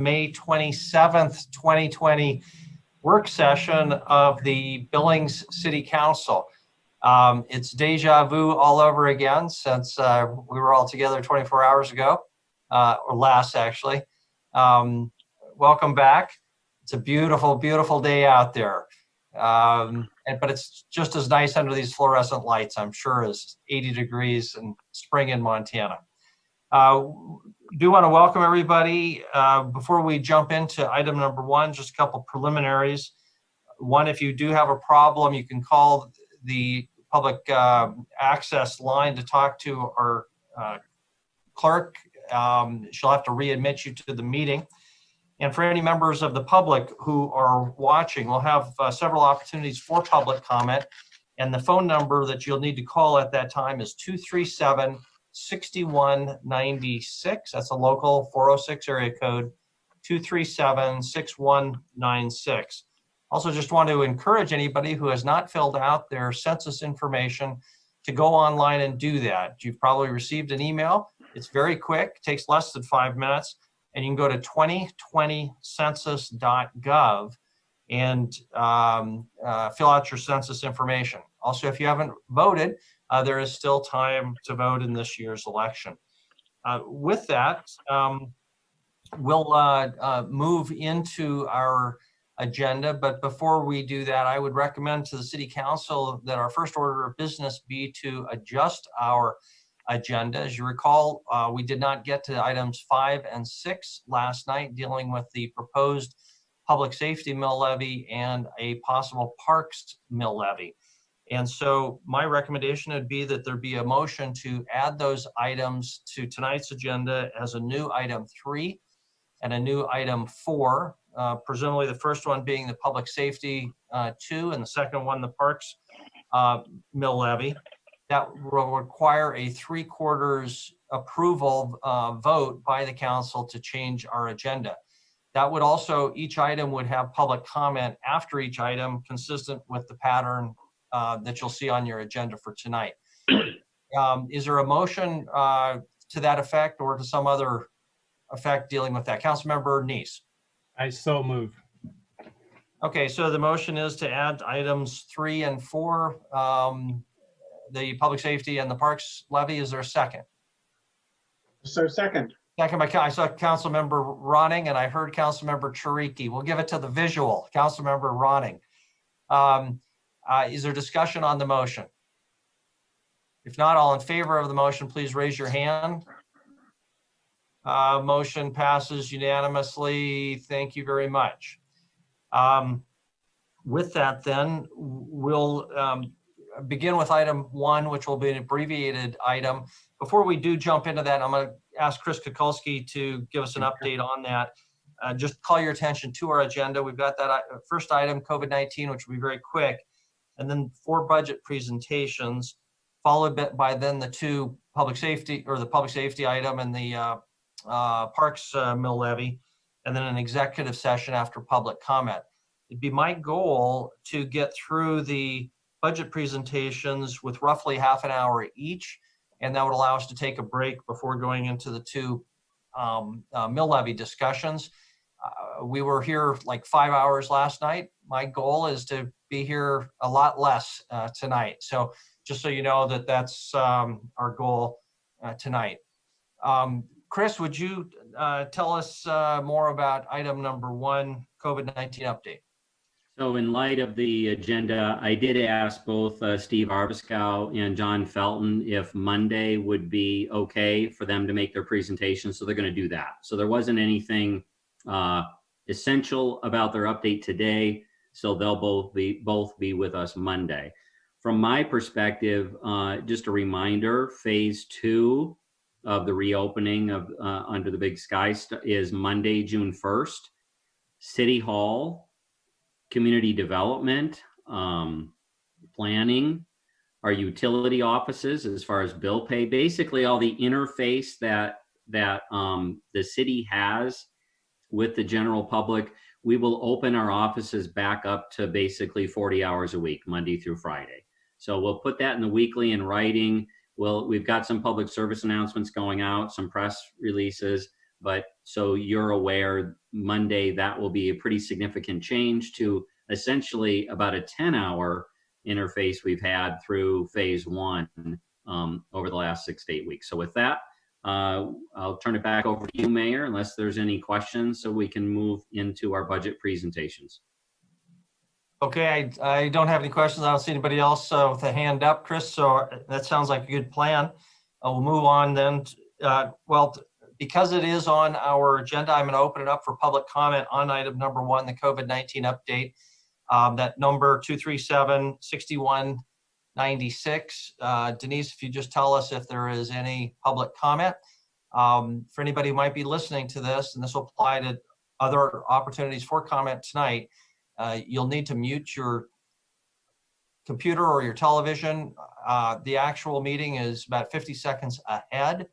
May 27th, 2020 work session of the Billings City Council. It's deja vu all over again since we were all together 24 hours ago, or less actually. Welcome back. It's a beautiful, beautiful day out there. But it's just as nice under these fluorescent lights, I'm sure, as 80 degrees in spring in Montana. Do want to welcome everybody. Before we jump into item number one, just a couple preliminaries. One, if you do have a problem, you can call the public access line to talk to our clerk. She'll have to readmit you to the meeting. And for any members of the public who are watching, we'll have several opportunities for public comment. And the phone number that you'll need to call at that time is 237-6196. That's a local 406 area code, 237-6196. Also, just want to encourage anybody who has not filled out their census information to go online and do that. You've probably received an email. It's very quick, takes less than 5 minutes. And you can go to 2020census.gov and fill out your census information. Also, if you haven't voted, there is still time to vote in this year's election. With that, we'll move into our agenda. But before we do that, I would recommend to the City Council that our first order of business be to adjust our agenda. As you recall, we did not get to items 5 and 6 last night, dealing with the proposed public safety mill levy and a possible parks mill levy. And so my recommendation would be that there be a motion to add those items to tonight's agenda as a new item 3 and a new item 4, presumably the first one being the public safety 2 and the second one the parks mill levy. That will require a 3/4 approval vote by the council to change our agenda. That would also, each item would have public comment after each item, consistent with the pattern that you'll see on your agenda for tonight. Is there a motion to that effect or to some other effect dealing with that? Councilmember Neese. I so move. Okay, so the motion is to add items 3 and 4. The public safety and the parks levy. Is there a second? So second. Second by, I saw Councilmember Ronning and I heard Councilmember Chiriki. We'll give it to the visual. Councilmember Ronning. Is there discussion on the motion? If not, all in favor of the motion, please raise your hand. Motion passes unanimously. Thank you very much. With that then, we'll begin with item 1, which will be an abbreviated item. Before we do jump into that, I'm going to ask Chris Kukulski to give us an update on that. Just call your attention to our agenda. We've got that first item, COVID-19, which will be very quick, and then 4 budget presentations, followed by then the 2 public safety, or the public safety item and the parks mill levy, and then an executive session after public comment. It'd be my goal to get through the budget presentations with roughly half an hour each, and that would allow us to take a break before going into the 2 mill levy discussions. We were here like 5 hours last night. My goal is to be here a lot less tonight. So just so you know that that's our goal tonight. Chris, would you tell us more about item number 1, COVID-19 update? So in light of the agenda, I did ask both Steve Arbiskow and John Felton if Monday would be okay for them to make their presentation. So they're going to do that. So there wasn't anything essential about their update today. So they'll both be with us Monday. From my perspective, just a reminder, phase 2 of the reopening of Under the Big Sky is Monday, June 1st. City Hall, community development, planning, our utility offices as far as bill pay, basically all the interface that the city has with the general public. We will open our offices back up to basically 40 hours a week, Monday through Friday. So we'll put that in the weekly in writing. We've got some public service announcements going out, some press releases. But so you're aware, Monday, that will be a pretty significant change to essentially about a 10-hour interface we've had through phase one over the last 6 to 8 weeks. So with that, I'll turn it back over to you, Mayor, unless there's any questions, so we can move into our budget presentations. Okay, I don't have any questions. I don't see anybody else with a hand up, Chris, so that sounds like a good plan. We'll move on then. Because it is on our agenda, I'm going to open it up for public comment on item number 1, the COVID-19 update. That number 237-6196. Denise, if you just tell us if there is any public comment. For anybody who might be listening to this, and this will apply to other opportunities for comment tonight, you'll need to mute your computer or your television. The actual meeting is about 50 seconds ahead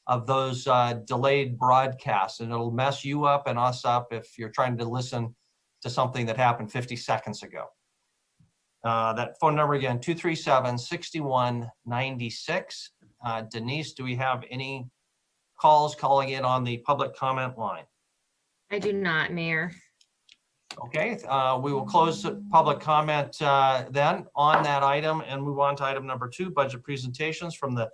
of those delayed broadcasts, and it'll mess you up and us up if you're trying to listen to something that happened 50 seconds ago. That phone number again, 237-6196. Denise, do we have any calls calling in on the public comment line? I do not, Mayor. Okay, we will close the public comment then on that item and move on to item number 2, budget presentations from the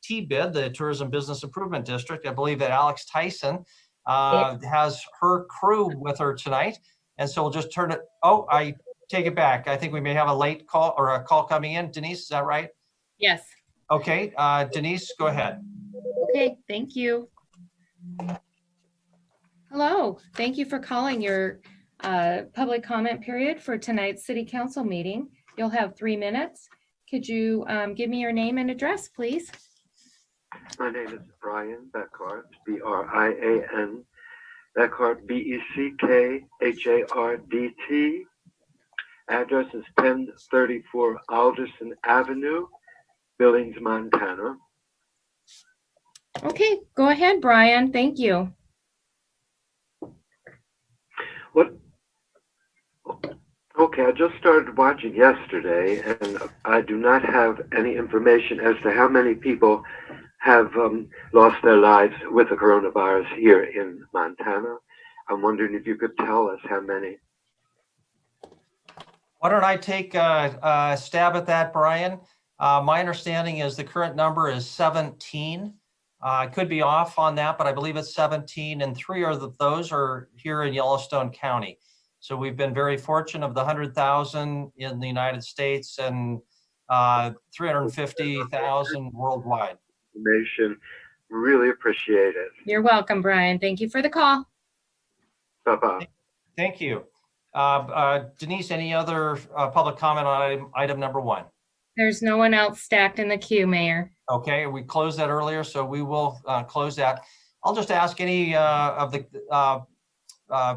TBID, the Tourism Business Improvement District. I believe that Alex Tyson has her crew with her tonight. And so we'll just turn it, I take it back. I think we may have a late call or a call coming in. Denise, is that right? Yes. Okay, Denise, go ahead. Okay, thank you. Hello, thank you for calling your public comment period for tonight's City Council meeting. You'll have 3 minutes. Could you give me your name and address, please? My name is Brian Beckhart, B-R-I-A-N, Beckhart, B-E-C-K-H-A-R-D-T. Address is 1034 Alderson Avenue, Billings, Montana. Okay, go ahead, Brian. Thank you. Okay, I just started watching yesterday, and I do not have any information as to how many people have lost their lives with the coronavirus here in Montana. I'm wondering if you could tell us how many. Why don't I take a stab at that, Brian? My understanding is the current number is 17. I could be off on that, but I believe it's 17, and 3 of those are here in Yellowstone County. So we've been very fortunate of the 100,000 in the United States and 350,000 worldwide. Information, really appreciate it. You're welcome, Brian. Thank you for the call. Bye-bye. Thank you. Denise, any other public comment on item number 1? There's no one else stacked in the queue, Mayor. Okay, we closed that earlier, so we will close that. I'll just ask any of the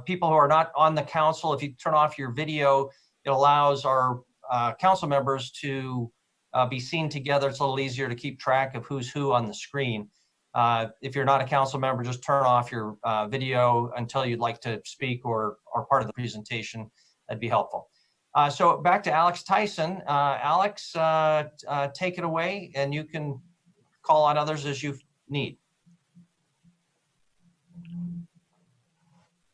people who are not on the council, if you turn off your video, it allows our council members to be seen together. It's a little easier to keep track of who's who on the screen. If you're not a council member, just turn off your video until you'd like to speak or are part of the presentation. That'd be helpful. So back to Alex Tyson. Alex, take it away, and you can call on others as you need.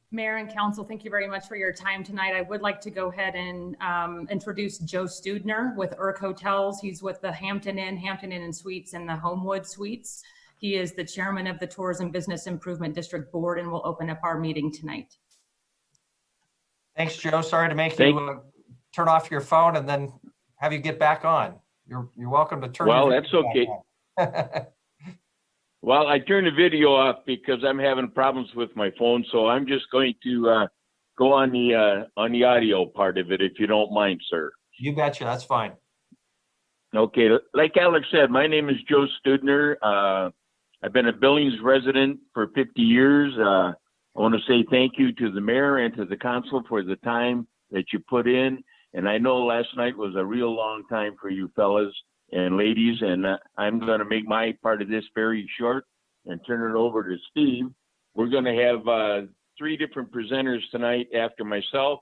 Mayor and Council, thank you very much for your time tonight. I would like to go ahead and introduce Joe Studner with Irk Hotels. He's with the Hampton Inn and Suites and the Homewood Suites. He is the chairman of the Tourism Business Improvement District Board and will open up our meeting tonight. Thanks, Joe. Sorry to make you turn off your phone and then have you get back on. You're welcome to turn. Well, that's okay. Well, I turned the video off because I'm having problems with my phone, so I'm just going to go on the audio part of it, if you don't mind, sir. You betcha. That's fine. Okay. Like Alex said, my name is Joe Studner. I've been a Billings resident for 50 years. I want to say thank you to the mayor and to the council for the time that you put in. And I know last night was a real long time for you fellas and ladies, and I'm going to make my part of this very short and turn it over to Steve. We're going to have 3 different presenters tonight after myself,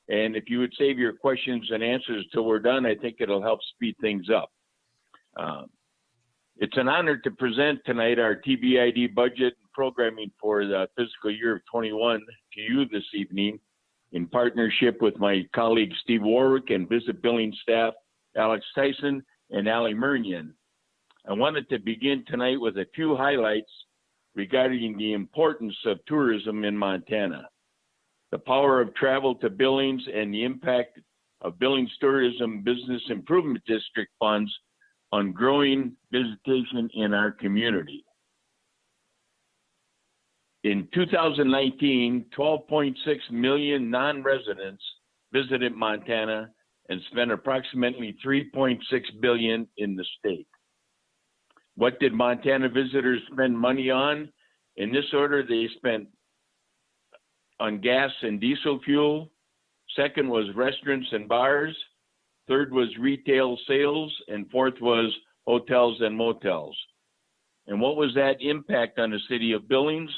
and if you would save your questions and answers till we're done, I think it'll help speed things up. It's an honor to present tonight our TBID budget and programming for the fiscal year of 21 to you this evening in partnership with my colleague Steve Warwick and Visit Billings staff Alex Tyson and Ali Murnian. I wanted to begin tonight with a few highlights regarding the importance of tourism in Montana, the power of travel to Billings, and the impact of Billings Tourism Business Improvement District funds on growing visitation in our community. In 2019, 12.6 million non-residents visited Montana and spent approximately $3.6 billion in the state. What did Montana visitors spend money on? In this order, they spent on gas and diesel fuel. Second was restaurants and bars. Third was retail sales. And fourth was hotels and motels. And what was that impact on the city of Billings?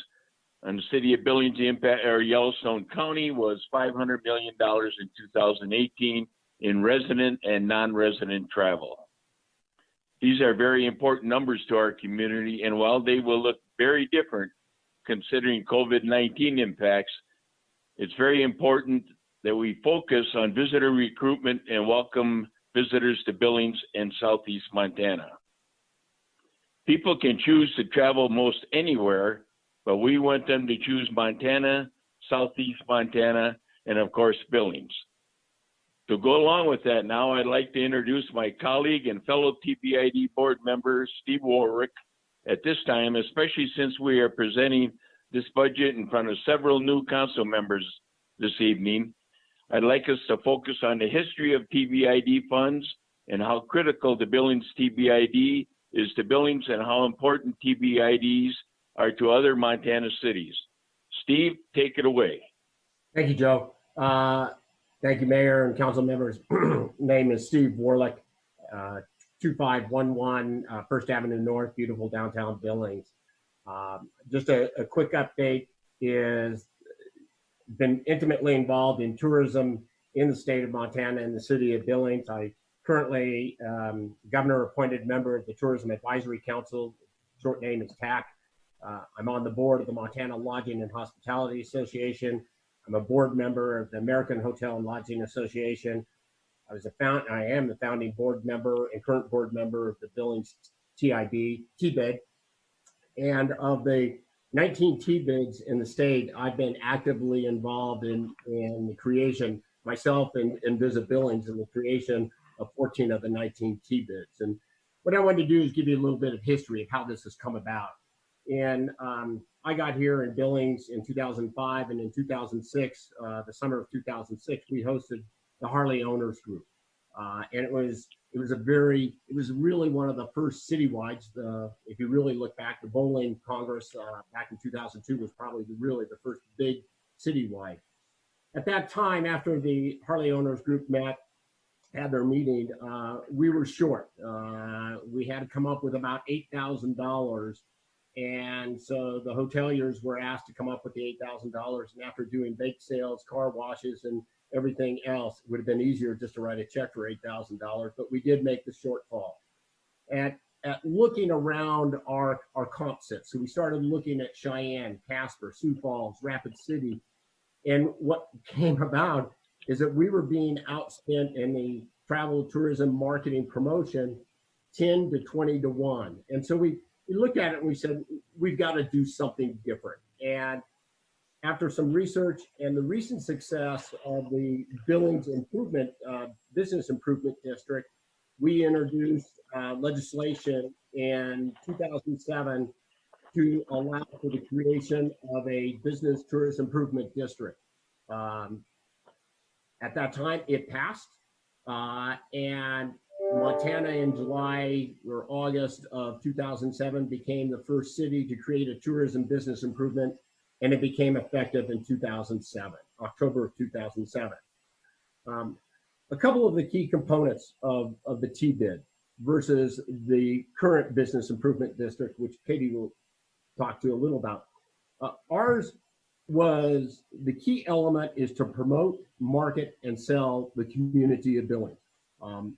On the city of Billings, the impact, or Yellowstone County, was $500 million in 2018 in resident and non-resident travel. These are very important numbers to our community, and while they will look very different considering COVID-19 impacts, it's very important that we focus on visitor recruitment and welcome visitors to Billings and Southeast Montana. People can choose to travel most anywhere, but we want them to choose Montana, Southeast Montana, and of course, Billings. To go along with that now, I'd like to introduce my colleague and fellow TBID board member, Steve Warwick, at this time, especially since we are presenting this budget in front of several new council members this evening. I'd like us to focus on the history of TBID funds and how critical the Billings TBID is to Billings and how important TBIDs are to other Montana cities. Steve, take it away. Thank you, Joe. Thank you, Mayor and council members. Name is Steve Warlick, 2511 First Avenue North, beautiful downtown Billings. Just a quick update is been intimately involved in tourism in the state of Montana and the city of Billings. I currently governor appointed member of the Tourism Advisory Council, short name is TAC. I'm on the board of the Montana Lodging and Hospitality Association. I'm a board member of the American Hotel and Lodging Association. I am the founding board member and current board member of the Billings TBID. And of the 19 TBIDs in the state, I've been actively involved in the creation, myself and Visit Billings, in the creation of 14 of the 19 TBIDs. And what I wanted to do is give you a little bit of history of how this has come about. And I got here in Billings in 2005, and in 2006, the summer of 2006, we hosted the Harley Owners Group, and it was really one of the first citywides. If you really look back, the Bowling Congress back in 2002 was probably really the first big citywide. At that time, after the Harley Owners Group had their meeting, we were short. We had to come up with about $8,000. And so the hoteliers were asked to come up with the $8,000. And after doing bake sales, car washes, and everything else, it would have been easier just to write a check for $8,000. But we did make the shortfall. At looking around our comp sets, so we started looking at Cheyenne, Casper, Sioux Falls, Rapid City. And what came about is that we were being outspent in the travel, tourism, marketing, promotion 10 to 20 to 1. And so we looked at it and we said, we've got to do something different. And after some research and the recent success of the Billings Improvement Business Improvement District, we introduced legislation in 2007 to allow for the creation of a business tourist improvement district. At that time, it passed, and Montana in July or August of 2007 became the first city to create a tourism business improvement, and it became effective in 2007, October of 2007. A couple of the key components of the TBID versus the current business improvement district, which Katie will talk to a little about. Ours was, the key element is to promote, market, and sell the community of Billings.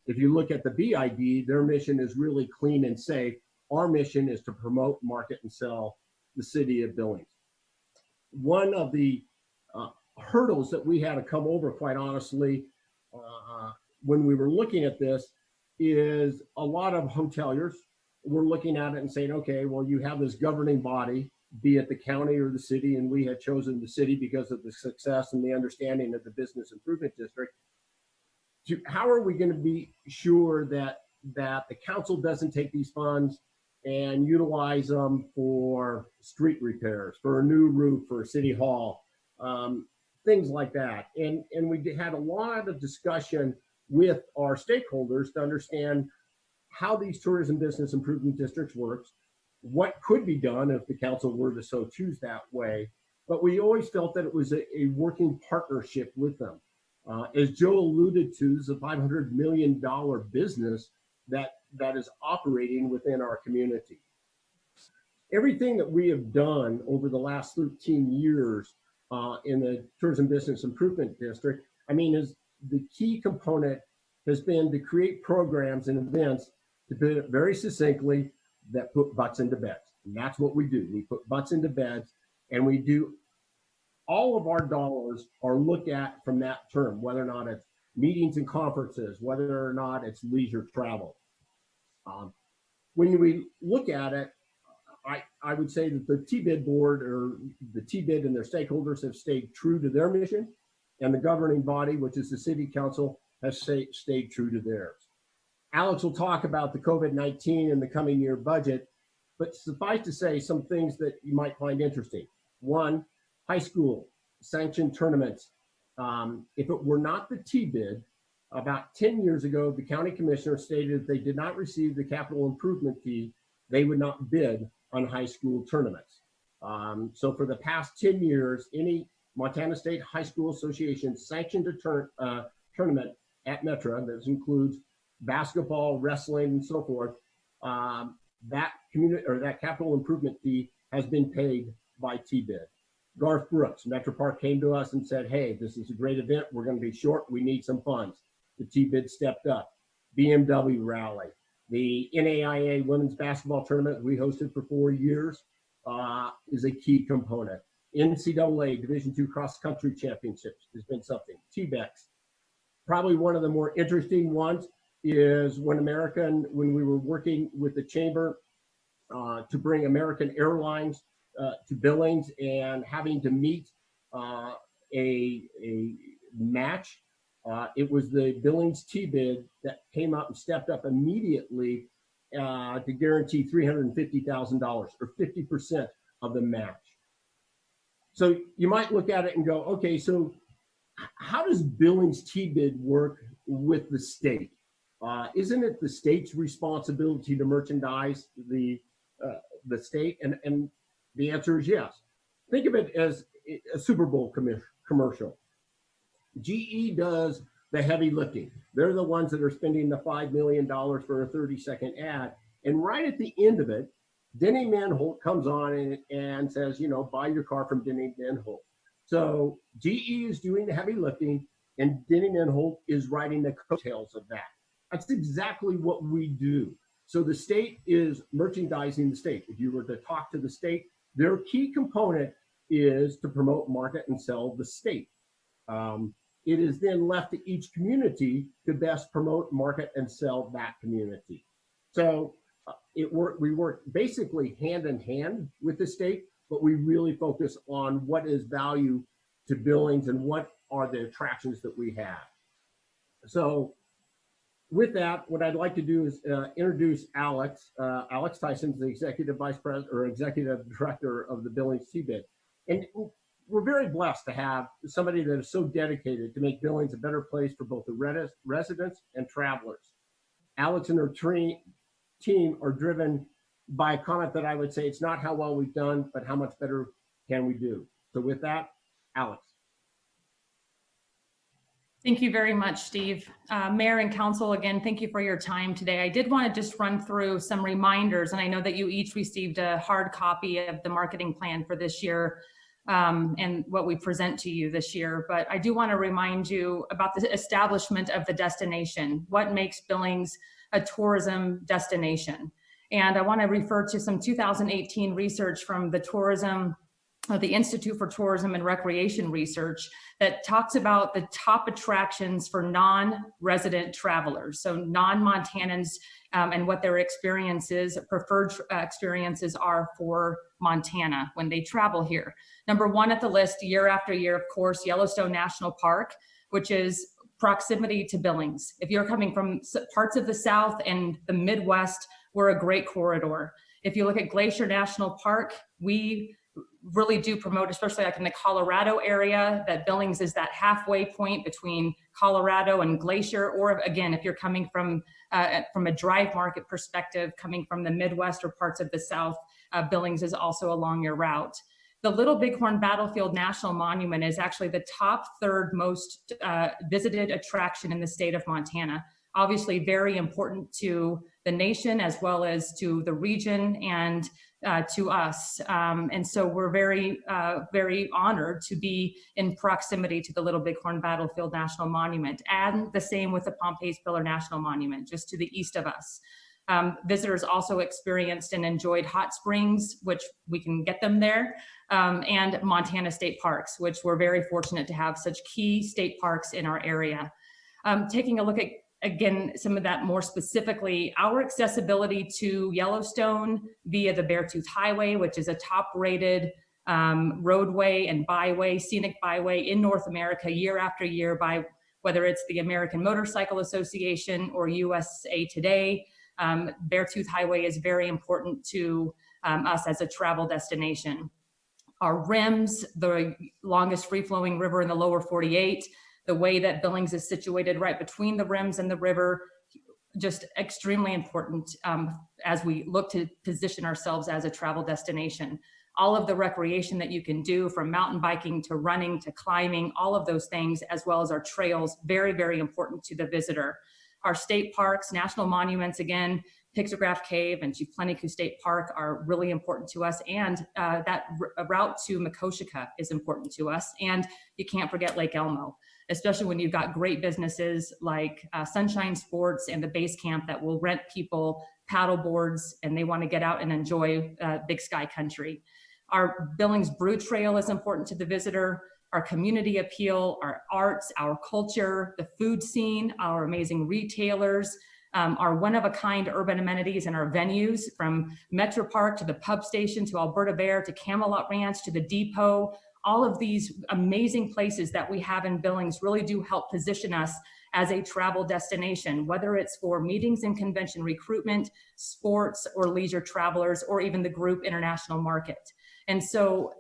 If you look at the BID, their mission is really clean and safe. Our mission is to promote, market, and sell the city of Billings. One of the hurdles that we had to come over, quite honestly, when we were looking at this, is a lot of hoteliers were looking at it and saying, okay, well, you have this governing body, be it the county or the city, and we had chosen the city because of the success and the understanding of the business improvement district. How are we going to be sure that the council doesn't take these funds and utilize them for street repairs, for a new roof, for City Hall, things like that. And we had a lot of discussion with our stakeholders to understand how these tourism business improvement districts works, what could be done if the council were to so choose that way. But we always felt that it was a working partnership with them. As Joe alluded to, this is a $500 million business that is operating within our community. Everything that we have done over the last 13 years in the Tourism Business Improvement District, I mean, is the key component has been to create programs and events, to put it very succinctly, that put butts into beds. And that's what we do. We put butts into beds, and we do all of our dollars are looked at from that term, whether or not it's meetings and conferences, whether or not it's leisure travel. When we look at it, I would say that the TBID board or the TBID and their stakeholders have stayed true to their mission, and the governing body, which is the city council, has stayed true to theirs. Alex will talk about the COVID-19 and the coming year budget, but suffice to say some things that you might find interesting. One, high school sanctioned tournaments. If it were not the TBID, about 10 years ago, the county commissioner stated if they did not receive the capital improvement fee, they would not bid on high school tournaments. So for the past 10 years, any Montana State High School Association sanctioned a tournament at Metra, that includes basketball, wrestling, and so forth, that community or that capital improvement fee has been paid by TBID. Garth Brooks, Metro Park, came to us and said, hey, this is a great event. We're going to be short. We need some funds. The TBID stepped up. BMW Rally, the NAIA Women's Basketball Tournament we hosted for 4 years is a key component. NCAA Division II Cross Country Championships has been something. TBEX. Probably one of the more interesting ones is when we were working with the chamber to bring American Airlines to Billings and having to meet a match. It was the Billings TBID that came up and stepped up immediately to guarantee $350,000 or 50% of the match. So you might look at it and go, okay, so how does Billings TBID work with the state? Isn't it the state's responsibility to merchandise the state? And the answer is yes. Think of it as a Super Bowl commercial. GE does the heavy lifting. They're the ones that are spending the $5 million for a 30-second ad. And right at the end of it, Denny Manholt comes on and says, buy your car from Denny Manholt. So GE is doing the heavy lifting, and Denny Manholt is riding the coattails of that. That's exactly what we do. So the state is merchandising the state. If you were to talk to the state, their key component is to promote, market, and sell the state. It is then left to each community to best promote, market, and sell that community. So we work basically hand in hand with the state, but we really focus on what is value to Billings and what are the attractions that we have. So with that, what I'd like to do is introduce Alex. Alex Tyson is the Executive Vice President or Executive Director of the Billings TBID. And we're very blessed to have somebody that is so dedicated to make Billings a better place for both the residents and travelers. Alex and her team are driven by a comment that I would say it's not how well we've done, but how much better can we do. So with that, Alex. Thank you very much, Steve. Mayor and Council, again, thank you for your time today. I did want to just run through some reminders, and I know that you each received a hard copy of the marketing plan for this year and what we present to you this year. But I do want to remind you about the establishment of the destination. What makes Billings a tourism destination? And I want to refer to some 2018 research from the Institute for Tourism and Recreation Research that talks about the top attractions for non-resident travelers, so non-Montanans, and what their preferred experiences are for Montana when they travel here. Number one at the list year after year, of course, Yellowstone National Park, which is proximity to Billings. If you're coming from parts of the South and the Midwest, we're a great corridor. If you look at Glacier National Park, we really do promote, especially like in the Colorado area, that Billings is that halfway point between Colorado and Glacier. Or again, if you're coming from a drive market perspective, coming from the Midwest or parts of the South, Billings is also along your route. The Little Bighorn Battlefield National Monument is actually the top third most visited attraction in the state of Montana. Obviously very important to the nation as well as to the region and to us. And so we're very, very honored to be in proximity to the Little Bighorn Battlefield National Monument, and the same with the Pompey's Pillar National Monument, just to the east of us. Visitors also experienced and enjoyed hot springs, which we can get them there, and Montana State Parks, which we're very fortunate to have such key state parks in our area. Taking a look at, again, some of that more specifically, our accessibility to Yellowstone via the Beartooth Highway, which is a top-rated roadway and byway, scenic byway in North America year after year by whether it's the American Motorcycle Association or USA Today. Beartooth Highway is very important to us as a travel destination. Our rims, the longest free-flowing river in the lower 48, the way that Billings is situated right between the rims and the river, just extremely important as we look to position ourselves as a travel destination. All of the recreation that you can do, from mountain biking to running to climbing, all of those things, as well as our trails, very, very important to the visitor. Our state parks, national monuments, again, Pictograph Cave and Chief Plentycoo State Park are really important to us, and that route to Makoshika is important to us, and you can't forget Lake Elmo, especially when you've got great businesses like Sunshine Sports and the Base Camp that will rent people paddle boards and they want to get out and enjoy Big Sky Country. Our Billings Brew Trail is important to the visitor. Our community appeal, our arts, our culture, the food scene, our amazing retailers, our one-of-a-kind urban amenities and our venues, from Metro Park to the Pub Station to Alberta Bear to Camelot Ranch to the Depot. All of these amazing places that we have in Billings really do help position us as a travel destination, whether it's for meetings and convention recruitment, sports or leisure travelers, or even the group international market. And so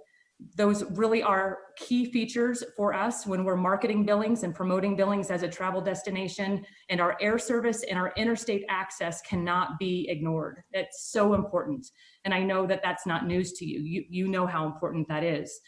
those really are key features for us when we're marketing Billings and promoting Billings as a travel destination. And our air service and our interstate access cannot be ignored. It's so important. And I know that that's not news to you. You know how important that is.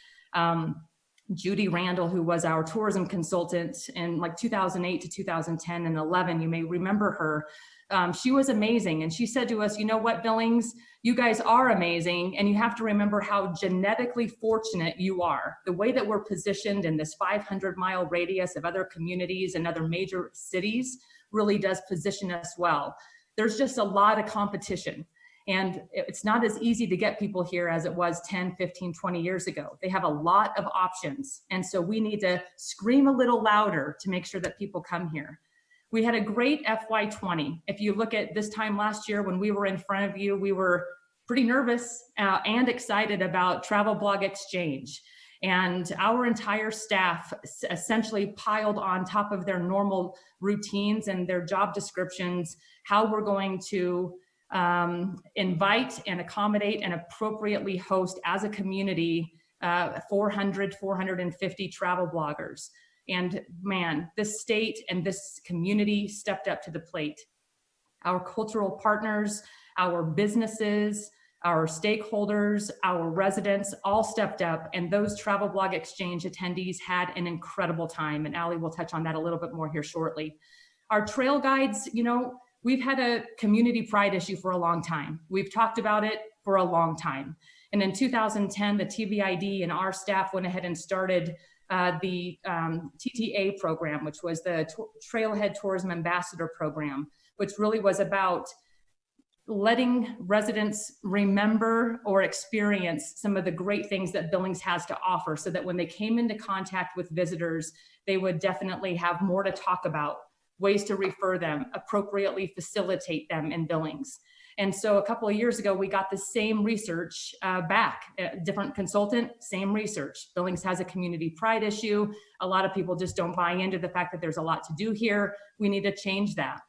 Judy Randall, who was our tourism consultant in like 2008 to 2010 and 11, you may remember her. She was amazing. And she said to us, you know what, Billings, you guys are amazing. And you have to remember how genetically fortunate you are. The way that we're positioned in this 500-mile radius of other communities and other major cities really does position us well. There's just a lot of competition. And it's not as easy to get people here as it was 10, 15, 20 years ago. They have a lot of options. And so we need to scream a little louder to make sure that people come here. We had a great FY20. If you look at this time last year when we were in front of you, we were pretty nervous and excited about Travel Blog Exchange. And our entire staff essentially piled on top of their normal routines and their job descriptions how we're going to invite and accommodate and appropriately host as a community 400, 450 travel bloggers. And man, this state and this community stepped up to the plate. Our cultural partners, our businesses, our stakeholders, our residents all stepped up, and those Travel Blog Exchange attendees had an incredible time. And Allie will touch on that a little bit more here shortly. Our trail guides, you know, we've had a community pride issue for a long time. We've talked about it for a long time. And in 2010, the TVID and our staff went ahead and started the TTA program, which was the Trailhead Tourism Ambassador program, which really was about letting residents remember or experience some of the great things that Billings has to offer, so that when they came into contact with visitors, they would definitely have more to talk about, ways to refer them, appropriately facilitate them in Billings. And so a couple of years ago, we got the same research back, different consultant, same research. Billings has a community pride issue. A lot of people just don't buy into the fact that there's a lot to do here. We need to change that.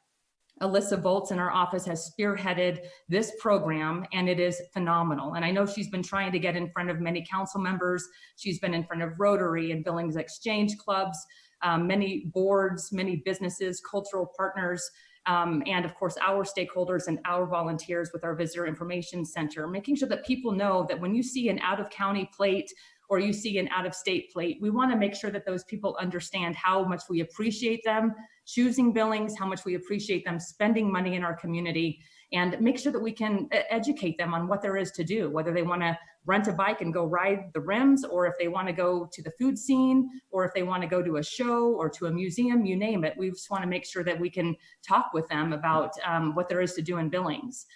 Alyssa Volz in our office has spearheaded this program, and it is phenomenal. And I know she's been trying to get in front of many council members. She's been in front of Rotary and Billings Exchange Clubs, many boards, many businesses, cultural partners, and of course, our stakeholders and our volunteers with our Visitor Information Center, making sure that people know that when you see an out-of-county plate or you see an out-of-state plate, we want to make sure that those people understand how much we appreciate them choosing Billings, how much we appreciate them spending money in our community, and make sure that we can educate them on what there is to do, whether they want to rent a bike and go ride the rims, or if they want to go to the food scene, or if they want to go to a show or to a museum, you name it. We just want to make sure that we can talk with them about what there is to do in Billings.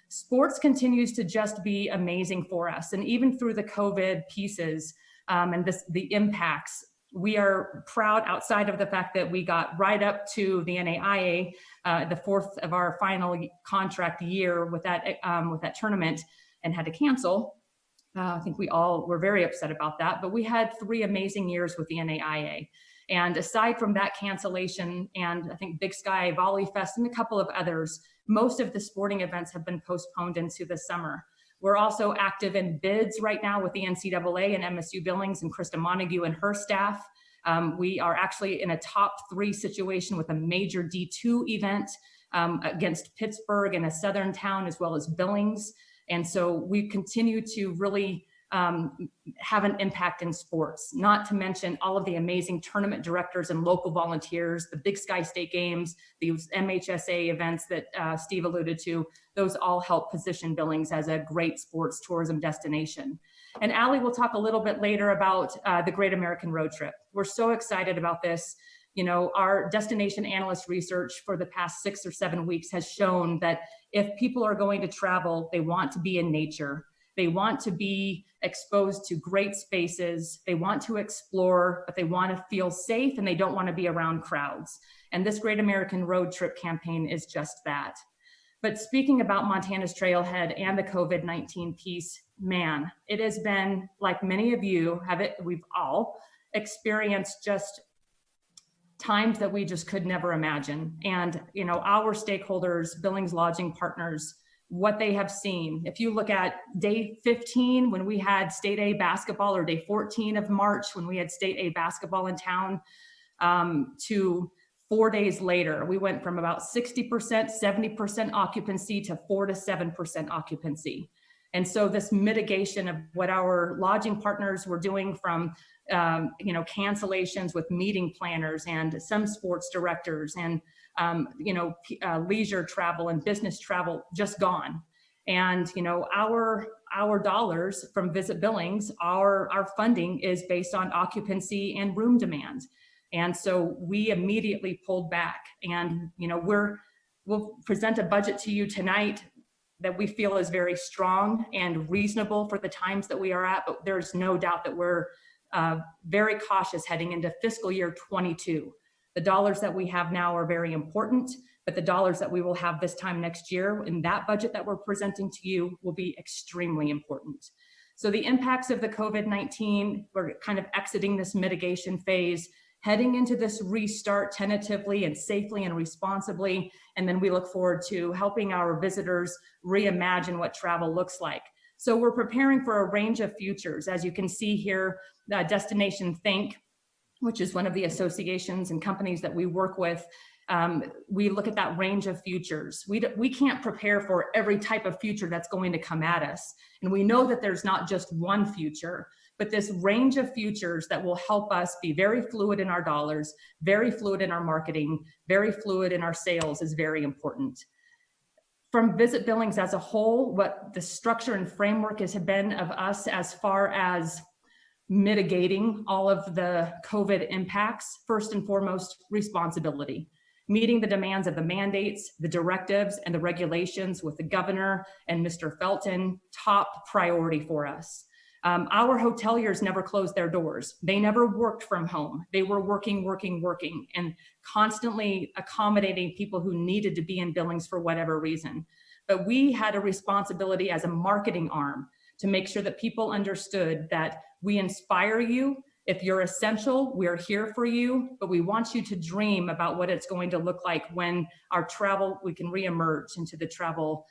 Sports continues to just be amazing for us. And even through the COVID pieces and the impacts, we are proud, outside of the fact that we got right up to the NAIA, the fourth of our final contract year with that tournament, and had to cancel. I think we all were very upset about that, but we had 3 amazing years with the NAIA. And aside from that cancellation, and I think Big Sky Volley Fest and a couple of others, most of the sporting events have been postponed into the summer. We're also active in bids right now with the NCAA and MSU Billings and Krista Montague and her staff. We are actually in a top 3 situation with a major D2 event against Pittsburgh and a southern town, as well as Billings. And so we continue to really have an impact in sports, not to mention all of the amazing tournament directors and local volunteers, the Big Sky State Games, these MHSA events that Steve alluded to. Those all help position Billings as a great sports tourism destination. And Allie will talk a little bit later about the Great American Road Trip. We're so excited about this. You know, our destination analyst research for the past 6 or 7 weeks has shown that if people are going to travel, they want to be in nature. They want to be exposed to great spaces. They want to explore, but they want to feel safe, and they don't want to be around crowds. And this Great American Road Trip campaign is just that. But speaking about Montana's Trailhead and the COVID-19 piece, man, it has been, like many of you we've all experienced just times that we just could never imagine. And, you know, our stakeholders, Billings Lodging Partners, what they have seen. If you look at day 15, when we had state A basketball, or day 14 of March, when we had state A basketball in town, to 4 days later, we went from about 60%, 70% occupancy to 4 to 7% occupancy. And so this mitigation of what our lodging partners were doing, from cancellations with meeting planners and some sports directors, and leisure travel and business travel, just gone. And our dollars from Visit Billings, our funding is based on occupancy and room demand. And so we immediately pulled back, and we'll present a budget to you tonight that we feel is very strong and reasonable for the times that we are at, but there's no doubt that we're very cautious heading into fiscal year 22. The dollars that we have now are very important, but the dollars that we will have this time next year in that budget that we're presenting to you will be extremely important. So the impacts of the COVID-19, we're kind of exiting this mitigation phase, heading into this restart tentatively and safely and responsibly. And then we look forward to helping our visitors reimagine what travel looks like. So we're preparing for a range of futures. As you can see here, Destination Think, which is one of the associations and companies that we work with, we look at that range of futures. We can't prepare for every type of future that's going to come at us. And we know that there's not just one future, but this range of futures that will help us be very fluid in our dollars, very fluid in our marketing, very fluid in our sales is very important. From Visit Billings as a whole, what the structure and framework has been of us as far as mitigating all of the COVID impacts, first and foremost, responsibility. meeting the demands of the mandates, the directives, and the regulations with the governor and Mr. Felton, top priority for us. Our hoteliers never closed their doors. They never worked from home. They were working, and constantly accommodating people who needed to be in Billings for whatever reason. But we had a responsibility as a marketing arm to make sure that people understood that we inspire you. If you're essential, we're here for you, but we want you to dream about what it's going to look like when our travel, we can reemerge into the travel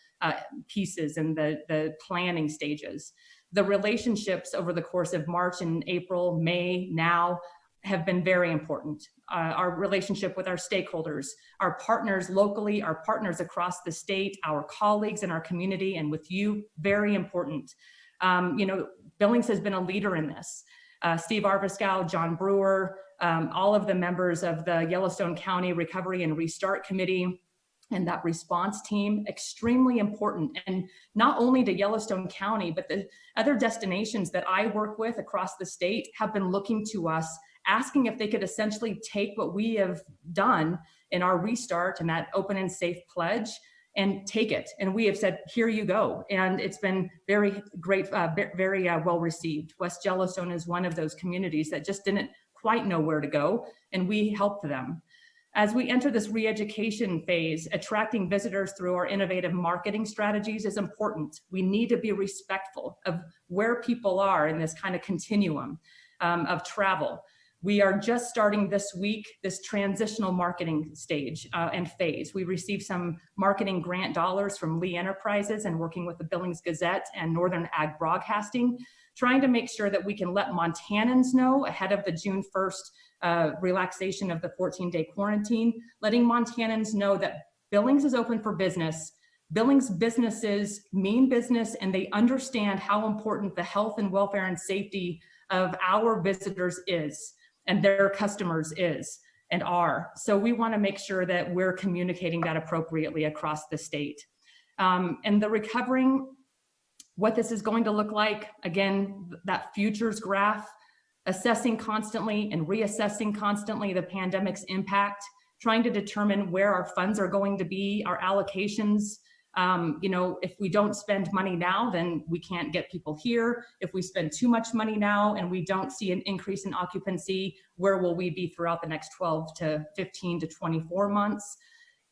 pieces and the planning stages. The relationships over the course of March and April, May, now have been very important. Our relationship with our stakeholders, our partners locally, our partners across the state, our colleagues in our community, and with you, very important. Billings has been a leader in this. Steve Arviskow, John Brewer, all of the members of the Yellowstone County Recovery and Restart Committee and that response team, extremely important. And not only to Yellowstone County, but the other destinations that I work with across the state have been looking to us, asking if they could essentially take what we have done in our restart and that open and safe pledge and take it. And we have said, here you go. And it's been very great, very well received. West Yellowstone is one of those communities that just didn't quite know where to go, and we helped them. As we enter this re-education phase, attracting visitors through our innovative marketing strategies is important. We need to be respectful of where people are in this kind of continuum of travel. We are just starting this week, this transitional marketing stage and phase. We received some marketing grant dollars from Lee Enterprises and working with the Billings Gazette and Northern Ag Broadcasting, trying to make sure that we can let Montanans know ahead of the June 1st relaxation of the 14-day quarantine, letting Montanans know that Billings is open for business. Billings businesses mean business, and they understand how important the health and welfare and safety of our visitors is, and their customers is and are. So we want to make sure that we're communicating that appropriately across the state. And the recovering, what this is going to look like, again, that futures graph, assessing constantly and reassessing constantly the pandemic's impact, trying to determine where our funds are going to be, our allocations. If we don't spend money now, then we can't get people here. If we spend too much money now and we don't see an increase in occupancy, where will we be throughout the next 12 to 15 to 24 months?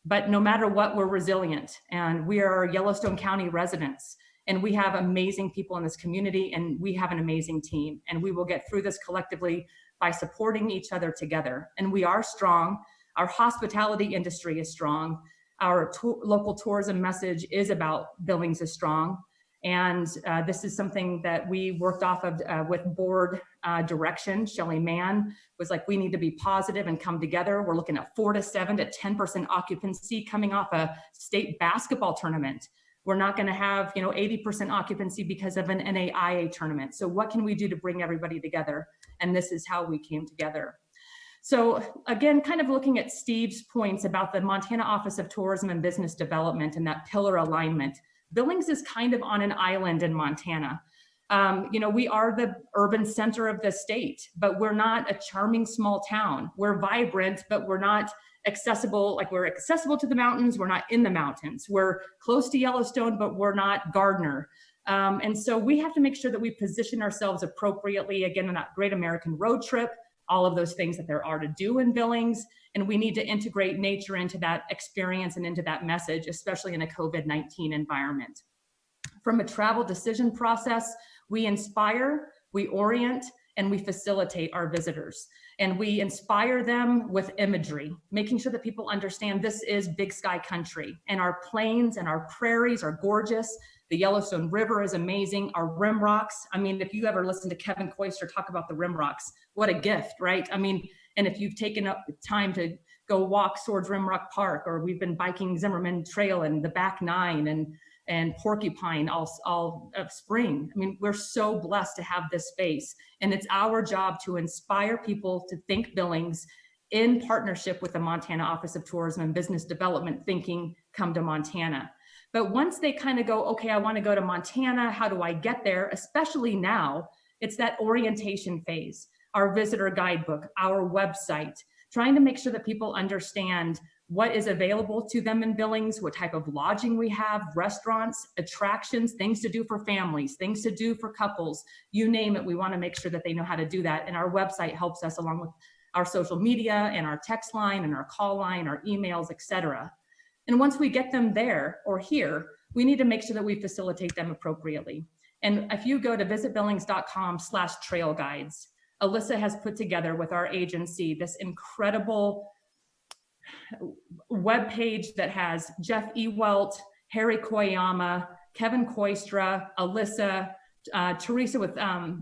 But no matter what, we're resilient, and we are Yellowstone County residents. And we have amazing people in this community, and we have an amazing team, and we will get through this collectively by supporting each other together. And we are strong. Our hospitality industry is strong. Our local tourism message is about Billings is strong. And this is something that we worked off of with board direction. Shelley Mann was like, we need to be positive and come together. We're looking at 4 to 7 to 10% occupancy coming off a state basketball tournament. We're not going to have 80% occupancy because of an NAIA tournament. So what can we do to bring everybody together? And this is how we came together. So again, kind of looking at Steve's points about the Montana Office of Tourism and Business Development and that pillar alignment, Billings is kind of on an island in Montana. We are the urban center of the state, but we're not a charming small town. We're vibrant, but we're not accessible. Like, we're accessible to the mountains. We're not in the mountains. We're close to Yellowstone, but we're not Gardner. And so we have to make sure that we position ourselves appropriately, again, in that great American road trip, all of those things that there are to do in Billings. And we need to integrate nature into that experience and into that message, especially in a COVID-19 environment. From a travel decision process, we inspire, we orient, and we facilitate our visitors. And we inspire them with imagery, making sure that people understand this is big sky country, and our plains and our prairies are gorgeous. The Yellowstone River is amazing. Our rim rocks. I mean, if you ever listen to Kevin Koister talk about the rim rocks, what a gift, right? I mean, and if you've taken up the time to go walk Swords Rim Rock Park, or we've been biking Zimmerman Trail and the Back Nine and Porcupine all of spring. I mean, we're so blessed to have this space, and it's our job to inspire people to think Billings in partnership with the Montana Office of Tourism and Business Development, thinking come to Montana. But once they kind of go, okay, I want to go to Montana, how do I get there? Especially now, it's that orientation phase, our visitor guidebook, our website, trying to make sure that people understand what is available to them in Billings, what type of lodging we have, restaurants, attractions, things to do for families, things to do for couples, you name it. We want to make sure that they know how to do that. And our website helps us along with our social media and our text line and our call line, our emails, etc. And once we get them there or here, we need to make sure that we facilitate them appropriately. And if you go to visitbillings.com/trail guides, Alyssa has put together with our agency this incredible web page that has Jeff Ewelt, Harry Koyama, Kevin Koistra, Alyssa, Teresa with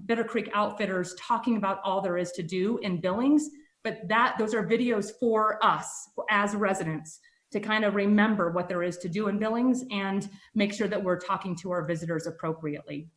Bitter Creek Outfitters talking about all there is to do in Billings. But those are videos for us as residents to kind of remember what there is to do in Billings and make sure that we're talking to our visitors appropriately.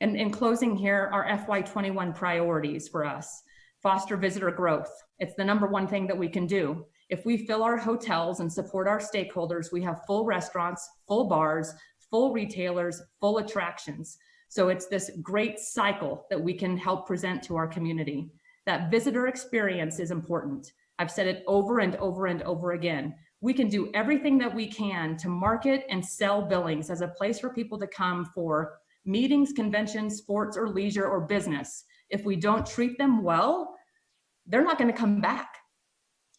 And in closing here, our FY21 priorities for us: foster visitor growth. It's the #1 thing that we can do. If we fill our hotels and support our stakeholders, we have full restaurants, full bars, full retailers, full attractions. So it's this great cycle that we can help present to our community. That visitor experience is important. I've said it over and over and over again. We can do everything that we can to market and sell Billings as a place for people to come for meetings, conventions, sports, or leisure, or business. If we don't treat them well, they're not going to come back.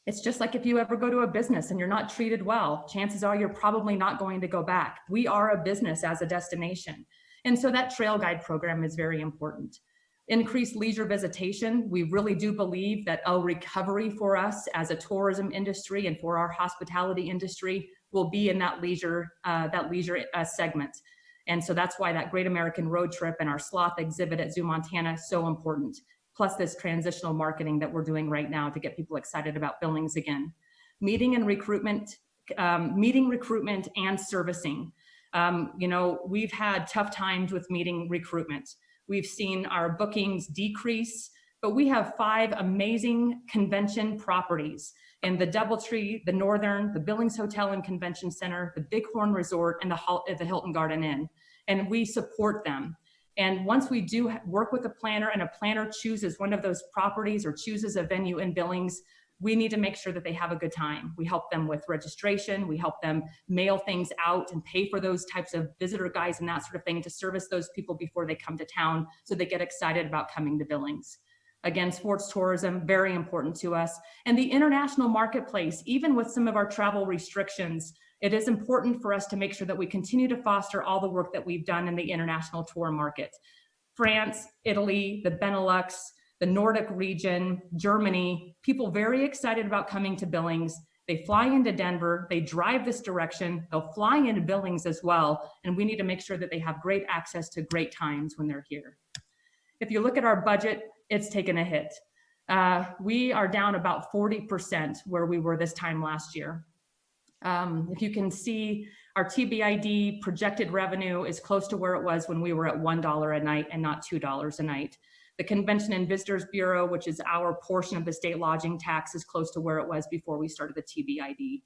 It's just like if you ever go to a business and you're not treated well, chances are you're probably not going to go back. We are a business as a destination. And so that trail guide program is very important. Increased leisure visitation. We really do believe that a recovery for us as a tourism industry and for our hospitality industry will be in that leisure segment. And so that's why that Great American Road Trip and our sloth exhibit at Zoo Montana is so important. Plus this transitional marketing that we're doing right now to get people excited about Billings again. Meeting recruitment and servicing. We've had tough times with meeting recruitment. We've seen our bookings decrease, but we have 5 amazing convention properties in the Doubletree, the Northern, the Billings Hotel and Convention Center, the Bighorn Resort, and the Hilton Garden Inn. And we support them. And once we do work with a planner and a planner chooses one of those properties or chooses a venue in Billings, we need to make sure that they have a good time. We help them with registration. We help them mail things out and pay for those types of visitor guides and that sort of thing to service those people before they come to town so they get excited about coming to Billings. Again, sports tourism, very important to us. And the international marketplace, even with some of our travel restrictions, it is important for us to make sure that we continue to foster all the work that we've done in the international tour market. France, Italy, the Benelux, the Nordic region, Germany, people very excited about coming to Billings. They fly into Denver, they drive this direction, they'll fly into Billings as well, and we need to make sure that they have great access to great times when they're here. If you look at our budget, it's taken a hit. We are down about 40% where we were this time last year. If you can see, our TBID projected revenue is close to where it was when we were at $1 a night and not $2 a night. The Convention and Visitors Bureau, which is our portion of the state lodging tax, is close to where it was before we started the TBID.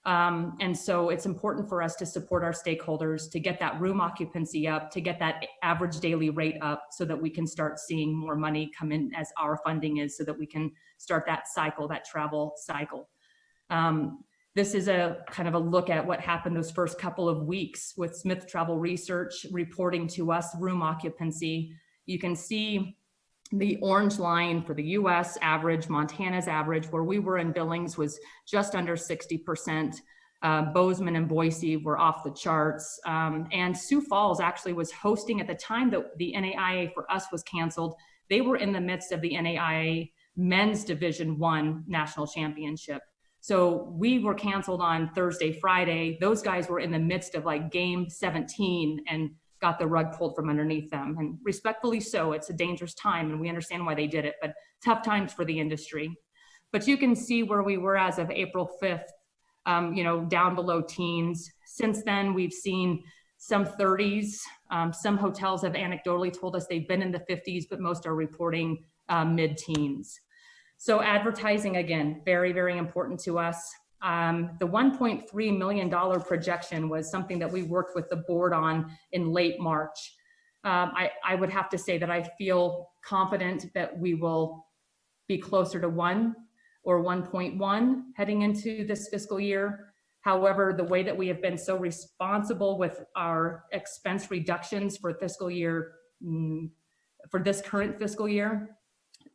And so it's important for us to support our stakeholders, to get that room occupancy up, to get that average daily rate up so that we can start seeing more money come in as our funding is, so that we can start that cycle, that travel cycle. This is a kind of a look at what happened those first couple of weeks with Smith Travel Research reporting to us room occupancy. You can see the orange line for the US average, Montana's average, where we were in Billings was just under 60%. Bozeman and Boise were off the charts. And Sioux Falls actually was hosting at the time that the NAIA for us was canceled. They were in the midst of the NAIA Men's Division I National Championship. So we were canceled on Thursday, Friday. Those guys were in the midst of like game 17 and got the rug pulled from underneath them. And respectfully so, it's a dangerous time and we understand why they did it, but tough times for the industry. But you can see where we were as of April 5th, down below teens. Since then, we've seen some 30s. Some hotels have anecdotally told us they've been in the 50s, but most are reporting mid-teens. So advertising, again, very, very important to us. The $1.3 million projection was something that we worked with the board on in late March. I would have to say that I feel confident that we will be closer to 1 or 1.1 heading into this fiscal year. However, the way that we have been so responsible with our expense reductions for fiscal year, for this current fiscal year,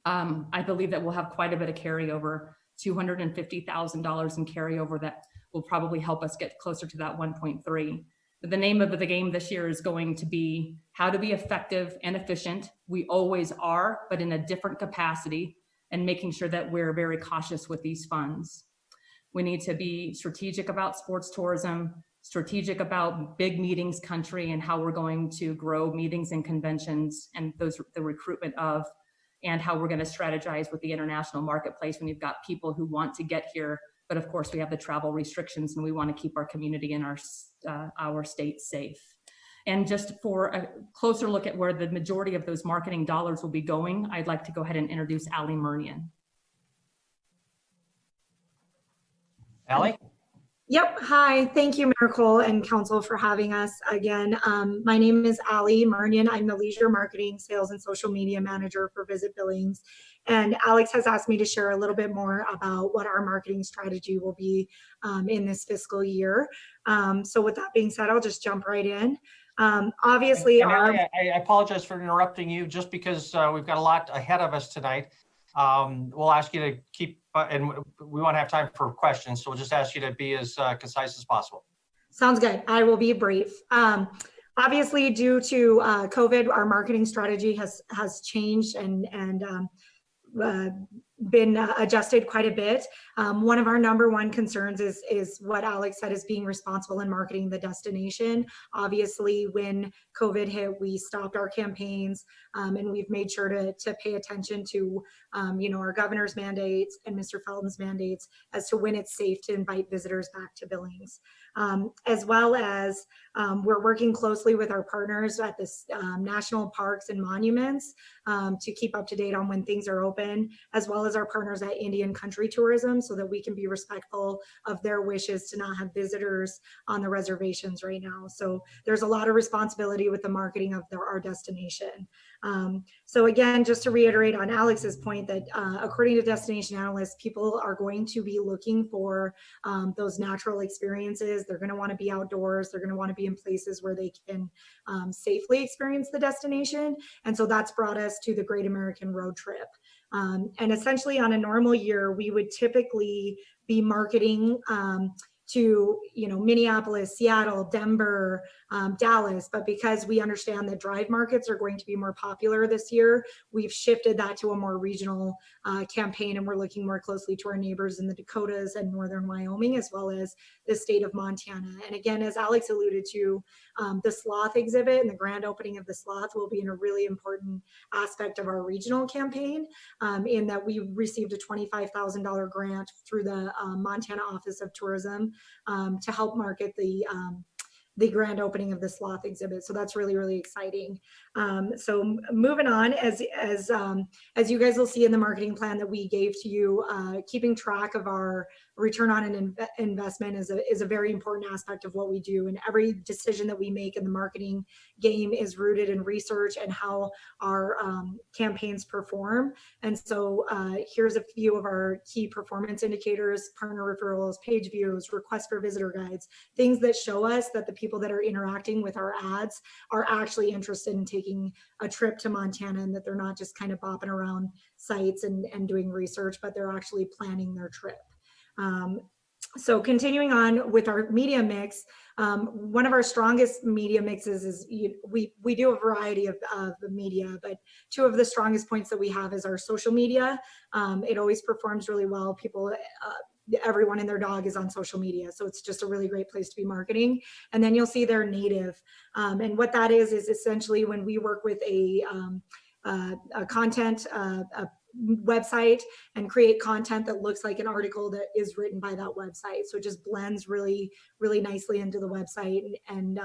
I believe that we'll have quite a bit of carryover, $250,000 in carryover that will probably help us get closer to that 1.3. But the name of the game this year is going to be how to be effective and efficient. We always are, but in a different capacity, and making sure that we're very cautious with these funds. We need to be strategic about sports tourism, strategic about big meetings country and how we're going to grow meetings and conventions and the recruitment of, and how we're going to strategize with the international marketplace when you've got people who want to get here. But of course, we have the travel restrictions and we want to keep our community and our state safe. And just for a closer look at where the majority of those marketing dollars will be going, I'd like to go ahead and introduce Ali Murnian. Ali? Yep. Hi. Thank you, Mayor Cole and Council, for having us again. My name is Ali Murnian. I'm the Leisure Marketing, Sales, and Social Media Manager for Visit Billings. And Alex has asked me to share a little bit more about what our marketing strategy will be in this fiscal year. So with that being said, I'll just jump right in. Obviously, I apologize for interrupting you just because we've got a lot ahead of us tonight. We'll ask you to keep, and we want to have time for questions, so we'll just ask you to be as concise as possible. Sounds good. I will be brief. Obviously, due to COVID, our marketing strategy has changed and been adjusted quite a bit. One of our #1 concerns is what Alex said, is being responsible in marketing the destination. Obviously, when COVID hit, we stopped our campaigns, and we've made sure to pay attention to our governor's mandates and Mr. Felton's mandates as to when it's safe to invite visitors back to Billings. As well as we're working closely with our partners at this national parks and monuments to keep up to date on when things are open, as well as our partners at Indian Country Tourism, so that we can be respectful of their wishes to not have visitors on the reservations right now. So there's a lot of responsibility with the marketing of our destination. So again, just to reiterate on Alex's point that according to destination analysts, people are going to be looking for those natural experiences. They're going to want to be outdoors. They're going to want to be in places where they can safely experience the destination. And so that's brought us to the Great American Road Trip. And essentially on a normal year, we would typically be marketing to Minneapolis, Seattle, Denver, Dallas, but because we understand that drive markets are going to be more popular this year, we've shifted that to a more regional campaign, and we're looking more closely to our neighbors in the Dakotas and northern Wyoming, as well as the state of Montana. And again, as Alex alluded to, the sloth exhibit and the grand opening of the sloth will be in a really important aspect of our regional campaign, in that we received a $25,000 grant through the Montana Office of Tourism to help market the grand opening of the sloth exhibit. So that's really, really exciting. So moving on, as you guys will see in the marketing plan that we gave to you, keeping track of our return on an investment is a very important aspect of what we do. And every decision that we make in the marketing game is rooted in research and how our campaigns perform. And so here's a few of our key performance indicators: partner referrals, page views, requests for visitor guides, things that show us that the people that are interacting with our ads are actually interested in taking a trip to Montana, and that they're not just kind of bopping around sites and doing research, but they're actually planning their trip. So continuing on with our media mix, one of our strongest media mixes is we do a variety of media, but two of the strongest points that we have is our social media. It always performs really well. People, everyone and their dog is on social media, so it's just a really great place to be marketing. And then you'll see their native, and what that is essentially when we work with a content website and create content that looks like an article that is written by that website. So it just blends really, really nicely into the website and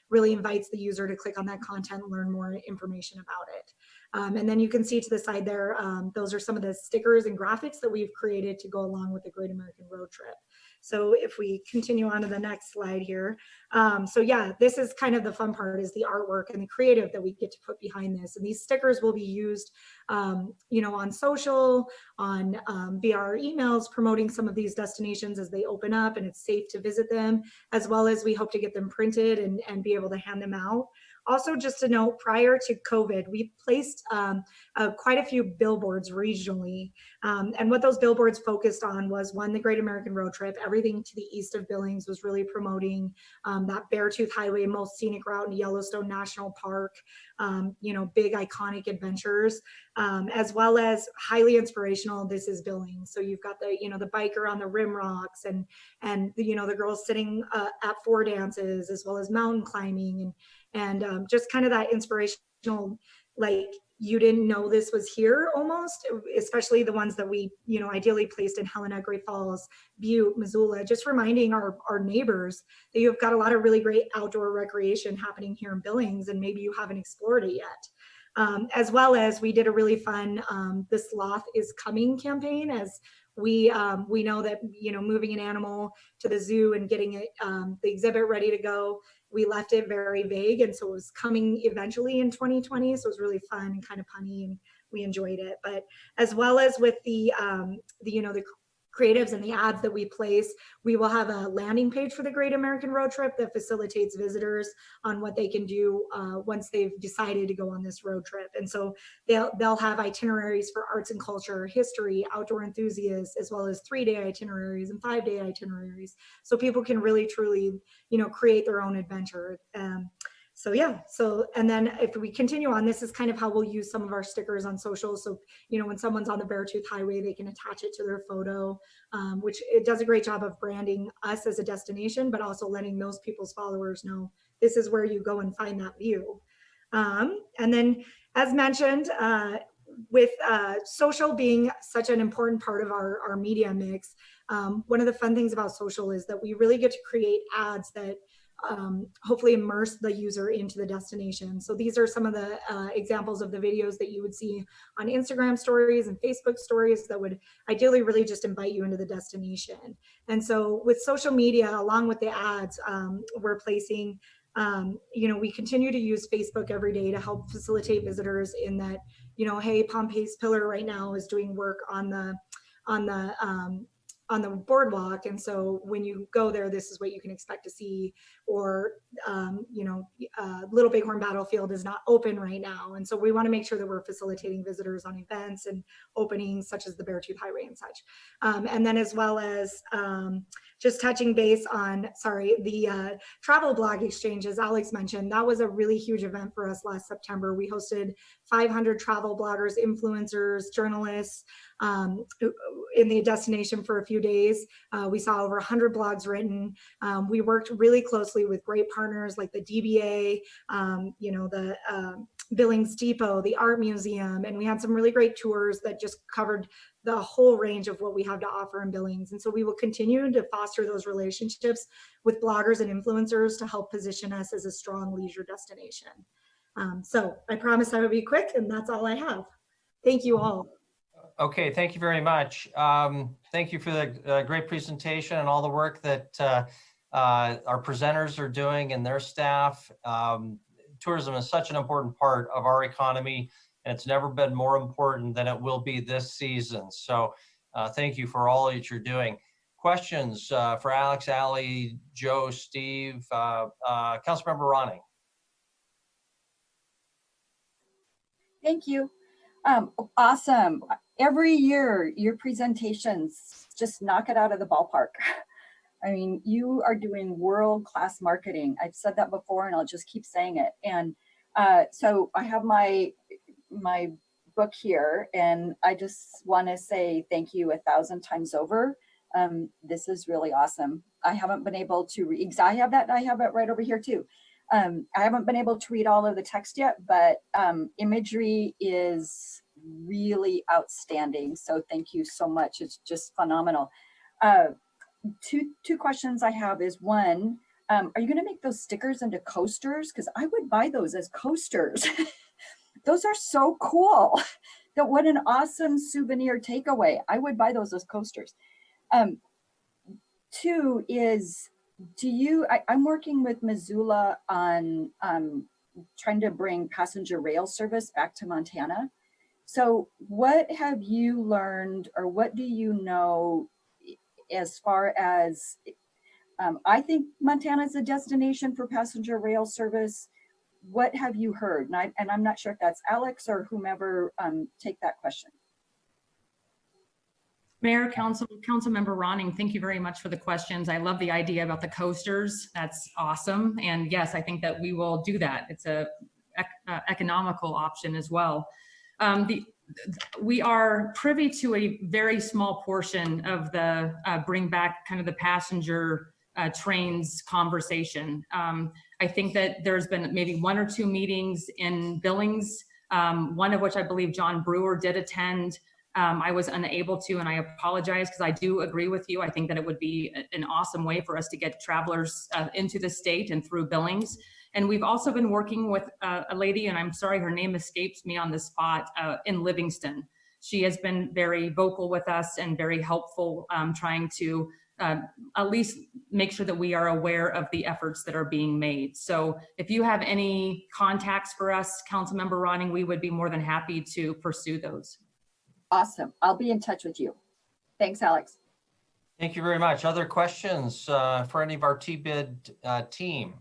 really invites the user to click on that content and learn more information about it. And then you can see to the side there, those are some of the stickers and graphics that we've created to go along with the Great American Road Trip. So if we continue on to the next slide here. So yeah, this is kind of the fun part, is the artwork and the creative that we get to put behind this. And these stickers will be used, you know, on social, on via our emails, promoting some of these destinations as they open up and it's safe to visit them, as well as we hope to get them printed and be able to hand them out. Also, just to note, prior to COVID, we placed quite a few billboards regionally. And what those billboards focused on was, one, the Great American Road Trip. Everything to the east of Billings was really promoting that Beartooth Highway, most scenic route in Yellowstone National Park, you know, big iconic adventures, as well as highly inspirational, this is Billings. So you've got the, you know, the biker on the rim rocks and you know, the girls sitting at four dances, as well as mountain climbing and just kind of that inspirational, like, you didn't know this was here almost, especially the ones that we, you know, ideally placed in Helena, Great Falls, Butte, Missoula, just reminding our neighbors that you've got a lot of really great outdoor recreation happening here in Billings, and maybe you haven't explored it yet. As well as we did a really fun The Sloth is Coming campaign, as we know that, you know, moving an animal to the zoo and getting it, the exhibit ready to go, we left it very vague, and so it was coming eventually in 2020. So it was really fun and kind of punny, and we enjoyed it. But as well as with the you know, the creatives and the ads that we place, we will have a landing page for the Great American Road Trip that facilitates visitors on what they can do once they've decided to go on this road trip. And so they'll have itineraries for arts and culture, history, outdoor enthusiasts, as well as 3-day itineraries and 5-day itineraries. So people can really, truly, you know, create their own adventure. So yeah, so, and then if we continue on, this is kind of how we'll use some of our stickers on social. So, you know, when someone's on the Beartooth Highway, they can attach it to their photo, which it does a great job of branding us as a destination, but also letting those people's followers know this is where you go and find that view. And then, as mentioned, with social being such an important part of our media mix, one of the fun things about social is that we really get to create ads that hopefully immerse the user into the destination. So these are some of the examples of the videos that you would see on Instagram stories and Facebook stories that would ideally really just invite you into the destination. And so with social media, along with the ads, we're placing, you know, we continue to use Facebook every day to help facilitate visitors in that, you know, hey, Pompey's Pillar right now is doing work on the boardwalk, and so when you go there, this is what you can expect to see. Or you know, Little Bighorn Battlefield is not open right now, and so we want to make sure that we're facilitating visitors on events and openings such as the Beartooth Highway and such. And then as well as just touching base on, the travel blog exchange, as Alex mentioned, that was a really huge event for us last September. We hosted 500 travel bloggers, influencers, journalists in the destination for a few days. We saw over 100 blogs written. We worked really closely with great partners like the DBA, you know, the Billings Depot, the Art Museum, and we had some really great tours that just covered the whole range of what we have to offer in Billings. And so we will continue to foster those relationships with bloggers and influencers to help position us as a strong leisure destination. So I promised I would be quick, and that's all I have. Thank you all. Okay, thank you very much. Thank you for the great presentation and all the work that our presenters are doing and their staff. Tourism is such an important part of our economy, and it's never been more important than it will be this season. So thank you for all that you're doing. Questions for Alex, Ali, Joe, Steve, Councilmember Ronning. Thank you. Awesome. Every year, your presentations just knock it out of the ballpark. I mean, you are doing world-class marketing. I've said that before, and I'll just keep saying it. And so I have my book here, and I just want to say thank you 1,000 times over. This is really awesome. I haven't been able to read. I have it right over here too. I haven't been able to read all of the text yet, but imagery is really outstanding. So thank you so much. It's just phenomenal. Two questions I have is, one, are you going to make those stickers into coasters? Because I would buy those as coasters. those are so cool. That what an awesome souvenir takeaway. I would buy those as coasters. Two is, I'm working with Missoula on trying to bring passenger rail service back to Montana. So what have you learned, or what do you know as far as, I think Montana is a destination for passenger rail service. What have you heard? And I'm not sure if that's Alex or whomever take that question. Mayor, Councilmember Ronning, thank you very much for the questions. I love the idea about the coasters. That's awesome. And yes, I think that we will do that. It's a economical option as well. We are privy to a very small portion of the bring back kind of the passenger trains conversation. I think that there's been maybe 1 or 2 meetings in Billings, one of which I believe John Brewer did attend. I was unable to, and I apologize, because I do agree with you. I think that it would be an awesome way for us to get travelers into the state and through Billings. And we've also been working with a lady, and I'm sorry, her name escapes me on the spot, in Livingston. She has been very vocal with us and very helpful, trying to at least make sure that we are aware of the efforts that are being made. So if you have any contacts for us, Councilmember Ronning, we would be more than happy to pursue those. Awesome. I'll be in touch with you. Thanks, Alex. Thank you very much. Other questions for any of our TBID team?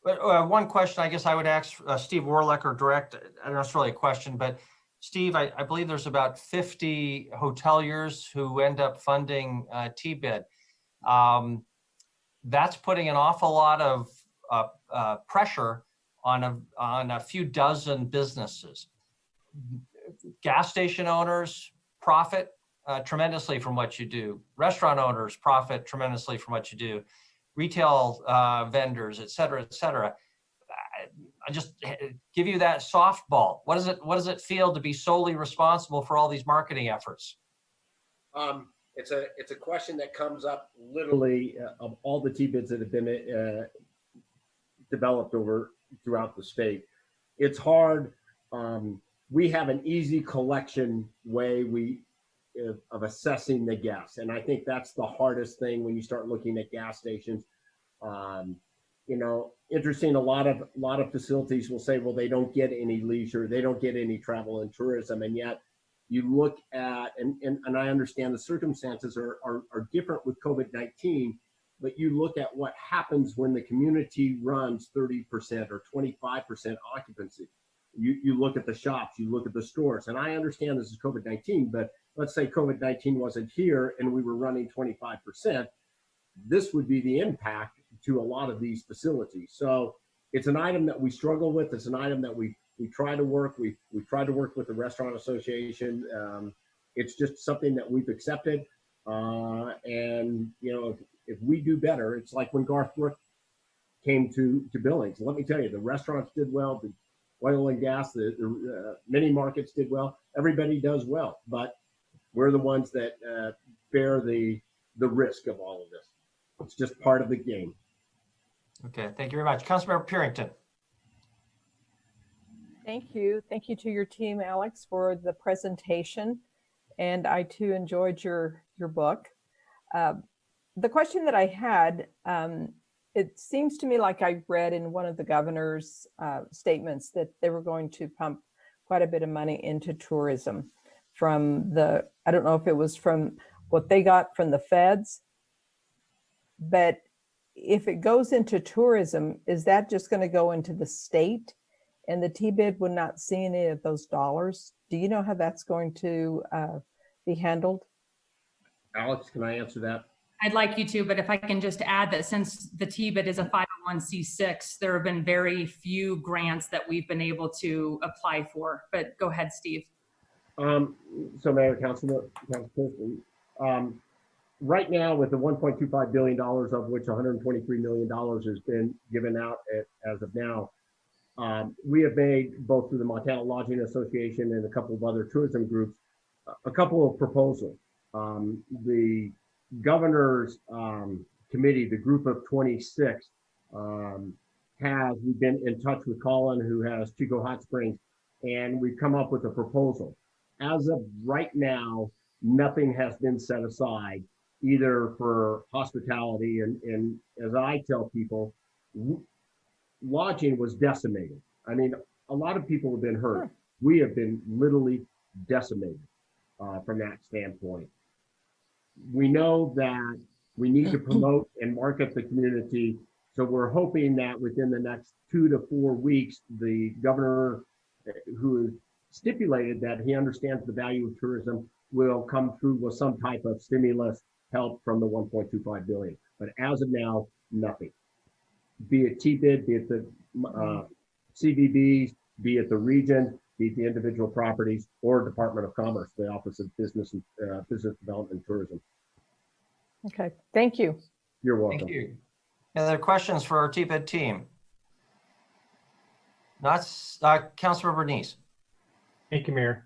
But one question I guess I would ask Steve Warlecker direct. I don't know if it's really a question, but Steve, I believe there's about 50 hoteliers who end up funding TBID. That's putting an awful lot of pressure on a few dozen businesses. Gas station owners profit tremendously from what you do. Restaurant owners profit tremendously from what you do. Retail vendors, et cetera, et cetera. I just give you that softball. What does it feel to be solely responsible for all these marketing efforts? It's a question that comes up literally of all the TBIDs that have been developed throughout the state. It's hard. We have an easy collection way of assessing the guests, and I think that's the hardest thing when you start looking at gas stations. Interesting. A lot of facilities will say, well, they don't get any leisure, they don't get any travel and tourism, and yet you look at and I understand the circumstances are different with COVID-19, but you look at what happens when the community runs 30% or 25% occupancy. You look at the shops, you look at the stores, and I understand this is COVID-19, but let's say COVID-19 wasn't here and we were running 25%, this would be the impact to a lot of these facilities. So it's an item that we struggle with. It's an item that we try to work. We tried to work with the Restaurant Association. It's just something that we've accepted. And if we do better, it's like when Garth Brooks came to Billings. Let me tell you, the restaurants did well. The oil and gas, the mini markets did well. Everybody does well, but we're the ones that bear the risk of all of this. It's just part of the game. Okay, thank you very much. Councilmember Purington. Thank you. Thank you to your team, Alex, for the presentation. And I too enjoyed your book. The question that I had, it seems to me like I read in one of the governor's statements that they were going to pump quite a bit of money into tourism from I don't know if it was from what they got from the feds, but if it goes into tourism, is that just going to go into the state and the TBID would not see any of those dollars? Do you know how that's going to be handled? Alex, can I answer that? I'd like you to, but if I can just add that since the TBID is a 501c6, there have been very few grants that we've been able to apply for. But go ahead, Steve. So Mayor, Councilman, right now with the $1.25 billion, of which $123 million has been given out as of now, we have made, both through the Montana Lodging Association and a couple of other tourism groups, a couple of proposals. The governor's committee, the group of 26, we've been in touch with Colin, who has Chico Hot Springs, and we've come up with a proposal. As of right now, nothing has been set aside either for hospitality, and as I tell people, lodging was decimated. I mean, a lot of people have been hurt. We have been literally decimated from that standpoint. We know that we need to promote and market the community. So we're hoping that within the next 2 to 4 weeks, the governor, who stipulated that he understands the value of tourism, will come through with some type of stimulus help from the 1.25 billion. But as of now, nothing. Be it TBID, be it the CVBs, be it the region, be it the individual properties, or Department of Commerce, the Office of Business and Business Development and Tourism. Okay, thank you. You're welcome. Thank you. Any other questions for our TPID team? Not Councilmember Neese. Thank you, Mayor.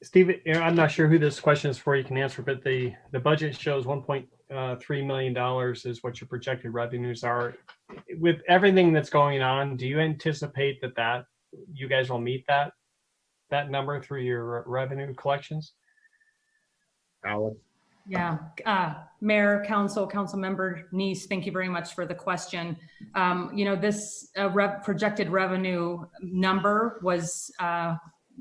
Steve, I'm not sure who this question is for. You can answer, but the budget shows $1.3 million is what your projected revenues are. With everything that's going on, do you anticipate that you guys will meet that number through your revenue collections? Alex? Yeah, Mayor, Council Member Neese, thank you very much for the question. This projected revenue number was,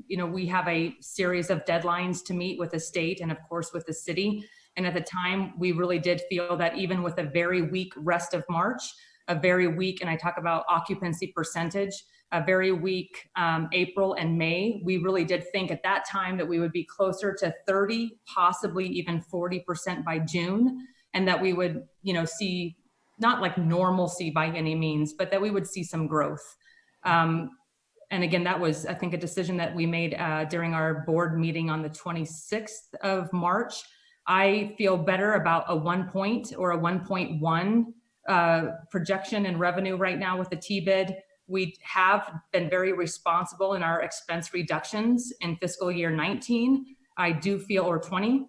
we have a series of deadlines to meet with the state and of course with the city. And at the time, we really did feel that even with a very weak rest of March, a very weak, and I talk about occupancy percentage, a very weak April and May, we really did think at that time that we would be closer to 30, possibly even 40% by June, and that we would, see not like normalcy by any means, but that we would see some growth. And again, that was, I think, a decision that we made during our board meeting on the 26th of March. I feel better about a 1 point or a 1.1 projection in revenue right now with the TBID. We have been very responsible in our expense reductions in fiscal year 19. I do feel, or 20,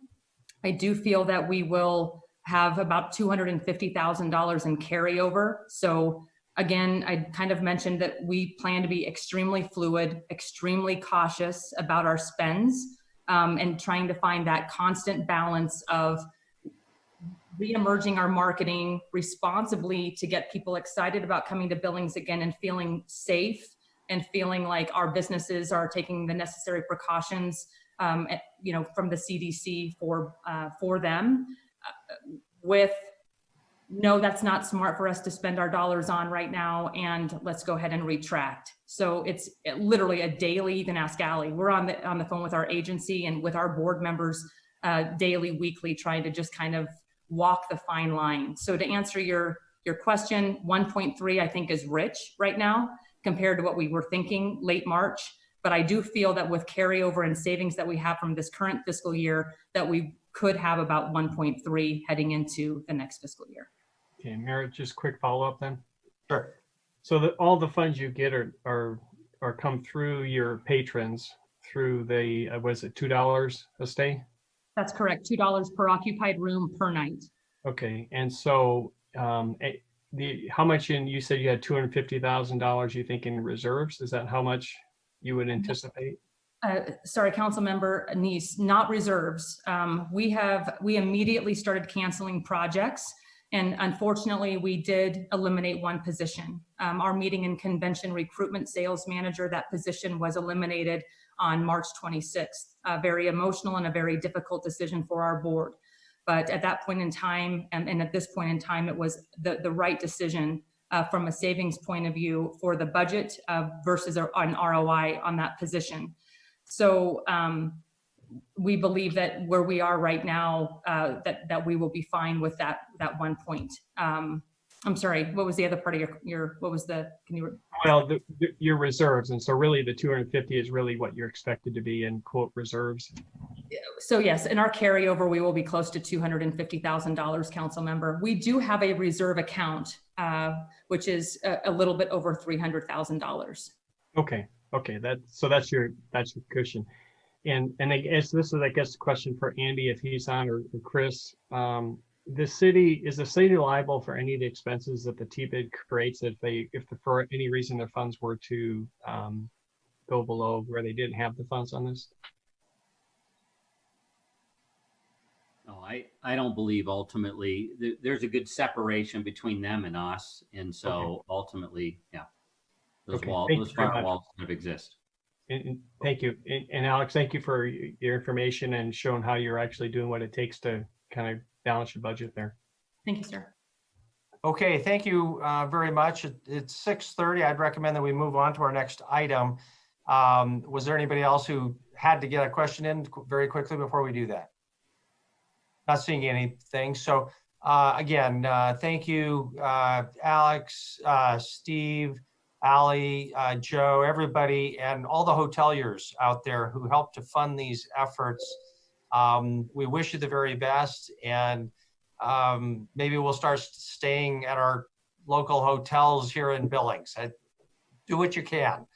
I do feel that we will have about $250,000 in carryover. So again, I kind of mentioned that we plan to be extremely fluid, extremely cautious about our spends, and trying to find that constant balance of re-emerging our marketing responsibly to get people excited about coming to Billings again and feeling safe and feeling like our businesses are taking the necessary precautions, from the CDC for them. With no, that's not smart for us to spend our dollars on right now, and let's go ahead and retract. So it's literally a daily. You can ask Allie. We're on the phone with our agency and with our board members daily, weekly, trying to just kind of walk the fine line. So to answer your question, 1.3 I think is rich right now compared to what we were thinking late March. But I do feel that with carryover and savings that we have from this current fiscal year, that we could have about 1.3 heading into the next fiscal year. Okay, Merritt, just quick follow-up then. Sure. So all the funds you get are come through your patrons through the was it $2 a stay? That's correct. $2 per occupied room per night. Okay, and so how much you said you had $250,000 you think in reserves? Is that how much you would anticipate? Sorry, Council Member Neese, not reserves. We immediately started canceling projects, and unfortunately we did eliminate one position. Our meeting and convention recruitment sales manager, that position was eliminated on March 26th. A very emotional and a very difficult decision for our board. But at that point in time, and at this point in time, it was the right decision from a savings point of view for the budget versus an ROI on that position. So we believe that where we are right now, that we will be fine with that 1 point. I'm sorry, what was the other part of your what was the, can you? Well, your reserves. And so really the 250 is really what you're expected to be in quote reserves. So yes, in our carryover, we will be close to $250,000, Council Member. We do have a reserve account, which is a little bit over $300,000. Okay. That's your cushion. And I guess this is, the question for Andy, if he's on, or Chris. the city, is the city liable for any of the expenses that the TBID creates if for any reason their funds were to go below where they didn't have the funds on this? No, I don't believe ultimately there's a good separation between them and us. And so ultimately, yeah, those Okay, thank you those very much. firewalls kind of exist. And thank you. And Alex, thank you for your information and showing how you're actually doing what it takes to kind of balance your budget there. Thank you, sir. Okay, thank you very much. It's 6:30. I'd recommend that we move on to our next item. Was there anybody else who had to get a question in very quickly before we do that? Not seeing anything. So again, thank you, Alex, Steve, Ali, Joe, everybody, and all the hoteliers out there who helped to fund these efforts. We wish you the very best, and maybe we'll start staying at our local hotels here in Billings. Do what you can.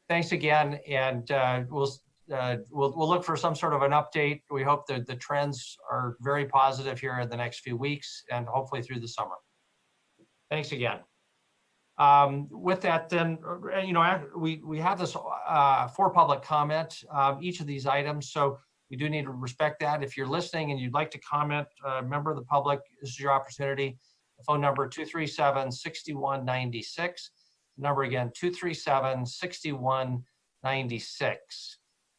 Thanks again, and we'll look for some sort of an update. We hope that the trends are very positive here in the next few weeks and hopefully through the summer. Thanks again. With that, then, we have this for public comment, each of these items. So we do need to respect that. If you're listening and you'd like to comment, member of the public, this is your opportunity. The phone number 237-6196. Number again, 237-6196.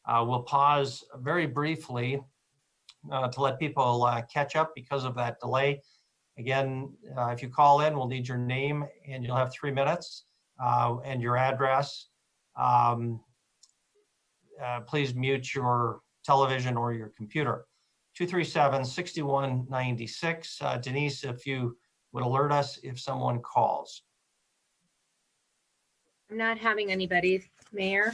We'll pause very briefly to let people catch up because of that delay. Again, if you call in, we'll need your name and you'll have 3 minutes and your address. Please mute your television or your computer. 237-6196. Denise, if you would alert us if someone calls. I'm not having anybody, Mayor.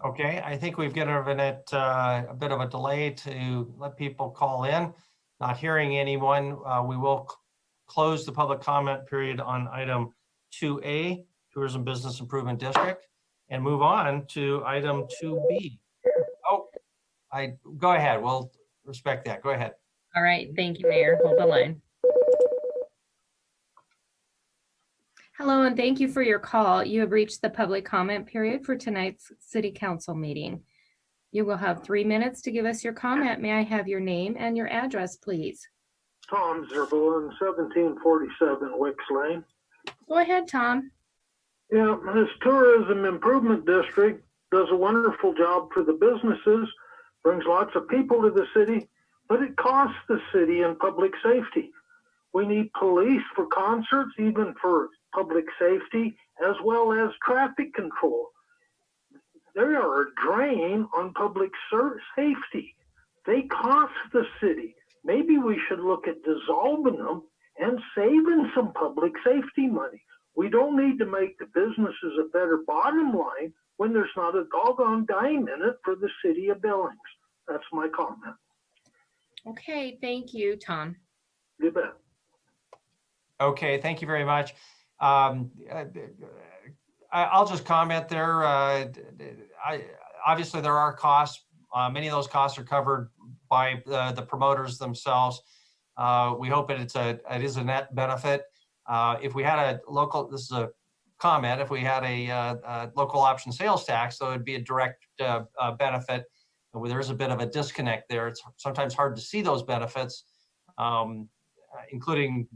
Okay, I think we've given it a bit of a delay to let people call in. Not hearing anyone, we will close the public comment period on item 2A, Tourism Business Improvement District, and move on to item 2B. Oh, go ahead. We'll respect that. Go ahead. All right, thank you, Mayor. Hold the line. Hello, and thank you for your call. You have reached the public comment period for tonight's City Council meeting. You will have 3 minutes to give us your comment. May I have your name and your address, please? Tom Zerbalin, 1747 Wicks Lane. Go ahead, Tom. Yeah, this tourism improvement district does a wonderful job for the businesses, brings lots of people to the city, but it costs the city in public safety. We need police for concerts, even for public safety, as well as traffic control. They are a drain on public safety. They cost the city. Maybe we should look at dissolving them and saving some public safety money. We don't need to make the businesses a better bottom line when there's not a doggone dime in it for the city of Billings. That's my comment. Okay, thank you, Tom. You bet. Okay, thank you very much. I'll just comment there. Obviously, there are costs. Many of those costs are covered by the promoters themselves. We hope it is a net benefit. If we had a local, this is a comment, if we had a local option sales tax, so it would be a direct benefit. There is a bit of a disconnect there. It's sometimes hard to see those benefits, including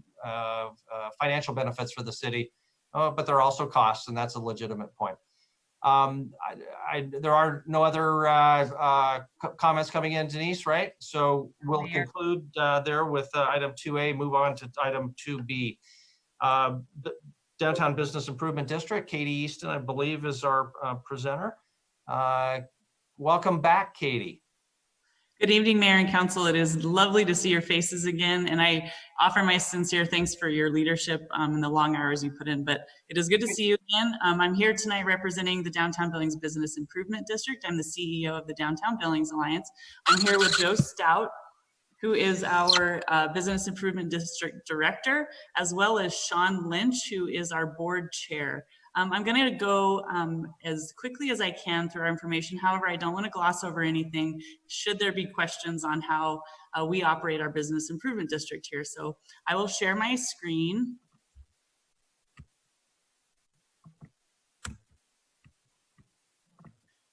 financial benefits for the city, but there are also costs, and that's a legitimate point. There are no other comments coming in, Denise, right? So we'll conclude there with item 2A, move on to item 2B. The Downtown Business Improvement District, Katie Easton, I believe, is our presenter. Welcome back, Katie. Good evening, Mayor and Council. It is lovely to see your faces again, and I offer my sincere thanks for your leadership and the long hours you put in, but it is good to see you again. I'm here tonight representing the Downtown Billings Business Improvement District. I'm the CEO of the Downtown Billings Alliance. I'm here with Joe Stout, who is our Business Improvement District Director, as well as Sean Lynch, who is our board chair. I'm going to go as quickly as I can through our information. However, I don't want to gloss over anything should there be questions on how we operate our business improvement district here. So I will share my screen.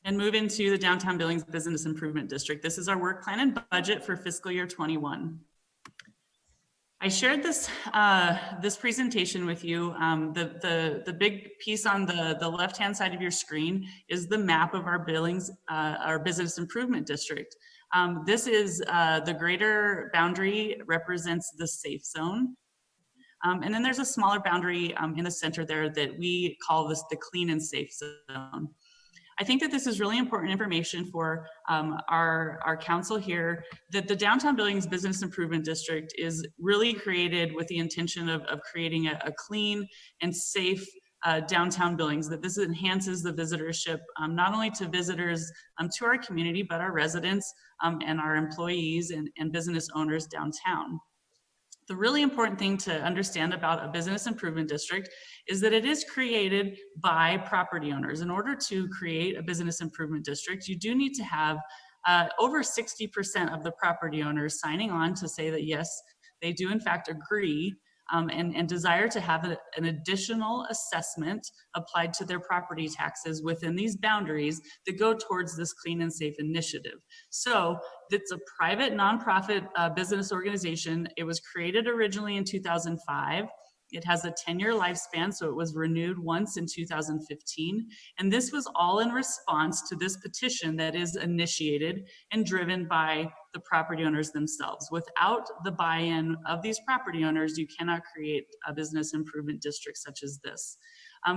And move into the Downtown Billings Business Improvement District. This is our work plan and budget for fiscal year 21. I shared this this presentation with you. The big piece on the left-hand side of your screen is the map of our Billings, our Business Improvement District. This is the greater boundary represents the safe zone. And then there's a smaller boundary in the center there that we call this the clean and safe zone. I think that this is really important information for our council here, that the Downtown Billings Business Improvement District is really created with the intention of creating a clean and safe downtown Billings, that this enhances the visitorship, not only to visitors to our community, but our residents and our employees and business owners downtown. The really important thing to understand about a business improvement district is that it is created by property owners. In order to create a business improvement district, you do need to have over 60% of the property owners signing on to say that yes, they do in fact agree and desire to have an additional assessment applied to their property taxes within these boundaries that go towards this clean and safe initiative. So it's a private nonprofit business organization. It was created originally in 2005. It has a 10-year lifespan, so it was renewed once in 2015. And this was all in response to this petition that is initiated and driven by the property owners themselves. Without the buy-in of these property owners, you cannot create a business improvement district such as this.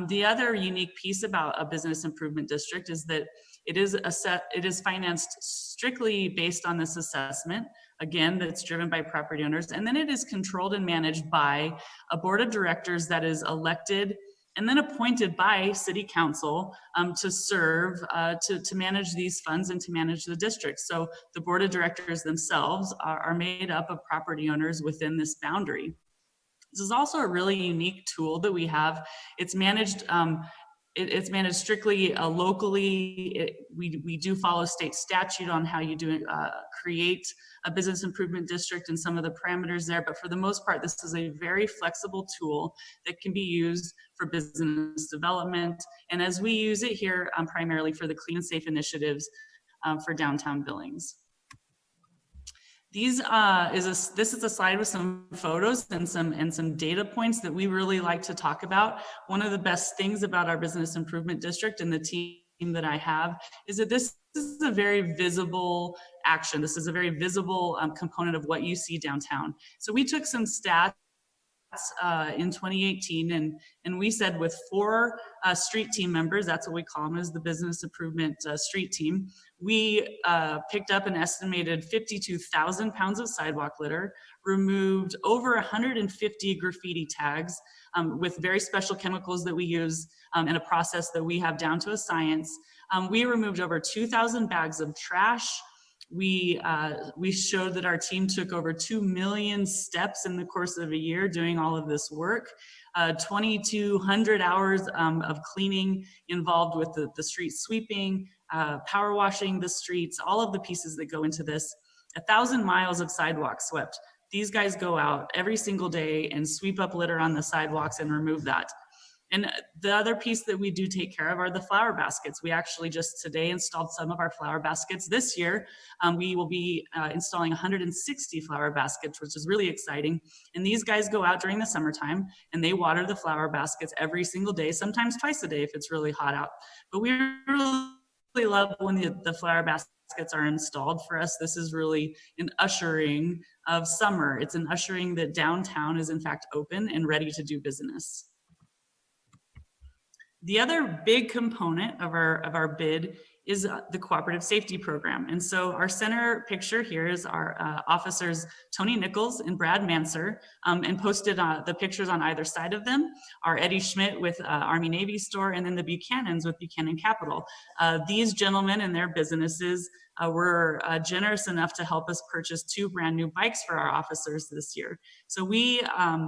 The other unique piece about a business improvement district is that it is financed strictly based on this assessment. Again, that's driven by property owners, and then it is controlled and managed by a board of directors that is elected and then appointed by city council to serve, to manage these funds and to manage the district. So the board of directors themselves are made up of property owners within this boundary. This is also a really unique tool that we have. It's managed it's managed strictly locally. We do follow state statute on how you do create a business improvement district and some of the parameters there, but for the most part, this is a very flexible tool that can be used for business development. And as we use it here, primarily for the clean and safe initiatives for downtown Billings. This is a slide with some photos and some data points that we really like to talk about. One of the best things about our business improvement district and the team that I have is that this is a very visible action. This is a very visible component of what you see downtown. So we took some stats in 2018 and we said with 4 street team members, that's what we call them, as the business improvement street team, we picked up an estimated 52,000 pounds of sidewalk litter, removed over 150 graffiti tags with very special chemicals that we use in a process that we have down to a science. We removed over 2,000 bags of trash. We showed that our team took over 2 million steps in the course of a year doing all of this work. 2,200 hours of cleaning involved with the street sweeping, power washing the streets, all of the pieces that go into this. 1,000 miles of sidewalk swept. These guys go out every single day and sweep up litter on the sidewalks and remove that. And the other piece that we do take care of are the flower baskets. We actually just today installed some of our flower baskets. This year, we will be installing 160 flower baskets, which is really exciting. And these guys go out during the summertime and they water the flower baskets every single day, sometimes twice a day if it's really hot out. But we really love when the flower baskets are installed. For us, this is really an ushering of summer. It's an ushering that downtown is in fact open and ready to do business. The other big component of our bid is the cooperative safety program. And so our center picture here is our officers, Tony Nichols and Brad Manser, and posted the pictures on either side of them are Eddie Schmidt with Army Navy store and then the Buchanans with Buchanan Capital. These gentlemen and their businesses were generous enough to help us purchase 2 brand new bikes for our officers this year. So we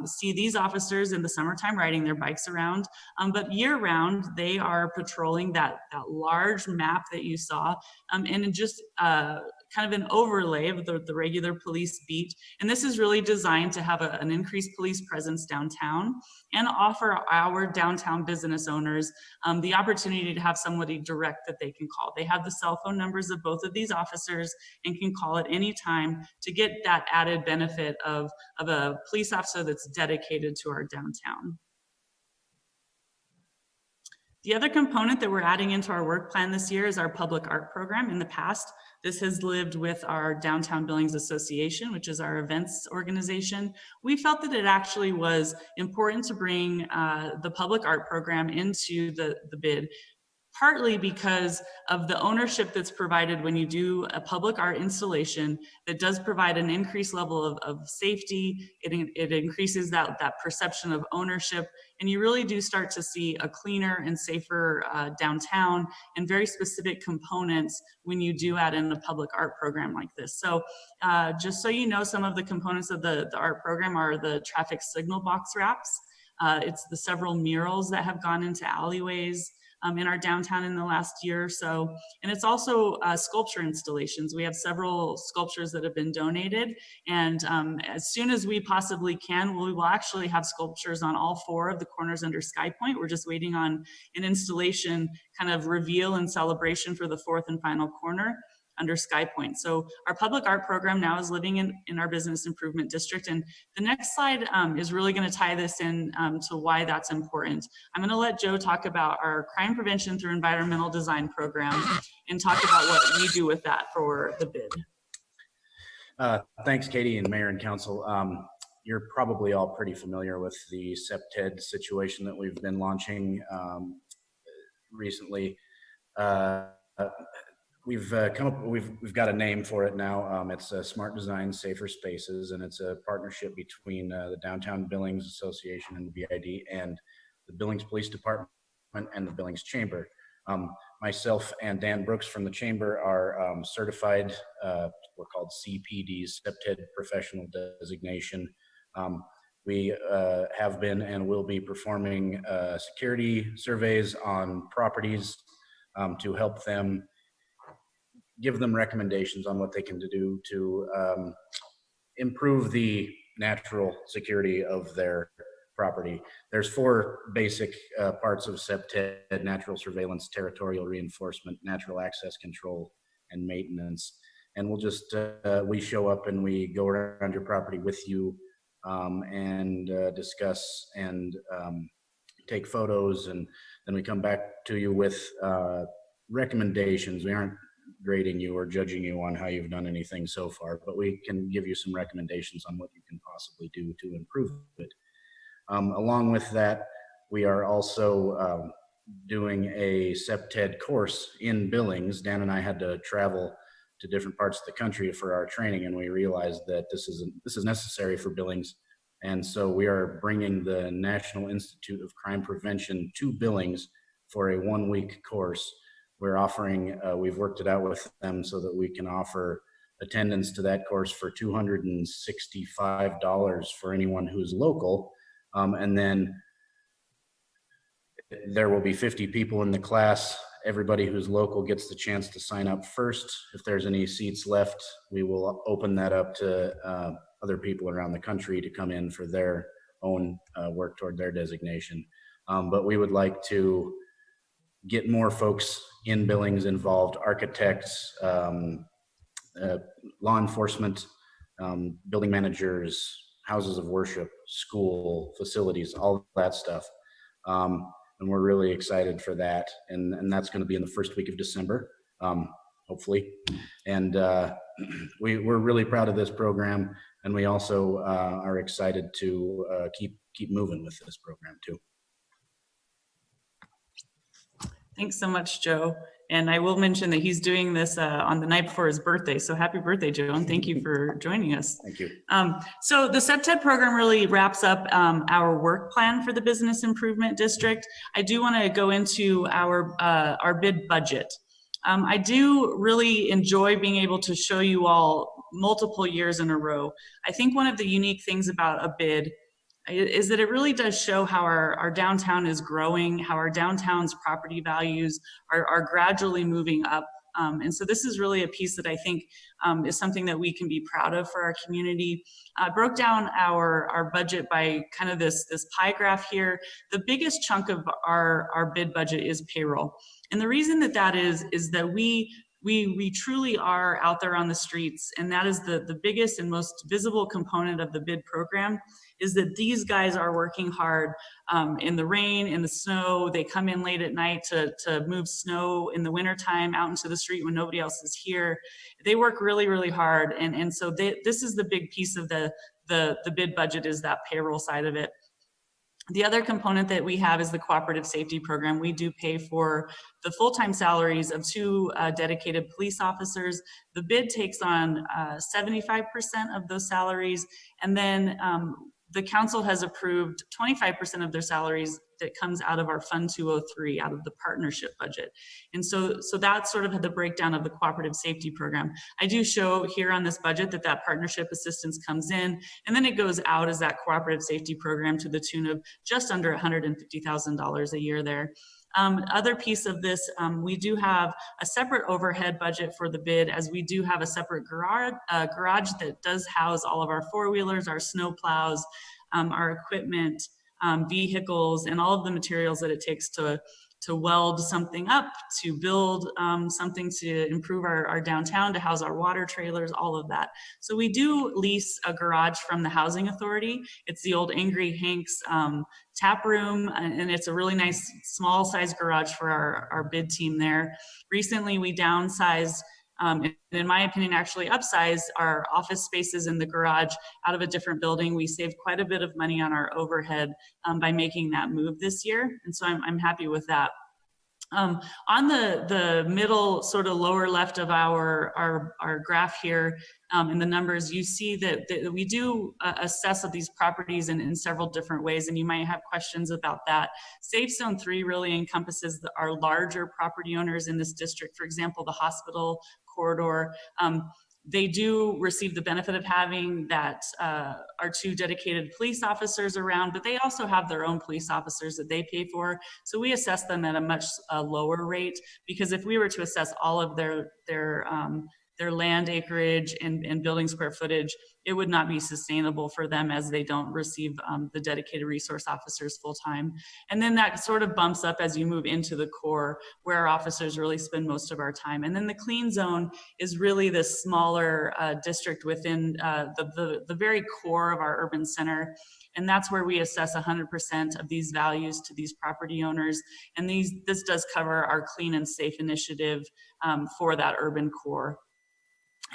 see these officers in the summertime riding their bikes around, but year round, they are patrolling that large map that you saw, and just kind of an overlay of the regular police beat. And this is really designed to have an increased police presence downtown and offer our downtown business owners the opportunity to have somebody direct that they can call. They have the cell phone numbers of both of these officers and can call at any time to get that added benefit of a police officer that's dedicated to our downtown. The other component that we're adding into our work plan this year is our public art program. In the past, this has lived with our Downtown Billings Association, which is our events organization. We felt that it actually was important to bring the public art program into the bid, partly because of the ownership that's provided when you do a public art installation that does provide an increased level of safety. It increases that perception of ownership, and you really do start to see a cleaner and safer downtown and very specific components when you do add in a public art program like this. So just so you know, some of the components of the art program are the traffic signal box wraps. It's the several murals that have gone into alleyways in our downtown in the last year or so. And it's also sculpture installations. We have several sculptures that have been donated. And as soon as we possibly can, we will actually have sculptures on all 4 of the corners under Sky Point. We're just waiting on an installation kind of reveal and celebration for the 4th and final corner under Sky Point. So our public art program now is living in our business improvement district. And the next slide is really going to tie this in to why that's important. I'm going to let Joe talk about our crime prevention through environmental design program and talk about what we do with that for the bid. Thanks, Katie and Mayor and Council. You're probably all pretty familiar with the SEPTED situation that we've been launching recently. We've got a name for it now. It's Smart Design Safer Spaces, and it's a partnership between the Downtown Billings Association and the BID and the Billings Police Department and the Billings Chamber. Myself and Dan Brooks from the Chamber are certified, we're called CPDs, SEPTED Professional Designation. We have been and will be performing security surveys on properties to help them, give them recommendations on what they can do to improve the natural security of their property. There's 4 basic parts of SEPTED: natural surveillance, territorial reinforcement, natural access control, and maintenance. And we'll just, we show up and we go around your property with you and discuss and take photos, and then we come back to you with recommendations. We aren't grading you or judging you on how you've done anything so far, but we can give you some recommendations on what you can possibly do to improve it. Along with that, we are also doing a SEPTED course in Billings. Dan and I had to travel to different parts of the country for our training, and we realized that this is necessary for Billings. And so we are bringing the National Institute of Crime Prevention to Billings for a 1-week course. We're offering, we've worked it out with them so that we can offer attendance to that course for $265 for anyone who's local. And then there will be 50 people in the class. Everybody who's local gets the chance to sign up first. If there's any seats left, we will open that up to other people around the country to come in for their own work toward their designation. But we would like to get more folks in Billings involved: architects, law enforcement, building managers, houses of worship, school, facilities, all that stuff. And we're really excited for that. And that's going to be in the first week of December, hopefully. And we're really proud of this program. And we also are excited to keep moving with this program too. Thanks so much, Joe. And I will mention that he's doing this on the night before his birthday. So happy birthday, Joe, and thank you for joining us. Thank you. So the SEPTED program really wraps up our work plan for the Business Improvement District. I do want to go into our bid budget. I do really enjoy being able to show you all multiple years in a row. I think one of the unique things about a bid is that it really does show how our downtown is growing, how our downtown's property values are gradually moving up. And so this is really a piece that I think is something that we can be proud of for our community. I broke down our budget by kind of this pie graph here. The biggest chunk of our bid budget is payroll. And the reason that is that we truly are out there on the streets, and that is the biggest and most visible component of the bid program, is that these guys are working hard in the rain, in the snow. They come in late at night to move snow in the wintertime out into the street when nobody else is here. They work really, really hard. And so this is the big piece of the bid budget, is that payroll side of it. The other component that we have is the cooperative safety program. We do pay for the full-time salaries of 2 dedicated police officers. The bid takes on 75% of those salaries, and then the council has approved 25% of their salaries that comes out of our Fund 203, out of the partnership budget. And so that's sort of the breakdown of the cooperative safety program. I do show here on this budget that partnership assistance comes in, and then it goes out as that cooperative safety program to the tune of just under $150,000 a year there. Other piece of this, we do have a separate overhead budget for the bid, as we do have a separate garage that does house all of our four-wheelers, our snow plows, our equipment, vehicles, and all of the materials that it takes to weld something up, to build something to improve our downtown, to house our water trailers, all of that. So we do lease a garage from the Housing Authority. It's the old Angry Hank's tap room, and it's a really nice small size garage for our bid team there. Recently we downsized, and in my opinion actually upsized, our office spaces in the garage out of a different building. We saved quite a bit of money on our overhead by making that move this year, and so I'm happy with that. On the middle sort of lower left of our graph here, in the numbers, you see that we do assess of these properties in several different ways, and you might have questions about that. Safe Zone 3 really encompasses our larger property owners in this district. For example, the hospital corridor. They do receive the benefit of having that our 2 dedicated police officers around, but they also have their own police officers that they pay for. So we assess them at a much lower rate, because if we were to assess all of their land acreage and building square footage, it would not be sustainable for them, as they don't receive the dedicated resource officers full time. And then that sort of bumps up as you move into the core, where our officers really spend most of our time. And then the clean zone is really the smaller district within the very core of our urban center. And that's where we assess 100% of these values to these property owners. And this does cover our clean and safe initiative for that urban core.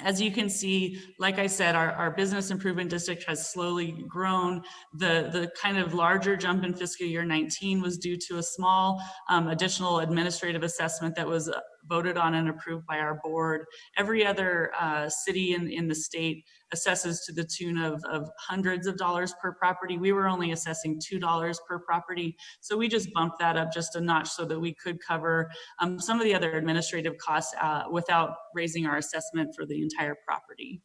As you can see, like I said, our business improvement district has slowly grown. The kind of larger jump in fiscal year 19 was due to a small additional administrative assessment that was voted on and approved by our board. Every other city in the state assesses to the tune of hundreds of dollars per property. We were only assessing $2 per property. So we just bumped that up just a notch so that we could cover some of the other administrative costs without raising our assessment for the entire property.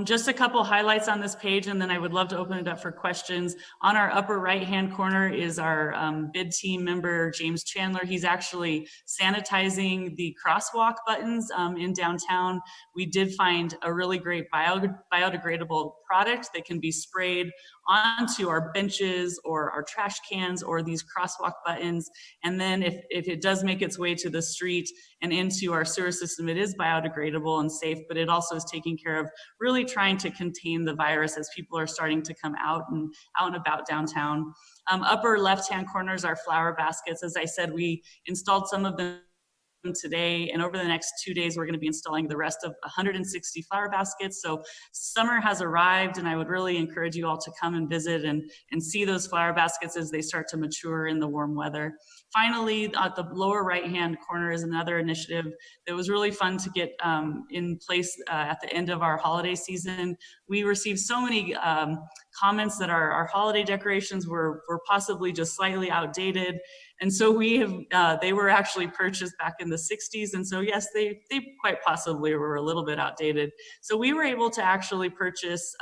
Just a couple highlights on this page, and then I would love to open it up for questions. On our upper right-hand corner is our bid team member, James Chandler. He's actually sanitizing the crosswalk buttons in downtown. We did find a really great biodegradable product that can be sprayed onto our benches or our trash cans or these crosswalk buttons. And then if it does make its way to the street and into our sewer system, it is biodegradable and safe, but it also is taking care of really trying to contain the virus as people are starting to come out and about downtown. Upper left-hand corners are flower baskets. As I said, we installed some of them today, and over the next 2 days we're going to be installing the rest of 160 flower baskets. So summer has arrived, and I would really encourage you all to come and visit and see those flower baskets as they start to mature in the warm weather. finally, at the lower right-hand corner is another initiative that was really fun to get in place at the end of our holiday season. We received so many comments that our holiday decorations were possibly just slightly outdated. And so we have, they were actually purchased back in the 60s. And so yes, they quite possibly were a little bit outdated. So we were able to actually purchase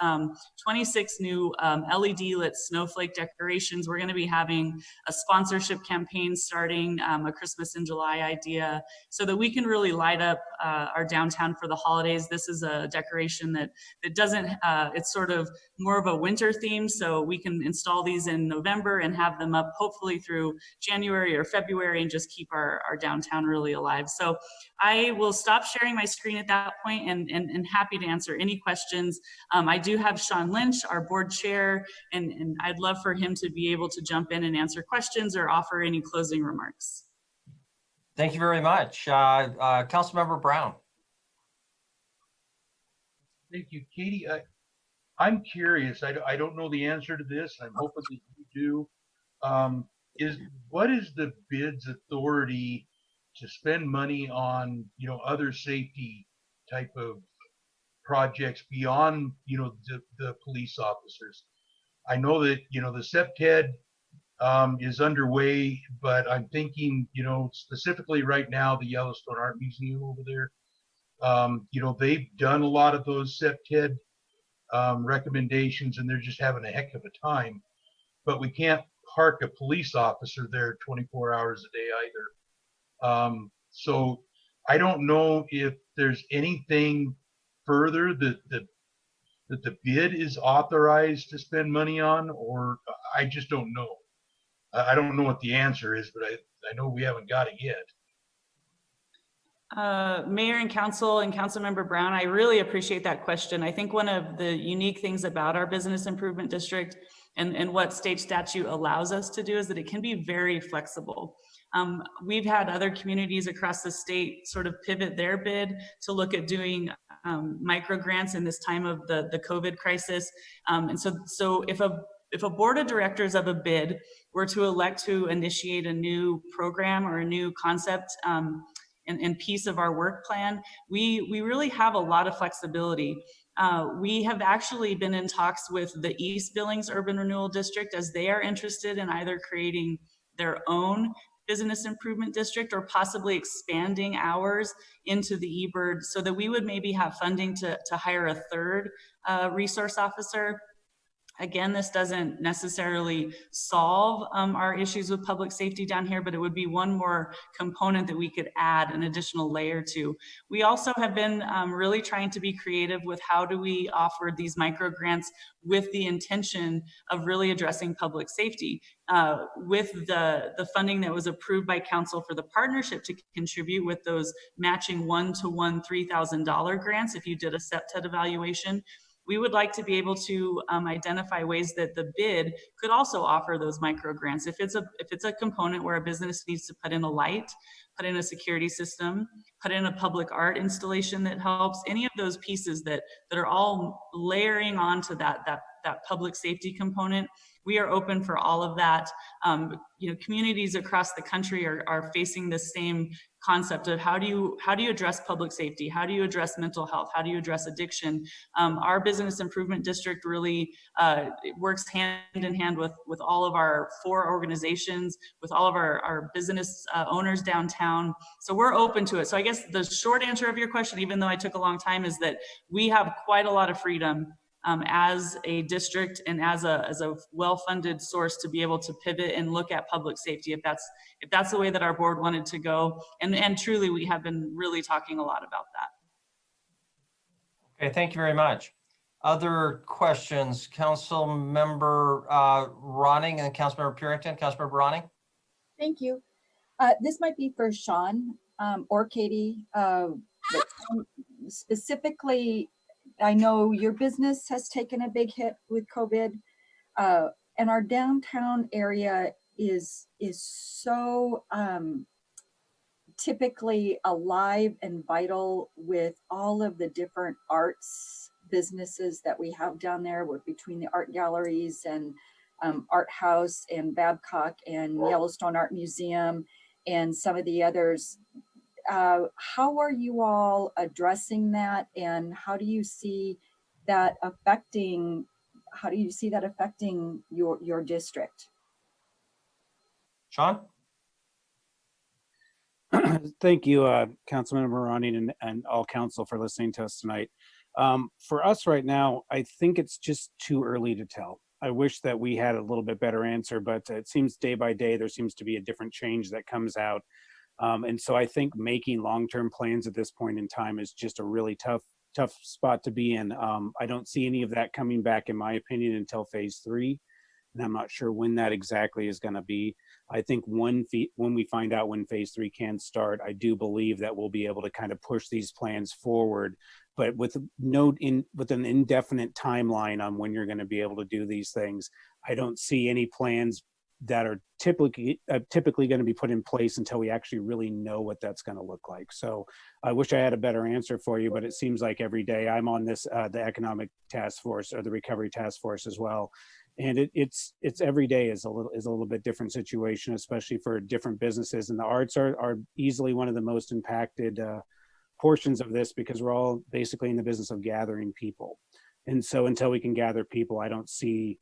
26 new LED lit snowflake decorations. We're gonna be having a sponsorship campaign starting, a Christmas in July idea, so that we can really light up our downtown for the holidays. This is a decoration that doesn't, it's sort of more of a winter theme, so we can install these in November and have them up hopefully through January or February and just keep our downtown really alive. So I will stop sharing my screen at that point and happy to answer any questions. I do have Sean Lynch, our board chair, and I'd love for him to be able to jump in and answer questions or offer any closing remarks. Thank you very much. Councilmember Brown. Thank you, Katie. I'm curious. I don't know the answer to this. I'm hoping that you do. What is the bid's authority to spend money on, other safety type of projects beyond, the police officers? I know that, the SEPTED is underway, but I'm thinking, specifically right now, the Yellowstone Art Museum over there, they've done a lot of those SEPTED recommendations, and they're just having a heck of a time. But we can't park a police officer there 24 hours a day either. So I don't know if there's anything further that the bid is authorized to spend money on, or I just don't know. I don't know what the answer is, but I know we haven't got it yet. Mayor and Council and Councilmember Brown, I really appreciate that question. I think one of the unique things about our business improvement district and what state statute allows us to do is that it can be very flexible. We've had other communities across the state sort of pivot their bid to look at doing micro grants in this time of the COVID crisis. And so if a board of directors of a bid were to elect to initiate a new program or a new concept and piece of our work plan, we really have a lot of flexibility. We have actually been in talks with the East Billings Urban Renewal District, as they are interested in either creating their own business improvement district or possibly expanding ours into the eBird, so that we would maybe have funding to hire a third resource officer. Again, this doesn't necessarily solve our issues with public safety down here, but it would be one more component that we could add an additional layer to. We also have been really trying to be creative with how do we offer these micro grants with the intention of really addressing public safety. With the funding that was approved by council for the partnership to contribute with those matching one-to-one $3,000 grants, if you did a SEPTED evaluation, we would like to be able to identify ways that the bid could also offer those micro grants. If it's a component where a business needs to put in a light, put in a security system, put in a public art installation that helps, any of those pieces that are all layering onto that public safety component, we are open for all of that. Communities across the country are facing the same concept of how do you address public safety? How do you address mental health? How do you address addiction? Our business improvement district really works hand in hand with all of our 4 organizations, with all of our business owners downtown. So we're open to it. So I guess the short answer of your question, even though I took a long time, is that we have quite a lot of freedom as a district and as a well-funded source to be able to pivot and look at public safety if that's the way that our board wanted to go. And truly, we have been really talking a lot about that. Okay, thank you very much. Other questions? Council Member Ronning and Council Member Purington. Council Member Ronning. Thank you. This might be for Sean or Katie. Specifically, I know your business has taken a big hit with COVID, and our downtown area is so typically alive and vital with all of the different arts businesses that we have down there, with between the art galleries and Art House and Babcock and Yellowstone Art Museum and some of the others. How are you all addressing that, and how do you see that affecting your district? Sean? Thank you, Councilmember Ronning and all council for listening to us tonight. For us right now, I think it's just too early to tell. I wish that we had a little bit better answer, but it seems day by day there seems to be a different change that comes out. And so I think making long-term plans at this point in time is just a really tough spot to be in. I don't see any of that coming back, in my opinion, until phase 3. And I'm not sure when that exactly is going to be. I think when we find out when phase 3 can start, I do believe that we'll be able to kind of push these plans forward, but with an indefinite timeline on when you're going to be able to do these things. I don't see any plans that are typically going to be put in place until we actually really know what that's going to look like. So I wish I had a better answer for you, but it seems like every day I'm on this the economic task force or the recovery task force as well. And it's every day is a little bit different situation, especially for different businesses. And the arts are easily one of the most impacted portions of this, because we're all basically in the business of gathering people. And so until we can gather people, I don't see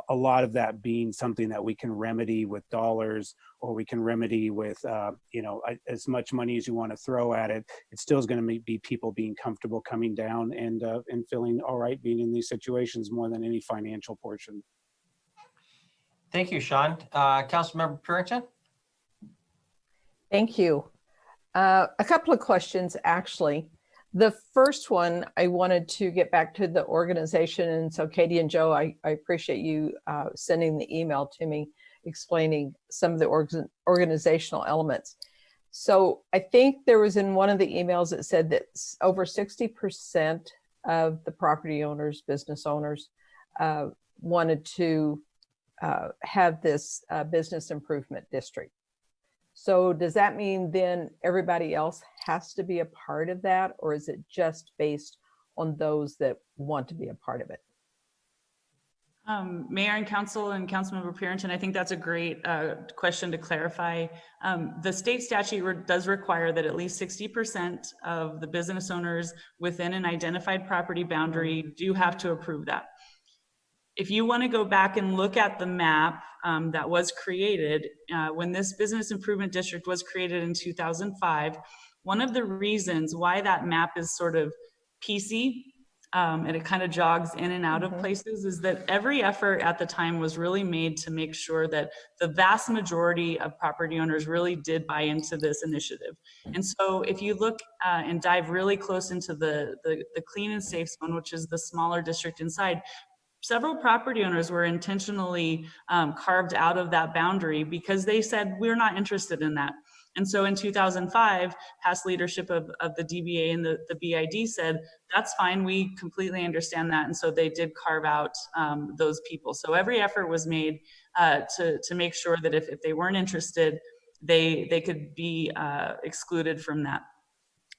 a lot of that being something that we can remedy with dollars, or we can remedy with as much money as you want to throw at it. It still is going to be people being comfortable coming down and feeling all right being in these situations, more than any financial portion. Thank you, Sean. Councilmember Purington? Thank you. A couple of questions, actually. The first one, I wanted to get back to the organization. And so Katie and Joe, I appreciate you sending the email to me explaining some of the organizational elements. So I think there was in one of the emails that said that over 60% of the property owners, business owners, wanted to have this business improvement district. So does that mean then everybody else has to be a part of that, or is it just based on those that want to be a part of it? Mayor and Council and Councilmember Purington, I think that's a great question to clarify. The state statute does require that at least 60% of the business owners within an identified property boundary do have to approve that. If you want to go back and look at the map that was created when this business improvement district was created in 2005, one of the reasons why that map is sort of piecey and it kind of jogs in and out of places is that every effort at the time was really made to make sure that the vast majority of property owners really did buy into this initiative. And so if you look and dive really close into the clean and safe zone, which is the smaller district inside, several property owners were intentionally carved out of that boundary because they said, we're not interested in that. And so in 2005, past leadership of the DBA and the BID said, that's fine, we completely understand that. And so they did carve out those people. So every effort was made to make sure that if they weren't interested, they could be excluded from that.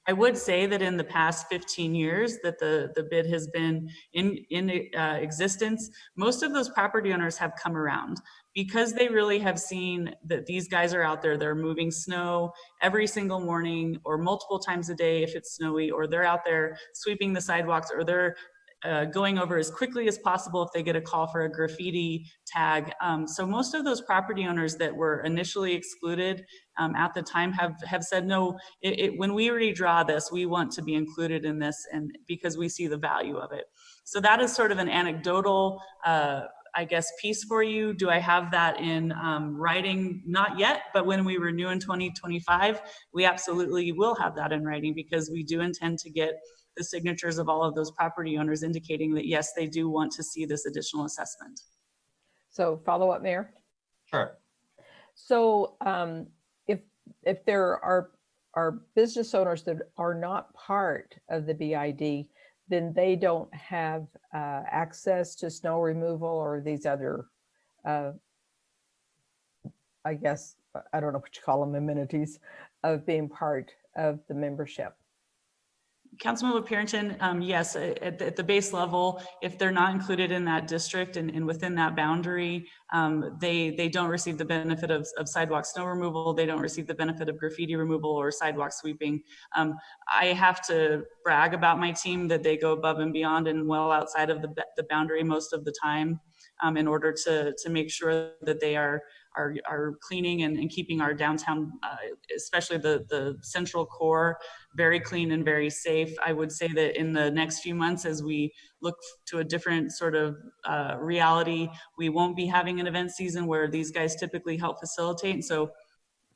I would say that in the past 15 years that the bid has been in existence, most of those property owners have come around because they really have seen that these guys are out there, they're moving snow every single morning or multiple times a day if it's snowy, or they're out there sweeping the sidewalks, or they're going over as quickly as possible if they get a call for a graffiti tag. So most of those property owners that were initially excluded at the time have said, no, when we redraw this, we want to be included in this, and because we see the value of it. So that is sort of an anecdotal, I guess, piece for you. Do I have that in writing? Not yet, but when we renew in 2025, we absolutely will have that in writing, because we do intend to get the signatures of all of those property owners indicating that, yes, they do want to see this additional assessment. So follow up, Mayor? Sure. So if there are business owners that are not part of the BID, then they don't have access to snow removal or these other, I guess, I don't know what you call them, amenities of being part of the membership. Councilmember Parrington, yes, at the base level, if they're not included in that district and within that boundary, they don't receive the benefit of sidewalk snow removal. They don't receive the benefit of graffiti removal or sidewalk sweeping. I have to brag about my team that they go above and beyond and well outside of the boundary most of the time in order to make sure that they are cleaning and keeping our downtown, especially the central core, very clean and very safe. I would say that in the next few months, as we look to a different sort of reality, we won't be having an event season where these guys typically help facilitate. And so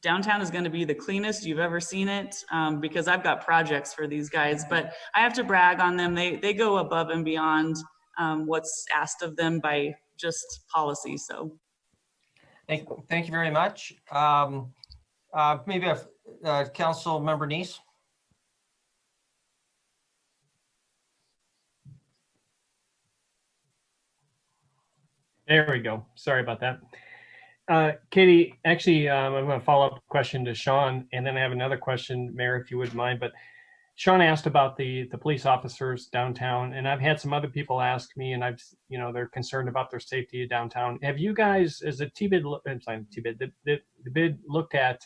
downtown is going to be the cleanest you've ever seen it, because I've got projects for these guys, but I have to brag on them. They go above and beyond what's asked of them by just policy. So Thank you very much. Maybe Council Member Neese. There we go. Sorry about that. Katie, actually, I'm going to follow up a question to Sean, and then I have another question, Mayor, if you wouldn't mind. But Sean asked about the police officers downtown, and I've had some other people ask me, and they're concerned about their safety downtown. Have you guys, as a the bid looked at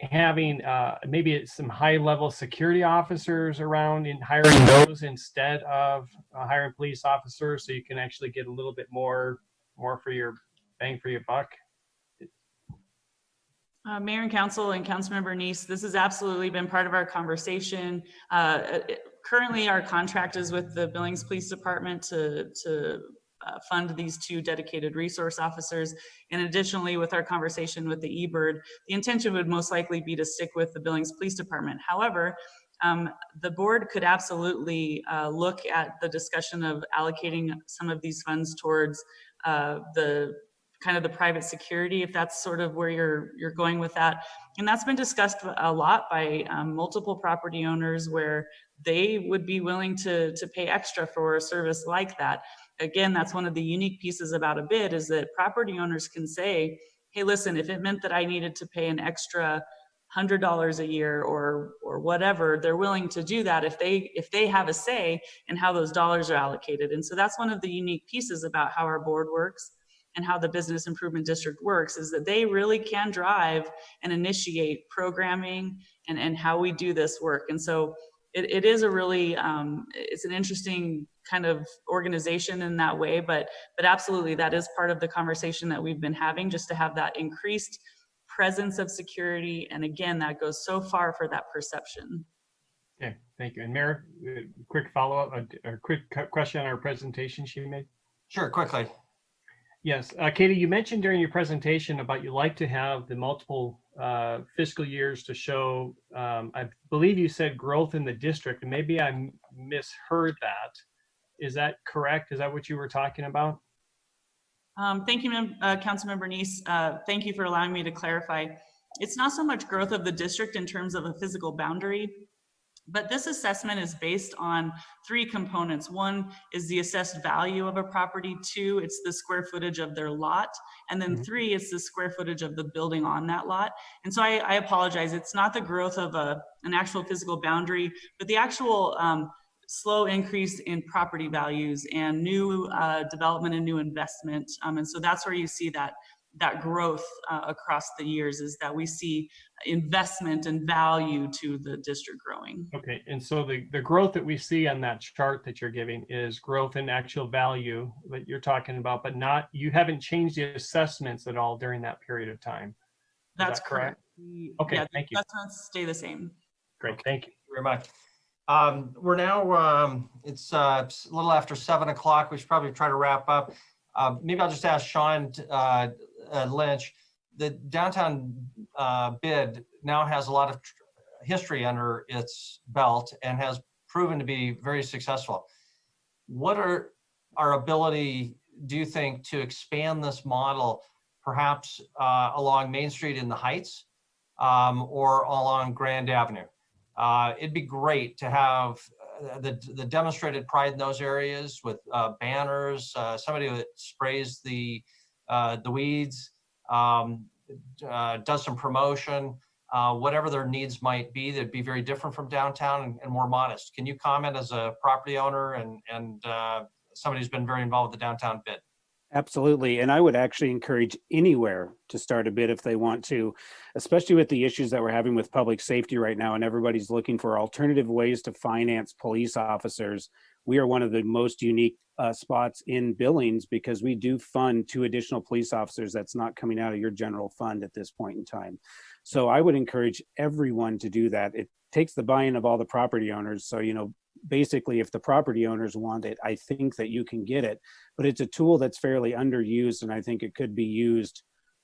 having maybe some high-level security officers around and hiring those instead of hiring police officers, so you can actually get a little bit more for your bang for your buck? Mayor and Council and Councilmember Neese, this has absolutely been part of our conversation. Currently, our contract is with the Billings Police Department to fund these 2 dedicated resource officers. And additionally, with our conversation with the eBird, the intention would most likely be to stick with the Billings Police Department. However, the board could absolutely look at the discussion of allocating some of these funds towards the private security, if that's sort of where you're going with that. And that's been discussed a lot by multiple property owners, where they would be willing to pay extra for a service like that. Again, that's one of the unique pieces about a bid, is that property owners can say, hey, listen, if it meant that I needed to pay an extra $100 a year or whatever, they're willing to do that if they have a say in how those dollars are allocated. And so that's one of the unique pieces about how our board works and how the Business Improvement District works, is that they really can drive and initiate programming and how we do this work. And so it is a really, it's an interesting kind of organization in that way, but absolutely that is part of the conversation that we've been having, just to have that increased presence of security. And again, that goes so far for that perception. Okay, thank you. And Mayor, quick follow-up, a quick question on our presentation she made. Sure, quickly. Yes, Katie, you mentioned during your presentation about you like to have the multiple fiscal years to show, I believe you said growth in the district, and maybe I misheard that. Is that correct? Is that what you were talking about? Thank you, Councilmember Neese. Thank you for allowing me to clarify. It's not so much growth of the district in terms of a physical boundary, but this assessment is based on 3 components. 1 is the assessed value of a property. 2, it's the square footage of their lot. And then 3, it's the square footage of the building on that lot. And so I apologize. It's not the growth of an actual physical boundary, but the actual slow increase in property values and new development and new investment. And so that's where you see that growth across the years, is that we see investment and value to the district growing. Okay, and so the growth that we see on that chart that you're giving is growth in actual value that you're talking about, but you haven't changed the assessments at all during that period of time. That's that correct? Okay, yeah, thank you. Assessments stay the same. Great, thank you. Very much. We're now, it's a little after 7 o'clock. We should probably try to wrap up. Maybe I'll just ask Sean Lynch. The downtown bid now has a lot of history under its belt and has proven to be very successful. What are our ability, do you think, to expand this model perhaps along Main Street in the Heights or along Grand Avenue? It'd be great to have the demonstrated pride in those areas with banners, somebody that sprays the weeds, does some promotion. whatever their needs might be, that'd be very different from downtown and more modest. Can you comment as a property owner and somebody who's been very involved with the downtown bid? Absolutely. And I would actually encourage anywhere to start a bid if they want to, especially with the issues that we're having with public safety right now, and everybody's looking for alternative ways to finance police officers. We are one of the most unique spots in Billings because we do fund 2 additional police officers that's not coming out of your general fund at this point in time. So I would encourage everyone to do that. It takes the buy-in of all the property owners. So, basically, if the property owners want it, I think that you can get it, but it's a tool that's fairly underused, and I think it could be used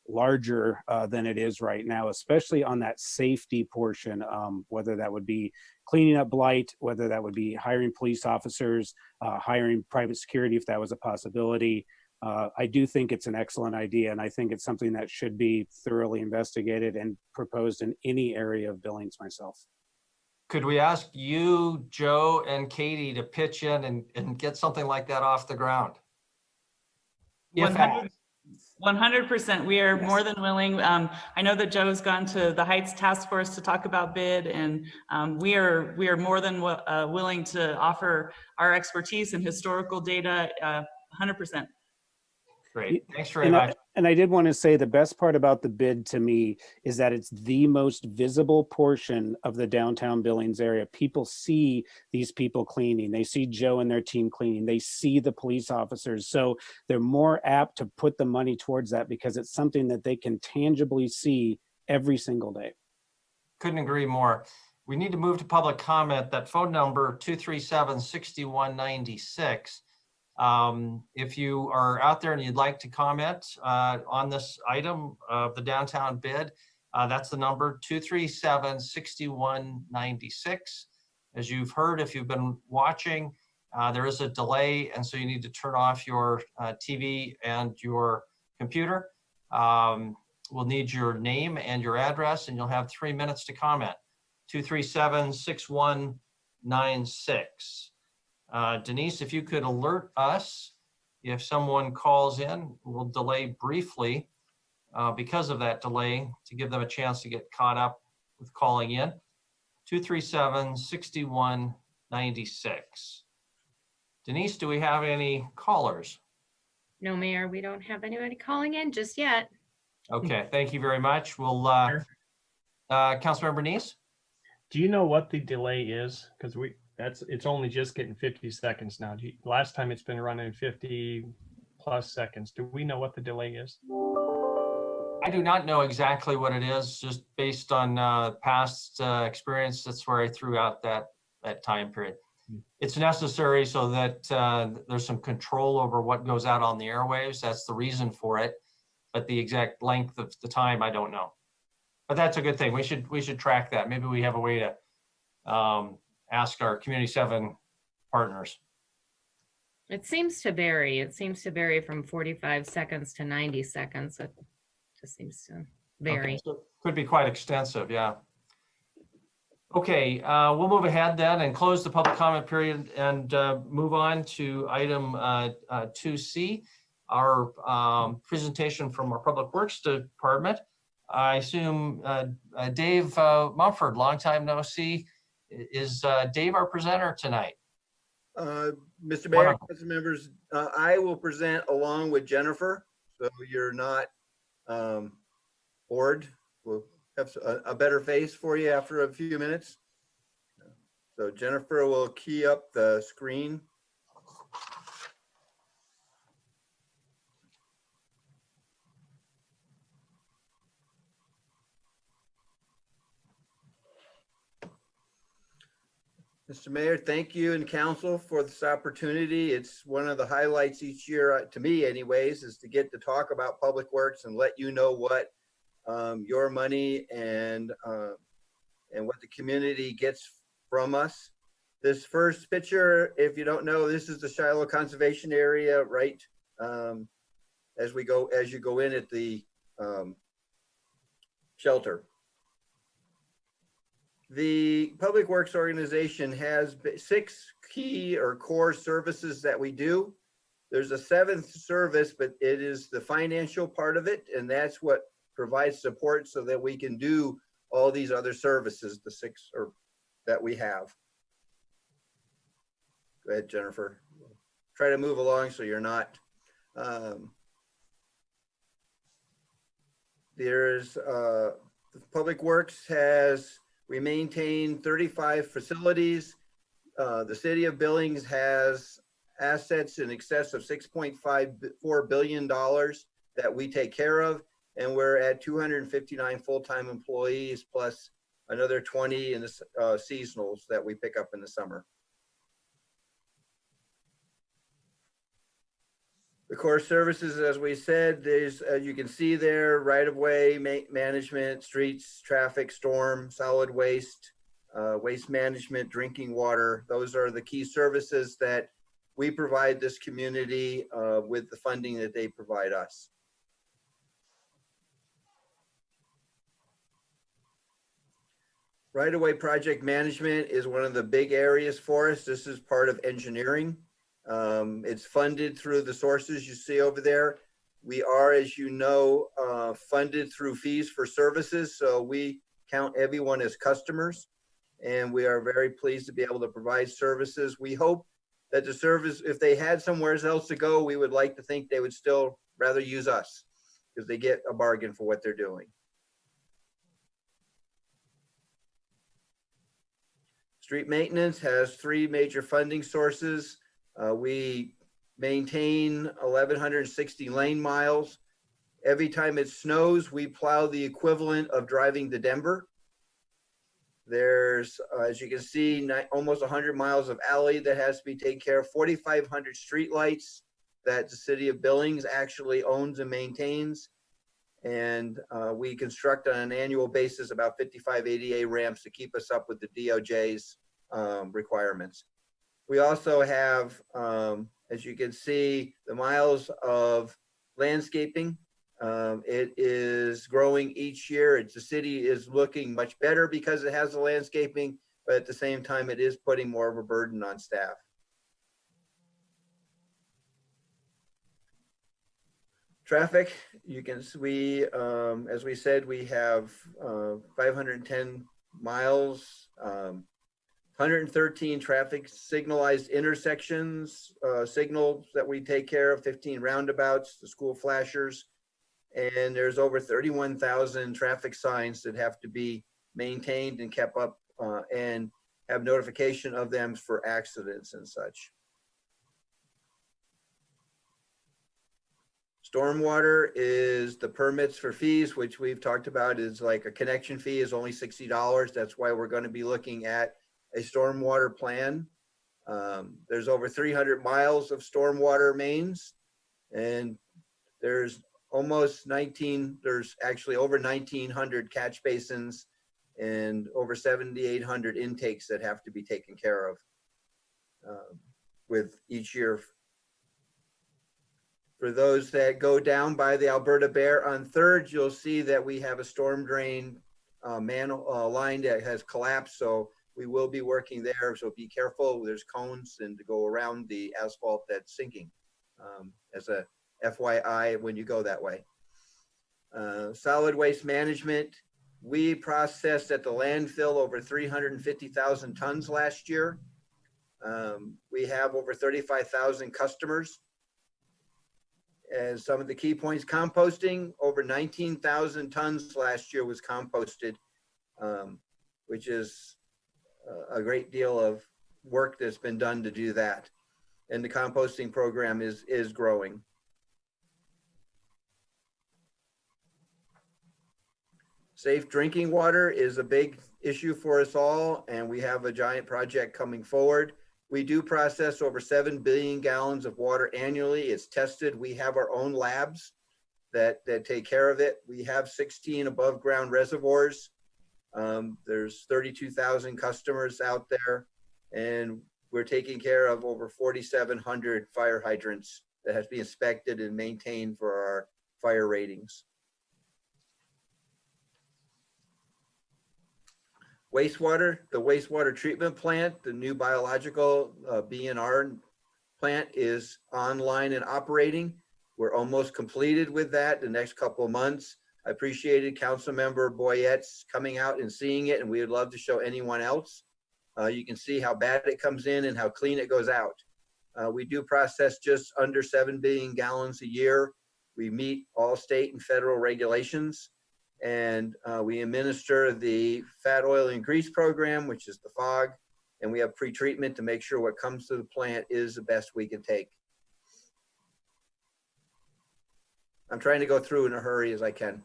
larger than it is right now, especially on that safety portion, whether that would be cleaning up blight, whether that would be hiring police officers, hiring private security if that was a possibility. I do think it's an excellent idea, and I think it's something that should be thoroughly investigated and proposed in any area of Billings myself. Could we ask you, Joe, and Katie to pitch in and get something like that off the ground? 100%. We are more than willing. I know that Joe's gone to the Heights Task Force to talk about bid, and we are more than willing to offer our expertise and historical data. 100%. Great. Thanks very much. And I did want to say the best part about the bid to me is that it's the most visible portion of the downtown Billings area. People see these people cleaning. They see Joe and their team cleaning. They see the police officers. So they're more apt to put the money towards that because it's something that they can tangibly see every single day. Couldn't agree more. We need to move to public comment. That phone number, 237-6196. If you are out there and you'd like to comment on this item of the downtown bid, that's the number, 237-6196. As you've heard, if you've been watching, there is a delay, and so you need to turn off your TV and your computer. We'll need your name and your address, and you'll have 3 minutes to comment. 237-6196. Denise, if you could alert us if someone calls in. We'll delay briefly because of that delay to give them a chance to get caught up with calling in. 237-6196. Denise, do we have any callers? No, Mayor, we don't have anybody calling in just yet. Okay, thank you very much. We'll, Councilmember Neese? Do you know what the delay is? Because it's only just getting 50 seconds now. Last time it's been running 50 plus seconds. Do we know what the delay is? I do not know exactly what it is, just based on past experience. That's where I threw out that time period. It's necessary so that there's some control over what goes out on the airwaves. That's the reason for it. But the exact length of the time, I don't know. But that's a good thing. We should track that. Maybe we have a way to ask our Community 7 partners. It seems to vary. It seems to vary from 45 seconds to 90 seconds. It just seems to vary. Okay, so could be quite extensive, yeah. Okay, we'll move ahead then and close the public comment period and move on to item 2C, our presentation from our Public Works Department. I assume Dave Mumford, long time no see. Is Dave our presenter tonight? Mr. Mayor, council members, I will present along with Jennifer, so you're not bored. We'll have a better face for you after a few minutes. So Jennifer will key up the screen. Mr. Mayor, thank you and council for this opportunity. It's one of the highlights each year, to me anyways, is to get to talk about Public Works and let you know what your money and what the community gets from us. This first picture, if you don't know, this is the Shiloh Conservation Area, right? As you go in at the shelter. The Public Works organization has 6 key or core services that we do. There's a 7th service, but it is the financial part of it, and that's what provides support so that we can do all these other services, the 6 or that we have. Go ahead, Jennifer. Try to move along so you're not. There's Public Works we maintain 35 facilities. The city of Billings has assets in excess of $6.54 billion that we take care of. And we're at 259 full-time employees plus another 20 in the seasonals that we pick up in the summer. The core services, as we said, there's, as you can see there, right-of-way management, streets, traffic, storm, solid waste, waste management, drinking water. Those are the key services that we provide this community with the funding that they provide us. Right-of-way project management is one of the big areas for us. This is part of engineering. It's funded through the sources you see over there. We are, as you know, funded through fees for services. So we count everyone as customers, and we are very pleased to be able to provide services. We hope that the service, if they had somewhere else to go, we would like to think they would still rather use us because they get a bargain for what they're doing. Street maintenance has 3 major funding sources. We maintain 1,160 lane miles. Every time it snows, we plow the equivalent of driving to Denver. There's, as you can see, almost 100 miles of alley that has to be taken care of, 4,500 street lights that the city of Billings actually owns and maintains. And we construct on an annual basis about 55 ADA ramps to keep us up with the DOJ's requirements. We also have, as you can see, the miles of landscaping. It is growing each year. The city is looking much better because it has the landscaping, but at the same time, it is putting more of a burden on staff. Traffic, you can see, as we said, we have 510 miles, 113 traffic signalized intersections, signals that we take care of, 15 roundabouts, the school flashers, and there's over 31,000 traffic signs that have to be maintained and kept up and have notification of them for accidents and such. Stormwater is the permits for fees, which we've talked about is like a connection fee is only $60. That's why we're going to be looking at a stormwater plan. There's over 300 miles of stormwater mains, and there's there's actually over 1,900 catch basins and over 7,800 intakes that have to be taken care of with each year. For those that go down by the Alberta Bear on 3rd, you'll see that we have a storm drain line that has collapsed. So we will be working there. So be careful. There's cones and to go around the asphalt that's sinking as a FYI when you go that way. Solid waste management. We processed at the landfill over 350,000 tons last year. We have over 35,000 customers. As some of the key points, composting, over 19,000 tons last year was composted, which is a great deal of work that's been done to do that. And the composting program is growing. Safe drinking water is a big issue for us all, and we have a giant project coming forward. We do process over 7 billion gallons of water annually. It's tested. We have our own labs that take care of it. We have 16 above ground reservoirs. There's 32,000 customers out there, and we're taking care of over 4,700 fire hydrants that have to be inspected and maintained for our fire ratings. Wastewater, the wastewater treatment plant, the new biological BNR plant is online and operating. We're almost completed with that the next couple of months. I appreciated Councilmember Boyette's coming out and seeing it, and we would love to show anyone else. You can see how bad it comes in and how clean it goes out. We do process just under 7 billion gallons a year. We meet all state and federal regulations, and we administer the fat, oil, and grease program, which is the FOG, and we have pre-treatment to make sure what comes to the plant is the best we can take. I'm trying to go through in a hurry as I can.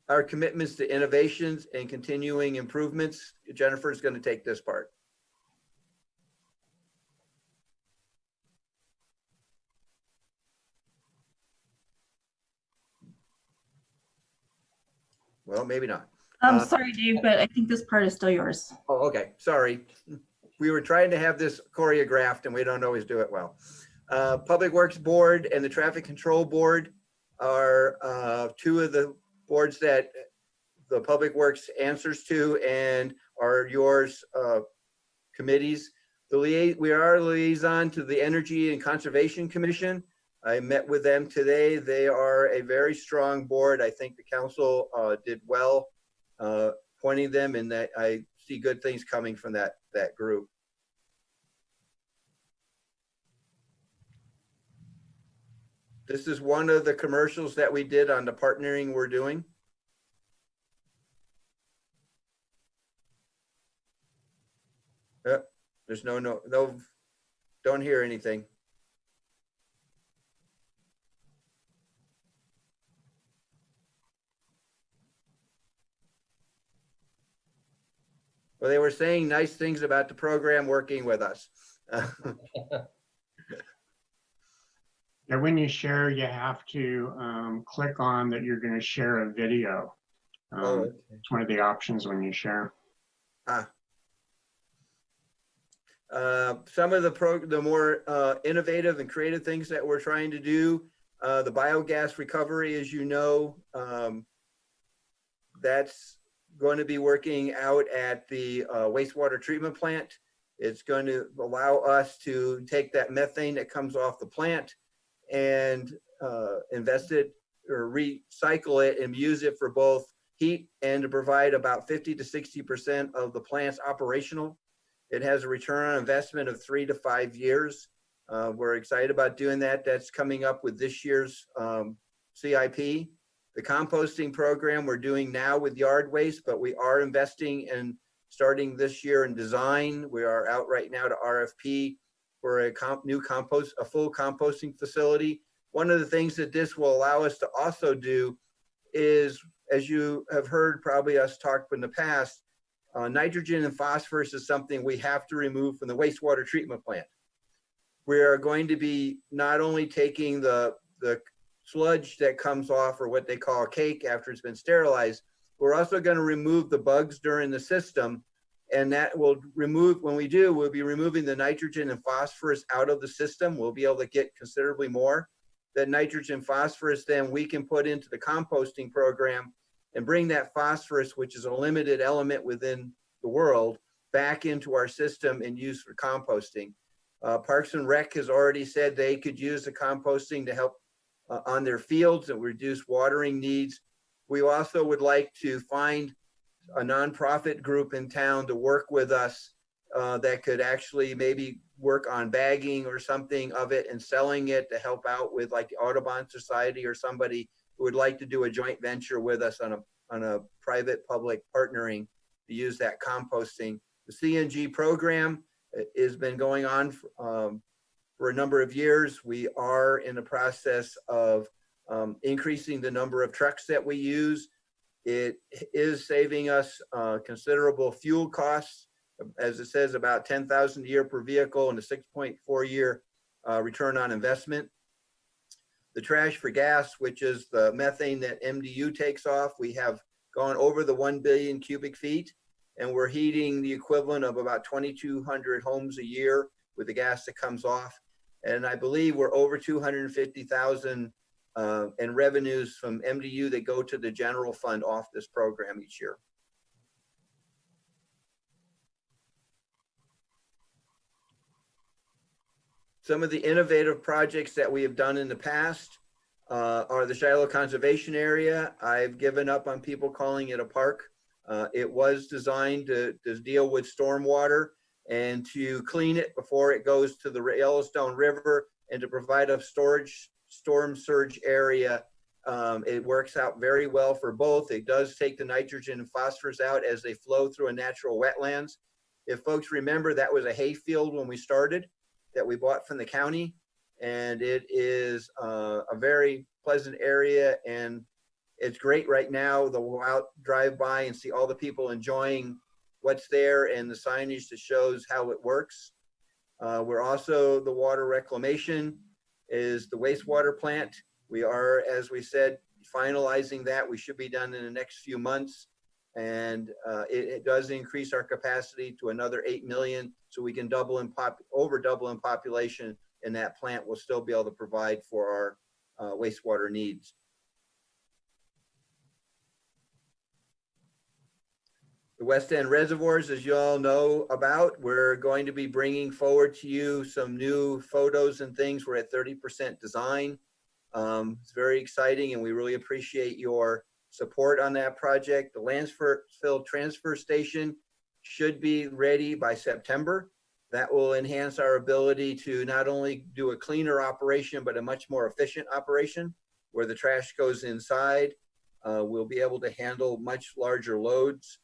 Our commitments to innovations and continuing improvements, Jennifer's going to take this part. Well, maybe not. I'm sorry, Dave, but I think this part is still yours. Oh, okay. Sorry. We were trying to have this choreographed and we don't always do it well. Public Works Board and the Traffic Control Board are two of the boards that the Public Works answers to and are yours committees. We are a liaison to the Energy and Conservation Commission. I met with them today. They are a very strong board. I think the council did well appointing them, and that I see good things coming from that group. This is one of the commercials that we did on the partnering we're doing. There's no, don't hear anything. Well, they were saying nice things about the program working with us. Yeah, when you share, you have to click on that you're going to share a video. Okay. It's one of the options when you share. Some of the more innovative and creative things that we're trying to do, the biogas recovery, as you know, that's going to be working out at the wastewater treatment plant. It's going to allow us to take that methane that comes off the plant and invest it or recycle it and use it for both heat and to provide about 50 to 60% of the plant's operational. It has a return on investment of 3 to 5 years. We're excited about doing that. That's coming up with this year's CIP. The composting program we're doing now with yard waste, but we are investing in starting this year in design. We are out right now to RFP for a full composting facility. One of the things that this will allow us to also do is, as you have heard probably us talk in the past, nitrogen and phosphorus is something we have to remove from the wastewater treatment plant. We are going to be not only taking the sludge that comes off, or what they call cake after it's been sterilized, we're also going to remove the bugs during the system, and that will remove, when we do, we'll be removing the nitrogen and phosphorus out of the system. We'll be able to get considerably more. That nitrogen phosphorus then we can put into the composting program and bring that phosphorus, which is a limited element within the world, back into our system and use for composting. Parks and Rec has already said they could use the composting to help on their fields and reduce watering needs. We also would like to find a nonprofit group in town to work with us that could actually maybe work on bagging or something of it and selling it to help out with, like the Audubon Society or somebody who would like to do a joint venture with us on a private-public partnering to use that composting. The CNG program has been going on for a number of years. We are in the process of increasing the number of trucks that we use. It is saving us considerable fuel costs. As it says, about $10,000 a year per vehicle and a 6.4 year return on investment. The trash for gas, which is the methane that MDU takes off, we have gone over the 1 billion cubic feet, and we're heating the equivalent of about 2,200 homes a year with the gas that comes off. And I believe we're over 250,000 in revenues from MDU that go to the general fund off this program each year. Some of the innovative projects that we have done in the past, are the Shiloh Conservation Area. I've given up on people calling it a park. It was designed to deal with stormwater and to clean it before it goes to the Yellowstone River and to provide a storm surge area. It works out very well for both. It does take the nitrogen and phosphorus out as they flow through a natural wetlands. If folks remember, that was a hay field when we started that we bought from the county, and it is a very pleasant area, and it's great right now. They'll out drive by and see all the people enjoying what's there and the signage that shows how it works. We're also, the water reclamation is the wastewater plant. We are, as we said, finalizing that. We should be done in the next few months. And it does increase our capacity to another 8 million, so we can over double in population, and that plant will still be able to provide for our wastewater needs. The West End reservoirs, as you all know about, we're going to be bringing forward to you some new photos and things. We're at 30% design. It's very exciting, and we really appreciate your support on that project. The landfill transfer station should be ready by September. That will enhance our ability to not only do a cleaner operation, but a much more efficient operation where the trash goes inside. We'll be able to handle much larger loads.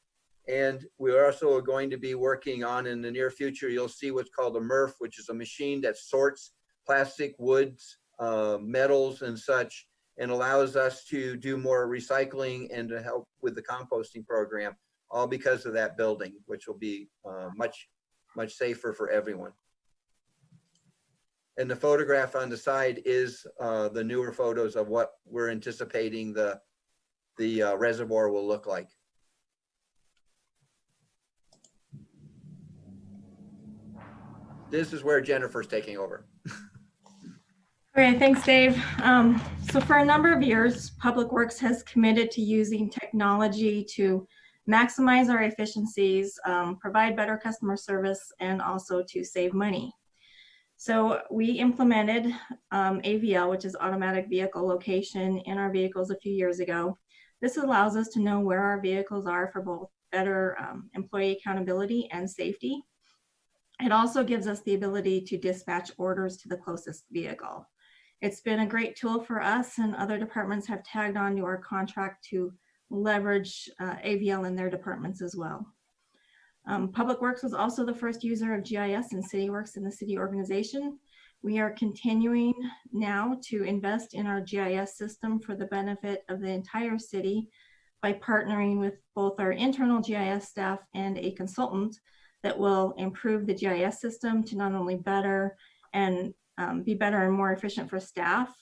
And we also are going to be working on, in the near future, you'll see what's called a MRF, which is a machine that sorts plastic, woods, metals and such, and allows us to do more recycling and to help with the composting program, all because of that building, which will be much safer for everyone. And the photograph on the side is the newer photos of what we're anticipating the reservoir will look like. This is where Jennifer's taking over. Okay, thanks, Dave. So for a number of years, Public Works has committed to using technology to maximize our efficiencies, provide better customer service, and also to save money. So we implemented AVL, which is automatic vehicle location, in our vehicles a few years ago. This allows us to know where our vehicles are for both better employee accountability and safety. It also gives us the ability to dispatch orders to the closest vehicle. It's been a great tool for us, and other departments have tagged on to our contract to leverage AVL in their departments as well. Public Works was also the first user of GIS and CityWorks in the city organization. We are continuing now to invest in our GIS system for the benefit of the entire city by partnering with both our internal GIS staff and a consultant that will improve the GIS system to not only better and be better and more efficient for staff,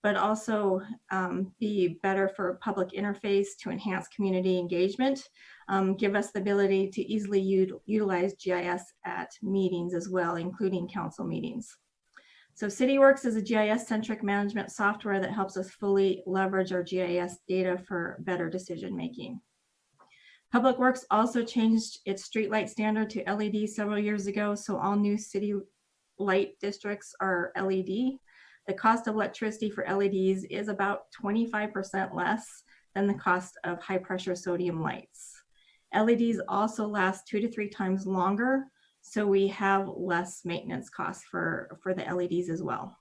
but also be better for public interface to enhance community engagement, give us the ability to easily utilize GIS at meetings as well, including council meetings. So CityWorks is a GIS-centric management software that helps us fully leverage our GIS data for better decision making. Public Works also changed its streetlight standard to LED several years ago, so all new city light districts are LED. The cost of electricity for LEDs is about 25% less than the cost of high pressure sodium lights. LEDs also last 2 to 3 times longer, so we have less maintenance costs for the LEDs as well.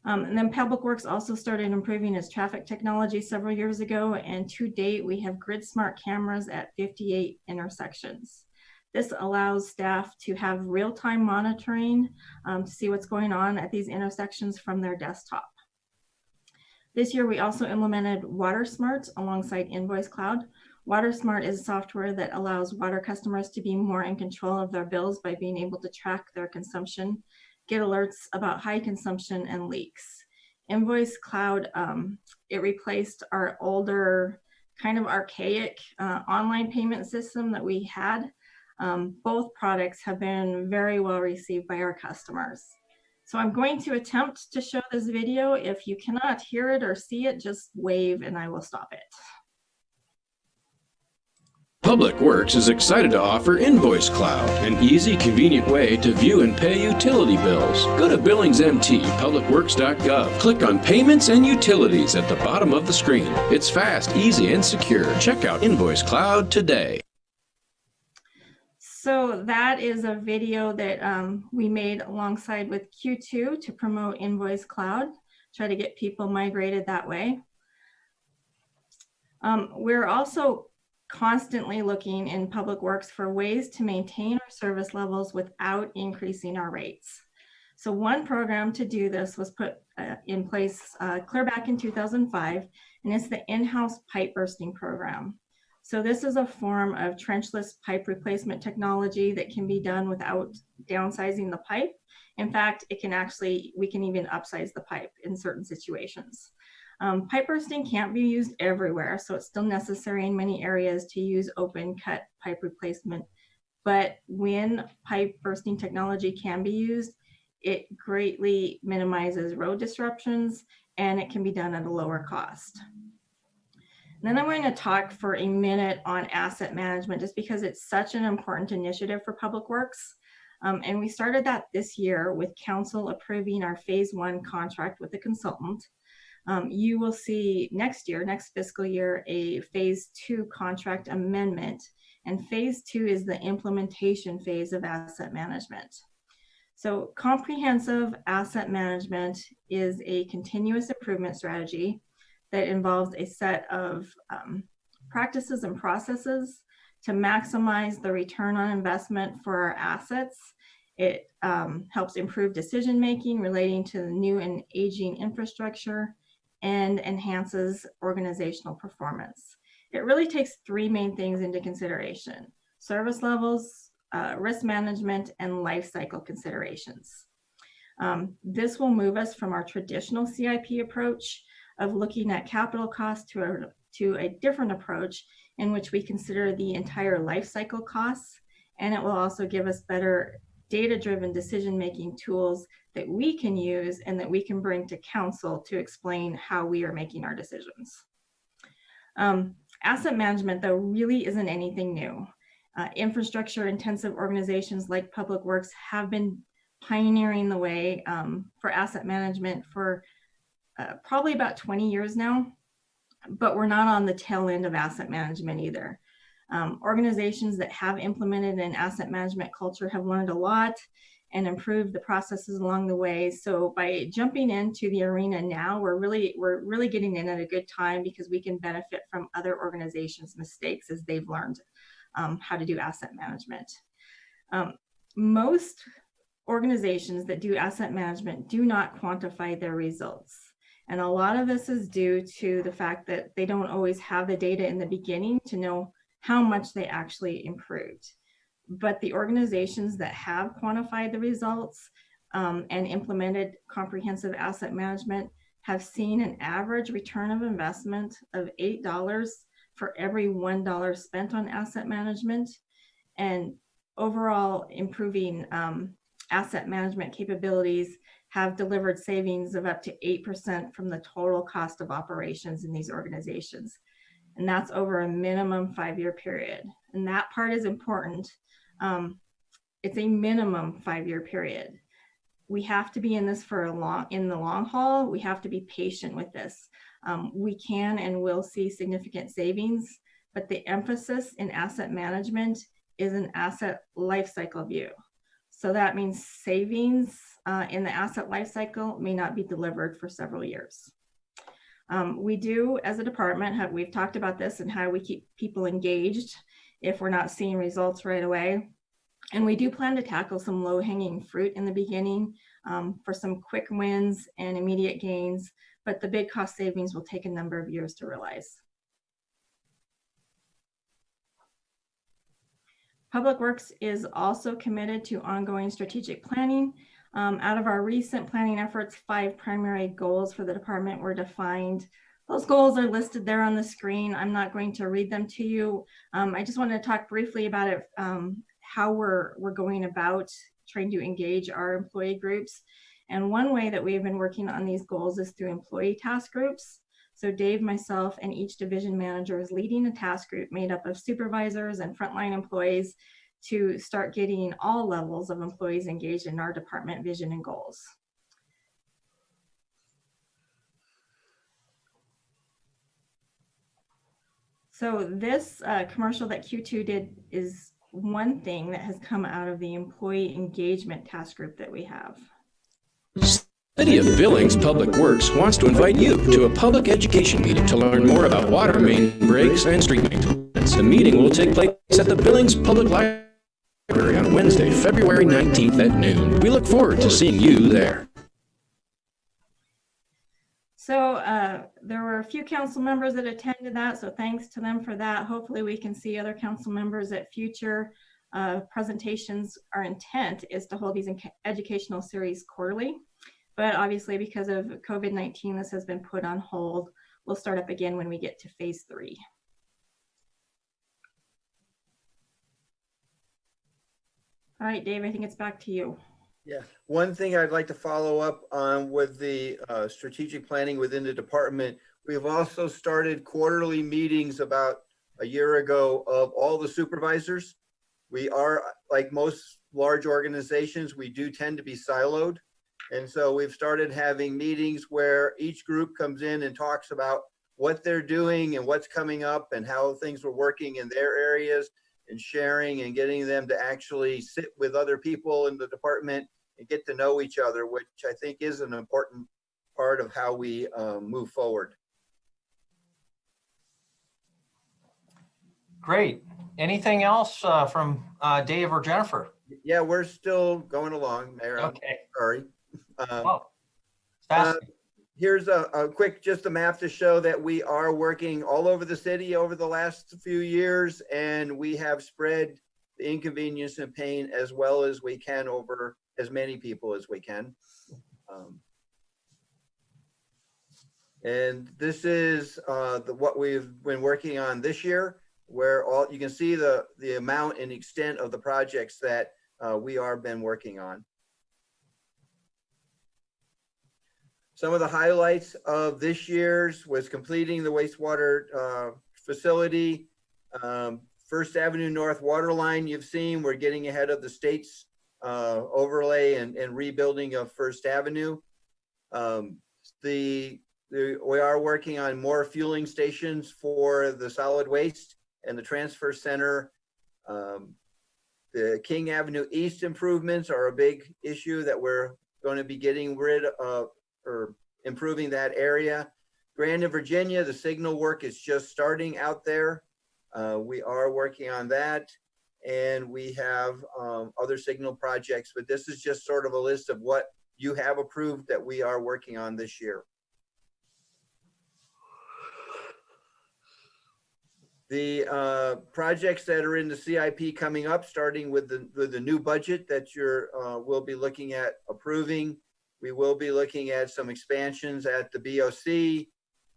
And then Public Works also started improving its traffic technology several years ago, and to date we have grid smart cameras at 58 intersections. This allows staff to have real-time monitoring to see what's going on at these intersections from their desktop. This year we also implemented WaterSmart alongside Invoice Cloud. WaterSmart is software that allows water customers to be more in control of their bills by being able to track their consumption, get alerts about high consumption and leaks. Invoice Cloud, it replaced our older, kind of archaic online payment system that we had. Both products have been very well received by our customers. So I'm going to attempt to show this video. If you cannot hear it or see it, just wave and I will stop it. Public Works is excited to offer Invoice Cloud, an easy, convenient way to view and pay utility bills. Go to BillingsMT.publicworks.gov. Click on Payments and Utilities at the bottom of the screen. It's fast, easy, and secure. Check out Invoice Cloud today. So that is a video that we made alongside with Q2 to promote Invoice Cloud, try to get people migrated that way. We're also constantly looking in Public Works for ways to maintain our service levels without increasing our rates. So one program to do this was put in place clear back in 2005, and it's the in-house pipe bursting program. So this is a form of trenchless pipe replacement technology that can be done without downsizing the pipe. In fact, we can even upsize the pipe in certain situations. Pipe bursting can't be used everywhere, so it's still necessary in many areas to use open cut pipe replacement. But when pipe bursting technology can be used, it greatly minimizes road disruptions and it can be done at a lower cost. And then I'm going to talk for a minute on asset management, just because it's such an important initiative for Public Works. And we started that this year with council approving our phase 1 contract with the consultant. You will see next fiscal year, a phase 2 contract amendment, and phase 2 is the implementation phase of asset management. So comprehensive asset management is a continuous improvement strategy that involves a set of practices and processes to maximize the return on investment for our assets. It helps improve decision-making relating to the new and aging infrastructure, and enhances organizational performance. It really takes 3 main things into consideration: service levels, risk management, and life cycle considerations. This will move us from our traditional CIP approach of looking at capital costs to a different approach in which we consider the entire life cycle costs, and it will also give us better data-driven decision-making tools that we can use and that we can bring to council to explain how we are making our decisions. Asset management, though, really isn't anything new. Infrastructure-intensive organizations like Public Works have been pioneering the way for asset management for probably about 20 years now, but we're not on the tail end of asset management either. Organizations that have implemented an asset management culture have learned a lot and improved the processes along the way. So by jumping into the arena now, we're really getting in at a good time, because we can benefit from other organizations' mistakes as they've learned how to do asset management. Most organizations that do asset management do not quantify their results. And a lot of this is due to the fact that they don't always have the data in the beginning to know how much they actually improved. But the organizations that have quantified the results and implemented comprehensive asset management have seen an average return of investment of $8 for every $1 spent on asset management, and overall improving asset management capabilities have delivered savings of up to 8% from the total cost of operations in these organizations. And that's over a minimum 5-year period. And that part is important. It's a minimum 5-year period. We have to be in this for in the long haul. We have to be patient with this. We can and will see significant savings, but the emphasis in asset management is an asset life cycle view. So that means savings in the asset life cycle may not be delivered for several years. We do, as a department, we've talked about this and how we keep people engaged if we're not seeing results right away. And we do plan to tackle some low-hanging fruit in the beginning for some quick wins and immediate gains, but the big cost savings will take a number of years to realize. Public Works is also committed to ongoing strategic planning. Out of our recent planning efforts, 5 primary goals for the department were defined. Those goals are listed there on the screen. I'm not going to read them to you. I just want to talk briefly about it, how we're going about trying to engage our employee groups. And one way that we've been working on these goals is through employee task groups. So Dave, myself, and each division manager is leading a task group made up of supervisors and frontline employees to start getting all levels of employees engaged in our department vision and goals. So this commercial that Q2 did is one thing that has come out of the employee engagement task group that we have. City of Billings Public Works wants to invite you to a public education meeting to learn more about water main breaks and street maintenance. The meeting will take place at the Billings Public Library on Wednesday, February 19th at noon. We look forward to seeing you there. So there were a few council members that attended that, so thanks to them for that. Hopefully we can see other council members at future presentations. Our intent is to hold these educational series quarterly, but obviously because of COVID-19, this has been put on hold. We'll start up again when we get to phase 3. All right, Dave, I think it's back to you. Yeah, one thing I'd like to follow up on with the strategic planning within the department. We've also started quarterly meetings about a year ago of all the supervisors. We are, like most large organizations, we do tend to be siloed. And so we've started having meetings where each group comes in and talks about what they're doing and what's coming up and how things were working in their areas, and sharing and getting them to actually sit with other people in the department and get to know each other, which I think is an important part of how we move forward. Great. Anything else from Dave or Jennifer? Yeah, we're still going along, Mayor. Okay. Sorry. Fast. Here's a quick, just a map to show that we are working all over the city over the last few years, and we have spread the inconvenience and pain as well as we can over as many people as we can. And this is what we've been working on this year, where you can see the amount and extent of the projects that we are been working on. Some of the highlights of this year's was completing the wastewater facility. First Avenue North water line you've seen, we're getting ahead of the state's overlay and rebuilding of First Avenue. We are working on more fueling stations for the solid waste and the transfer center. The King Avenue East improvements are a big issue that we're going to be getting rid of or improving that area. Grand and Virginia, the signal work is just starting out there. We are working on that, and we have other signal projects, but this is just sort of a list of what you have approved that we are working on this year. The projects that are in the CIP coming up, starting with the new budget that we'll be looking at approving. We will be looking at some expansions at the BOC,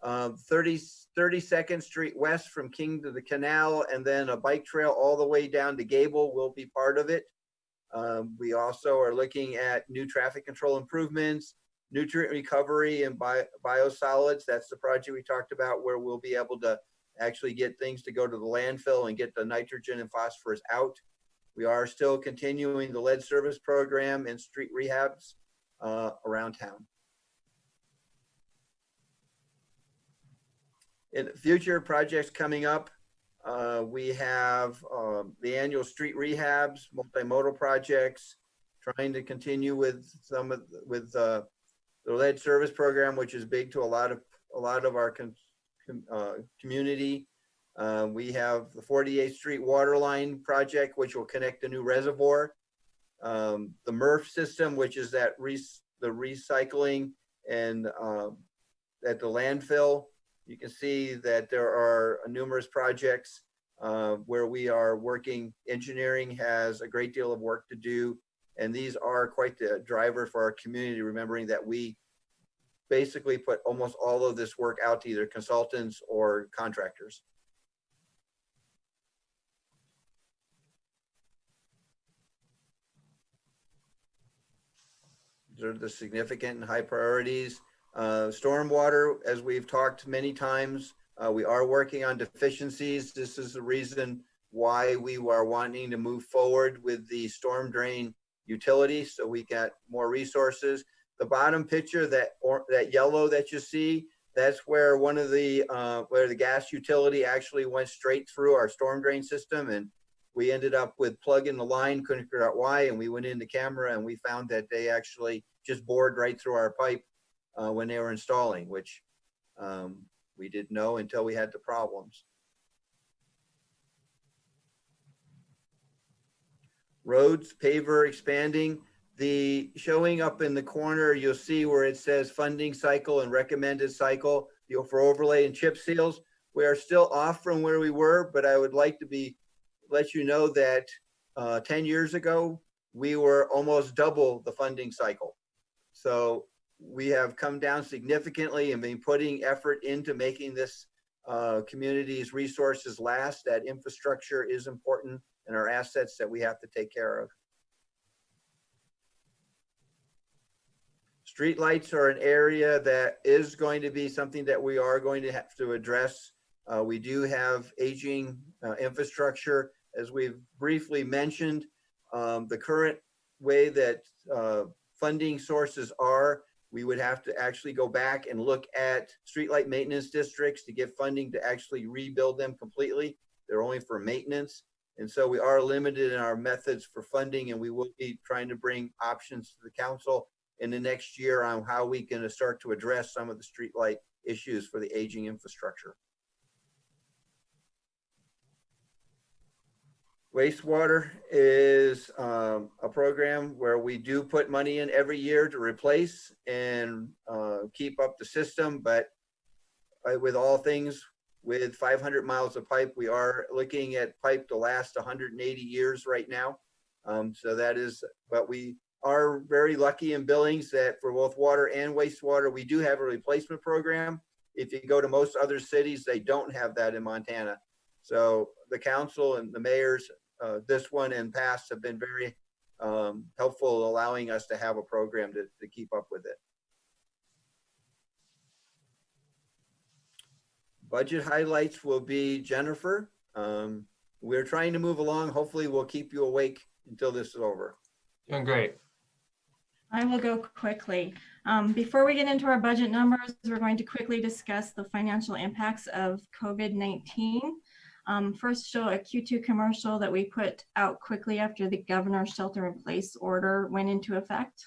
32nd Street West from King to the Canal, and then a bike trail all the way down to Gable will be part of it. We also are looking at new traffic control improvements, nutrient recovery and biosolids. That's the project we talked about where we'll be able to actually get things to go to the landfill and get the nitrogen and phosphorus out. We are still continuing the lead service program and street rehabs around town. In future projects coming up, we have the annual street rehabs, multimodal projects, trying to continue with the lead service program, which is big to a lot of our community. We have the 48th Street water line project, which will connect the new reservoir. The MRF system, which is that the recycling and at the landfill. You can see that there are numerous projects where we are working. Engineering has a great deal of work to do, and these are quite the driver for our community, remembering that we basically put almost all of this work out to either consultants or contractors. These are the significant and high priorities. Stormwater, as we've talked many times, we are working on deficiencies. This is the reason why we are wanting to move forward with the storm drain utility, so we got more resources. The bottom picture, that yellow that you see, that's where one of the where the gas utility actually went straight through our storm drain system, and we ended up with plugging the line, couldn't figure out why, and we went into camera and we found that they actually just bored right through our pipe when they were installing, which we didn't know until we had the problems. Roads, paver expanding. The showing up in the corner, you'll see where it says funding cycle and recommended cycle for overlay and chip seals. We are still off from where we were, but I would like to let you know that 10 years ago, we were almost double the funding cycle. So we have come down significantly and been putting effort into making this community's resources last. That infrastructure is important and our assets that we have to take care of. Streetlights are an area that is going to be something that we are going to have to address. We do have aging infrastructure, as we've briefly mentioned. The current way that funding sources are, we would have to actually go back and look at streetlight maintenance districts to get funding to actually rebuild them completely. They're only for maintenance. And so we are limited in our methods for funding, and we will be trying to bring options to the council in the next year on how we can start to address some of the streetlight issues for the aging infrastructure. Wastewater is a program where we do put money in every year to replace and keep up the system, but with all things, with 500 miles of pipe, we are looking at pipe to last 180 years right now. So that is, but we are very lucky in Billings that for both water and wastewater, we do have a replacement program. If you go to most other cities, they don't have that in Montana. So the council and the mayors, this one and past, have been very helpful, allowing us to have a program to keep up with it. Budget highlights will be Jennifer. We're trying to move along. Hopefully we'll keep you awake until this is over. Doing great. I will go quickly. Before we get into our budget numbers, we're going to quickly discuss the financial impacts of COVID-19. First, show a Q2 commercial that we put out quickly after the governor's shelter-in-place order went into effect.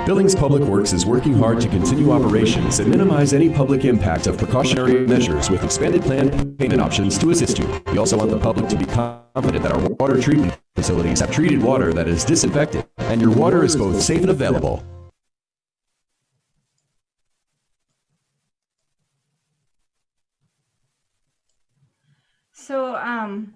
Billings Public Works is working hard to continue operations and minimize any public impact of precautionary measures with expanded planned payment options to assist you. We also want the public to be confident that our water treatment facilities have treated water that is disinfected and your water is both safe and available. So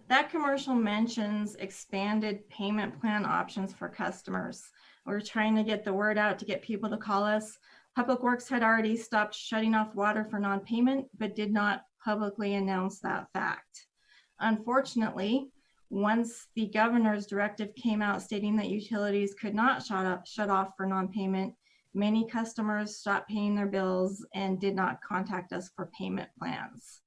that commercial mentions expanded payment plan options for customers. We're trying to get the word out to get people to call us. Public Works had already stopped shutting off water for non-payment, but did not publicly announce that fact. Unfortunately, once the governor's directive came out stating that utilities could not shut off for non-payment, many customers stopped paying their bills and did not contact us for payment plans.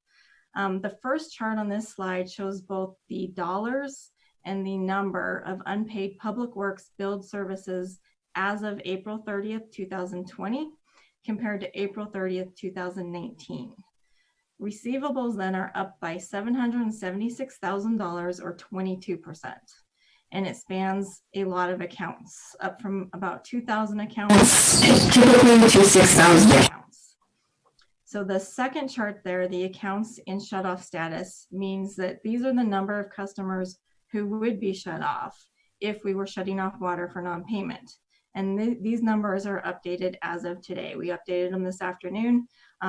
The first chart on this slide shows both the dollars and the number of unpaid Public Works billed services as of April 30th, 2020, compared to April 30th, 2019. Receivables then are up by $776,000 or 22%. And it spans a lot of accounts, up from about 2,000 accounts to 6,000 accounts. So the second chart there, the accounts in shutoff status, means that these are the number of customers who would be shut off if we were shutting off water for non-payment. And these numbers are updated as of today. We updated them this afternoon.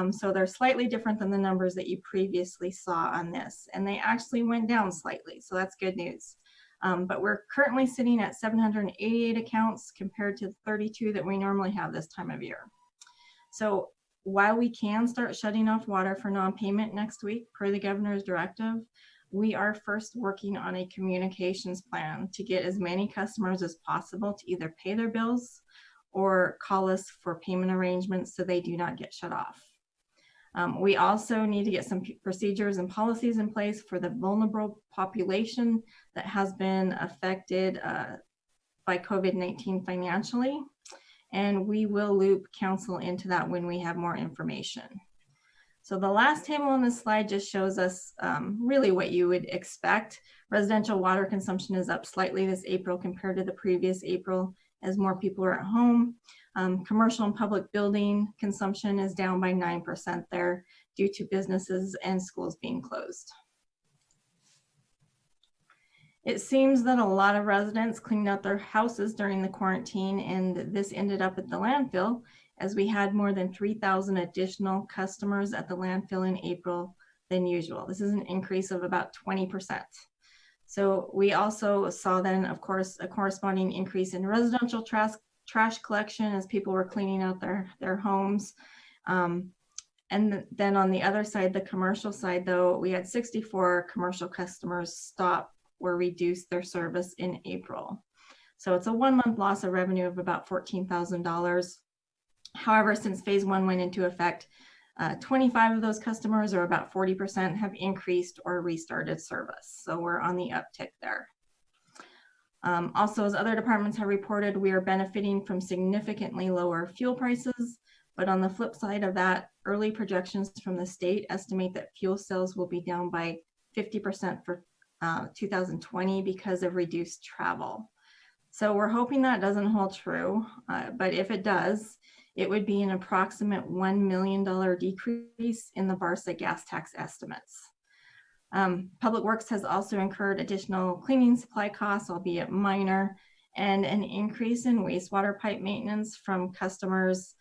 So they're slightly different than the numbers that you previously saw on this. And they actually went down slightly, so that's good news. But we're currently sitting at 788 accounts compared to 32 that we normally have this time of year. So while we can start shutting off water for non-payment next week per the governor's directive, we are first working on a communications plan to get as many customers as possible to either pay their bills or call us for payment arrangements so they do not get shut off. We also need to get some procedures and policies in place for the vulnerable population that has been affected by COVID-19 financially, and we will loop council into that when we have more information. So the last table on this slide just shows us really what you would expect. Residential water consumption is up slightly this April compared to the previous April as more people are at home. Commercial and public building consumption is down by 9% there due to businesses and schools being closed. It seems that a lot of residents cleaned out their houses during the quarantine, and this ended up at the landfill as we had more than 3,000 additional customers at the landfill in April than usual. This is an increase of about 20%. So we also saw then, of course, a corresponding increase in residential trash collection as people were cleaning out their homes. And then on the other side, the commercial side, though, we had 64 commercial customers stop or reduce their service in April. So it's a 1 month loss of revenue of about $14,000. However, since phase 1 went into effect, 25 of those customers, or about 40%, have increased or restarted service. So we're on the uptick there. Also, as other departments have reported, we are benefiting from significantly lower fuel prices. But on the flip side of that, early projections from the state estimate that fuel sales will be down by 50% for 2020 because of reduced travel. So we're hoping that doesn't hold true, but if it does, it would be an approximate $1 million decrease in the Barca gas tax estimates. Public Works has also incurred additional cleaning supply costs, albeit minor, and an increase in wastewater pipe maintenance from customers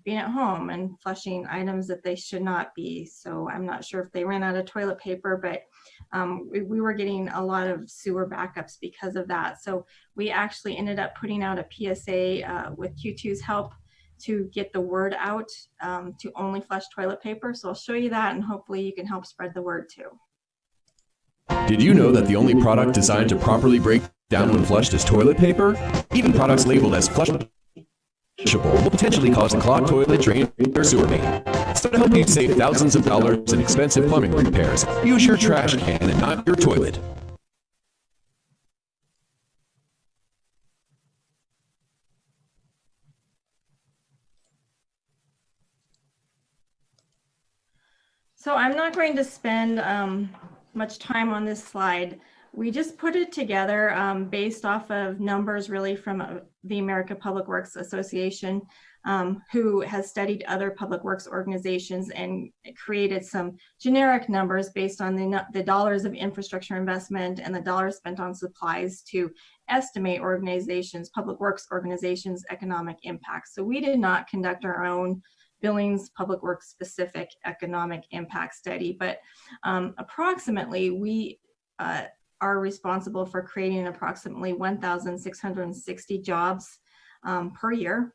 being at home and flushing items that they should not be. So I'm not sure if they ran out of toilet paper, but we were getting a lot of sewer backups because of that. So we actually ended up putting out a PSA with Q2's help to get the word out to only flush toilet paper. So I'll show you that, and hopefully you can help spread the word too. Did you know that the only product designed to properly break down when flushed is toilet paper? Even products labeled as flushable will potentially cause a clogged toilet, drain, or sewer main. So to help you save thousands of dollars in expensive plumbing repairs, use your trash can and not your toilet. So I'm not going to spend much time on this slide. We just put it together based off of numbers really from the American Public Works Association, who has studied other public works organizations and created some generic numbers based on the dollars of infrastructure investment and the dollars spent on supplies to estimate organizations, public works organizations' economic impact. So we did not conduct our own Billings Public Works specific economic impact study, but approximately we are responsible for creating approximately 1,660 jobs per year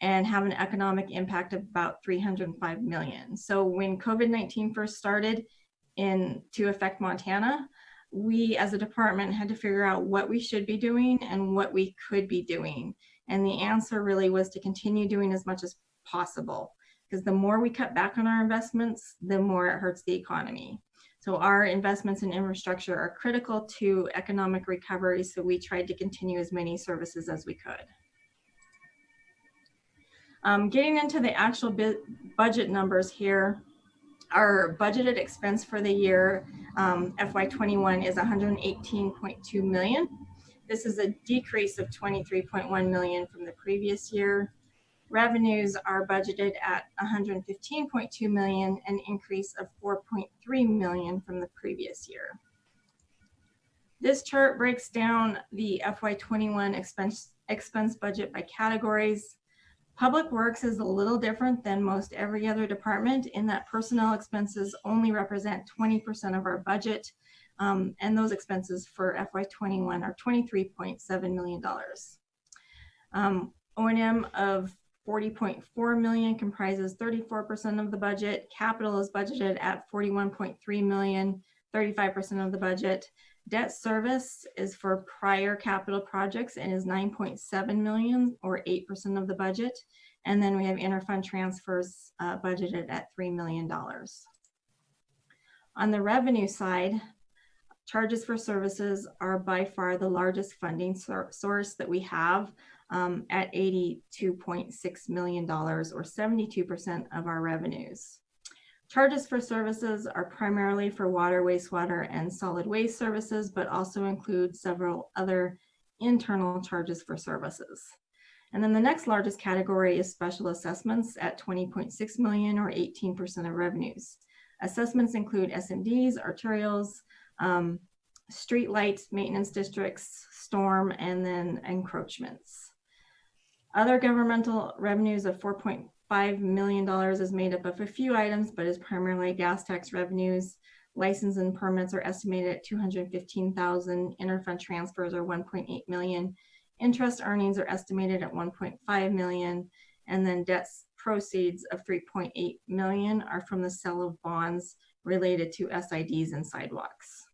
and have an economic impact of about 305 million. So when COVID-19 first started to affect Montana, we as a department had to figure out what we should be doing and what we could be doing. And the answer really was to continue doing as much as possible, because the more we cut back on our investments, the more it hurts the economy. So our investments in infrastructure are critical to economic recovery, so we tried to continue as many services as we could. Getting into the actual budget numbers here, our budgeted expense for the year FY21 is $118.2 million. This is a decrease of $23.1 million from the previous year. Revenues are budgeted at $115.2 million, an increase of $4.3 million from the previous year. This chart breaks down the FY21 expense budget by categories. Public Works is a little different than most every other department in that personnel expenses only represent 20% of our budget, and those expenses for FY21 are $23.7 million. O&M of $40.4 million comprises 34% of the budget. Capital is budgeted at $41.3 million, 35% of the budget. Debt service is for prior capital projects and is 9.7 million or 8% of the budget. And then we have interfund transfers budgeted at $3 million. On the revenue side, charges for services are by far the largest funding source that we have at $82.6 million or 72% of our revenues. Charges for services are primarily for water, wastewater, and solid waste services, but also include several other internal charges for services. And then the next largest category is special assessments at 20.6 million or 18% of revenues. Assessments include SMDs, arterials, street light maintenance districts, storm, and then encroachments. Other governmental revenues of $4.5 million is made up of a few items, but is primarily gas tax revenues. License and permits are estimated at $215,000. Interfund transfers are $1.8 million. Interest earnings are estimated at $1.5 million. And then debt proceeds of $3.8 million are from the sale of bonds related to SIDs and sidewalks.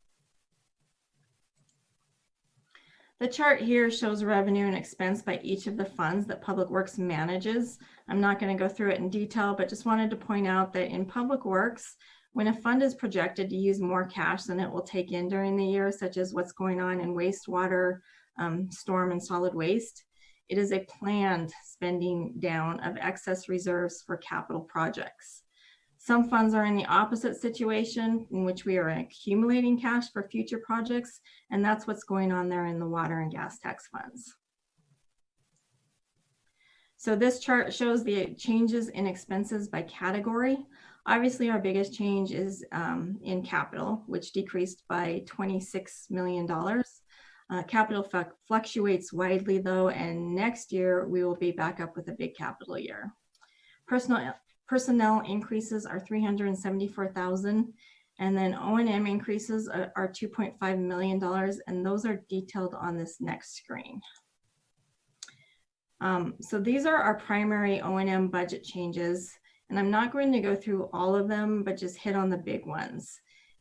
The chart here shows revenue and expense by each of the funds that Public Works manages. I'm not going to go through it in detail, but just wanted to point out that in Public Works, when a fund is projected to use more cash than it will take in during the year, such as what's going on in wastewater, storm, and solid waste, it is a planned spending down of excess reserves for capital projects. Some funds are in the opposite situation, in which we are accumulating cash for future projects, and that's what's going on there in the water and gas tax funds. So this chart shows the changes in expenses by category. Obviously, our biggest change is in capital, which decreased by $26 million. Capital fluctuates widely though, and next year we will be back up with a big capital year. Personnel increases are $374,000, and then O&M increases are $2.5 million, and those are detailed on this next screen. So these are our primary O&M budget changes, and I'm not going to go through all of them, but just hit on the big ones.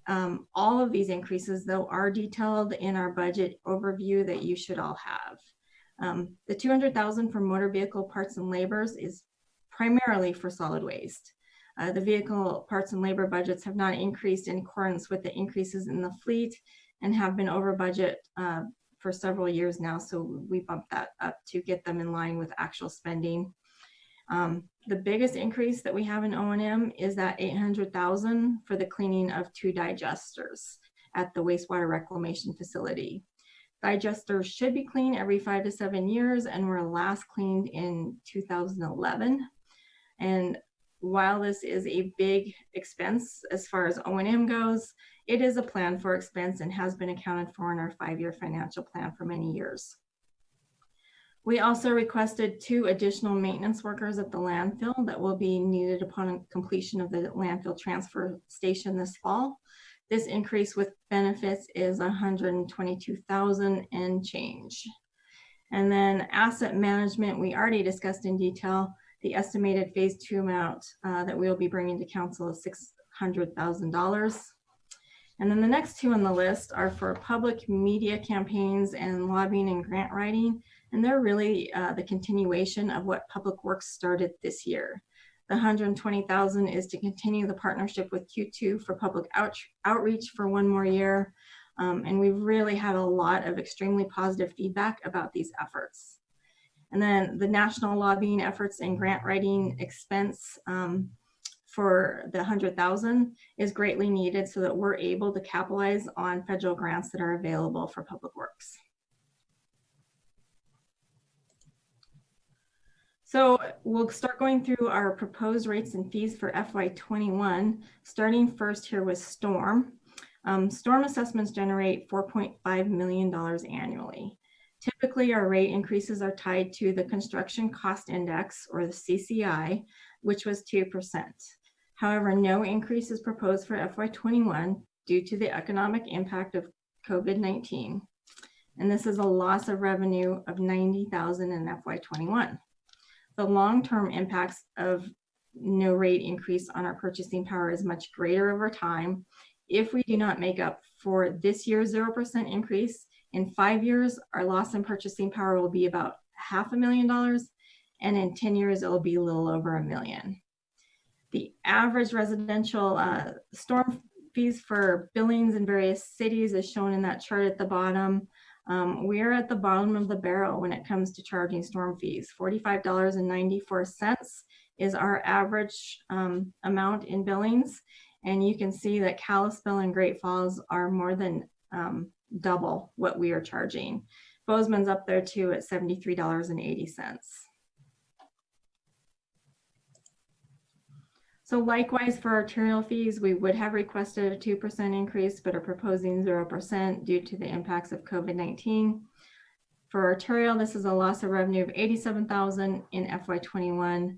All of these increases, though, are detailed in our budget overview that you should all have. The $200,000 for motor vehicle parts and labors is primarily for solid waste. The vehicle parts and labor budgets have not increased in accordance with the increases in the fleet and have been over budget for several years now, so we bumped that up to get them in line with actual spending. The biggest increase that we have in O&M is that $800,000 for the cleaning of 2 digesters at the wastewater reclamation facility. Digesters should be cleaned every 5 to 7 years and were last cleaned in 2011. And while this is a big expense as far as O&M goes, it is a plan for expense and has been accounted for in our 5-year financial plan for many years. We also requested 2 additional maintenance workers at the landfill that will be needed upon completion of the landfill transfer station this fall. This increase with benefits is $122,000 and change. And then asset management, we already discussed in detail. The estimated phase 2 amount that we'll be bringing to council is $600,000. And then the next 2 on the list are for public media campaigns and lobbying and grant writing. And they're really the continuation of what Public Works started this year. The $120,000 is to continue the partnership with Q2 for public outreach for 1 more year. And we've really had a lot of extremely positive feedback about these efforts. And then the national lobbying efforts and grant writing expense for the $100,000 is greatly needed so that we're able to capitalize on federal grants that are available for Public Works. So we'll start going through our proposed rates and fees for FY21, starting first here with storm. Storm assessments generate $4.5 million annually. Typically, our rate increases are tied to the Construction Cost Index, or the CCI, which was 2%. However, no increase is proposed for FY21 due to the economic impact of COVID-19. And this is a loss of revenue of $90,000 in FY21. The long-term impacts of no rate increase on our purchasing power is much greater over time, If we do not make up for this year's 0% increase, in 5 years, our loss in purchasing power will be about $500,000, and in 10 years, it will be a little over $1 million. The average residential storm fees for Billings in various cities is shown in that chart at the bottom. We're at the bottom of the barrel when it comes to charging storm fees. $45.94 is our average amount in Billings. And you can see that Kalispell and Great Falls are more than double what we are charging. Bozeman's up there too at $73.80. So likewise for arterial fees, we would have requested a 2% increase, but are proposing 0% due to the impacts of COVID-19. For arterial, this is a loss of revenue of $87,000 in FY21.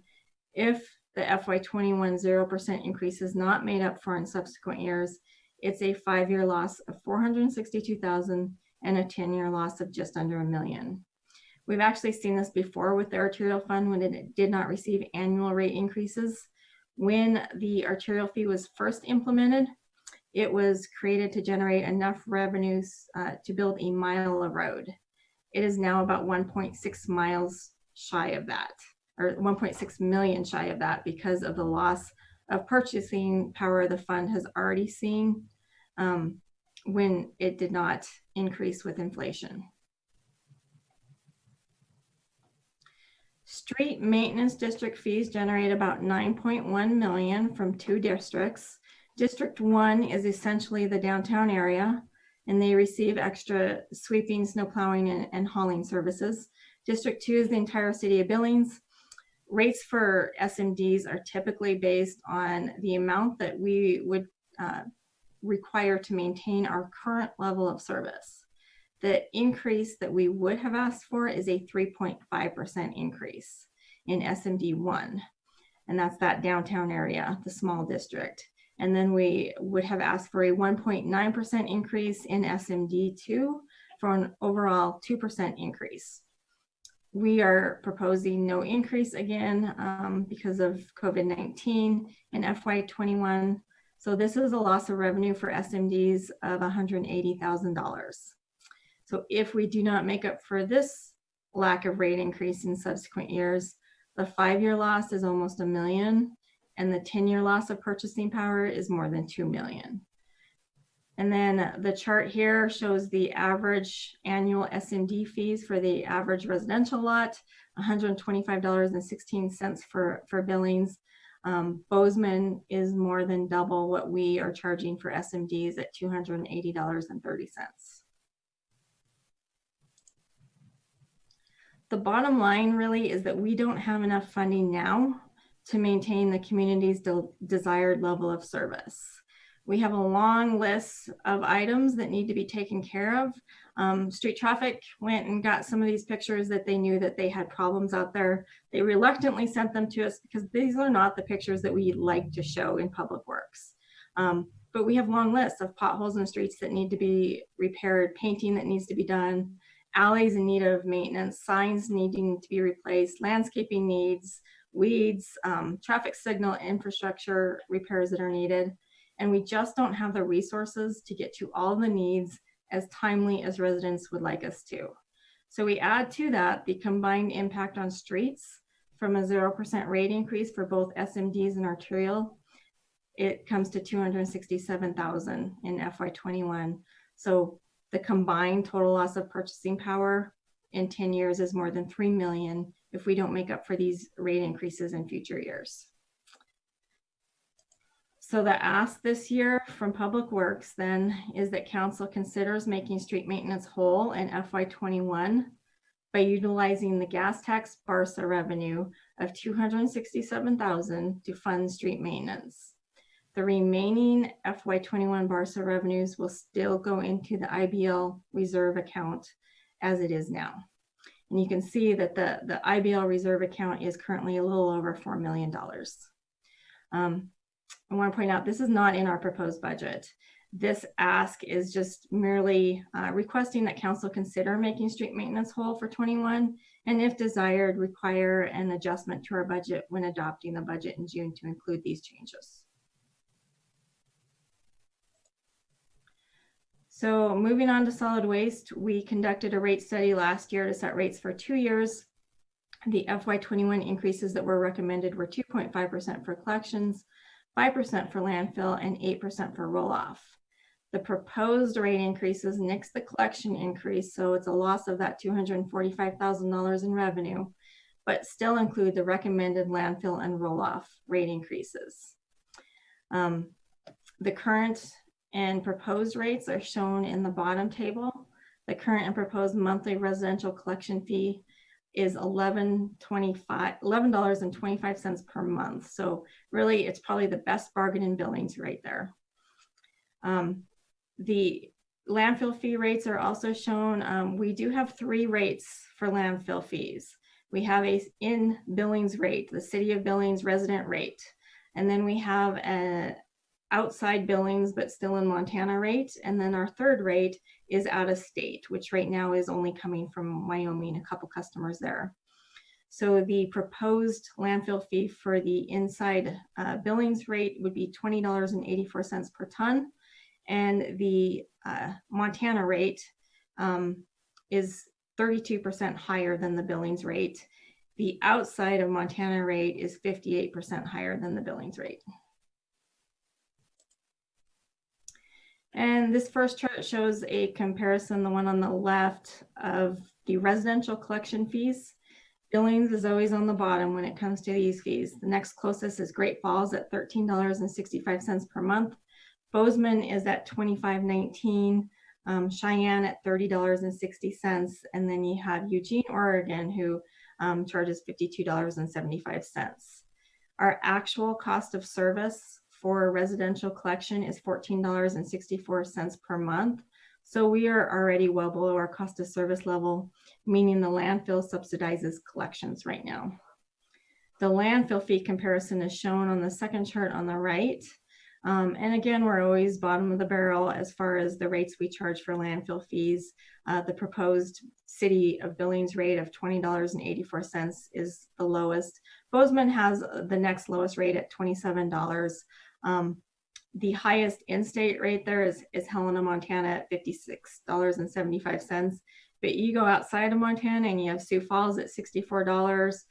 If the FY21 0% increase is not made up for in subsequent years, it's a 5-year loss of $462,000 and a 10-year loss of just under $1 million. We've actually seen this before with the arterial fund when it did not receive annual rate increases. When the arterial fee was first implemented, it was created to generate enough revenues to build a mile of road. It is now about 1.6 miles shy of that, or 1.6 million shy of that, because of the loss of purchasing power the fund has already seen when it did not increase with inflation. Street maintenance district fees generate about $9.1 million from 2 districts. District 1 is essentially the downtown area, and they receive extra sweeping, snow plowing, and hauling services. District 2 is the entire city of Billings. Rates for SMDs are typically based on the amount that we would require to maintain our current level of service. The increase that we would have asked for is a 3.5% increase in SMD 1, and that's that downtown area, the small district. And then we would have asked for a 1.9% increase in SMD 2 for an overall 2% increase. We are proposing no increase again because of COVID-19 in FY21. So this is a loss of revenue for SMDs of $180,000. So if we do not make up for this lack of rate increase in subsequent years, the 5-year loss is almost $1 million, and the 10-year loss of purchasing power is more than $2 million. And then the chart here shows the average annual SMD fees for the average residential lot, $125.16 for Billings. Bozeman is more than double what we are charging for SMDs at $280.30. The bottom line really is that we don't have enough funding now to maintain the community's desired level of service. We have a long list of items that need to be taken care of. Street traffic went and got some of these pictures that they knew that they had problems out there. They reluctantly sent them to us because these are not the pictures that we like to show in public works. But we have long lists of potholes in the streets that need to be repaired, painting that needs to be done, alleys in need of maintenance, signs needing to be replaced, landscaping needs, weeds, traffic signal infrastructure repairs that are needed. And we just don't have the resources to get to all the needs as timely as residents would like us to. So we add to that the combined impact on streets from a 0% rate increase for both SMDs and arterial. It comes to $267,000 in FY21. So the combined total loss of purchasing power in 10 years is more than $3 million if we don't make up for these rate increases in future years. So the ask this year from Public Works then is that council considers making street maintenance whole in FY21 by utilizing the gas tax BARSA revenue of $267,000 to fund street maintenance. The remaining FY21 BARSA revenues will still go into the IBL reserve account as it is now. And you can see that the IBL reserve account is currently a little over $4 million. I want to point out this is not in our proposed budget. This ask is just merely requesting that council consider making street maintenance whole for 21, and if desired, require an adjustment to our budget when adopting the budget in June to include these changes. So moving on to solid waste, we conducted a rate study last year to set rates for 2 years. The FY21 increases that were recommended were 2.5% for collections, 5% for landfill, and 8% for roll-off. The proposed rate increases nix the collection increase, so it's a loss of that $245,000 in revenue, but still include the recommended landfill and roll-off rate increases. The current and proposed rates are shown in the bottom table. The current and proposed monthly residential collection fee is $11.25 per month. So really, it's probably the best bargain in Billings right there. The landfill fee rates are also shown. We do have 3 rates for landfill fees. We have a in Billings rate, the City of Billings resident rate, and then we have a outside Billings but still in Montana rate, and then our third rate is out of state, which right now is only coming from Wyoming, a couple customers there. So the proposed landfill fee for the inside Billings rate would be $20.84 per ton, and the Montana rate is 32% higher than the Billings rate. The outside of Montana rate is 58% higher than the Billings rate. And this first chart shows a comparison, the one on the left, of the residential collection fees. Billings is always on the bottom when it comes to these fees. The next closest is Great Falls at $13.65 per month. Bozeman is at $25.19. Cheyenne at $30.60. And then you have Eugene, Oregon, who charges $52.75. Our actual cost of service for residential collection is $14.64 per month. So we are already well below our cost of service level, meaning the landfill subsidizes collections right now. The landfill fee comparison is shown on the second chart on the right. And again, we're always bottom of the barrel as far as the rates we charge for landfill fees. The proposed City of Billings rate of $20.84 is the lowest. Bozeman has the next lowest rate at $27. The highest in-state rate there is Helena, Montana at $56.75. But you go outside of Montana and you have Sioux Falls at $64,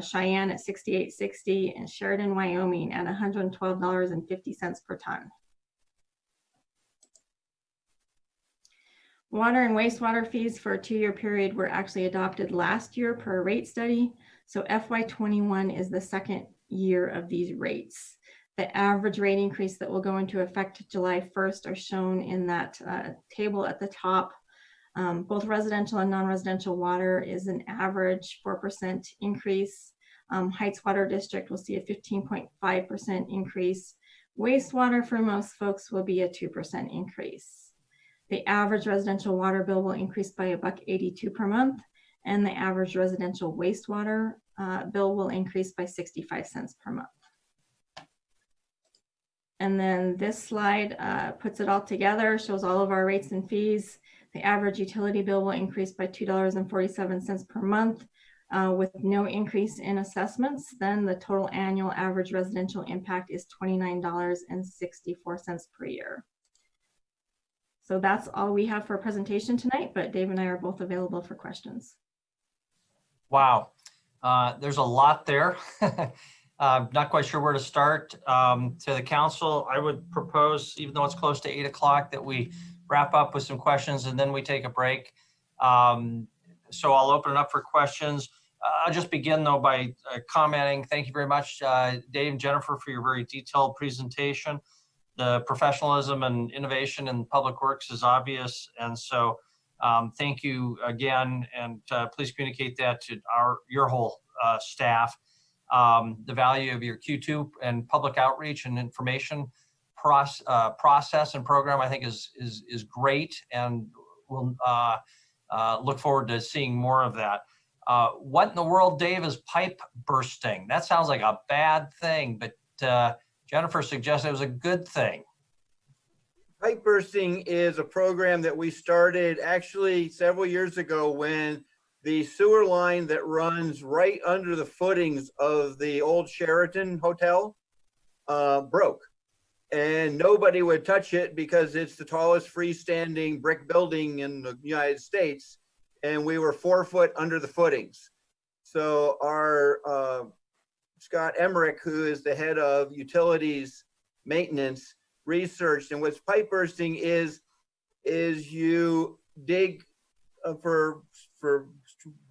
Cheyenne at $68.60, and Sheridan, Wyoming at $112.50 per ton. Water and wastewater fees for a 2-year period were actually adopted last year per a rate study. So FY21 is the second year of these rates. The average rate increase that will go into effect July 1st are shown in that table at the top. Both residential and non-residential water is an average 4% increase. Heights Water District will see a 15.5% increase. Wastewater for most folks will be a 2% increase. The average residential water bill will increase by $1.82 per month, and the average residential wastewater bill will increase by 65 cents per month. And then this slide puts it all together, shows all of our rates and fees. The average utility bill will increase by $2.47 per month with no increase in assessments. Then the total annual average residential impact is $29.64 per year. So that's all we have for a presentation tonight, but Dave and I are both available for questions. Wow, there's a lot there. Not quite sure where to start. To the council, I would propose, even though it's close to 8 o'clock, that we wrap up with some questions and then we take a break. So I'll open it up for questions. I'll just begin though by commenting. Thank you very much, Dave and Jennifer, for your very detailed presentation. The professionalism and innovation in public works is obvious. And so thank you again, and please communicate that to your whole staff. The value of your Q2 and public outreach and information process and program, I think is great, and we'll look forward to seeing more of that. What in the world, Dave, is pipe bursting? That sounds like a bad thing, but Jennifer suggested it was a good thing. Pipe bursting is a program that we started actually several years ago when the sewer line that runs right under the footings of the old Sheraton Hotel broke. and nobody would touch it because it's the tallest freestanding brick building in the United States. And we were 4 foot under the footings. So our Scott Emmerich, who is the head of utilities maintenance, researched, and what's pipe bursting is you dig for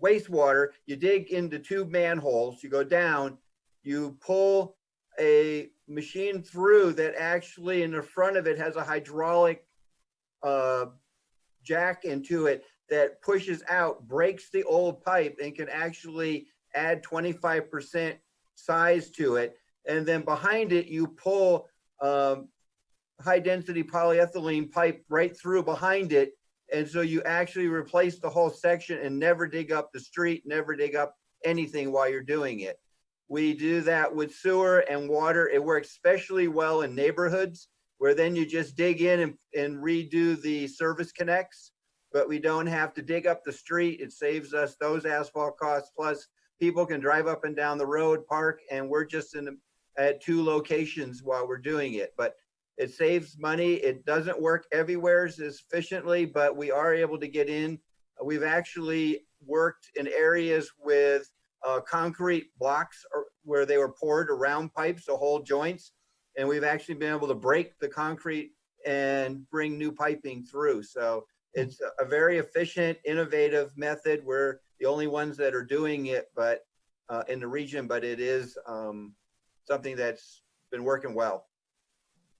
wastewater, you dig into 2 manholes, you go down, you pull a machine through that actually in the front of it has a hydraulic jack into it that pushes out, breaks the old pipe, and can actually add 25% size to it. And then behind it, you pull high density polyethylene pipe right through behind it. And so you actually replace the whole section and never dig up the street, never dig up anything while you're doing it. We do that with sewer and water. It works especially well in neighborhoods where then you just dig in and redo the service connects, but we don't have to dig up the street. It saves us those asphalt costs. Plus people can drive up and down the road, park, and we're just at 2 locations while we're doing it. But it saves money. It doesn't work everywhere as efficiently, but we are able to get in. We've actually worked in areas with concrete blocks where they were poured around pipes, so whole joints. And we've actually been able to break the concrete and bring new piping through. So it's a very efficient, innovative method. We're the only ones that are doing it, but in the region, but it is something that's been working well.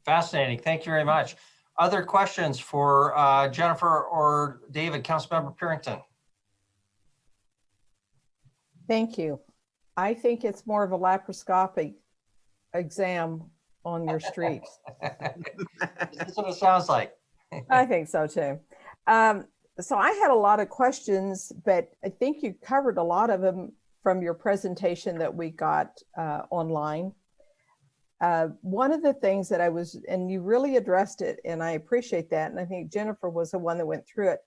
Fascinating. Thank you very much. Other questions for Jennifer or David? Councilmember Purington. Thank you. I think it's more of a laparoscopic exam on your streets. That's what it sounds like. I think so too. So I had a lot of questions, but I think you covered a lot of them from your presentation that we got online. One of the things that and you really addressed it, and I appreciate that, and I think Jennifer was the one that went through it,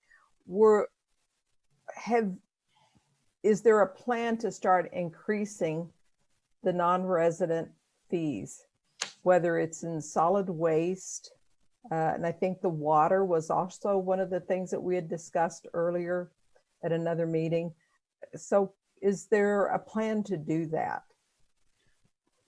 is there a plan to start increasing the non-resident fees, whether it's in solid waste, and I think the water was also one of the things that we had discussed earlier at another meeting. So is there a plan to do that?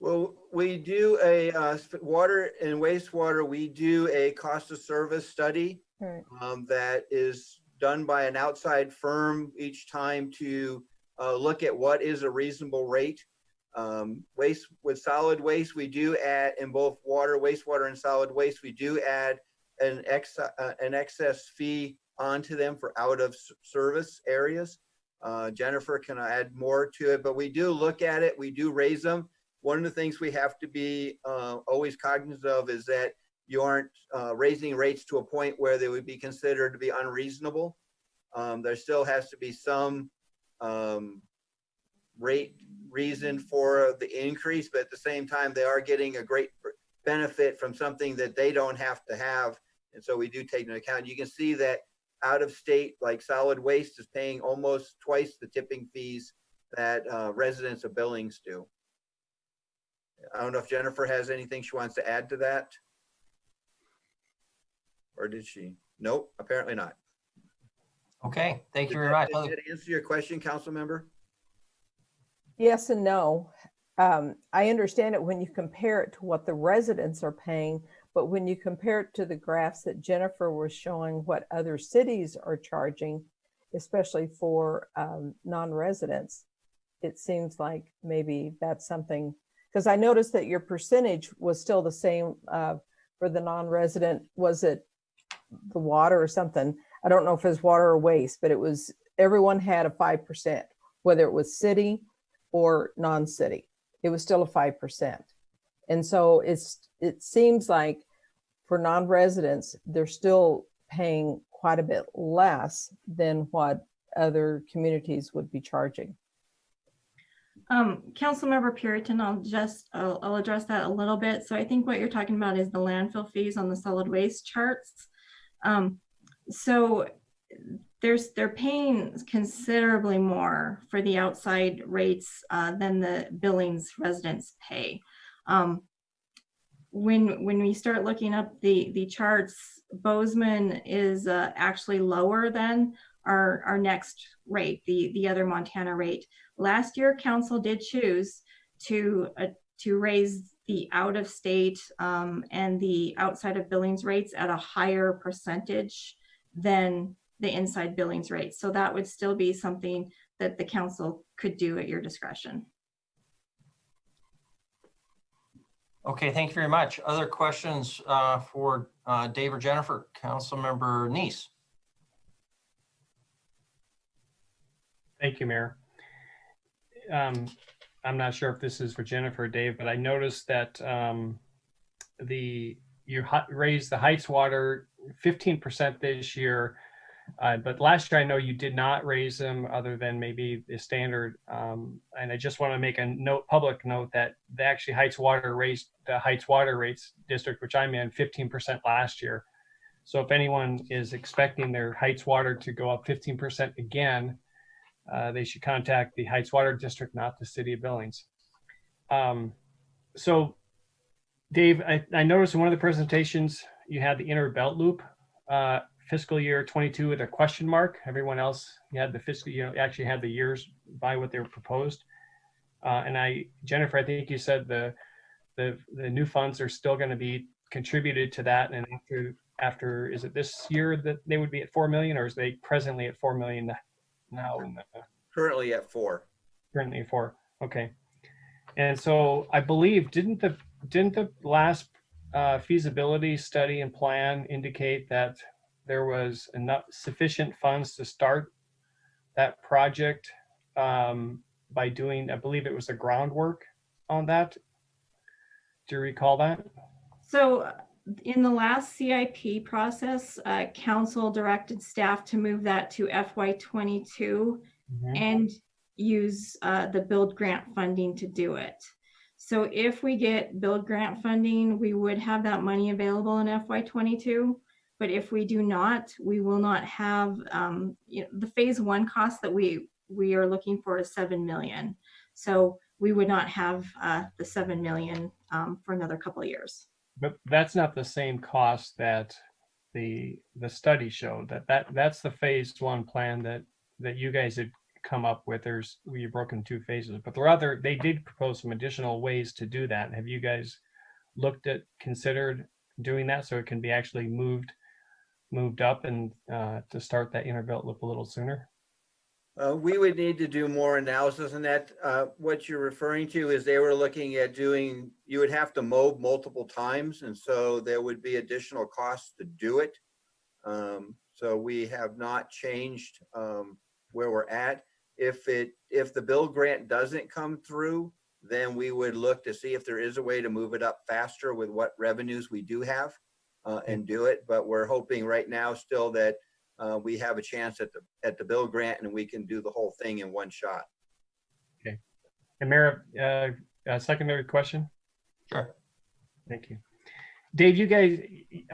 Well, we do a water and wastewater, we do a cost of service study that is done by an outside firm each time to look at what is a reasonable rate. With solid waste, we do add, in both water, wastewater, and solid waste, we do add an excess fee onto them for out of service areas. Jennifer can add more to it, but we do look at it, we do raise them. One of the things we have to be always cognizant of is that you aren't raising rates to a point where they would be considered to be unreasonable. There still has to be some rate reason for the increase, but at the same time, they are getting a great benefit from something that they don't have to have. And so we do take into account. You can see that out of state, like solid waste is paying almost twice the tipping fees that residents of Billings do. I don't know if Jennifer has anything she wants to add to that. Or did she? Nope, apparently not. Okay, thank you very much. Did that answer your question, council member? Yes and no. I understand it when you compare it to what the residents are paying, but when you compare it to the graphs that Jennifer was showing what other cities are charging, especially for non-residents, it seems like maybe that's something, because I noticed that your percentage was still the same for the non-resident. Was it the water or something? I don't know if it was water or waste, but it was, everyone had a 5%, whether it was city or non-city, it was still a 5%. And so it seems like for non-residents, they're still paying quite a bit less than what other communities would be charging. Councilmember Puritan, I'll address that a little bit. So I think what you're talking about is the landfill fees on the solid waste charts. So they're paying considerably more for the outside rates than the Billings residents pay. when we start looking up the charts, Bozeman is actually lower than our next rate, the other Montana rate. Last year, council did choose to raise the out of state and the outside of Billings rates at a higher percentage than the inside Billings rates. So that would still be something that the council could do at your discretion. Okay, thank you very much. Other questions for Dave or Jennifer? Councilmember Neese. Thank you, Mayor. I'm not sure if this is for Jennifer or Dave, but I noticed that you raised the Heights water 15% this year, but last year I know you did not raise them other than maybe the standard. And I just want to make a public note that actually Heights Water raised the Heights Water Rates District, which I'm in, 15% last year. So if anyone is expecting their Heights Water to go up 15% again, they should contact the Heights Water District, not the City of Billings. So, Dave, I noticed in one of the presentations you had the inner belt loop fiscal year 22 with a question mark. Everyone else, you had the fiscal, actually had the years by what they were proposed. And Jennifer, I think you said the new funds are still going to be contributed to that, and after is it this year that they would be at 4 million, or is they presently at 4 million now? Currently at 4. Currently at 4. Okay. And so I believe didn't the last feasibility study and plan indicate that there was enough sufficient funds to start that project by doing, I believe it was the groundwork on that? Do you recall that? So in the last CIP process, council directed staff to move that to FY22 and use the build grant funding to do it. So if we get build grant funding, we would have that money available in FY22. But if we do not, we will not have the phase 1 cost that we are looking for is 7 million. So we would not have the 7 million for another couple of years. But that's not the same cost that the study showed. That's the phase 1 plan that you guys had come up with. We broke in 2 phases, but they did propose some additional ways to do that. Have you guys considered doing that so it can be actually moved up and to start that inner belt loop a little sooner? We would need to do more analysis on that. What you're referring to is they were looking at you would have to mow multiple times, and so there would be additional costs to do it. So we have not changed where we're at. If the build grant doesn't come through, then we would look to see if there is a way to move it up faster with what revenues we do have and do it. But we're hoping right now still that we have a chance at the build grant and we can do the whole thing in one shot. Okay. And Mayor, a secondary question? Sure. Thank you. Dave, you guys,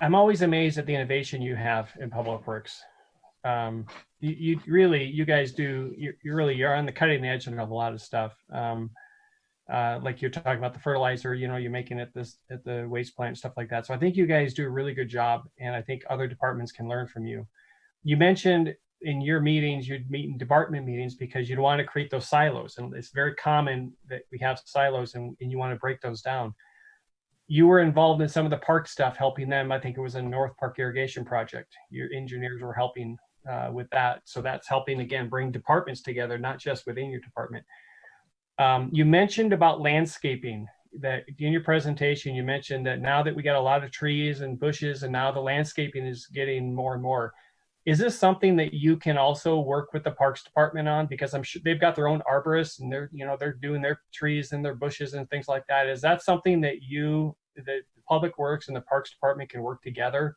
I'm always amazed at the innovation you have in Public Works. You guys do, you're on the cutting edge of a lot of stuff. Like you're talking about the fertilizer, you're making it at the waste plant, stuff like that. So I think you guys do a really good job, and I think other departments can learn from you. You mentioned in your meetings, you'd meet in department meetings because you'd want to create those silos. And it's very common that we have silos and you want to break those down. You were involved in some of the park stuff, helping them. I think it was a North Park irrigation project. Your engineers were helping with that. So that's helping, again, bring departments together, not just within your department. You mentioned about landscaping, that in your presentation, you mentioned that now that we got a lot of trees and bushes and now the landscaping is getting more and more. Is this something that you can also work with the Parks Department on? Because I'm sure they've got their own arborists and they're doing their trees and their bushes and things like that. Is that something that the Public Works and the Parks Department can work together?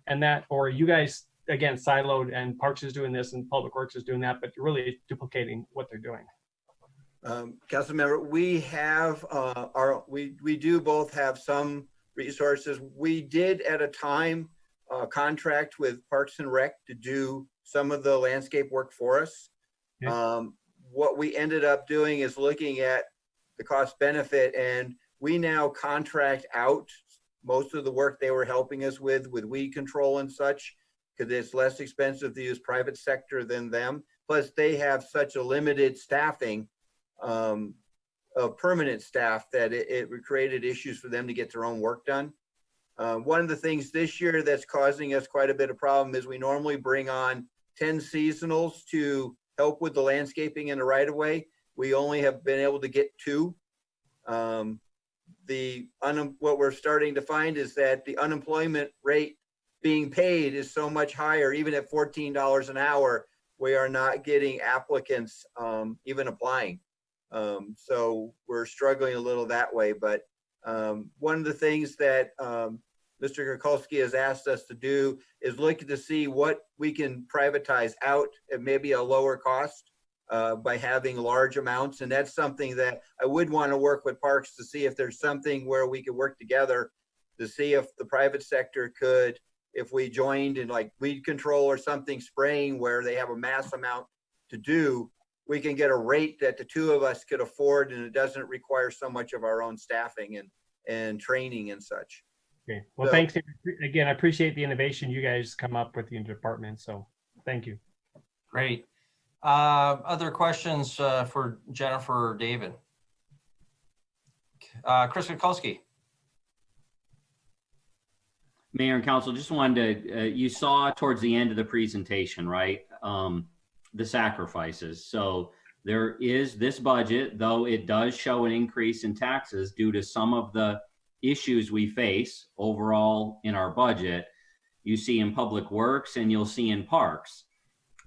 And that, or you guys, again, siloed and Parks is doing this and Public Works is doing that, but really duplicating what they're doing? Councilmember, we have we do both have some resources. We did at a time contract with Parks and Rec to do some of the landscape work for us. Yeah. What we ended up doing is looking at the cost benefit, and we now contract out most of the work they were helping us with weed control and such, because it's less expensive to use private sector than them. Plus, they have such a limited staffing of permanent staff that it created issues for them to get their own work done. One of the things this year that's causing us quite a bit of problem is we normally bring on 10 seasonals to help with the landscaping in the right of way. We only have been able to get 2. What we're starting to find is that the unemployment rate being paid is so much higher. Even at $14 an hour, we are not getting applicants even applying. So we're struggling a little that way. But one of the things that Mr. Kukulski has asked us to do is look to see what we can privatize out at maybe a lower cost by having large amounts. And that's something that I would want to work with Parks to see if there's something where we could work together to see if the private sector could, if we joined in like weed control or something, spraying where they have a mass amount to do, we can get a rate that the 2 of us could afford, and it doesn't require so much of our own staffing and training and such. Okay. Well, So, thanks again. I appreciate the innovation you guys come up with in the department. So thank you. Great. Other questions for Jennifer or David? Chris Kukulski. Mayor and Council, just wanted to, you saw towards the end of the presentation, right? The sacrifices. So there is this budget, though it does show an increase in taxes due to some of the issues we face overall in our budget. You see in Public Works and you'll see in Parks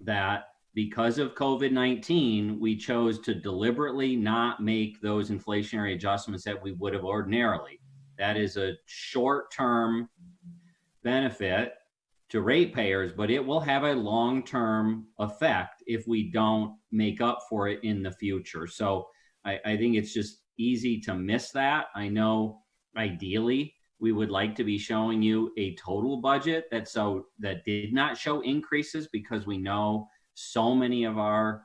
that because of COVID-19, we chose to deliberately not make those inflationary adjustments that we would have ordinarily. That is a short-term benefit to ratepayers, but it will have a long-term effect if we don't make up for it in the future. So I think it's just easy to miss that. I know ideally we would like to be showing you a total budget that did not show increases, because we know so many of our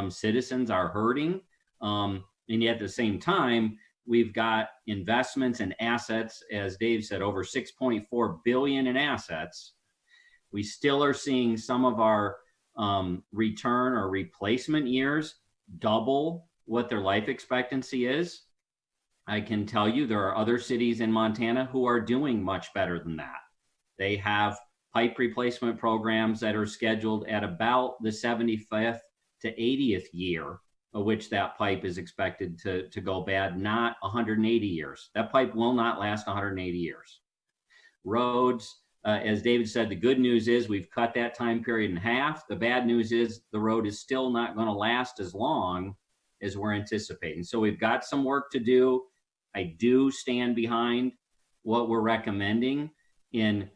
citizens are hurting. And yet at the same time, we've got investments and assets, as Dave said, over $6.4 billion in assets. We still are seeing some of our return or replacement years double what their life expectancy is. I can tell you there are other cities in Montana who are doing much better than that. They have pipe replacement programs that are scheduled at about the 75th to 80th year, of which that pipe is expected to go bad, not 180 years. That pipe will not last 180 years. Roads, as David said, the good news is we've cut that time period in half. The bad news is the road is still not going to last as long as we're anticipating. So we've got some work to do. I do stand behind what we're recommending in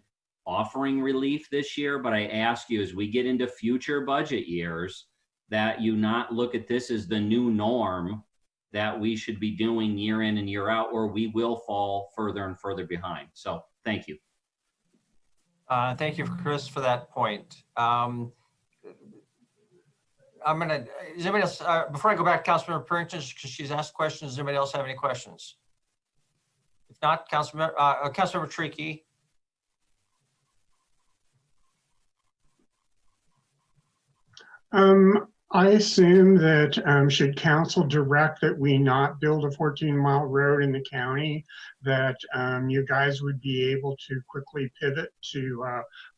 offering relief this year, but I ask you, as we get into future budget years, that you not look at this as the new norm that we should be doing year in and year out, or we will fall further and further behind. So thank you. Thank you, Chris, for that point. Does anybody else, before I go back to Councilmember Purrington, because she's asked questions, does anybody else have any questions? If not, Councilmember Tricky. I assume that should council direct that we not build a 14-mile road in the county, that you guys would be able to quickly pivot to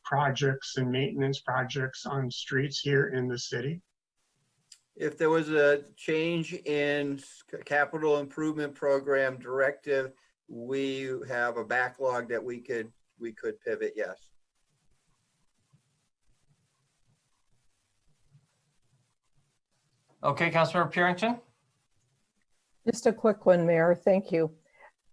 projects and maintenance projects on streets here in the city? If there was a change in capital improvement program directive, we have a backlog that we could pivot, yes. Okay, Councilmember Purrington. Just a quick one, Mayor. Thank you.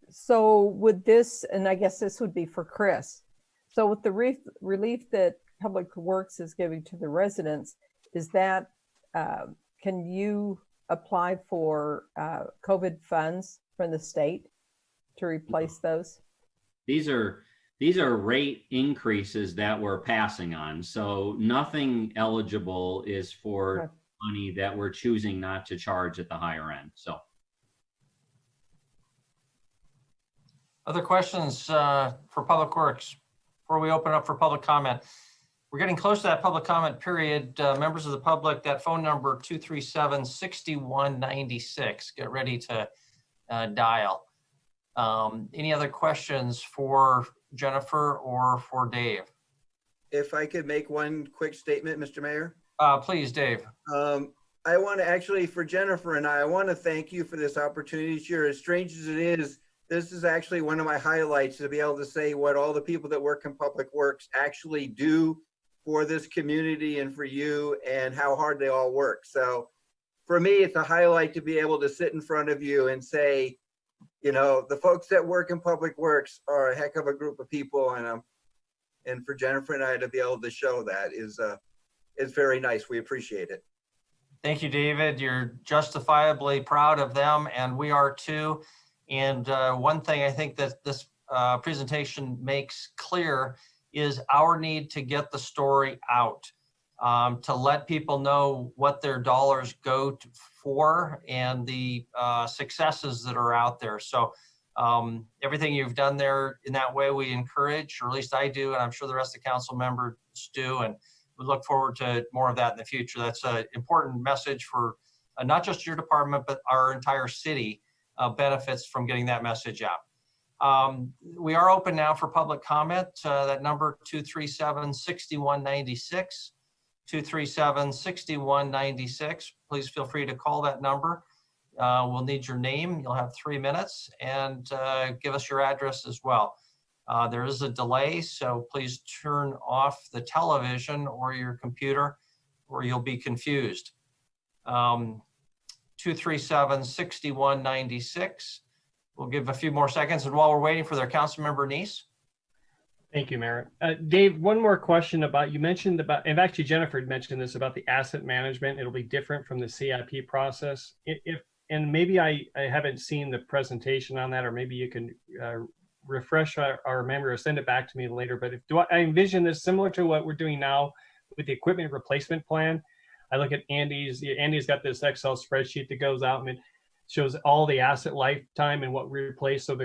So would this, and I guess this would be for Chris. So with the relief that Public Works is giving to the residents, is that, can you apply for COVID funds from the state to replace those? These are rate increases that we're passing on. So nothing eligible is for money that we're choosing not to charge at the higher end. So. Other questions for Public Works before we open up for public comment? We're getting close to that public comment period. Members of the public, that phone number 237-6196. Get ready to dial. Any other questions for Jennifer or for Dave? If I could make one quick statement, Mr. Mayor. Please, Dave. I want to actually, for Jennifer and I want to thank you for this opportunity this year. As strange as it is, this is actually one of my highlights, to be able to say what all the people that work in Public Works actually do for this community and for you, and how hard they all work. So for me, it's a highlight to be able to sit in front of you and say, you know, the folks that work in Public Works are a heck of a group of people, and for Jennifer and I to be able to show that is very nice. We appreciate it. Thank you, David. You're justifiably proud of them, and we are too. And one thing I think that this presentation makes clear is our need to get the story out, to let people know what their dollars go for and the successes that are out there. So everything you've done there in that way, we encourage, or at least I do, and I'm sure the rest of the council members do, and we look forward to more of that in the future. That's an important message for not just your department, but our entire city benefits from getting that message out. We are open now for public comment. That number 237-6196, 237-6196. Please feel free to call that number. We'll need your name. You'll have 3 minutes, and give us your address as well. There is a delay, so please turn off the television or your computer, or you'll be confused. 237-6196. We'll give a few more seconds, and while we're waiting for their Councilmember Neese. Thank you, Mayor. Dave, one more question about, you mentioned about, and actually Jennifer had mentioned this about the asset management. It'll be different from the CIP process. And maybe I haven't seen the presentation on that, or maybe you can refresh our memory or send it back to me later. But I envision this similar to what we're doing now with the equipment replacement plan. I look at Andy's got this Excel spreadsheet that goes out and it shows all the asset lifetime and what we replace. So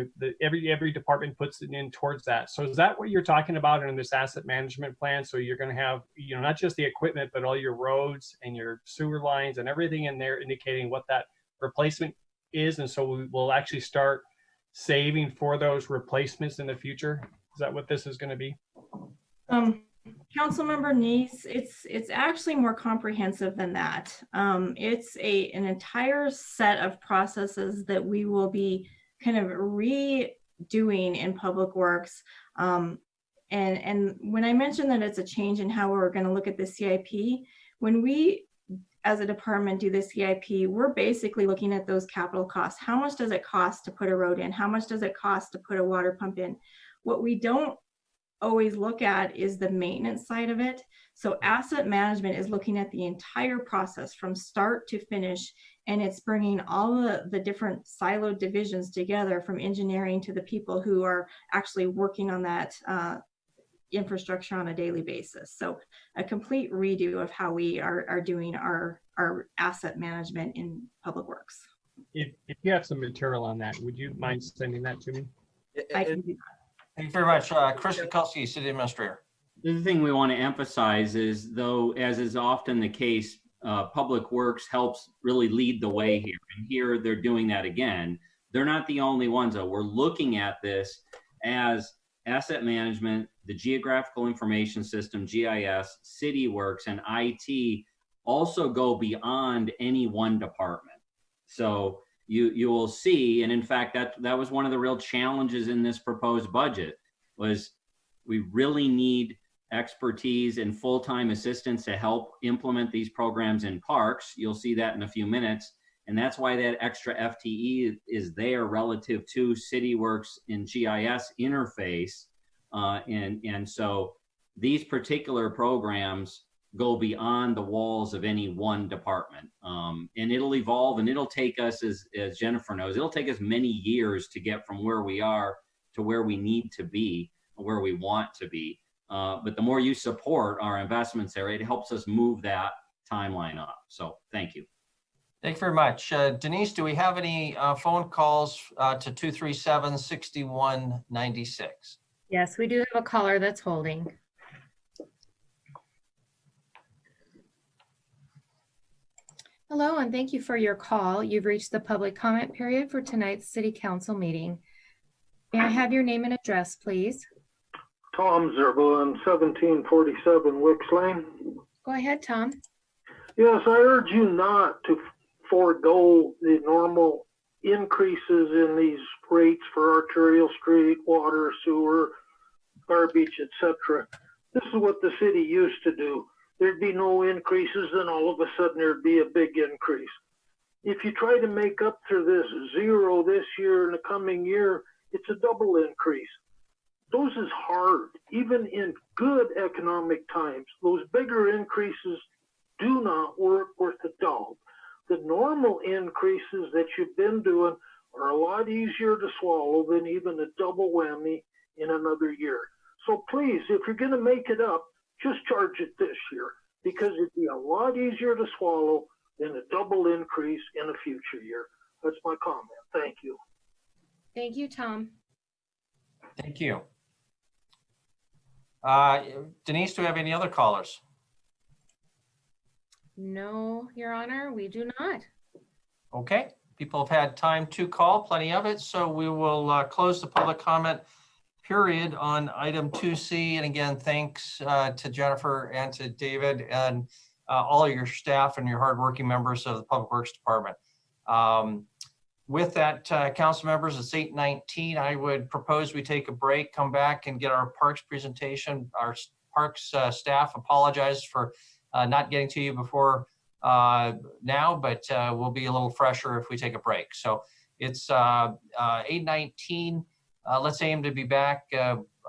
every department puts it in towards that. So is that what you're talking about in this asset management plan? So you're going to have, you know, not just the equipment, but all your roads and your sewer lines and everything in there indicating what that replacement is. And so we will actually start saving for those replacements in the future. Is that what this is going to be? Councilmember Neese, it's actually more comprehensive than that. It's an entire set of processes that we will be kind of redoing in Public Works. And when I mentioned that it's a change in how we're going to look at the CIP, when we as a department do the CIP, we're basically looking at those capital costs. How much does it cost to put a road in? How much does it cost to put a water pump in? What we don't always look at is the maintenance side of it. So asset management is looking at the entire process from start to finish, and it's bringing all the different siloed divisions together, from engineering to the people who are actually working on that infrastructure on a daily basis. So a complete redo of how we are doing our asset management in Public Works. If you have some material on that, would you mind sending that to me? I can do that. Thank you very much. Chris Kukulski, City Administrator. The other thing we want to emphasize is, though, as is often the case, Public Works helps really lead the way here. And here they're doing that again. They're not the only ones, though. We're looking at this as asset management, the geographical information system, GIS, City Works, and IT also go beyond any one department. So you will see, and in fact, that was one of the real challenges in this proposed budget, was we really need expertise and full-time assistance to help implement these programs in parks. You'll see that in a few minutes. And that's why that extra FTE is there relative to City Works and GIS interface. And so these particular programs go beyond the walls of any one department. And it'll evolve, and it'll take us, as Jennifer knows, it'll take us many years to get from where we are to where we need to be, where we want to be. But the more you support our investments there, it helps us move that timeline up. So thank you. Thank you very much. Denise, do we have any phone calls to 237-6196? Yes, we do have a caller that's holding. Hello, and thank you for your call. You've reached the public comment period for tonight's City Council meeting. May I have your name and address, please? Tom Zerba, 1747 Wicks Lane. Go ahead, Tom. Yes, I urge you not to forego the normal increases in these rates for arterial street, water, sewer, garbage, etc. This is what the city used to do. There'd be no increases, and all of a sudden there'd be a big increase. If you try to make up for this zero this year and the coming year, it's a double increase. Those is hard. Even in good economic times, those bigger increases do not work worth a dog. The normal increases that you've been doing are a lot easier to swallow than even a double whammy in another year. So please, if you're going to make it up, just charge it this year, because it'd be a lot easier to swallow than a double increase in a future year. That's my comment. Thank you. Thank you, Tom. Thank you. Denise, do we have any other callers? No, Your Honor, we do not. Okay, people have had time to call, plenty of it, so we will close the public comment period on item 2C. And again, thanks to Jennifer and to David and all of your staff and your hardworking members of the Public Works Department. With that, council members, it's 8:19. I would propose we take a break, come back and get our parks presentation. Our parks staff apologizes for not getting to you before now, but we'll be a little fresher if we take a break. So it's 8:19. Let's aim to be back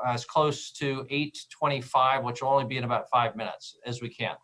as close to 8:25, which will only be in about 5 minutes as we can.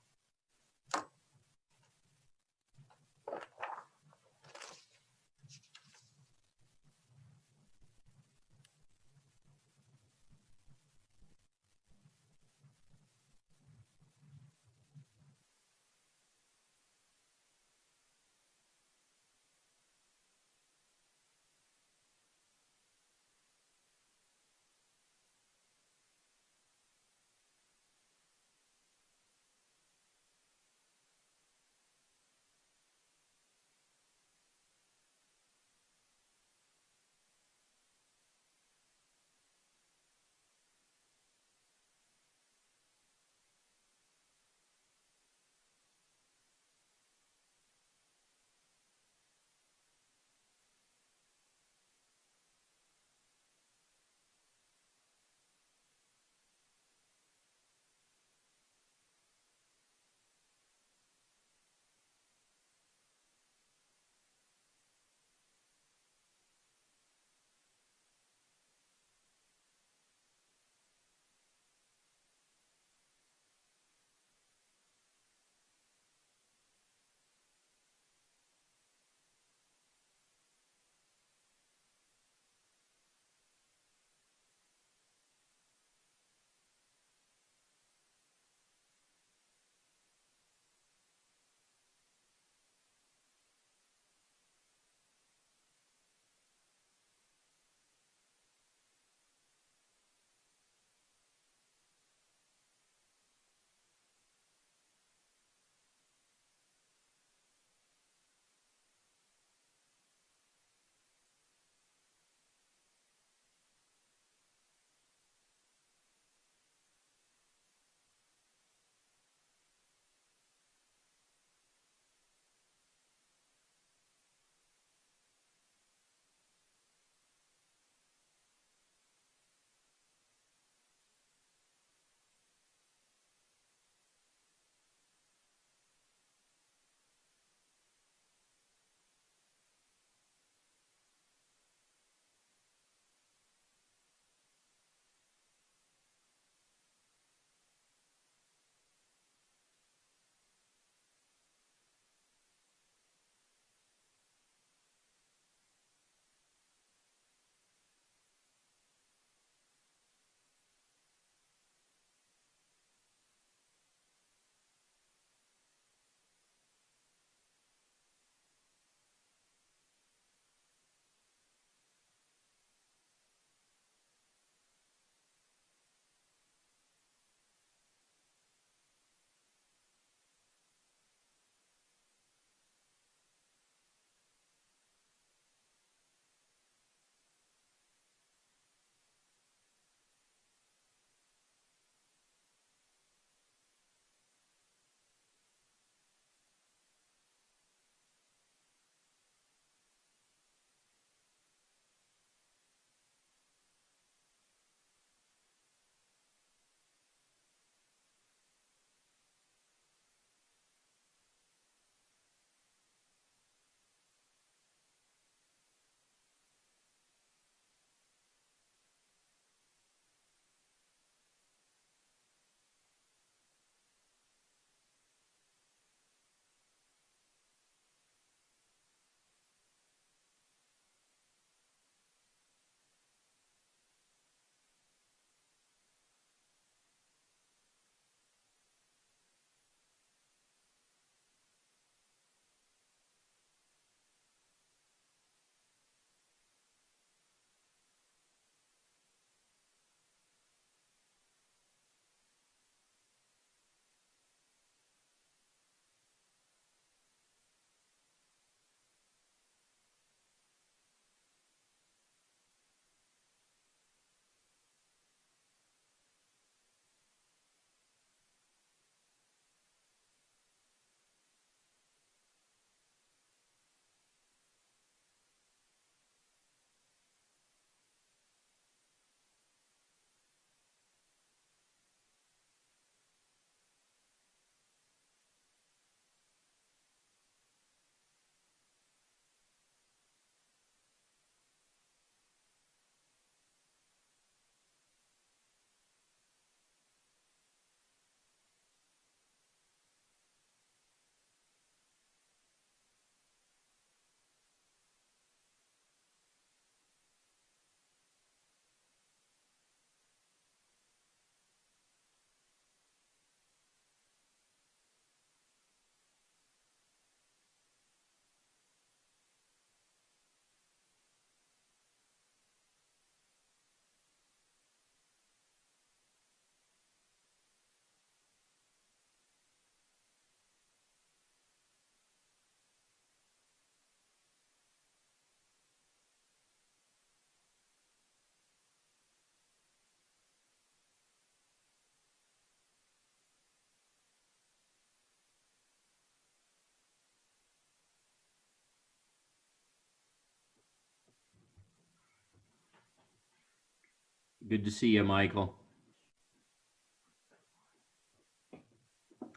Good to see you, Michael.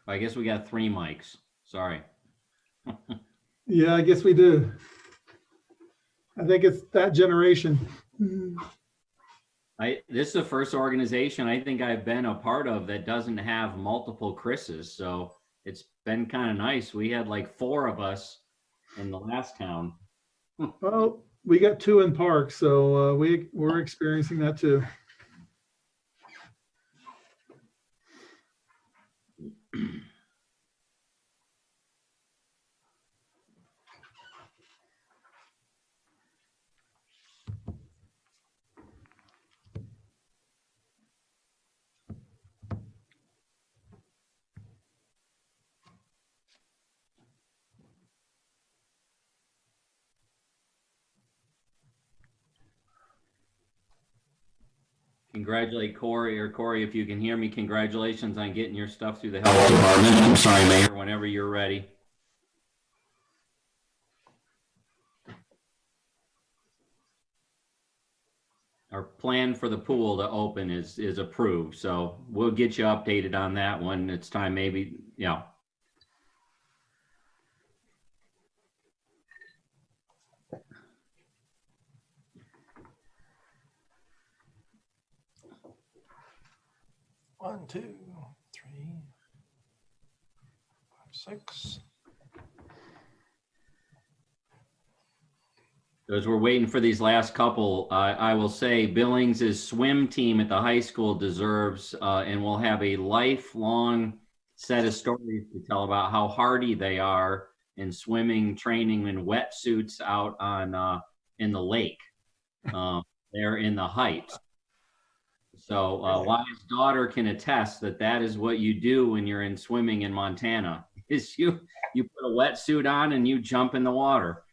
I guess we got 3 mics. Sorry. Yeah, I guess we do. I think it's that generation. This is the first organization I think I've been a part of that doesn't have multiple Chris's. So it's been kind of nice. We had like 4 of us in the last town. Well, we got 2 in Park, so we're experiencing that too. Congratulate Corey, or Corey, if you can hear me, congratulations on getting your stuff through the health department. I'm sorry, Mayor, whenever you're ready. Our plan for the pool to open is approved, so we'll get you updated on that when it's time, maybe, yeah. One, 2, 3, 5, 6. As we're waiting for these last couple, I will say Billings' swim team at the high school deserves and will have a lifelong set of stories to tell about how hardy they are in swimming, training in wetsuits out on in the lake. They're in the Heights. So Wyatt's daughter can attest that that is what you do when you're in swimming in Montana. Is you put a wetsuit on and you jump in the water.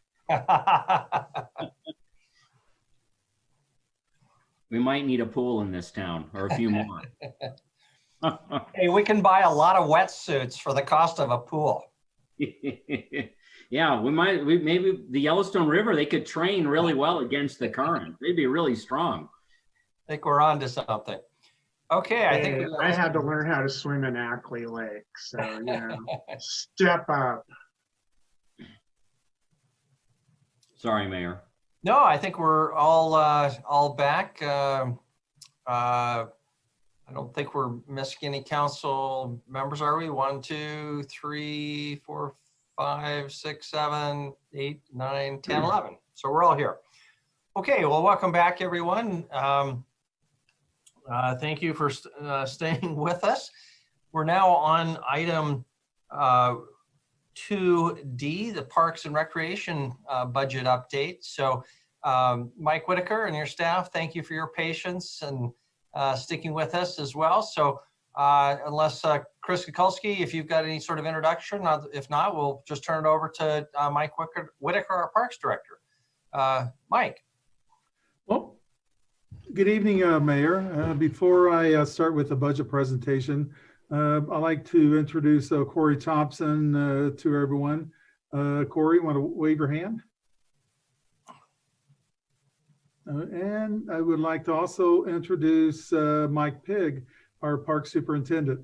We might need a pool in this town, or a few more. Hey, we can buy a lot of wetsuits for the cost of a pool. Yeah, maybe the Yellowstone River, they could train really well against the current. They'd be really strong. I think we're on to something. Okay, I think I had to learn how to swim in Ackley Lake, so you know, step up. Sorry, Mayor. No, I think we're all back. I don't think we're missing any council members, are we? 1, 2, 3, 4, 5, 6, 7, 8, 9, 10, 11. So we're all here. Okay, well, welcome back, everyone. Thank you for staying with us. We're now on item 2D, the Parks and Recreation budget update. So Mike Whitaker and your staff, thank you for your patience and sticking with us as well. So unless Chris Kukulski, if you've got any sort of introduction, if not, we'll just turn it over to Mike Whitaker, our Parks Director. Mike. Well, good evening, Mayor. Before I start with the budget presentation, I'd like to introduce Corey Thompson to everyone. Corey, want to wave your hand? And I would like to also introduce Mike Pigg, our Park Superintendent.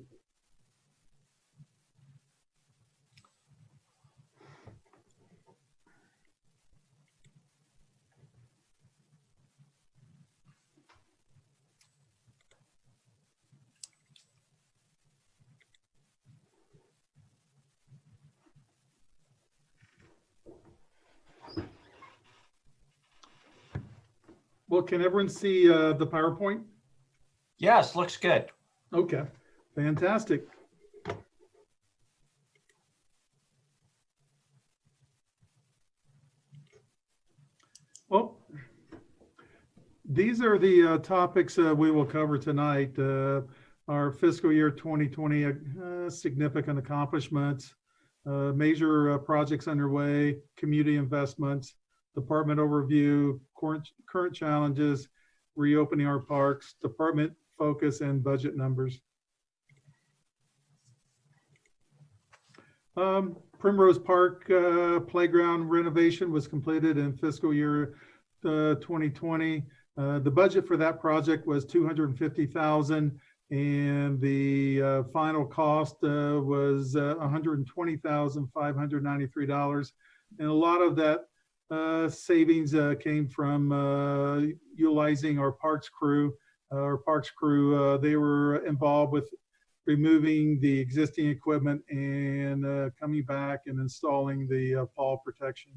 Well, can everyone see the PowerPoint? Yes, looks good. Okay, fantastic. Well, these are the topics we will cover tonight. Our fiscal year 2020 significant accomplishments, major projects underway, community investments, department overview, current challenges, reopening our parks, department focus, and budget numbers. Primrose Park playground renovation was completed in fiscal year 2020. The budget for that project was $250,000, and the final cost was $120,593. And a lot of that savings came from utilizing our parks crew. Our parks crew, they were involved with removing the existing equipment and coming back and installing the fall protection.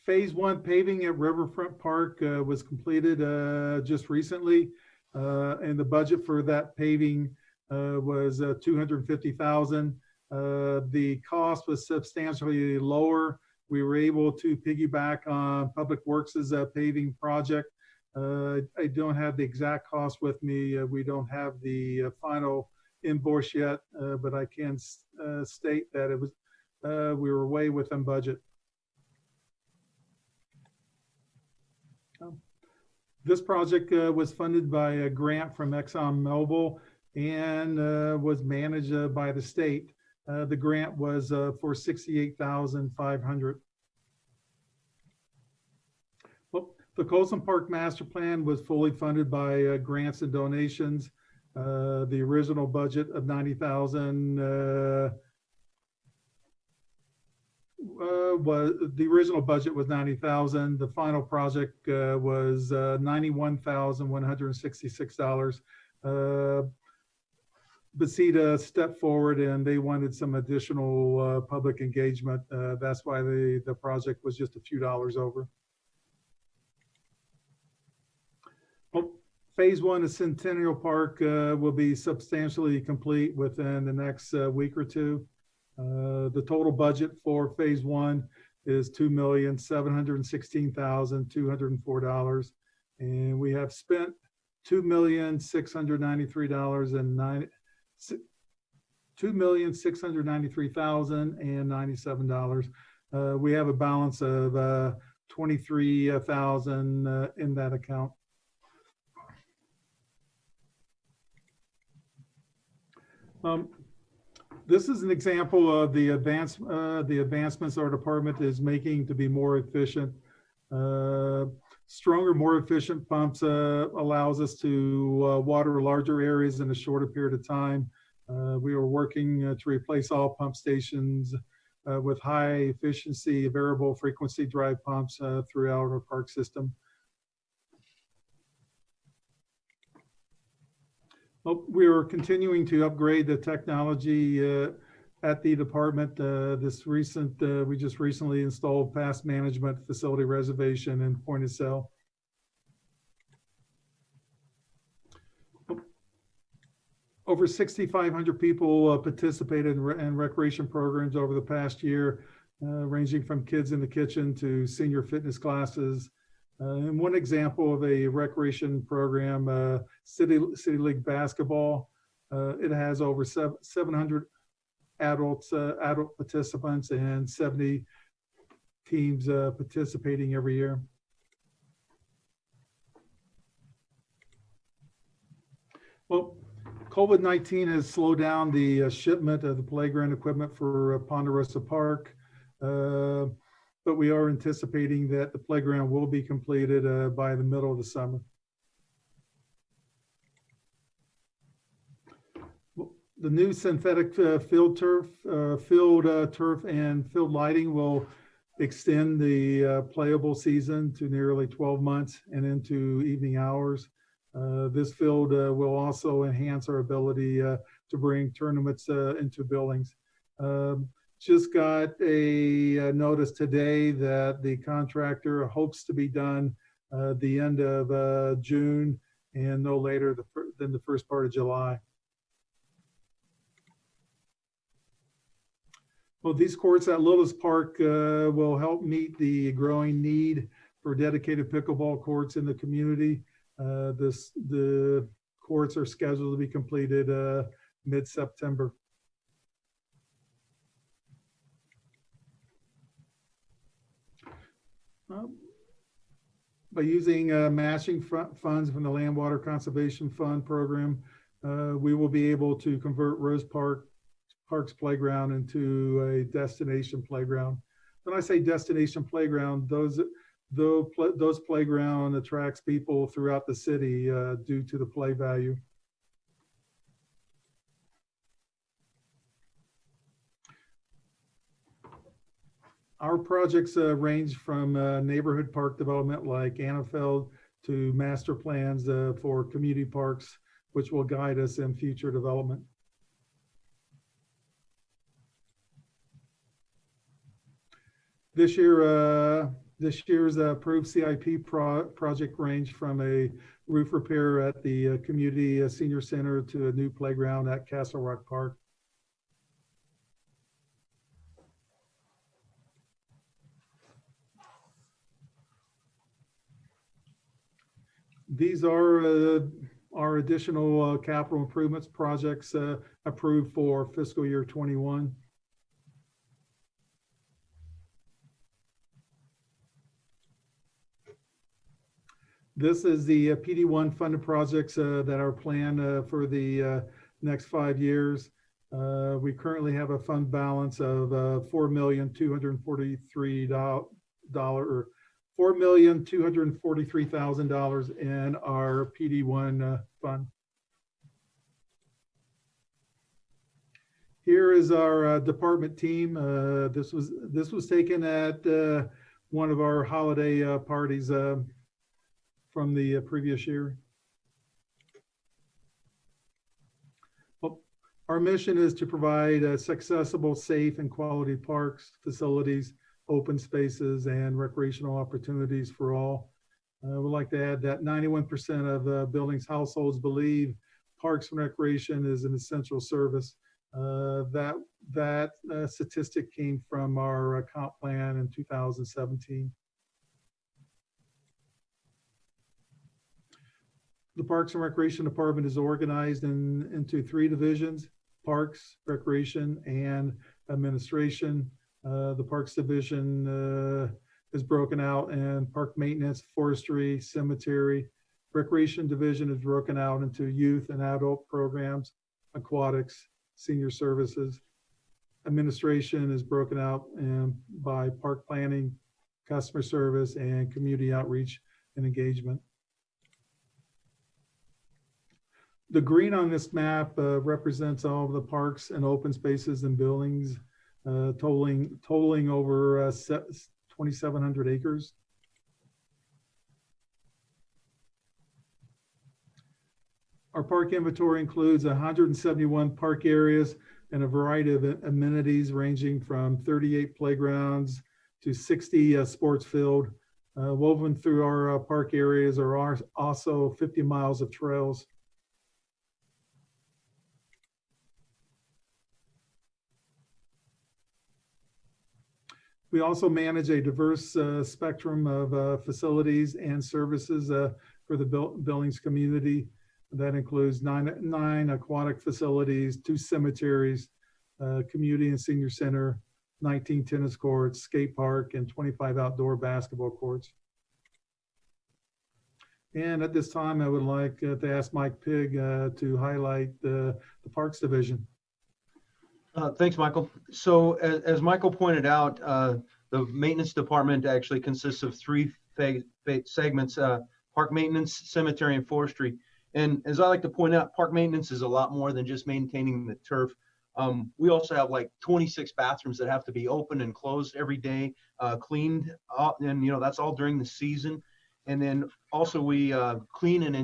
Phase 1 paving at Riverfront Park was completed just recently, and the budget for that paving was $250,000. The cost was substantially lower. We were able to piggyback on Public Works' paving project. I don't have the exact cost with me. We don't have the final invoice yet, but I can state that it was we were way within budget. This project was funded by a grant from ExxonMobil and was managed by the state. The grant was for $68,500. Well, the Colson Park Master Plan was fully funded by grants and donations. The original budget of $90,000 the original budget was $90,000. The final project was $91,166. Bethesda stepped forward and they wanted some additional public engagement. That's why the project was just a few dollars over. Well, phase 1 of Centennial Park will be substantially complete within the next week or two. The total budget for phase 1 is $2,716,204, and we have spent $2,693,097. We have a balance of $23,000 in that account. This is an example of the advancements our department is making to be more efficient. Stronger, more efficient pumps allows us to water larger areas in a shorter period of time. We are working to replace all pump stations with high efficiency variable frequency drive pumps throughout our park system. Well, we are continuing to upgrade the technology at the department. We just recently installed pass management, facility reservation, and point of sale. Over 6,500 people participated in recreation programs over the past year, ranging from kids in the kitchen to senior fitness classes. And one example of a recreation program, City League Basketball, it has over 700 adult participants and 70 teams participating every year. Well, COVID-19 has slowed down the shipment of the playground equipment for Ponderosa Park. But we are anticipating that the playground will be completed by the middle of the summer. The new synthetic field turf and field lighting will extend the playable season to nearly 12 months and into evening hours. This field will also enhance our ability to bring tournaments into Billings. Just got a notice today that the contractor hopes to be done the end of June and no later than the first part of July. Well, these courts at Lillis Park will help meet the growing need for dedicated pickleball courts in the community. The courts are scheduled to be completed mid-September. By using matching funds from the Land Water Conservation Fund program, we will be able to convert Rose Park's playground into a destination playground. When I say destination playground, though those playground attracts people throughout the city due to the play value. Our projects range from neighborhood park development like Annafeld to master plans for community parks, which will guide us in future development. This year's approved CIP project ranged from a roof repair at the community senior center to a new playground at Castle Rock Park. These are our additional capital improvements projects approved for fiscal year 21. This is the PD1 funded projects that are planned for the next 5 years. We currently have a fund balance of $4,243,000 in our PD1 fund. Here is our department team. This was taken at one of our holiday parties from the previous year. Well, our mission is to provide accessible, safe, and quality parks, facilities, open spaces, and recreational opportunities for all. I would like to add that 91% of Billings households believe parks and recreation is an essential service. That statistic came from our comp plan in 2017. The Parks and Recreation Department is organized into 3 divisions: Parks, Recreation, and Administration. The Parks Division is broken out in Park Maintenance, Forestry, Cemetery. Recreation Division is broken out into Youth and Adult Programs, Aquatics, Senior Services. Administration is broken out by Park Planning, Customer Service, and Community Outreach and Engagement. The green on this map represents all of the parks and open spaces in Billings, totaling over 2,700 acres. Our park inventory includes 171 park areas and a variety of amenities ranging from 38 playgrounds to 60 sports field. Woven through our park areas are also 50 miles of trails. We also manage a diverse spectrum of facilities and services for the Billings community. That includes nine aquatic facilities, 2 cemeteries, community and senior center, 19 tennis courts, skate park, and 25 outdoor basketball courts. And at this time, I would like to ask Mike Pigg to highlight the Parks Division. Thanks, Michael. So as Michael pointed out, the maintenance department actually consists of 3 segments: park maintenance, cemetery, and forestry. And as I like to point out, park maintenance is a lot more than just maintaining the turf. We also have like 26 bathrooms that have to be opened and closed every day, cleaned, and that's all during the season. And then also we clean and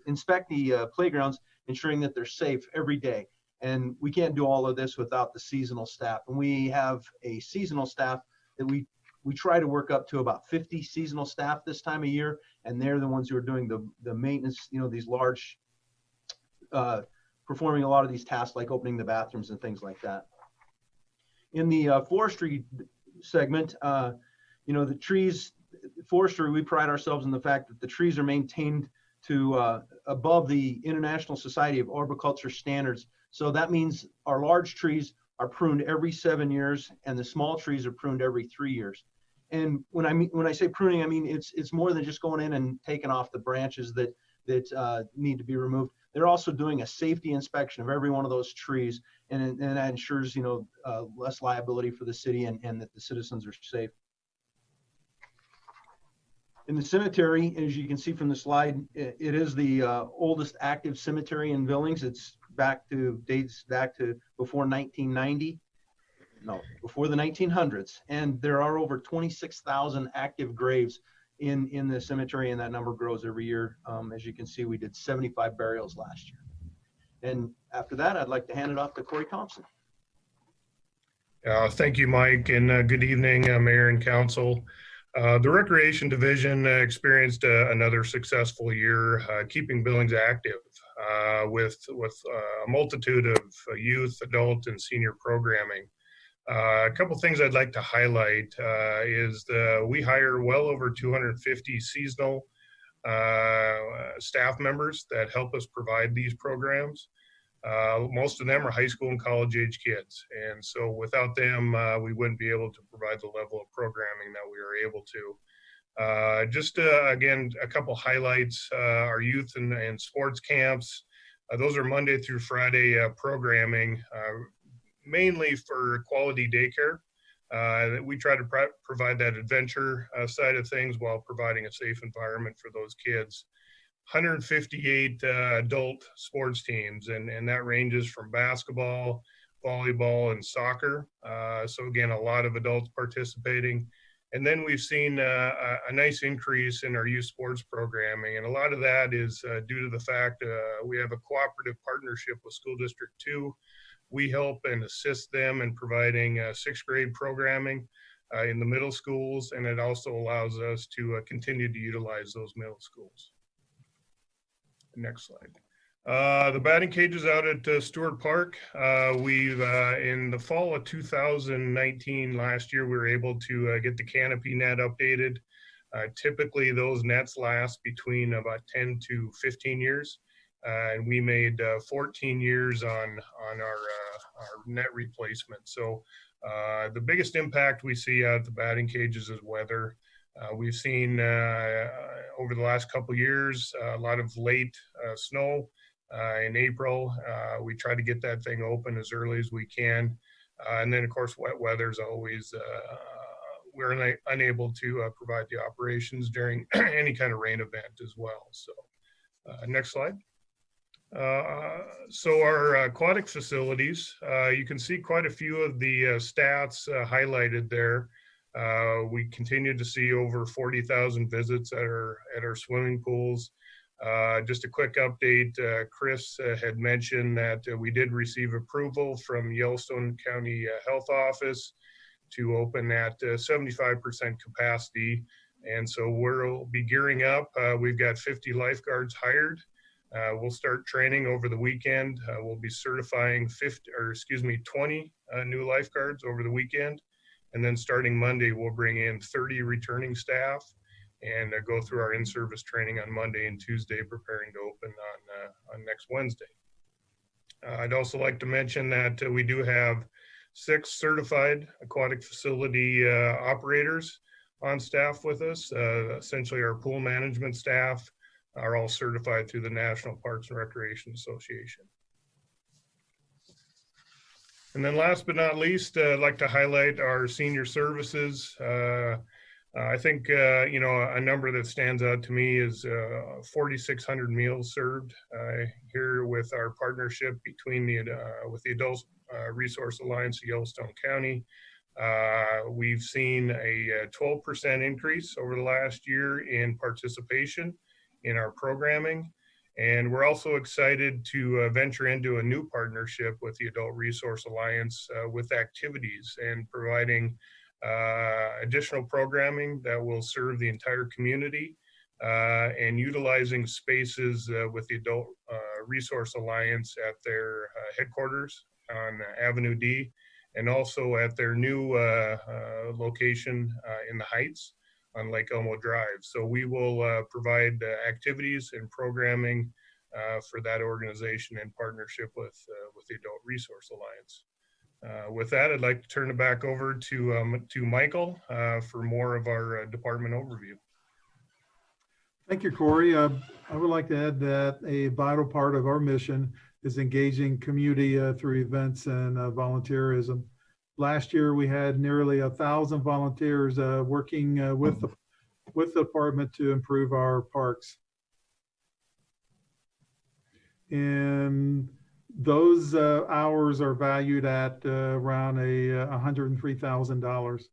inspect the playgrounds, ensuring that they're safe every day. And we can't do all of this without the seasonal staff. And we have a seasonal staff that we try to work up to about 50 seasonal staff this time of year, and they're the ones who are doing the maintenance, these large, performing a lot of these tasks like opening the bathrooms and things like that. In the forestry segment, the trees, forestry, we pride ourselves in the fact that the trees are maintained to above the International Society of Arboriculture standards. So that means our large trees are pruned every 7 years, and the small trees are pruned every 3 years. And when I say pruning, I mean it's more than just going in and taking off the branches that need to be removed. They're also doing a safety inspection of every one of those trees, and that ensures less liability for the city and that the citizens are safe. In the cemetery, as you can see from the slide, it is the oldest active cemetery in Billings. It's dates back to before 1990. No, before the 1900s. And there are over 26,000 active graves in the cemetery, and that number grows every year. As you can see, we did 75 burials last year. And after that, I'd like to hand it off to Corey Thompson. Thank you, Mike, and good evening, Mayor and Council. The Recreation Division experienced another successful year, keeping Billings active with a multitude of youth, adult, and senior programming. A couple things I'd like to highlight is we hire well over 250 seasonal staff members that help us provide these programs. Most of them are high school and college age kids. And so without them, we wouldn't be able to provide the level of programming that we are able to. Again, a couple highlights, our youth and sports camps. Those are Monday through Friday programming, mainly for quality daycare. We try to provide that adventure side of things while providing a safe environment for those kids. 158 adult sports teams, and that ranges from basketball, volleyball, and soccer. So again, a lot of adults participating. And then we've seen a nice increase in our youth sports programming. And a lot of that is due to the fact we have a cooperative partnership with School District 2. We help and assist them in providing sixth grade programming in the middle schools, and it also allows us to continue to utilize those middle schools. Next slide. The batting cages out at Stewart Park. We've in the fall of 2019, last year, we were able to get the canopy net updated. Typically, those nets last between about 10 to 15 years. And we made 14 years on our net replacement. So the biggest impact we see out of the batting cages is weather. We've seen over the last couple of years a lot of late snow in April. We try to get that thing open as early as we can. And then, of course, wet weather is always, we're unable to provide the operations during any kind of rain event as well. So next slide. So our aquatic facilities, you can see quite a few of the stats highlighted there. We continue to see over 40,000 visits at our swimming pools. Just a quick update, Chris had mentioned that we did receive approval from Yellowstone County Health Office to open at 75% capacity. And so we'll be gearing up. We've got 50 lifeguards hired. We'll start training over the weekend. We'll be certifying 20 new lifeguards over the weekend. And then starting Monday, we'll bring in 30 returning staff and go through our in-service training on Monday and Tuesday, preparing to open on next Wednesday. I'd also like to mention that we do have 6 certified aquatic facility operators on staff with us. Essentially, our pool management staff are all certified through the National Parks and Recreation Association. And then last but not least, I'd like to highlight our senior services. I think, a number that stands out to me is 4,600 meals served here with our partnership between with the Adult Resource Alliance of Yellowstone County. We've seen a 12% increase over the last year in participation in our programming. And we're also excited to venture into a new partnership with the Adult Resource Alliance with activities and providing additional programming that will serve the entire community and utilizing spaces with the Adult Resource Alliance at their headquarters on Avenue D and also at their new location in the Heights on Lake Elmo Drive. So we will provide activities and programming for that organization in partnership with the Adult Resource Alliance. With that, I'd like to turn it back over to Michael for more of our department overview. Thank you, Corey. I would like to add that a vital part of our mission is engaging community through events and volunteerism. Last year, we had nearly 1,000 volunteers working with with the department to improve our parks. And those hours are valued at around $103,000.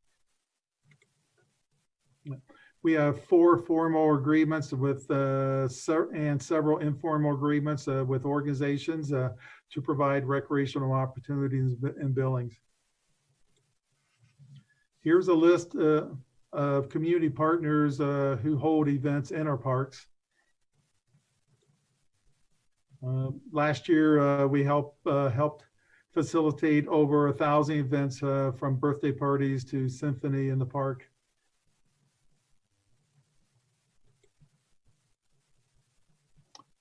We have 4 formal agreements with and several informal agreements with organizations to provide recreational opportunities in Billings. Here's a list of community partners who hold events in our parks. Last year, we helped facilitate over 1,000 events from birthday parties to symphony in the park.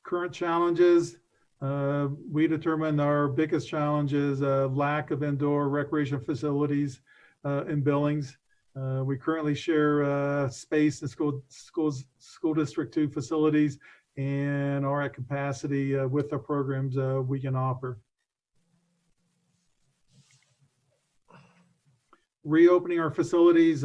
Current challenges, we determined our biggest challenge is lack of indoor recreation facilities in Billings. We currently share space in school District 2 facilities and are at capacity with the programs we can offer. Reopening our facilities,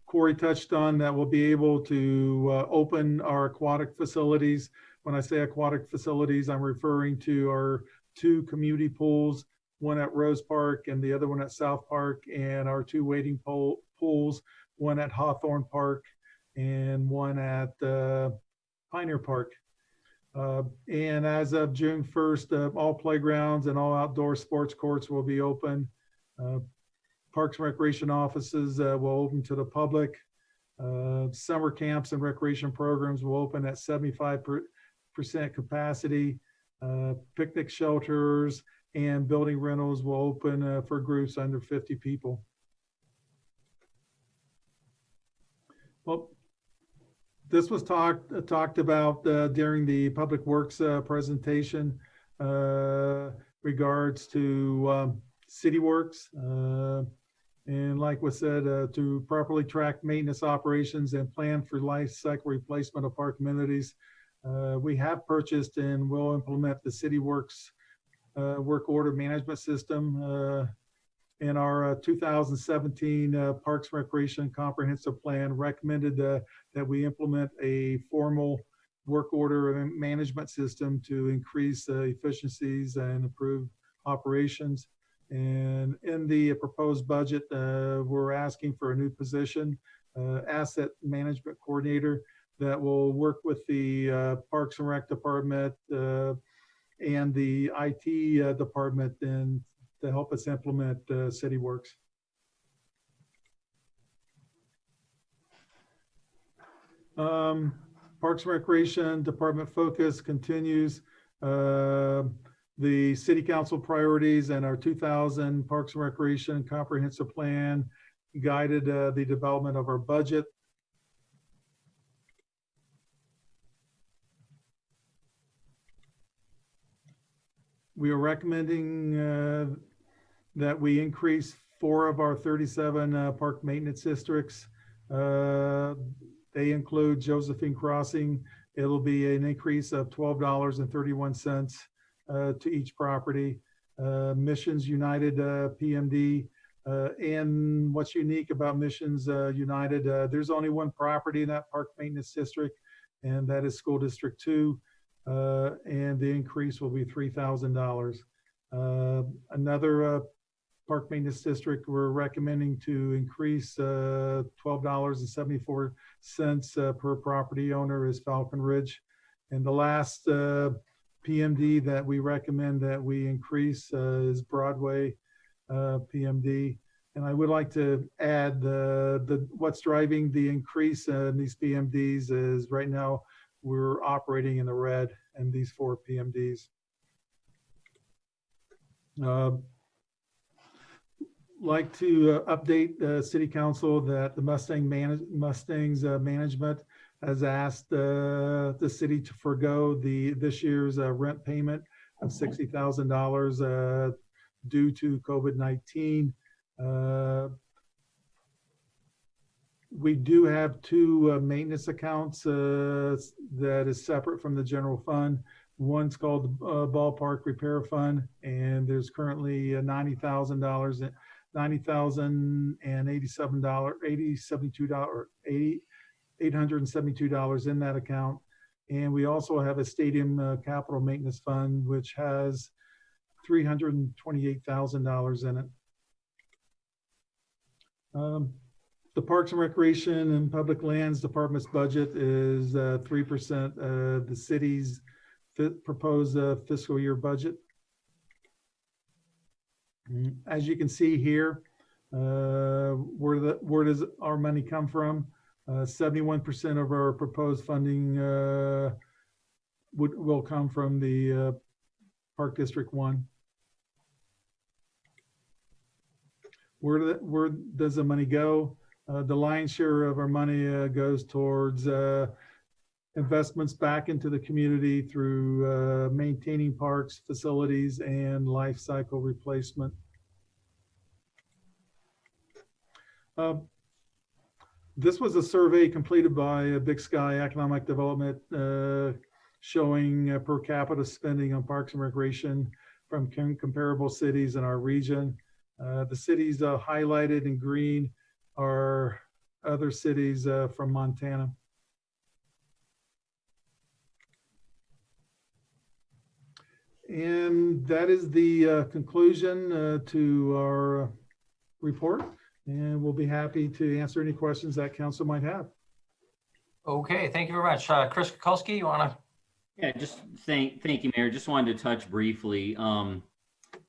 Corey touched on that we'll be able to open our aquatic facilities. When I say aquatic facilities, I'm referring to our 2 community pools, one at Rose Park and the other one at South Park, and our 2 wading pools, one at Hawthorne Park and one at Pioneer Park. And as of June 1st, all playgrounds and all outdoor sports courts will be open. Parks and Recreation offices will open to the public. Summer camps and recreation programs will open at 75% capacity. Picnic shelters and building rentals will open for groups under 50 people. Well, this was talked about during the Public Works presentation regards to City Works. And like was said, to properly track maintenance operations and plan for life cycle replacement of park amenities. We have purchased and will implement the City Works work order management system. In our 2017 Parks and Recreation Comprehensive Plan recommended that we implement a formal work order management system to increase efficiencies and improve operations. And in the proposed budget, we're asking for a new position, asset management coordinator, that will work with the Parks and Rec department and the IT department and to help us implement City Works. Parks and Recreation Department focus continues. The City Council priorities and our 2000 Parks and Recreation Comprehensive Plan guided the development of our budget. We are recommending that we increase 4 of our 37 park maintenance districts. They include Josephine Crossing. It'll be an increase of $12.31 to each property. Missions United PMD. And what's unique about Missions United, there's only 1 property in that park maintenance district, and that is School District 2. And the increase will be $3,000. Another park maintenance district we're recommending to increase $12.74 per property owner is Falcon Ridge. And the last PMD that we recommend that we increase is Broadway PMD. And I would like to add what's driving the increase in these PMDs is right now we're operating in the red in these 4 PMDs. Like to update City Council that the Mustangs management has asked the city to forego this year's rent payment of $60,000 due to COVID-19. We do have 2 maintenance accounts that is separate from the general fund. One's called the Ballpark Repair Fund, and there's currently $90,087 $872 in that account. And we also have a stadium capital maintenance fund, which has $328,000 in it. The Parks and Recreation and Public Lands Department's budget is 3% of the city's proposed fiscal year budget. As you can see here, where does our money come from? 71% of our proposed funding will come from the Park District 1. Where does the money go? The lion's share of our money goes towards investments back into the community through maintaining parks, facilities, and life cycle replacement. This was a survey completed by Big Sky Economic Development showing per capita spending on parks and recreation from comparable cities in our region. The cities highlighted in green are other cities from Montana. And that is the conclusion to our report. And we'll be happy to answer any questions that council might have. Okay, thank you very much. Chris Kukulski, you want to? Yeah, just thank you, Mayor. Just wanted to touch briefly.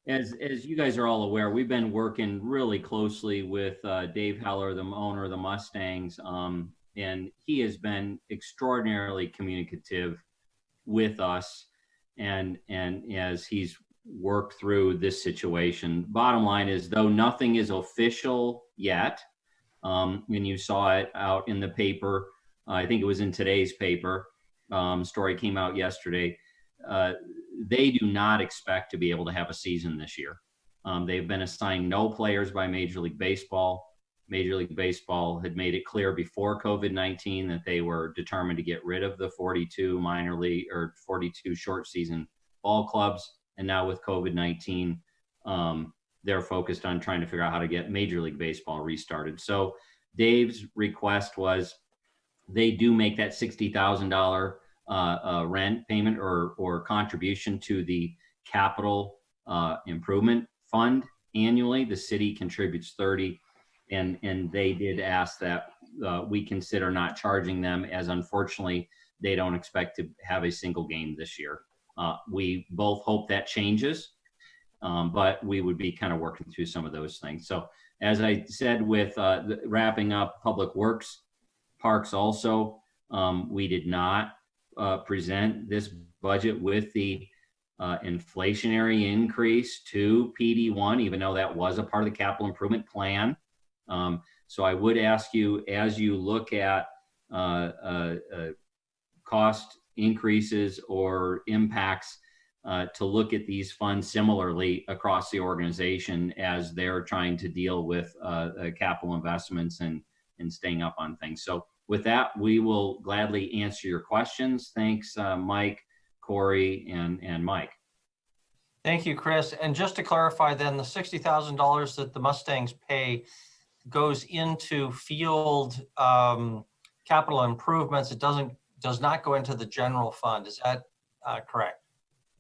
As you guys are all aware, we've been working really closely with Dave Heller, the owner of the Mustangs, and he has been extraordinarily communicative with us, and as he's worked through this situation. Bottom line is, though nothing is official yet, and you saw it out in the paper, I think it was in today's paper, story came out yesterday, they do not expect to be able to have a season this year. They've been assigned no players by Major League Baseball. Major League Baseball had made it clear before COVID-19 that they were determined to get rid of the 42 minor league or 42 short season ball clubs. And now with COVID-19, they're focused on trying to figure out how to get Major League Baseball restarted. So Dave's request was they do make that $60,000 rent payment or contribution to the capital improvement fund annually. The city contributes 30, and they did ask that we consider not charging them, as unfortunately they don't expect to have a single game this year. We both hope that changes, but we would be kind of working through some of those things. So as I said, with wrapping up Public Works, Parks also, we did not present this budget with the inflationary increase to PD1, even though that was a part of the capital improvement plan. So I would ask you, as you look at cost increases or impacts, to look at these funds similarly across the organization as they're trying to deal with capital investments and staying up on things. So with that, we will gladly answer your questions. Thanks, Mike, Corey, and Mike. Thank you, Chris. And just to clarify then, the $60,000 that the Mustangs pay goes into field capital improvements. It does not go into the general fund. Is that correct?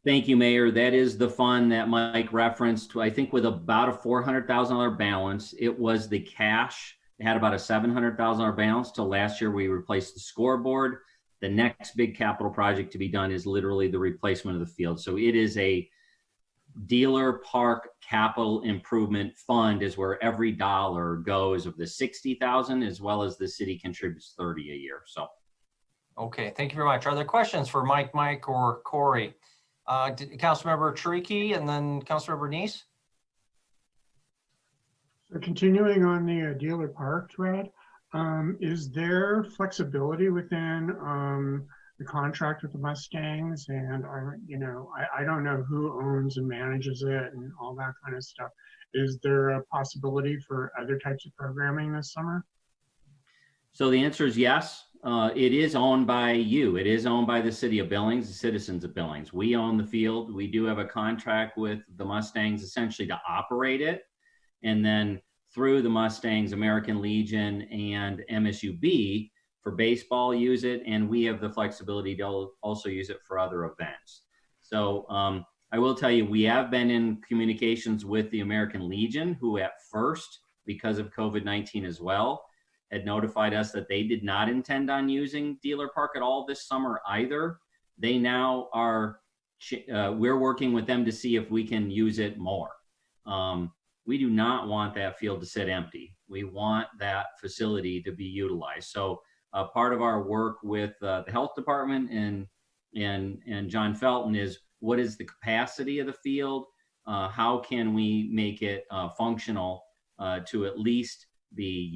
Thank you, Mayor. That is the fund that Mike referenced, I think with about a $400,000 balance. It was the cash. It had about a $700,000 balance till last year we replaced the scoreboard. The next big capital project to be done is literally the replacement of the field. So it is a dealer park capital improvement fund, is where every dollar goes of the 60,000, as well as the city contributes 30 a year. So. Okay, thank you very much. Are there questions for Mike, or Corey? Councilmember Chiriky and then Councilmember Neese. So continuing on the dealer park thread, is there flexibility within the contract with the Mustangs? And I don't know who owns and manages it and all that kind of stuff. Is there a possibility for other types of programming this summer? So the answer is yes. It is owned by you. It is owned by the city of Billings, the citizens of Billings. We own the field. We do have a contract with the Mustangs essentially to operate it. And then through the Mustangs, American Legion, and MSUB, for baseball, use it, and we have the flexibility to also use it for other events. So I will tell you, we have been in communications with the American Legion, who at first, because of COVID-19 as well, had notified us that they did not intend on using Dealer Park at all this summer either. They now are, we're working with them to see if we can use it more. We do not want that field to sit empty. We want that facility to be utilized. So part of our work with the health department and John Felton is, what is the capacity of the field? How can we make it functional to at least be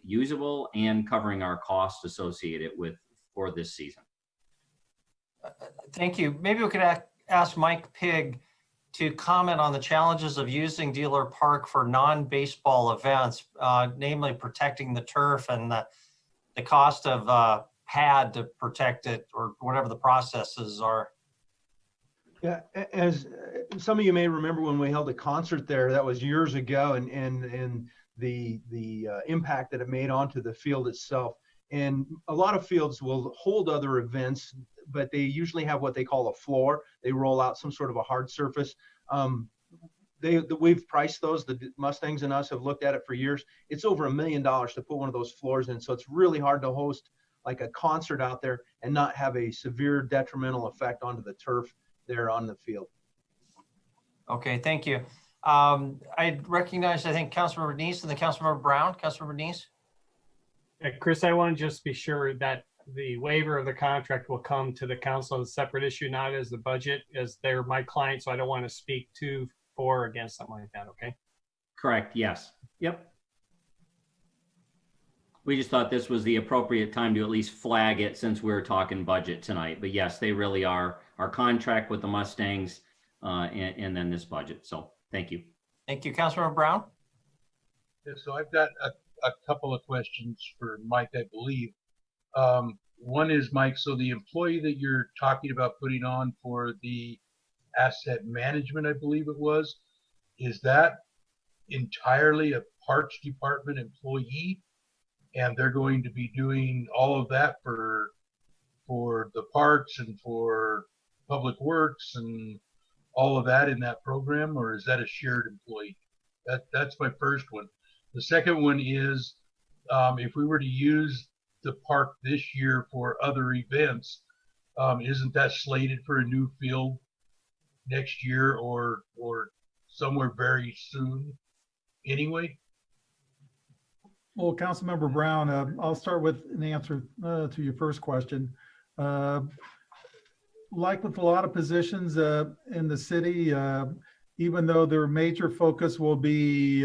usable and covering our costs associated with for this season? Thank you. Maybe we could ask Mike Pigg to comment on the challenges of using Dealer Park for non-baseball events, namely protecting the turf and the cost of pad to protect it, or whatever the processes are. Yeah, as some of you may remember, when we held a concert there, that was years ago, and the impact that it made onto the field itself. And a lot of fields will hold other events, but they usually have what they call a floor. They roll out some sort of a hard surface. We've priced those. The Mustangs and us have looked at it for years. It's over $1 million to put one of those floors in. So it's really hard to host like a concert out there and not have a severe detrimental effect onto the turf there on the field. Okay, thank you. I recognize, I think, Councilmember Neese and then Councilmember Brown. Councilmember Neese? Chris, I want to just be sure that the waiver of the contract will come to the council as a separate issue, not as the budget, as they're my client, so I don't want to speak to, for, or against something like that, okay? Correct, yes. Yep. We just thought this was the appropriate time to at least flag it, since we're talking budget tonight. But yes, they really are our contract with the Mustangs and then this budget. So thank you. Thank you. Councilmember Brown? Yeah, so I've got a couple of questions for Mike, I believe. One is, Mike, so the employee that you're talking about putting on for the asset management, I believe it was, is that entirely a parks department employee? And they're going to be doing all of that for the parks and for public works and all of that in that program, or is that a shared employee? That's my first one. The second one is, if we were to use the park this year for other events, isn't that slated for a new field next year or somewhere very soon anyway? Well, Councilmember Brown, I'll start with an answer to your first question. Like with a lot of positions in the city, even though their major focus will be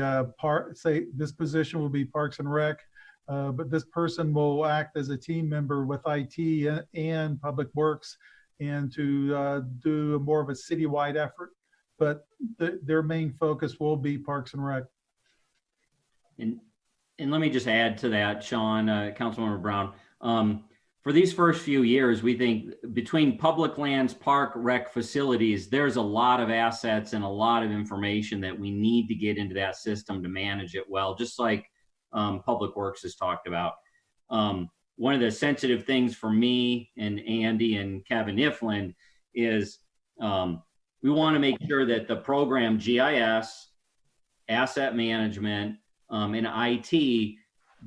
say this position will be Parks and Rec, but this person will act as a team member with IT and Public Works, and to do more of a citywide effort. But their main focus will be Parks and Rec. And let me just add to that, Sean, Councilmember Brown. For these first few years, we think between public lands, park, rec facilities, there's a lot of assets and a lot of information that we need to get into that system to manage it well, just like Public Works has talked about. One of the sensitive things for me and Andy and Kevin Ifland is we want to make sure that the program GIS, asset management, and IT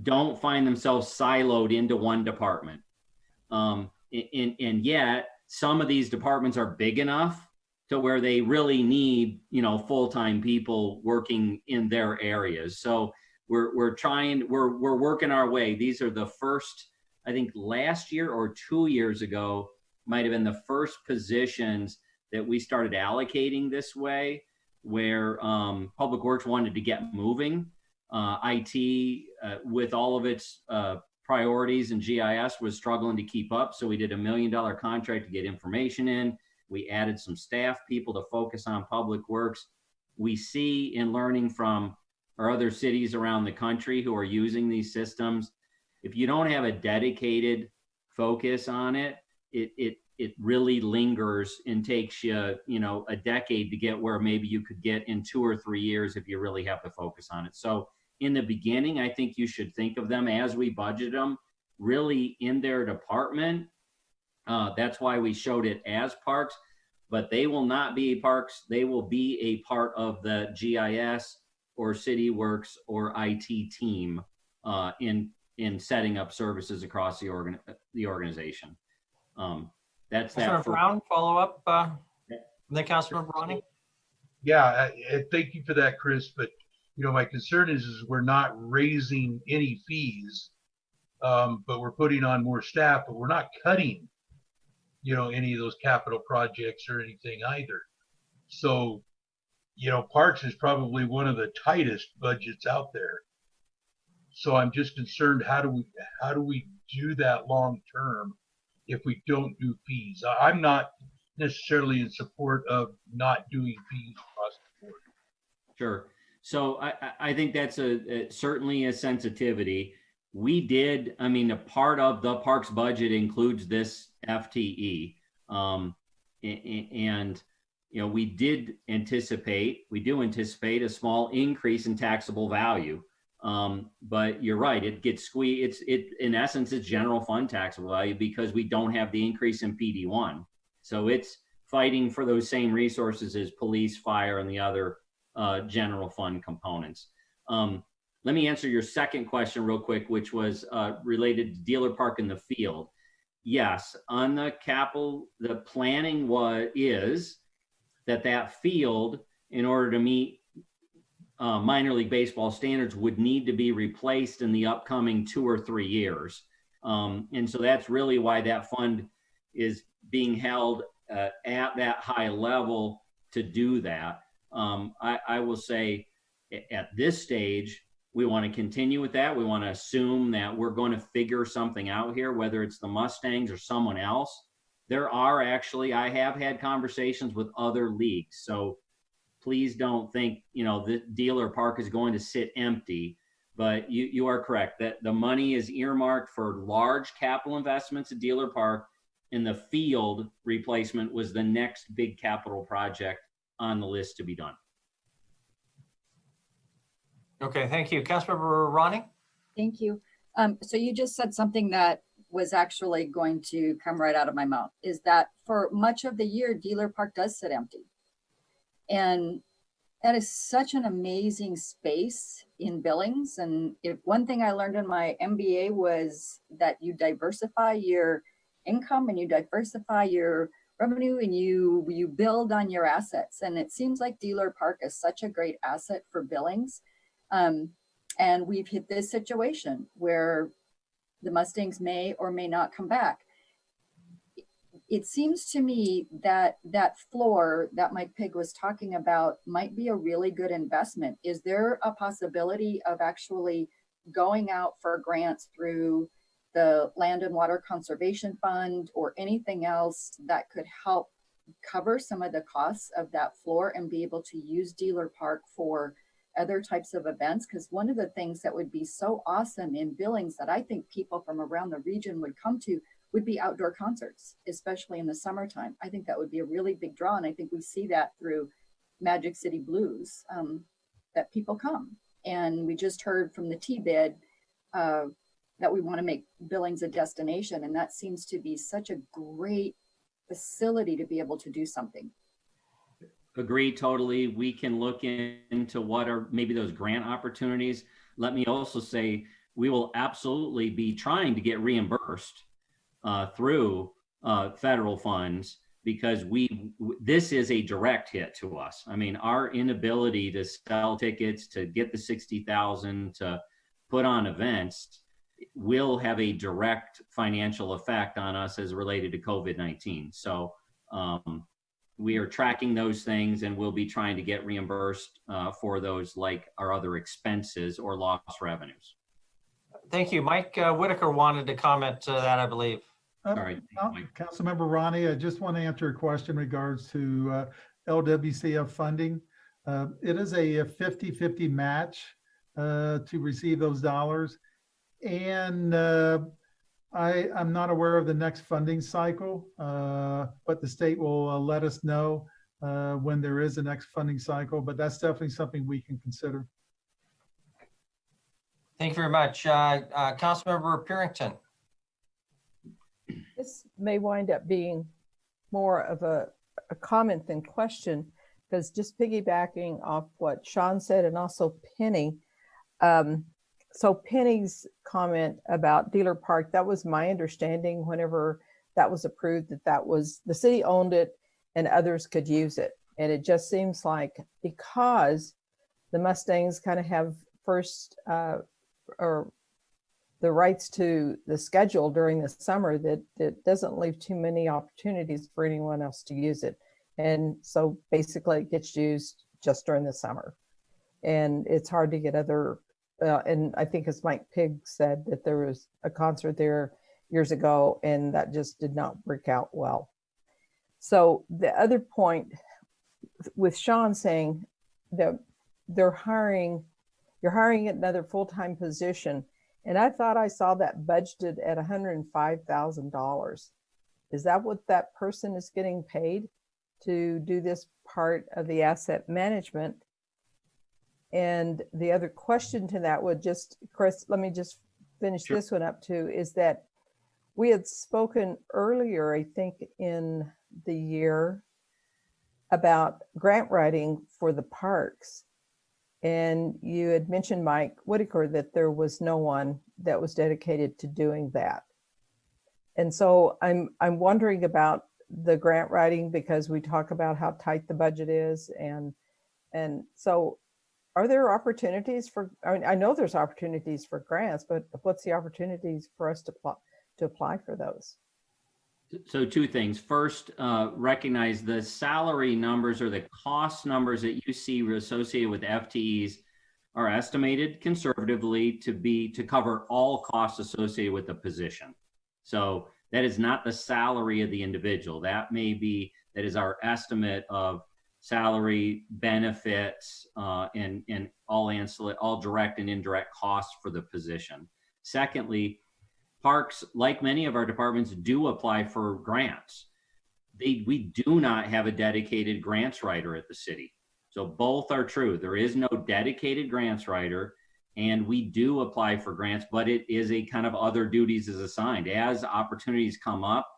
don't find themselves siloed into one department. And yet some of these departments are big enough to where they really need, full-time people working in their areas. So we're working our way. These are the first, I think last year or 2 years ago, might have been the first positions that we started allocating this way, where Public Works wanted to get moving. IT, with all of its priorities and GIS, was struggling to keep up. So we did $1 million contract to get information in. We added some staff people to focus on Public Works. We see in learning from our other cities around the country who are using these systems, if you don't have a dedicated focus on it, it really lingers and takes you, a decade to get where maybe you could get in 2 or 3 years if you really have to focus on it. So in the beginning, I think you should think of them as we budget them. really in their department. That's why we showed it as parks, but they will not be parks. They will be a part of the GIS or City Works or IT team in setting up services across the organization. That's that. Councilmember Brown, follow up. Then Councilmember Ronnie. Yeah, thank you for that, Chris. But my concern is we're not raising any fees, but we're putting on more staff, but we're not cutting, any of those capital projects or anything either. So, Parks is probably one of the tightest budgets out there. So I'm just concerned, how do we do that long term if we don't do fees? I'm not necessarily in support of not doing fees across the board. Sure. So I think that's certainly a sensitivity. We did, a part of the parks budget includes this FTE. And we do anticipate a small increase in taxable value. But you're right, it gets squeezed. In essence, it's general fund taxable value because we don't have the increase in PD1. So it's fighting for those same resources as police, fire, and the other general fund components. Let me answer your second question real quick, which was related to Dealer Park in the field. Yes, on the capital, the planning is that field, in order to meet minor league baseball standards, would need to be replaced in the upcoming 2 or 3 years. And so that's really why that fund is being held at that high level to do that. I will say at this stage, we want to continue with that. We want to assume that we're going to figure something out here, whether it's the Mustangs or someone else. I have had conversations with other leagues. So please don't think, the Dealer Park is going to sit empty, but you are correct that the money is earmarked for large capital investments at Dealer Park, and the field replacement was the next big capital project on the list to be done. Okay, thank you. Councilmember Ronnie? Thank you. So you just said something that was actually going to come right out of my mouth, is that for much of the year, Dealer Park does sit empty. And that is such an amazing space in Billings. And if one thing I learned in my MBA was that you diversify your income and you diversify your revenue and you build on your assets. And it seems like Dealer Park is such a great asset for Billings. And we've hit this situation where the Mustangs may or may not come back. It seems to me that that floor that Mike Pigg was talking about might be a really good investment. Is there a possibility of actually going out for grants through the Land and Water Conservation Fund or anything else that could help cover some of the costs of that floor and be able to use Dealer Park for other types of events? Because one of the things that would be so awesome in Billings that I think people from around the region would come to would be outdoor concerts, especially in the summertime. I think that would be a really big draw. And I think we see that through Magic City Blues, that people come. And we just heard from the T-Bid that we want to make Billings a destination. And that seems to be such a great facility to be able to do something. Agree totally. We can look into what are maybe those grant opportunities. Let me also say, we will absolutely be trying to get reimbursed through federal funds, because this is a direct hit to us. I mean, our inability to sell tickets, to get the 60,000, to put on events will have a direct financial effect on us as related to COVID-19. So we are tracking those things, and we'll be trying to get reimbursed for those, like our other expenses or lost revenues. Thank you. Mike Whitaker wanted to comment to that, I believe. All right. Councilmember Ronnie, I just want to answer a question in regards to LWCF funding. It is a 50-50 match to receive those dollars. And I'm not aware of the next funding cycle, but the state will let us know when there is a next funding cycle, but that's definitely something we can consider. Thank you very much. Councilmember Purington. This may wind up being more of a comment than question, because just piggybacking off what Sean said and also Penny. So Penny's comment about Dealer Park, that was my understanding whenever that was approved, that was the city owned it and others could use it. And it just seems like because the Mustangs kind of have first or the rights to the schedule during the summer, that it doesn't leave too many opportunities for anyone else to use it. And so basically it gets used just during the summer. And it's hard to get other, and I think as Mike Pigg said, that there was a concert there years ago and that just did not work out well. So the other point with Sean saying that you're hiring another full-time position, and I thought I saw that budgeted at $105,000. Is that what that person is getting paid to do this part of the asset management? And the other question to that would just, Chris, let me just finish this one up too, is that we had spoken earlier, I think in the year, about grant writing for the parks. And you had mentioned, Mike Whitaker, that there was no one that was dedicated to doing that. And so I'm wondering about the grant writing, because we talk about how tight the budget is. And so are there opportunities for, I mean, I know there's opportunities for grants, but what's the opportunities for us to apply for those? So two things. First, recognize the salary numbers or the cost numbers that you see associated with FTEs are estimated conservatively to cover all costs associated with the position. So that is not the salary of the individual. That is our estimate of salary, benefits, and all direct and indirect costs for the position. Secondly, parks, like many of our departments, do apply for grants. We do not have a dedicated grants writer at the city. So both are true. There is no dedicated grants writer, and we do apply for grants, but it is a kind of other duties is assigned. As opportunities come up,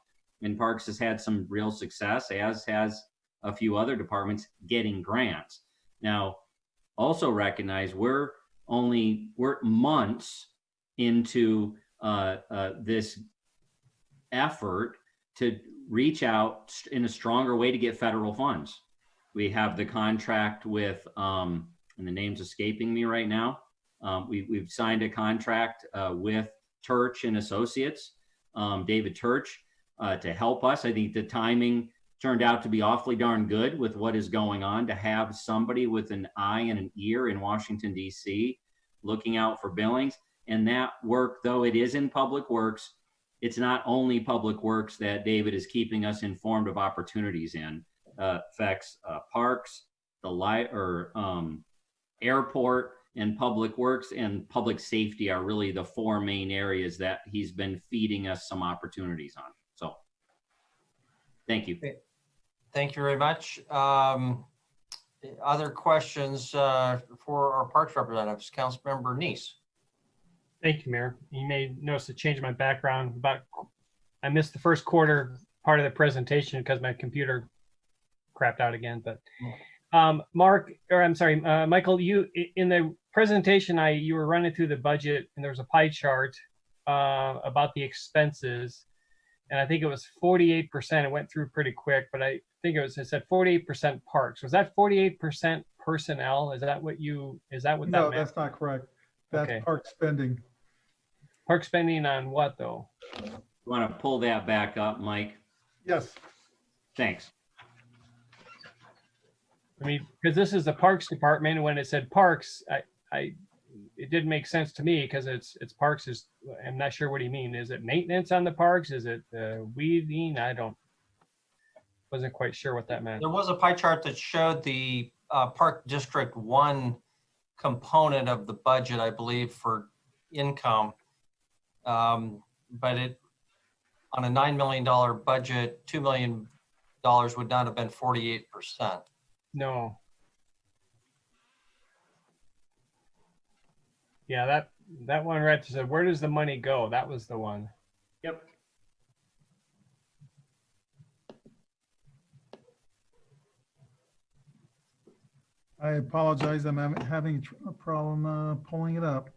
and Parks has had some real success, as has a few other departments getting grants. Now, also recognize we're months into this effort to reach out in a stronger way to get federal funds. We have the contract with, and the name's escaping me right now. We've signed a contract with Turch and Associates, David Turch, to help us. I think the timing turned out to be awfully darn good with what is going on, to have somebody with an eye and an ear in Washington, D.C. looking out for Billings. And that work, though it is in Public Works, it's not only Public Works that David is keeping us informed of opportunities in. Affects parks, the airport, and Public Works and public safety are really the four main areas that he's been feeding us some opportunities on. So, thank you. Thank you very much. Other questions for our parks representatives? Councilmember Neese. Thank you, Mayor. You may notice a change in my background. I missed the first quarter part of the presentation because my computer crapped out again. But Michael, you in the presentation, you were running through the budget, and there was a pie chart about the expenses, and I think it was 48%. It went through pretty quick, but I think it said 48% parks. Was that 48% personnel? Is that what No, that meant? that's not correct. That's Okay. park spending. Park spending on what, though? You want to pull that back up, Mike? Yes. Thanks. I mean, because this is the Parks Department, and when it said parks, it didn't make sense to me because it's parks is. I'm not sure what do you mean. Is it maintenance on the parks? Is it weeding? Wasn't quite sure what that meant. There was a pie chart that showed the Park District 1 component of the budget, I believe, for income. But on a $9 million budget, $2 million would not have been 48%. No. Yeah, that one right there said, where does the money go? That was the one. Yep. I apologize. I'm having a problem pulling it up.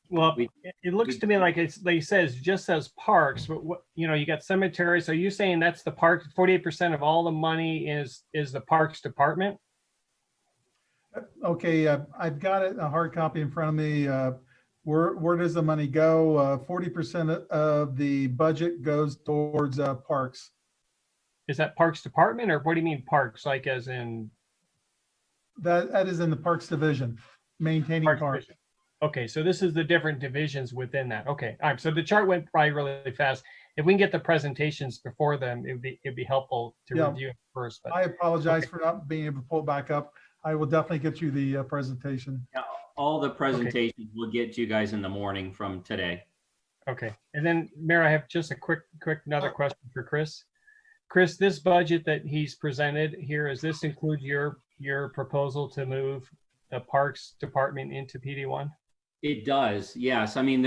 Well, it looks to me like it says just says parks, but what, you know, you got cemeteries. Are you saying that's the park? 48% of all the money is the parks department? Okay, I've got it, a hard copy in front of me. Where does the money go? 40% of the budget goes towards parks. Is that parks department, or what do you mean parks? Like as in? That is in the parks division, maintaining parks. Okay, so this is the different divisions within that. Okay, all right. So the chart went by really fast. If we can get the presentations before them, it'd be helpful to review it first. But I apologize for not being able to pull it back up. I will definitely get you the presentation. Yeah, all the presentations we'll get to you guys in the morning from today. Okay, and then Mayor, I have just a quick another question for Chris. Chris, this budget that he's presented here, does this include your proposal to move the Parks Department into PD1? It does, yes. I mean,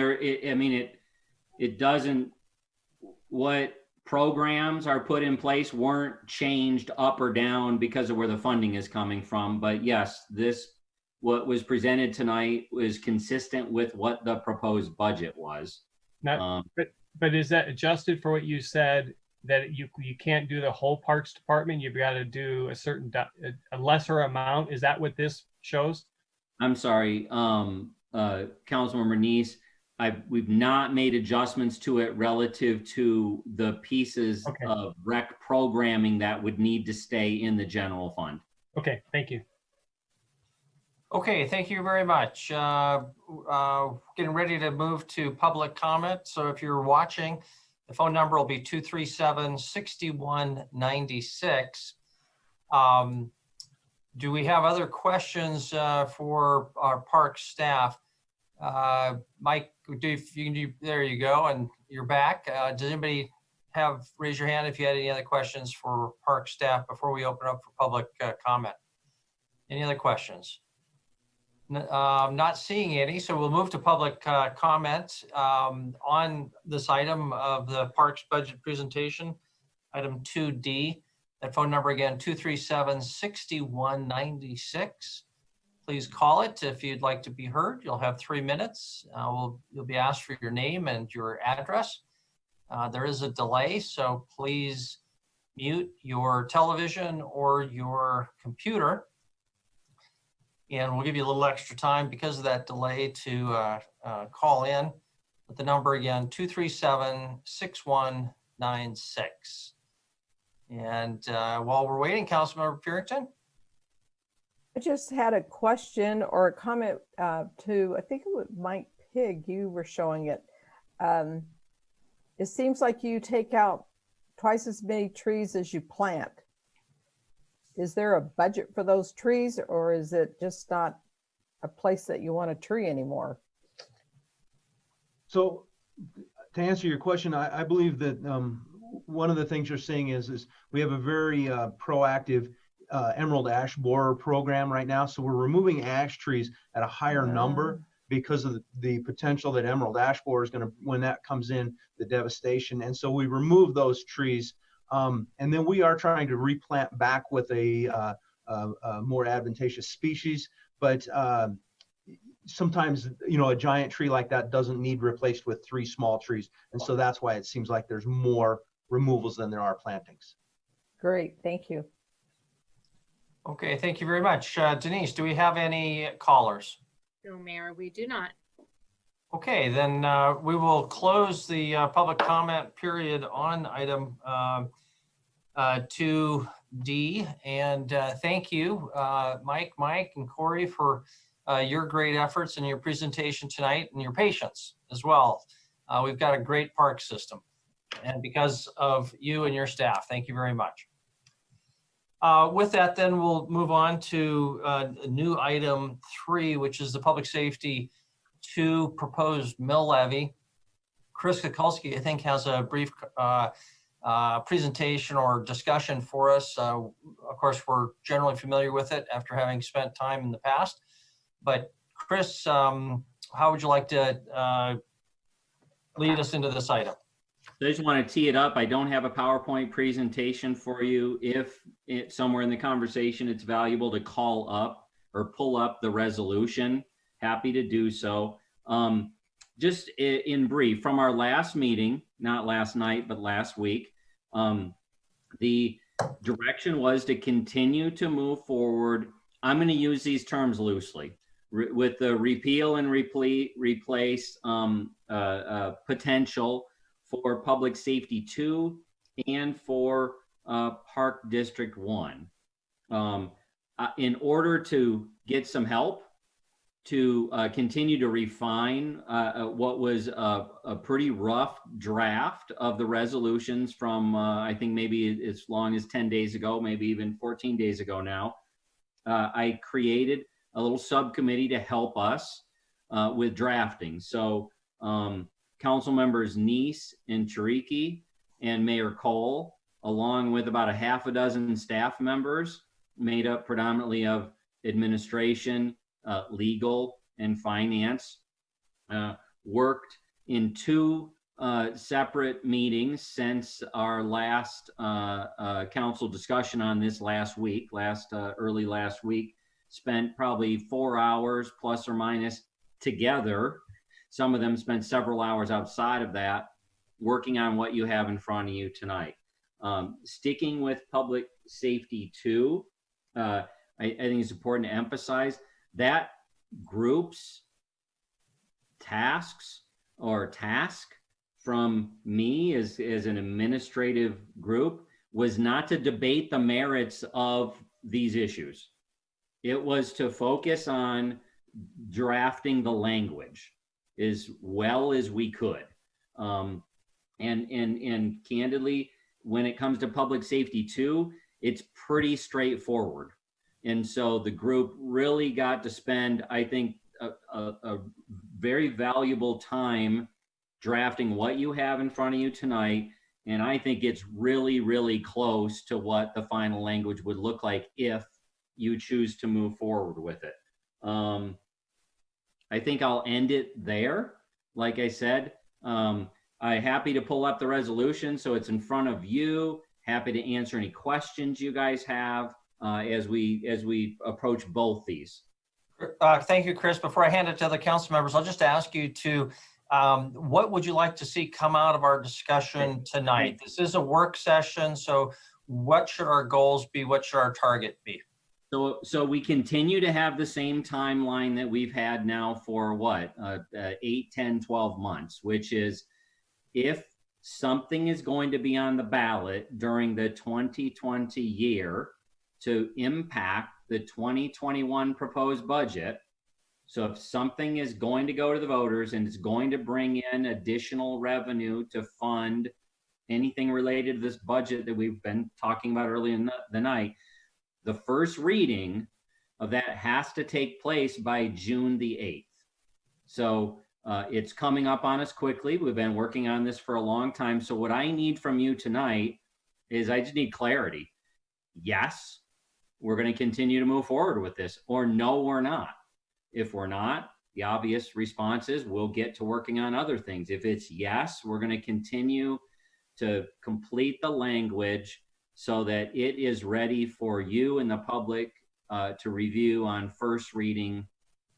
it doesn't. What programs are put in place weren't changed up or down because of where the funding is coming from. But yes, what was presented tonight was consistent with what the proposed budget was. Now, but is that adjusted for what you said, that you can't do the whole Parks Department? You've got to do a lesser amount. Is that what this shows? I'm sorry, Councilmember Neese, we've not made adjustments to it relative to the pieces of rec programming that would need to stay in the general fund. Okay, thank you. Okay, thank you very much. Getting ready to move to public comment. So if you're watching, the phone number will be 237-6196. Do we have other questions for our park staff? Mike, there you go, and you're back. Does anybody raise your hand if you had any other questions for park staff before we open up for public comment? Any other questions? Not seeing any, so we'll move to public comment on this item of the parks budget presentation, item 2D. That phone number again, 237-6196. Please call it if you'd like to be heard. You'll have 3 minutes. You'll be asked for your name and your address. There is a delay, so please mute your television or your computer. And we'll give you a little extra time because of that delay to call in. But the number again, 237-6196. And while we're waiting, Councilmember Purington. I just had a question or a comment to, I think it was Mike Pigg, you were showing it. It seems like you take out twice as many trees as you plant. Is there a budget for those trees, or is it just not a place that you want a tree anymore? So to answer your question, I believe that one of the things you're seeing is we have a very proactive emerald ash borer program right now. So we're removing ash trees at a higher number because of the potential that emerald ash borer is going to, when that comes in, the devastation. And so we remove those trees. And then we are trying to replant back with a more advantageous species. But sometimes, a giant tree like that doesn't need replaced with 3 small trees. And so that's why it seems like there's more removals than there are plantings. Great, thank you. Okay, thank you very much. Denise, do we have any callers? No, Mayor, we do not. Okay, then we will close the public comment period on item 2D. And thank you, Mike, and Corey, for your great efforts and your presentation tonight and your patience as well. We've got a great park system, and because of you and your staff, thank you very much. With that, then we'll move on to new item 3, which is the Public Safety 2 proposed mill levy. Chris Kukulski, I think, has a brief presentation or discussion for us. Of course, we're generally familiar with it after having spent time in the past. But Chris, how would you like to lead us into this item? So I just want to tee it up. I don't have a PowerPoint presentation for you. If somewhere in the conversation it's valuable to call up or pull up the resolution, happy to do so. Just in brief, from our last meeting, not last night, but last week, the direction was to continue to move forward. I'm going to use these terms loosely with the repeal and replace potential for Public Safety 2 and for Park District 1. In order to get some help to continue to refine what was a pretty rough draft of the resolutions from I think maybe as long as 10 days ago, maybe even 14 days ago now, I created a little subcommittee to help us with drafting. So Council members Neese and Chiriki and Mayor Cole, along with about a half a dozen staff members made up predominantly of administration, legal, and finance, worked in 2 separate meetings since our last council discussion on this last week, early last week, spent probably 4 hours plus or minus together. Some of them spent several hours outside of that working on what you have in front of you tonight. Sticking with Public Safety 2, I think it's important to emphasize that group's tasks or task from me as an administrative group was not to debate the merits of these issues. It was to focus on drafting the language as well as we could. And candidly, when it comes to Public Safety 2, it's pretty straightforward. And so the group really got to spend, I think, a very valuable time drafting what you have in front of you tonight. And I think it's really, really close to what the final language would look like if you choose to move forward with it. I think I'll end it there. Like I said, I'm happy to pull up the resolution so it's in front of you. Happy to answer any questions you guys have as we approach both these. Thank you, Chris. Before I hand it to the council members, I'll just ask you to, what would you like to see come out of our discussion tonight? This is a work session, so what should our goals be? What should our target be? So we continue to have the same timeline that we've had now for what, 8, 10, 12 months, which is if something is going to be on the ballot during the 2020 year to impact the 2021 proposed budget. So if something is going to go to the voters and it's going to bring in additional revenue to fund anything related to this budget that we've been talking about early in the night, the first reading of that has to take place by June the 8th. So it's coming up on us quickly. We've been working on this for a long time. So what I need from you tonight is I just need clarity. Yes, we're going to continue to move forward with this, or no, we're not. If we're not, the obvious response is we'll get to working on other things. If it's yes, we're going to continue to complete the language so that it is ready for you and the public to review on first reading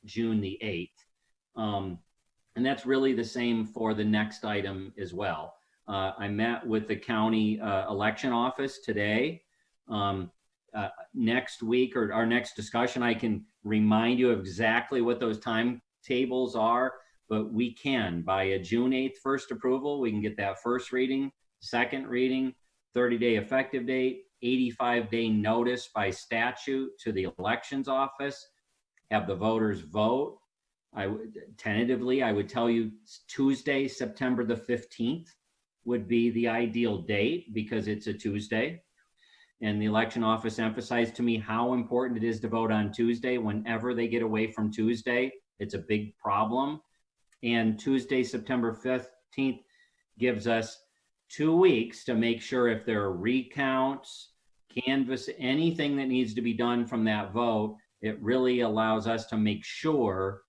June the 8th. And that's really the same for the next item as well. I met with the county election office today. Next week or our next discussion, I can remind you of exactly what those timetables are, but we can, by a June 8th first approval, we can get that first reading, second reading, 30-day effective date, 85-day notice by statute to the elections office, have the voters vote. Tentatively, I would tell you Tuesday, September the 15th would be the ideal date because it's a Tuesday. And the election office emphasized to me how important it is to vote on Tuesday. Whenever they get away from Tuesday, it's a big problem. And Tuesday, September 15th gives us 2 weeks to make sure if there are recounts, canvass, anything that needs to be done from that vote, it really allows us to make sure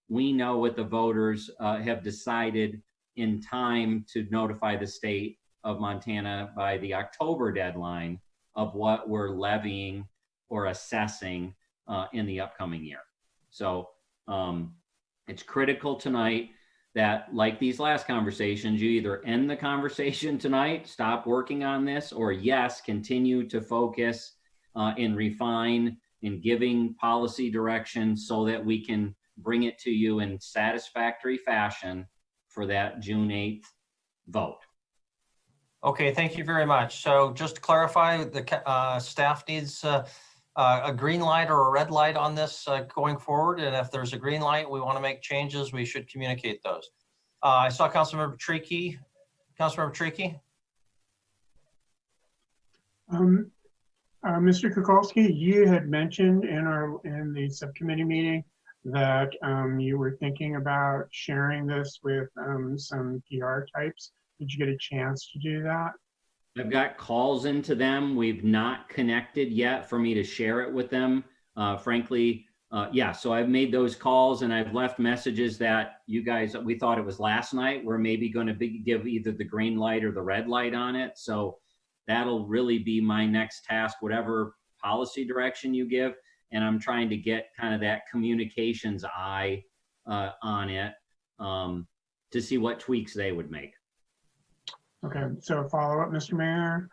we know what the voters have decided in time to notify the state of Montana by the October deadline of what we're levying or assessing in the upcoming year. So it's critical tonight that, like these last conversations, you either end the conversation tonight, stop working on this, or yes, continue to focus and refine in giving policy direction so that we can bring it to you in satisfactory fashion for that June 8th vote. Okay, thank you very much. So just to clarify, the staff needs a green light or a red light on this going forward. And if there's a green light, we want to make changes, we should communicate those. I saw Councilmember Tricky. Councilmember Tricky? Mr. Kukulski, you had mentioned in the subcommittee meeting that you were thinking about sharing this with some PR types. Did you get a chance to do that? I've got calls into them. We've not connected yet for me to share it with them. Frankly, yeah, so I've made those calls and I've left messages that you guys, we thought it was last night, we're maybe going to give either the green light or the red light on it. So that'll really be my next task, whatever policy direction you give. And I'm trying to get kind of that communications eye on it to see what tweaks they would make. Okay, so follow up, Mr. Mayor.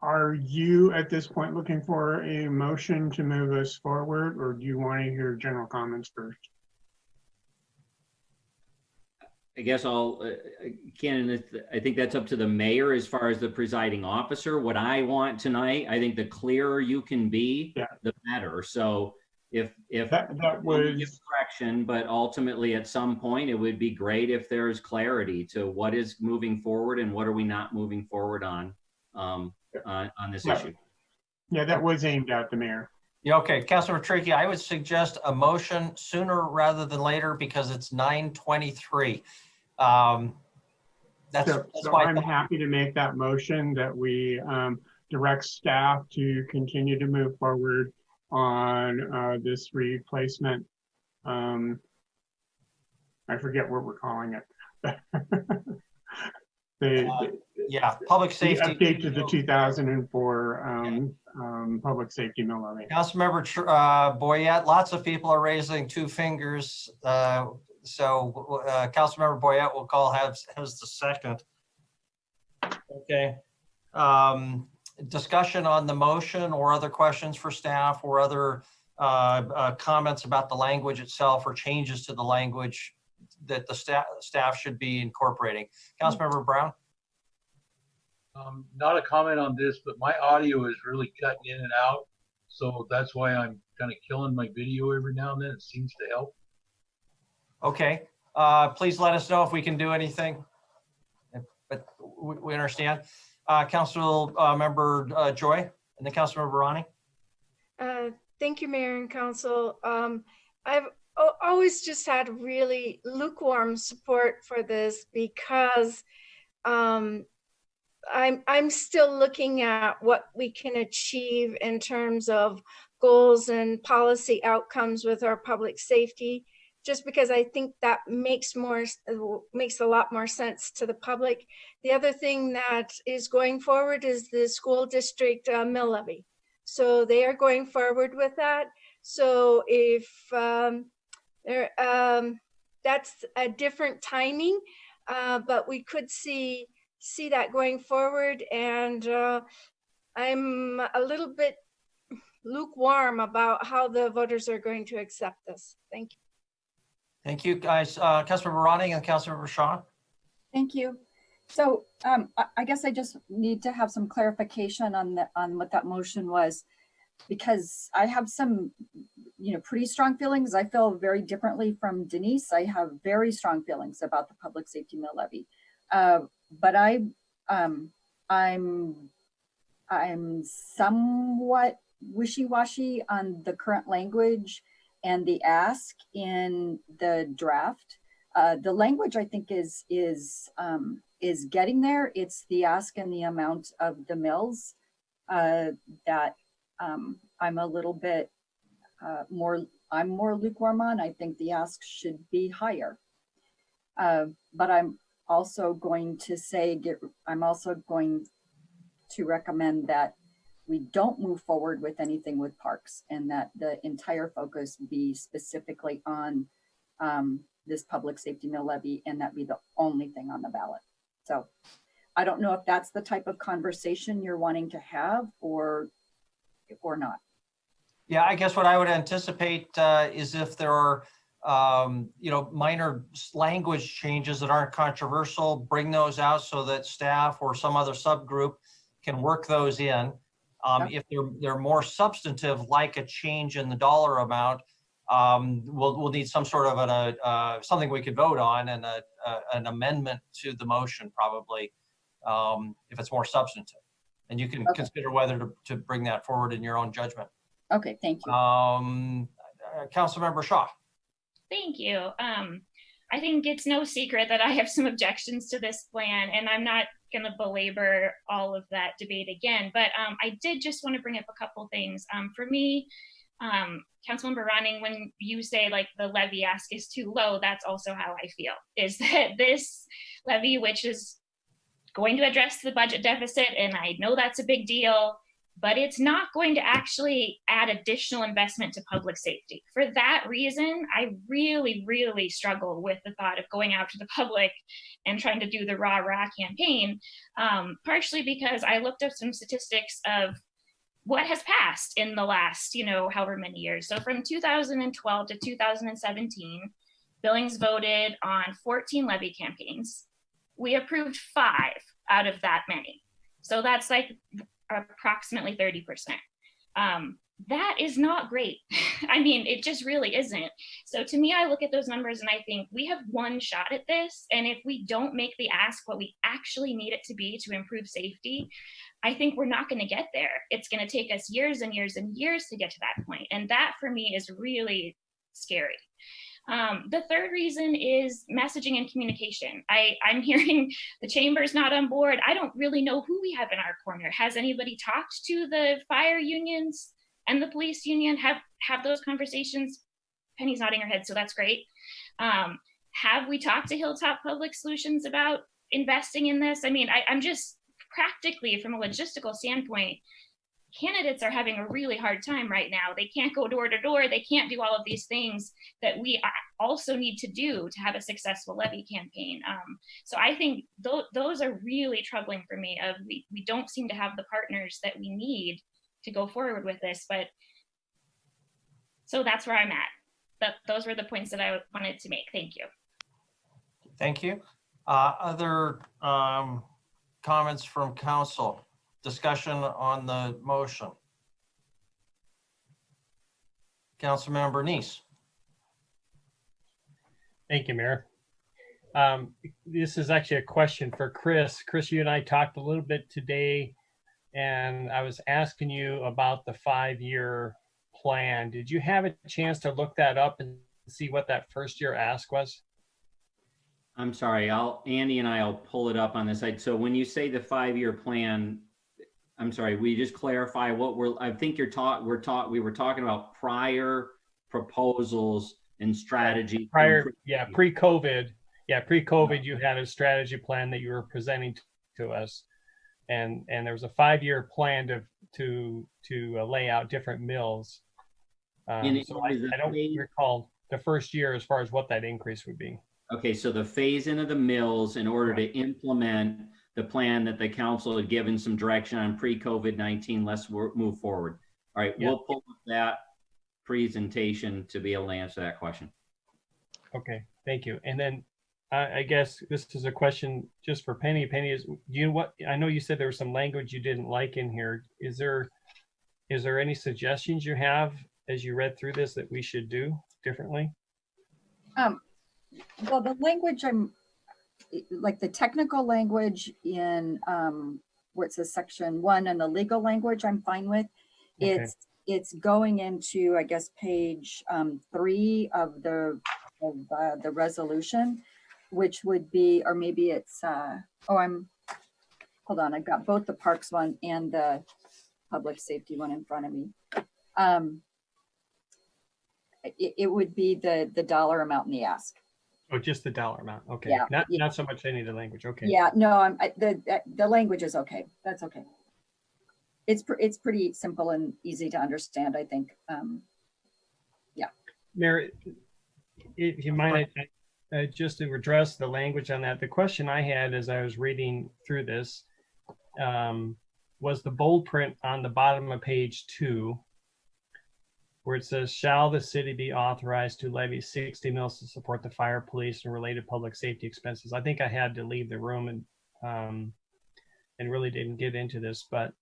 Are you at this point looking for a motion to move us forward, or do you want to hear general comments first? I guess Ken, I think that's up to the mayor as far as the presiding officer. What I want tonight, I think the clearer you can be, the better. So if that was give direction, but ultimately at some point it would be great if there's clarity to what is moving forward and what are we not moving forward on this issue. Yeah, that was aimed at the mayor. Yeah, okay, Councilor Tricky, I would suggest a motion sooner rather than later because it's 9:23. So I'm happy to make that motion that we direct staff to continue to move forward on this replacement. I forget what we're calling it. Yeah, public safety. The update to the 2004 public safety mill levy. Councilmember Boyette, lots of people are raising two fingers. So Councilmember Boyette will call has the second. Okay. Discussion on the motion or other questions for staff or other comments about the language itself or changes to the language that the staff should be incorporating. Councilmember Brown? Not a comment on this, but my audio is really cutting in and out. So that's why I'm kind of killing my video every now and then. It seems to help. Okay. Please let us know if we can do anything. But we understand. Council member Joy and then Councilmember Ronnie. Thank you, Mayor and Council. I've always just had really lukewarm support for this because I'm still looking at what we can achieve in terms of goals and policy outcomes with our public safety, just because I think that makes a lot more sense to the public. The other thing that is going forward is the school district mill levy. So they are going forward with that. So if that's a different timing, but we could see that going forward. And I'm a little bit lukewarm about how the voters are going to accept this. Thank you. Thank you, guys. Councilmember Ronnie and Councilmember Shaw. Thank you. So I guess I just need to have some clarification on what that motion was, because I have some, pretty strong feelings. I feel very differently from Denise. I have very strong feelings about the public safety mill levy, but I'm somewhat wishy-washy on the current language and the ask in the draft. The language I think is getting there. It's the ask and the amount of the mills that I'm a little bit more lukewarm on. I think the ask should be higher. But I'm also going to say, I'm also going to recommend that we don't move forward with anything with parks, and that the entire focus be specifically on this public safety mill levy, and that be the only thing on the ballot. So I don't know if that's the type of conversation you're wanting to have or not. Yeah, I guess what I would anticipate is if there are, minor language changes that aren't controversial, bring those out so that staff or some other subgroup can work those in. If they're more substantive, like a change in the dollar amount, we'll need some sort of something we could vote on, and an amendment to the motion probably, if it's more substantive. And you can consider whether to bring that forward in your own judgment. Okay, thank you. Councilmember Shaw. Thank you. I think it's no secret that I have some objections to this plan, and I'm not going to belabor all of that debate again, but I did just want to bring up a couple things. For me, Councilmember Ronning, when you say like the levy ask is too low, that's also how I feel, is that this levy, which is going to address the budget deficit, and I know that's a big deal, but it's not going to actually add additional investment to public safety. For that reason, I really, really struggle with the thought of going out to the public and trying to do the rah-rah campaign, partially because I looked up some statistics of what has passed in the last, however many years. So from 2012 to 2017, Billings voted on 14 levy campaigns. We approved 5 out of that many. So that's like approximately 30%. That is not great. I mean, it just really isn't. So to me, I look at those numbers and I think we have one shot at this. And if we don't make the ask what we actually need it to be to improve safety, I think we're not going to get there. It's going to take us years and years and years to get to that point. And that for me is really scary. The third reason is messaging and communication. I'm hearing the chamber's not on board. I don't really know who we have in our corner. Has anybody talked to the fire unions and the police union? Have those conversations? Penny's nodding her head, so that's great. Have we talked to Hilltop Public Solutions about investing in this? I mean, I'm just practically, from a logistical standpoint, candidates are having a really hard time right now. They can't go door to door. They can't do all of these things that we also need to do to have a successful levy campaign. So I think those are really troubling for me. We don't seem to have the partners that we need to go forward with this. But so that's where I'm at. Those were the points that I wanted to make. Thank you. Thank you. Other comments from council? Discussion on the motion. Councilmember Neese. Thank you, Mayor. This is actually a question for Chris. Chris, you and I talked a little bit today, and I was asking you about the 5-year plan. Did you have a chance to look that up and see what that first year ask was? I'm sorry, Andy and I'll pull it up on this side. So when you say the 5-year plan, I'm sorry, we just clarify what I think we were talking about prior proposals and strategy. Pre-COVID. Yeah, pre-COVID, you had a strategy plan that you were presenting to us. And there was a 5-year plan to lay out different mills. So I don't recall the first year as far as what that increase would be. Okay, so the phase in of the mills in order to implement the plan that the council had given some direction on pre-COVID-19, let's move forward. All right, we'll pull up that presentation to be able to answer that question. Okay, thank you. And then I guess this is a question just for Penny. Penny, I know you said there was some language you didn't like in here. Is there any suggestions you have as you read through this that we should do differently? Well, the language like the technical language in where it says section 1 and the legal language, I'm fine with. Okay. It's going into, I guess, page 3 of the resolution, which would be, or maybe it's hold on, I've got both the parks one and the public safety one in front of me. It would be the dollar amount in the ask. Oh, just the dollar amount. Okay. Yeah, Not so much any of the language. Okay. Yeah, no, the language is okay. That's okay. It's pretty simple and easy to understand, I think. Yeah. Mary, if you mind, just to address the language on that, the question I had as I was reading through this was the bold print on the bottom of page 2, where it says, shall the city be authorized to levy 60 mils to support the fire, police, and related public safety expenses? I think I had to leave the room and really didn't get into this, but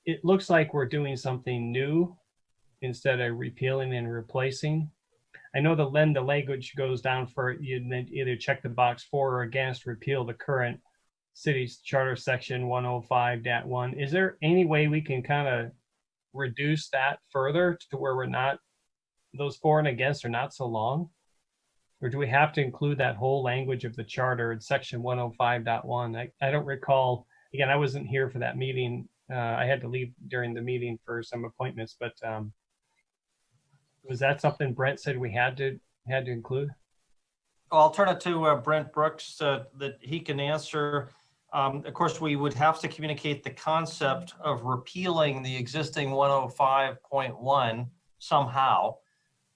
it looks like we're doing something new instead of repealing and replacing. I know the language goes down for you either check the box for or against repeal the current city's charter section 105.1. Is there any way we can kind of reduce that further to where we're not, those for and against are not so long? Or do we have to include that whole language of the charter in section 105.1? I don't recall, again, I wasn't here for that meeting. I had to leave during the meeting for some appointments, but was that something Brent said we had to include? I'll turn it to Brent Brooks that he can answer. Of course, we would have to communicate the concept of repealing the existing 105.1 somehow.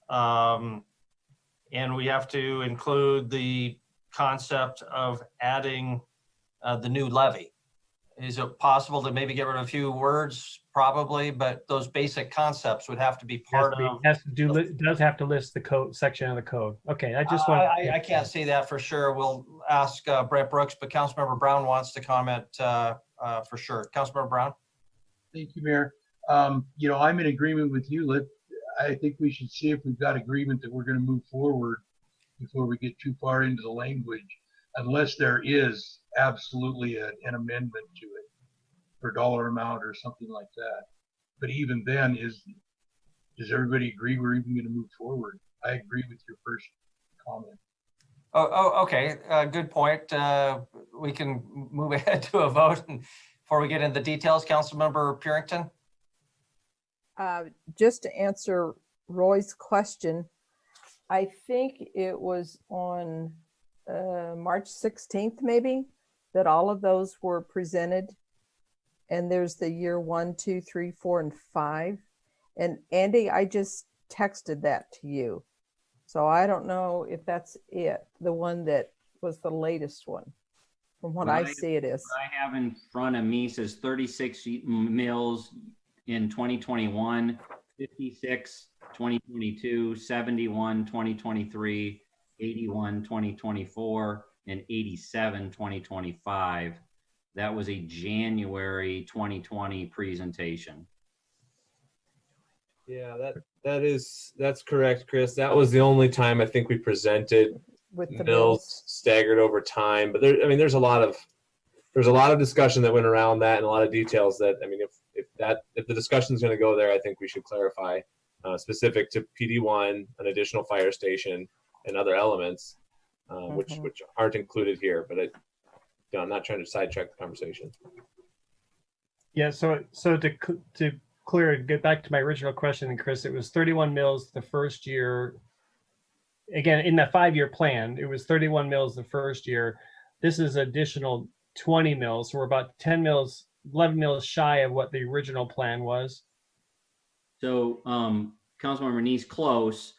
And we have to include the concept of adding the new levy. Is it possible to maybe get rid of a few words? Probably, but those basic concepts would have to be part of. Does have to list the code section of the code. Okay, I just want. I can't say that for sure. We'll ask Brent Brooks, but Councilmember Brown wants to comment for sure. Councilmember Brown. Thank you, Mayor. I'm in agreement with you. I think we should see if we've got agreement that we're going to move forward before we get too far into the language, unless there is absolutely an amendment to it for dollar amount or something like that. But even then, does everybody agree we're even going to move forward? I agree with your first comment. Oh, okay. Good point. We can move ahead to a vote before we get into the details. Councilmember Purington. Just to answer Roy's question, I think it was on March 16th, maybe, that all of those were presented. And there's the year 1, 2, 3, 4, and 5. And Andy, I just texted that to you. So I don't know if that's it, the one that was the latest one. From what I see it is. What I have in front of me says 36 mils in 2021, 56, 2022, 71, 2023, 81, 2024, and 87, 2025. That was a January 2020 presentation. Yeah, that's correct, Chris. That was the only time I think we presented with the mills staggered over time. But there's a lot of discussion that went around that and a lot of details that, if the discussion is going to go there, I think we should clarify specific to PD1, an additional fire station, and other elements, which aren't included here. But I'm not trying to sidetrack the conversation. Yeah. So to clear, get back to my original question, and Chris, it was 31 mils the first year. Again, in the 5-year plan, it was 31 mils the first year. This is additional 20 mils. So we're about 10 mils, 11 mils shy of what the original plan was. So, Councilmember Neese, close.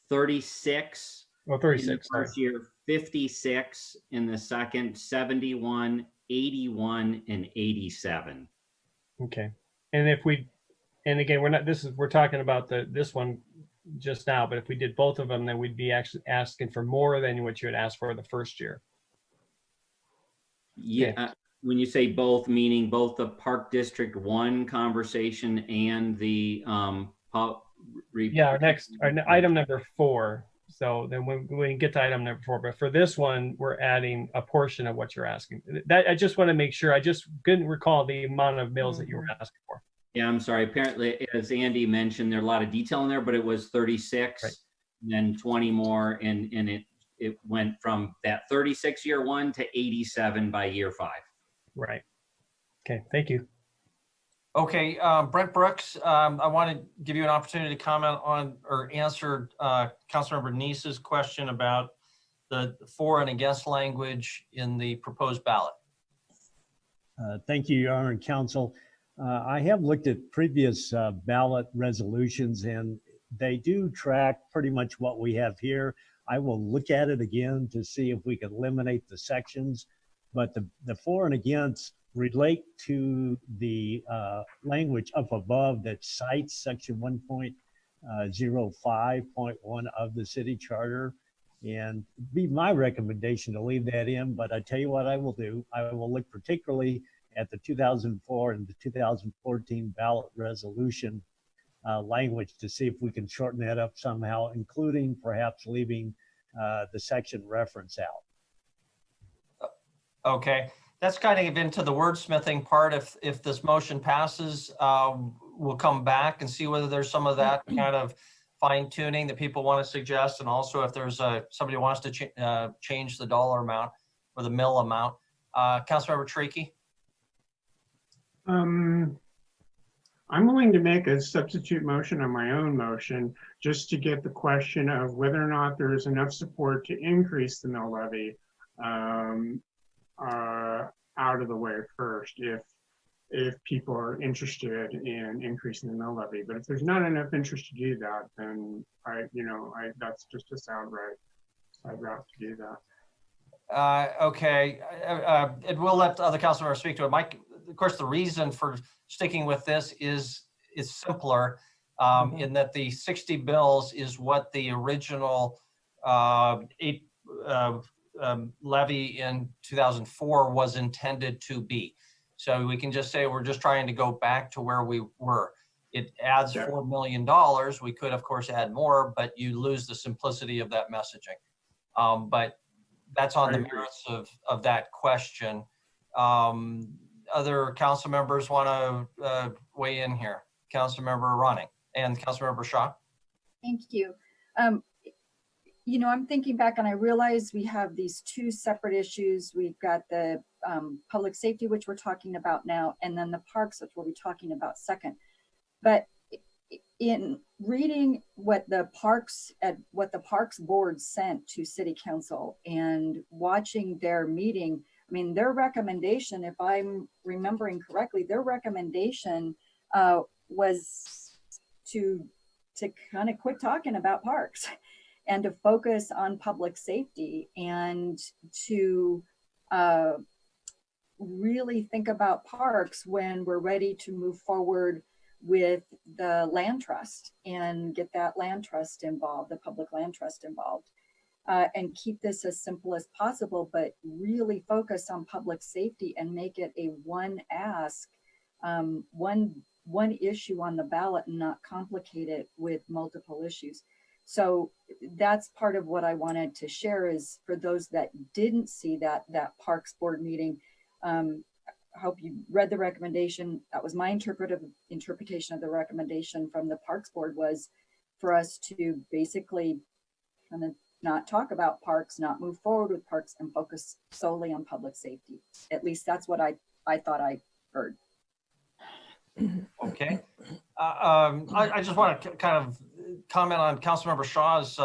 36. Oh, 36. In the first year, 56 in the second, 71, 81, and 87. Okay. And again, we're talking about this one just now, but if we did both of them, then we'd be actually asking for more than what you had asked for the first year. Yeah. Okay. When you say both, meaning both the Park District 1 conversation and the our item number 4. So then when we get to item number 4, but for this one, we're adding a portion of what you're asking. That I just want to make sure. I just couldn't recall the amount of mills that you were asking for. Yeah, I'm sorry. Apparently, as Andy mentioned, there's a lot of detail in there, but it was 36, right, and then 20 more, and it went from that 36 year 1 to 87 by year 5. Right. Okay. Thank you. Okay, Brent Brooks, I want to give you an opportunity to comment on or answer Councilmember Neese's question about the for and against language in the proposed ballot. Thank you, Your Honor and Counsel. I have looked at previous ballot resolutions, and they do track pretty much what we have here. I will look at it again to see if we can eliminate the sections, but the for and against relate to the language up above that cites section 1.05.1 of the city charter. And it'd be my recommendation to leave that in, but I tell you what I will do. I will look particularly at the 2004 and the 2014 ballot resolution language to see if we can shorten that up somehow, including perhaps leaving the section reference out. Okay, that's kind of into the wordsmithing part. If this motion passes, we'll come back and see whether there's some of that kind of fine tuning that people want to suggest, and also if there's somebody wants to change the dollar amount or the mill amount. Councilmember Tricky. I'm willing to make a substitute motion on my own motion just to get the question of whether or not there is enough support to increase the mill levy out of the way first, if people are interested in increasing the mill levy. But if there's not enough interest to do that, then that's just a sound route to do that. Okay, and we'll let other council members speak to it. Mike, of course, the reason for sticking with this is simpler in that the 60 bills is what the original levy in 2004 was intended to be. So we can just say we're just trying to go back to where we were. It adds $4 million. We could, of course, add more, but you lose the simplicity of that messaging. But that's on the merits of that question. Other council members want to weigh in here. Councilmember Ronning and Councilmember Shaw. Thank you. I'm thinking back and I realize we have these two separate issues. We've got the public safety, which we're talking about now, and then the parks, which we'll be talking about second. But in reading what the parks board sent to city council and watching their meeting, I mean, their recommendation, if I'm remembering correctly, their recommendation was to kind of quit talking about parks and to focus on public safety and to really think about parks when we're ready to move forward with the land trust and get that land trust involved, the public land trust involved. And keep this as simple as possible, but really focus on public safety and make it a one ask, one issue on the ballot and not complicate it with multiple issues. So that's part of what I wanted to share is for those that didn't see that Parks Board meeting, I hope you read the recommendation. That was my interpretation of the recommendation from the Parks Board was for us to basically kind of not talk about parks, not move forward with parks and focus solely on public safety. At least that's what I thought I heard. Okay. I just want to kind of comment on Councilmember Shaw's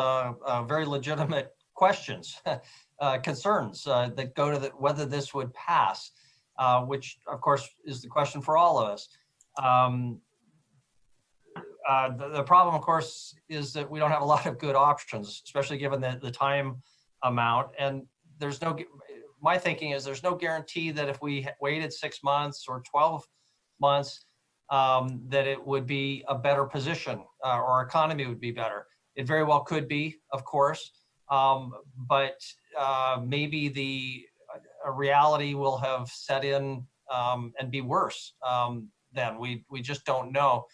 very legitimate questions, concerns that go to whether this would pass, which of course is the question for all of us. The problem, of course, is that we don't have a lot of good options, especially given the time amount. And there's my thinking is there's no guarantee that if we waited 6 months or 12 months, that it would be a better position or our economy would be better. It very well could be, of course, but maybe the reality will have set in and be worse then. We just don't know.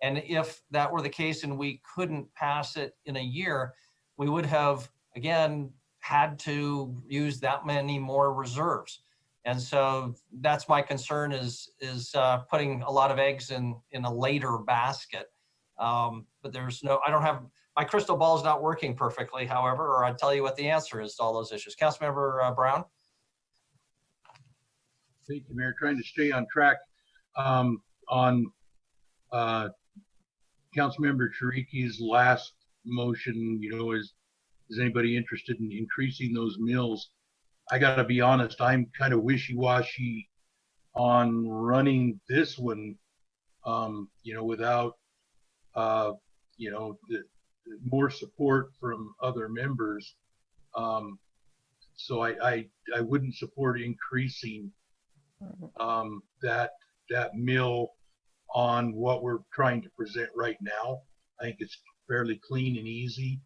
And if that were the case and we couldn't pass it in a year, we would have, again, had to use that many more reserves. And so that's my concern is putting a lot of eggs in a later basket. But I don't have, my crystal ball is not working perfectly, however, or I'd tell you what the answer is to all those issues. Councilmember Brown? Thank you, Mayor. Trying to stay on track on Councilmember Chiriki's last motion, is is anybody interested in increasing those mills? I gotta be honest, I'm kind of wishy-washy on running this one, without, the more support from other members. So I wouldn't support increasing that mill on what we're trying to present right now. I think it's fairly clean and easy.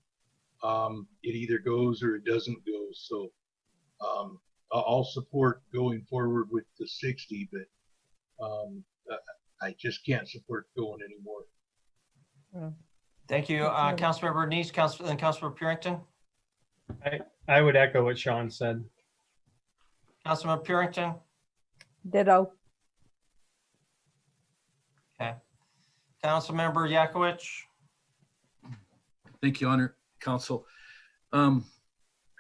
It either goes or it doesn't go. So I'll support going forward with the 60, but I just can't support going anymore. Thank you. Councilmember Neese, then Councilmember Purington. I would echo what Sean said. Councilmember Purington. Ditto. Okay. Councilmember Yakowicz. Thank you, Honor Council. In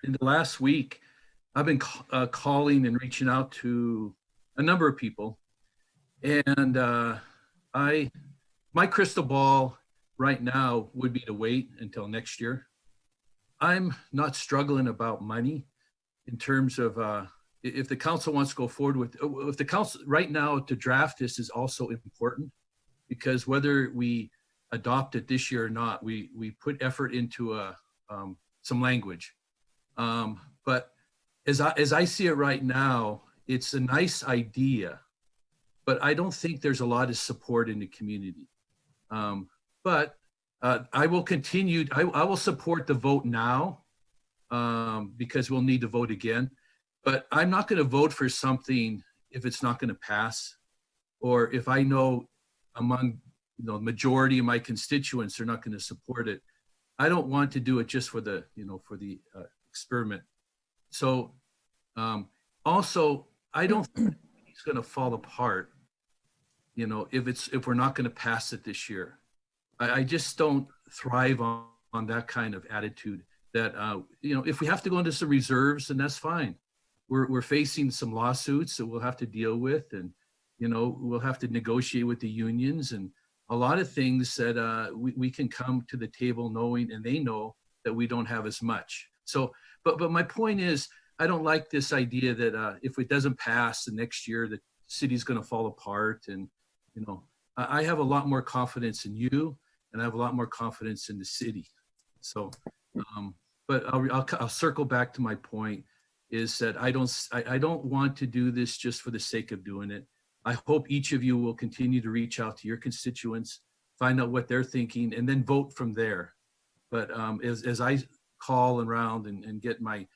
the last week, I've been calling and reaching out to a number of people, and my crystal ball right now would be to wait until next year. I'm not struggling about money in terms of if the council wants to go forward with, if the council right now to draft this is also important, because whether we adopt it this year or not, we put effort into some language. But as I see it right now, it's a nice idea, but I don't think there's a lot of support in the community. But I will continue, I will support the vote now because we'll need to vote again. But I'm not going to vote for something if it's not going to pass, or if I know among the majority of my constituents are not going to support it. I don't want to do it just for the experiment. So also, I don't think it's going to fall apart, if we're not going to pass it this year. I just don't thrive on that kind of attitude that, if we have to go into some reserves, then that's fine. We're facing some lawsuits that we'll have to deal with, and, we'll have to negotiate with the unions and a lot of things that we can come to the table knowing, and they know that we don't have as much. So, but my point is, I don't like this idea that if it doesn't pass the next year, the city's going to fall apart. And, I have a lot more confidence in you, and I have a lot more confidence in the city. So, but I'll circle back to my point is that I don't want to do this just for the sake of doing it. I hope each of you will continue to reach out to your constituents, find out what they're thinking, and then vote from there. But as I call around and get my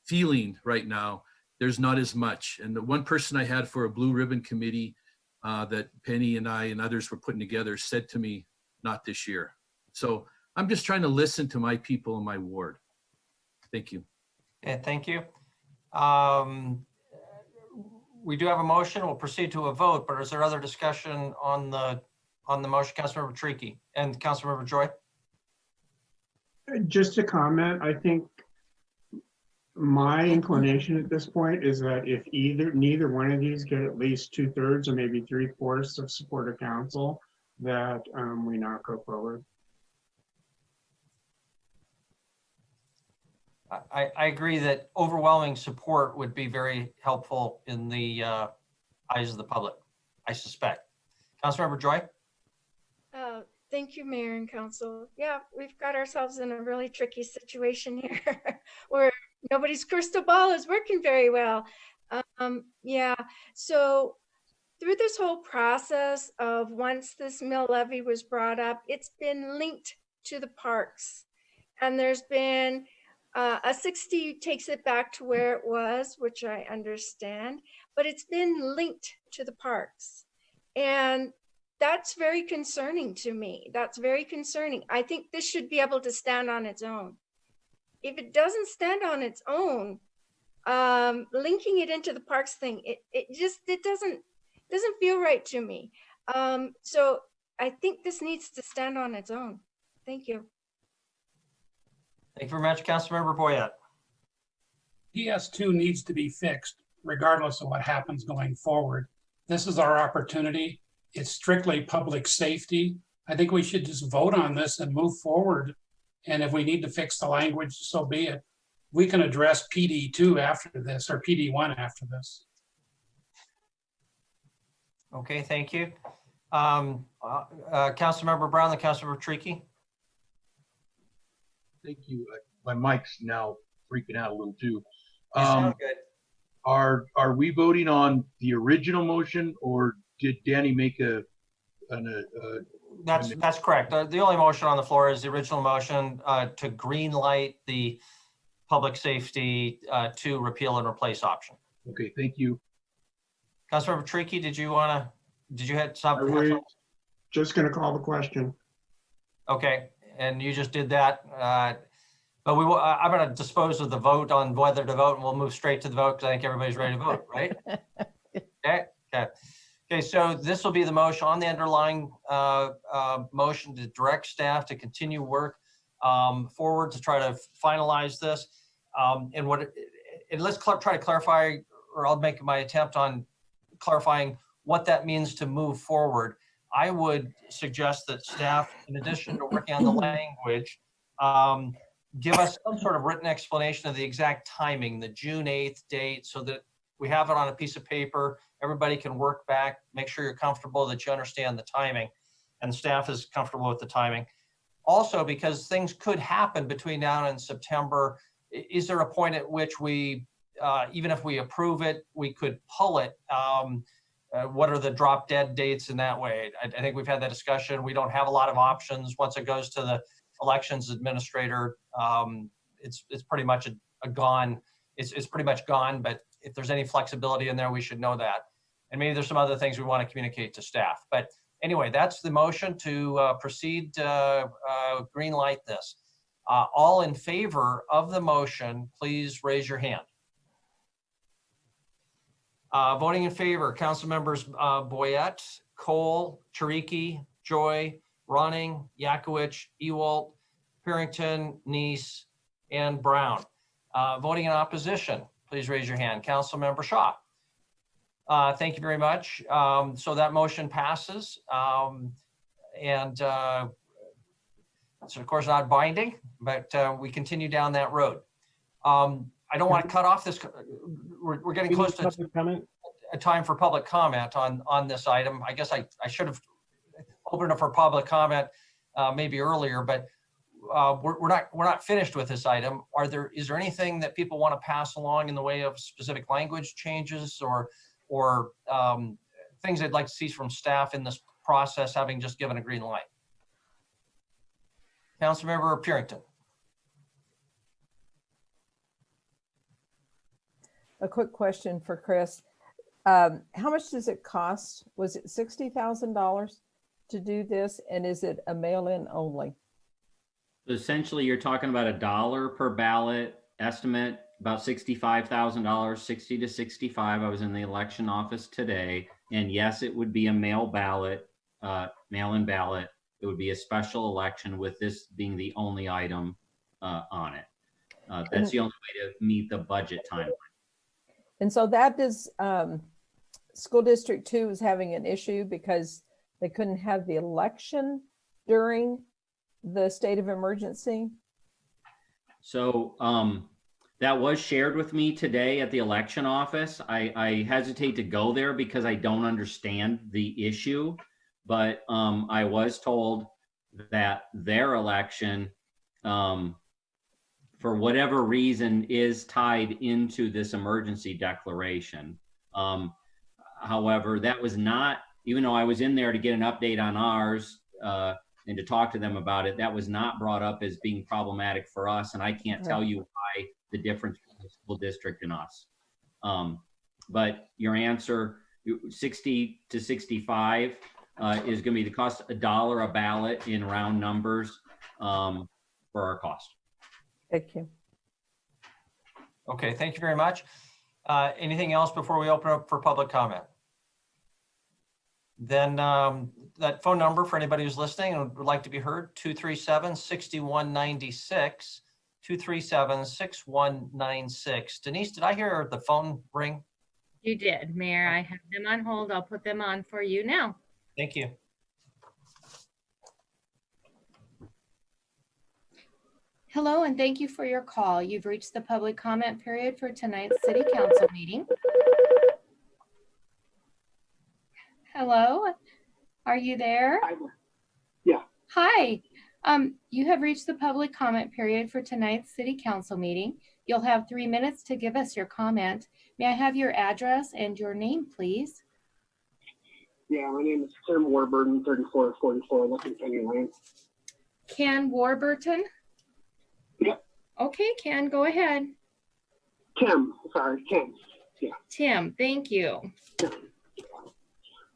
feeling right now, there's not as much. And the one person I had for a blue ribbon committee that Penny and I and others were putting together said to me, not this year. So I'm just trying to listen to my people in my ward. Thank you. Okay, thank you. We do have a motion. We'll proceed to a vote, but is there other discussion on the motion? Councilmember Tricky and Councilmember Joy. Just a comment. I think my inclination at this point is that if neither one of these get at least 2/3 or maybe 3/4 of support of council, that we not go forward. I agree that overwhelming support would be very helpful in the eyes of the public, I suspect. Councilmember Joy? Thank you, Mayor and Council. Yeah, we've got ourselves in a really tricky situation here where nobody's crystal ball is working very well. Yeah, so through this whole process of once this mill levy was brought up, it's been linked to the parks. And there's been a 60 takes it back to where it was, which I understand, but it's been linked to the parks. And that's very concerning to me. That's very concerning. I think this should be able to stand on its own. If it doesn't stand on its own, linking it into the parks thing, it doesn't feel right to me. So I think this needs to stand on its own. Thank you. Thank you very much, Councilmember Boyette. PS2 needs to be fixed regardless of what happens going forward. This is our opportunity. It's strictly public safety. I think we should just vote on this and move forward And if we need to fix the language, so be it. We can address PD2 after this, or PD1 after this. Okay, thank you. Councilmember Brown, then Councilmember Tricky. Thank you. My mic's now freaking out a little too. You sound good. Are we voting on the original motion, or did Danny make That's correct. The only motion on the floor is the original motion to green light the public safety to repeal and replace option. Okay, thank you. Councilmember Tricky, did you have something? We're just going to call the question. Okay, and you just did that. But we will, I'm going to dispose of the vote on whether to vote, and we'll move straight to the vote because I think everybody's ready to vote, right? Okay, so this will be the motion on the underlying motion to direct staff to continue work forward to try to finalize this. And let's try to clarify, or I'll make my attempt on clarifying what that means to move forward. I would suggest that staff, in addition to working on the language, give us some sort of written explanation of the exact timing, the June 8th date, so that we have it on a piece of paper. Everybody can work back, make sure you're comfortable that you understand the timing, and the staff is comfortable with the timing. Also, because things could happen between now and September, is there a point at which we, even if we approve it, we could pull it? What are the drop dead dates in that way? I think we've had that discussion. We don't have a lot of options. Once it goes to the elections administrator, it's pretty much a gone. It's pretty much gone, but if there's any flexibility in there, we should know that. And maybe there's some other things we want to communicate to staff. But anyway, that's the motion to proceed, green light this. All in favor of the motion, please raise your hand. Voting in favor, council members Boyette, Cole, Chiriky, Joy, Ronning, Yakowicz, Ewalt, Parrington, Neese, and Brown. Voting in opposition, please raise your hand. Council member Shaw. Thank you very much. So that motion passes. It's of course not binding, but we continue down that road. I don't want to cut off this. We're getting close to a time for public comment on this item. I guess I should have opened up for public comment maybe earlier, but we're not finished with this item. Is there anything that people want to pass along in the way of specific language changes or things they'd like to see from staff in this process, having just given a green light? Councilmember Parrington. A quick question for Chris. How much does it cost? Was it $60,000 to do this? And is it a mail-in only? Essentially, you're talking about $1 per ballot estimate, about $65,000, 60 to 65. I was in the election office today, and yes, it would be a mail-in ballot. It would be a special election with this being the only item on it. That's the only way to meet the budget timeline. And so that is, School District 2 is having an issue because they couldn't have the election during the state of emergency. So that was shared with me today at the election office. I hesitate to go there because I don't understand the issue, but I was told that their election, for whatever reason, is tied into this emergency declaration. However, that was not, even though I was in there to get an update on ours and to talk to them about it, that was not brought up as being problematic for us. And I can't tell you why the difference between the school district and us. But your answer, 60 to 65 is going to be the cost $1 a ballot in round numbers for our cost. Thank you. Okay, thank you very much. Anything else before we open up for public comment? Then that phone number for anybody who's listening and would like to be heard, 237-6196, 237-6196. Denise, did I hear the phone ring? You did, Mayor. I have them on hold. I'll put them on for you now. Thank you. Hello, and thank you for your call. You've reached the public comment period for tonight's City Council meeting. Hello, are you there? Yeah. Hi. You have reached the public comment period for tonight's City Council meeting. You'll have 3 minutes to give us your comment. May I have your address and your name, please? Yeah, my name is Tim Warburton, 3444 Licking Penny Lane. Ken Warburton? Yep. Okay, Ken, go ahead. Tim, sorry, Tim. Yeah. Tim, thank you.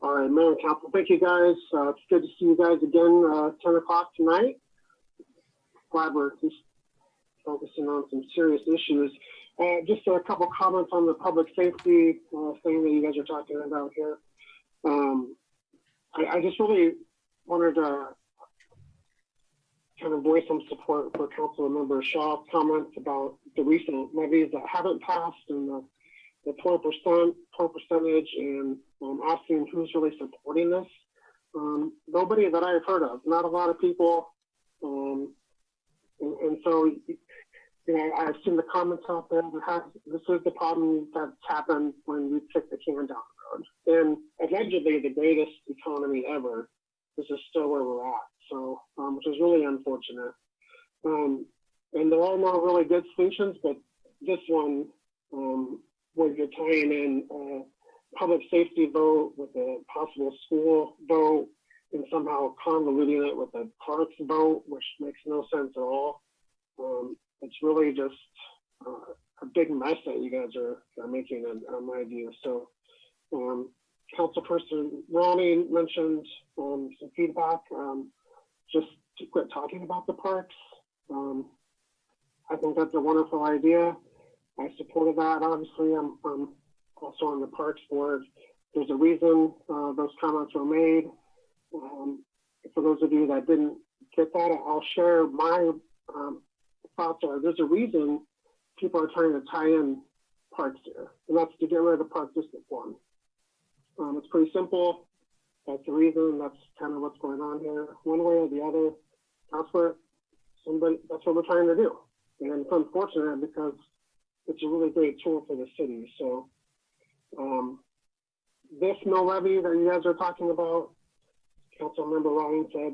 All right, Mayor and Council, thank you guys. It's good to see you guys again, 10 o'clock tonight. Glad we're just focusing on some serious issues. Just a couple comments on the public safety thing that you guys are talking about here. I just really wanted to kind of voice some support for Council Member Shaw's comments about the recent levies that haven't passed and the 12% percentage, and asking who's really supporting this. Nobody that I've heard of, not a lot of people. And so, you know, I've seen the comments out there that this is the problem that's happened when we kick the can down the road. And allegedly the greatest economy ever, this is still where we're at. So, which is really unfortunate. And there are no really good solutions, but this one, where you're tying in public safety vote with a possible school vote and somehow convoluting it with a parks vote, which makes no sense at all. It's really just a big mess that you guys are making, in my view. So, Councilperson Ronnie mentioned some feedback, just to quit talking about the parks. I think that's a wonderful idea. I supported that. Obviously, I'm also on the Parks Board. There's a reason those comments were made. For those of you that didn't get that, I'll share my thoughts. There's a reason people are trying to tie in parks here, and that's to get rid of Park District 1. It's pretty simple. That's the reason. That's kind of what's going on here. One way or the other, that's what we're trying to do. And it's unfortunate because it's a really great tool for the city. So this mill levy that you guys are talking about, Councilmember Ryan said,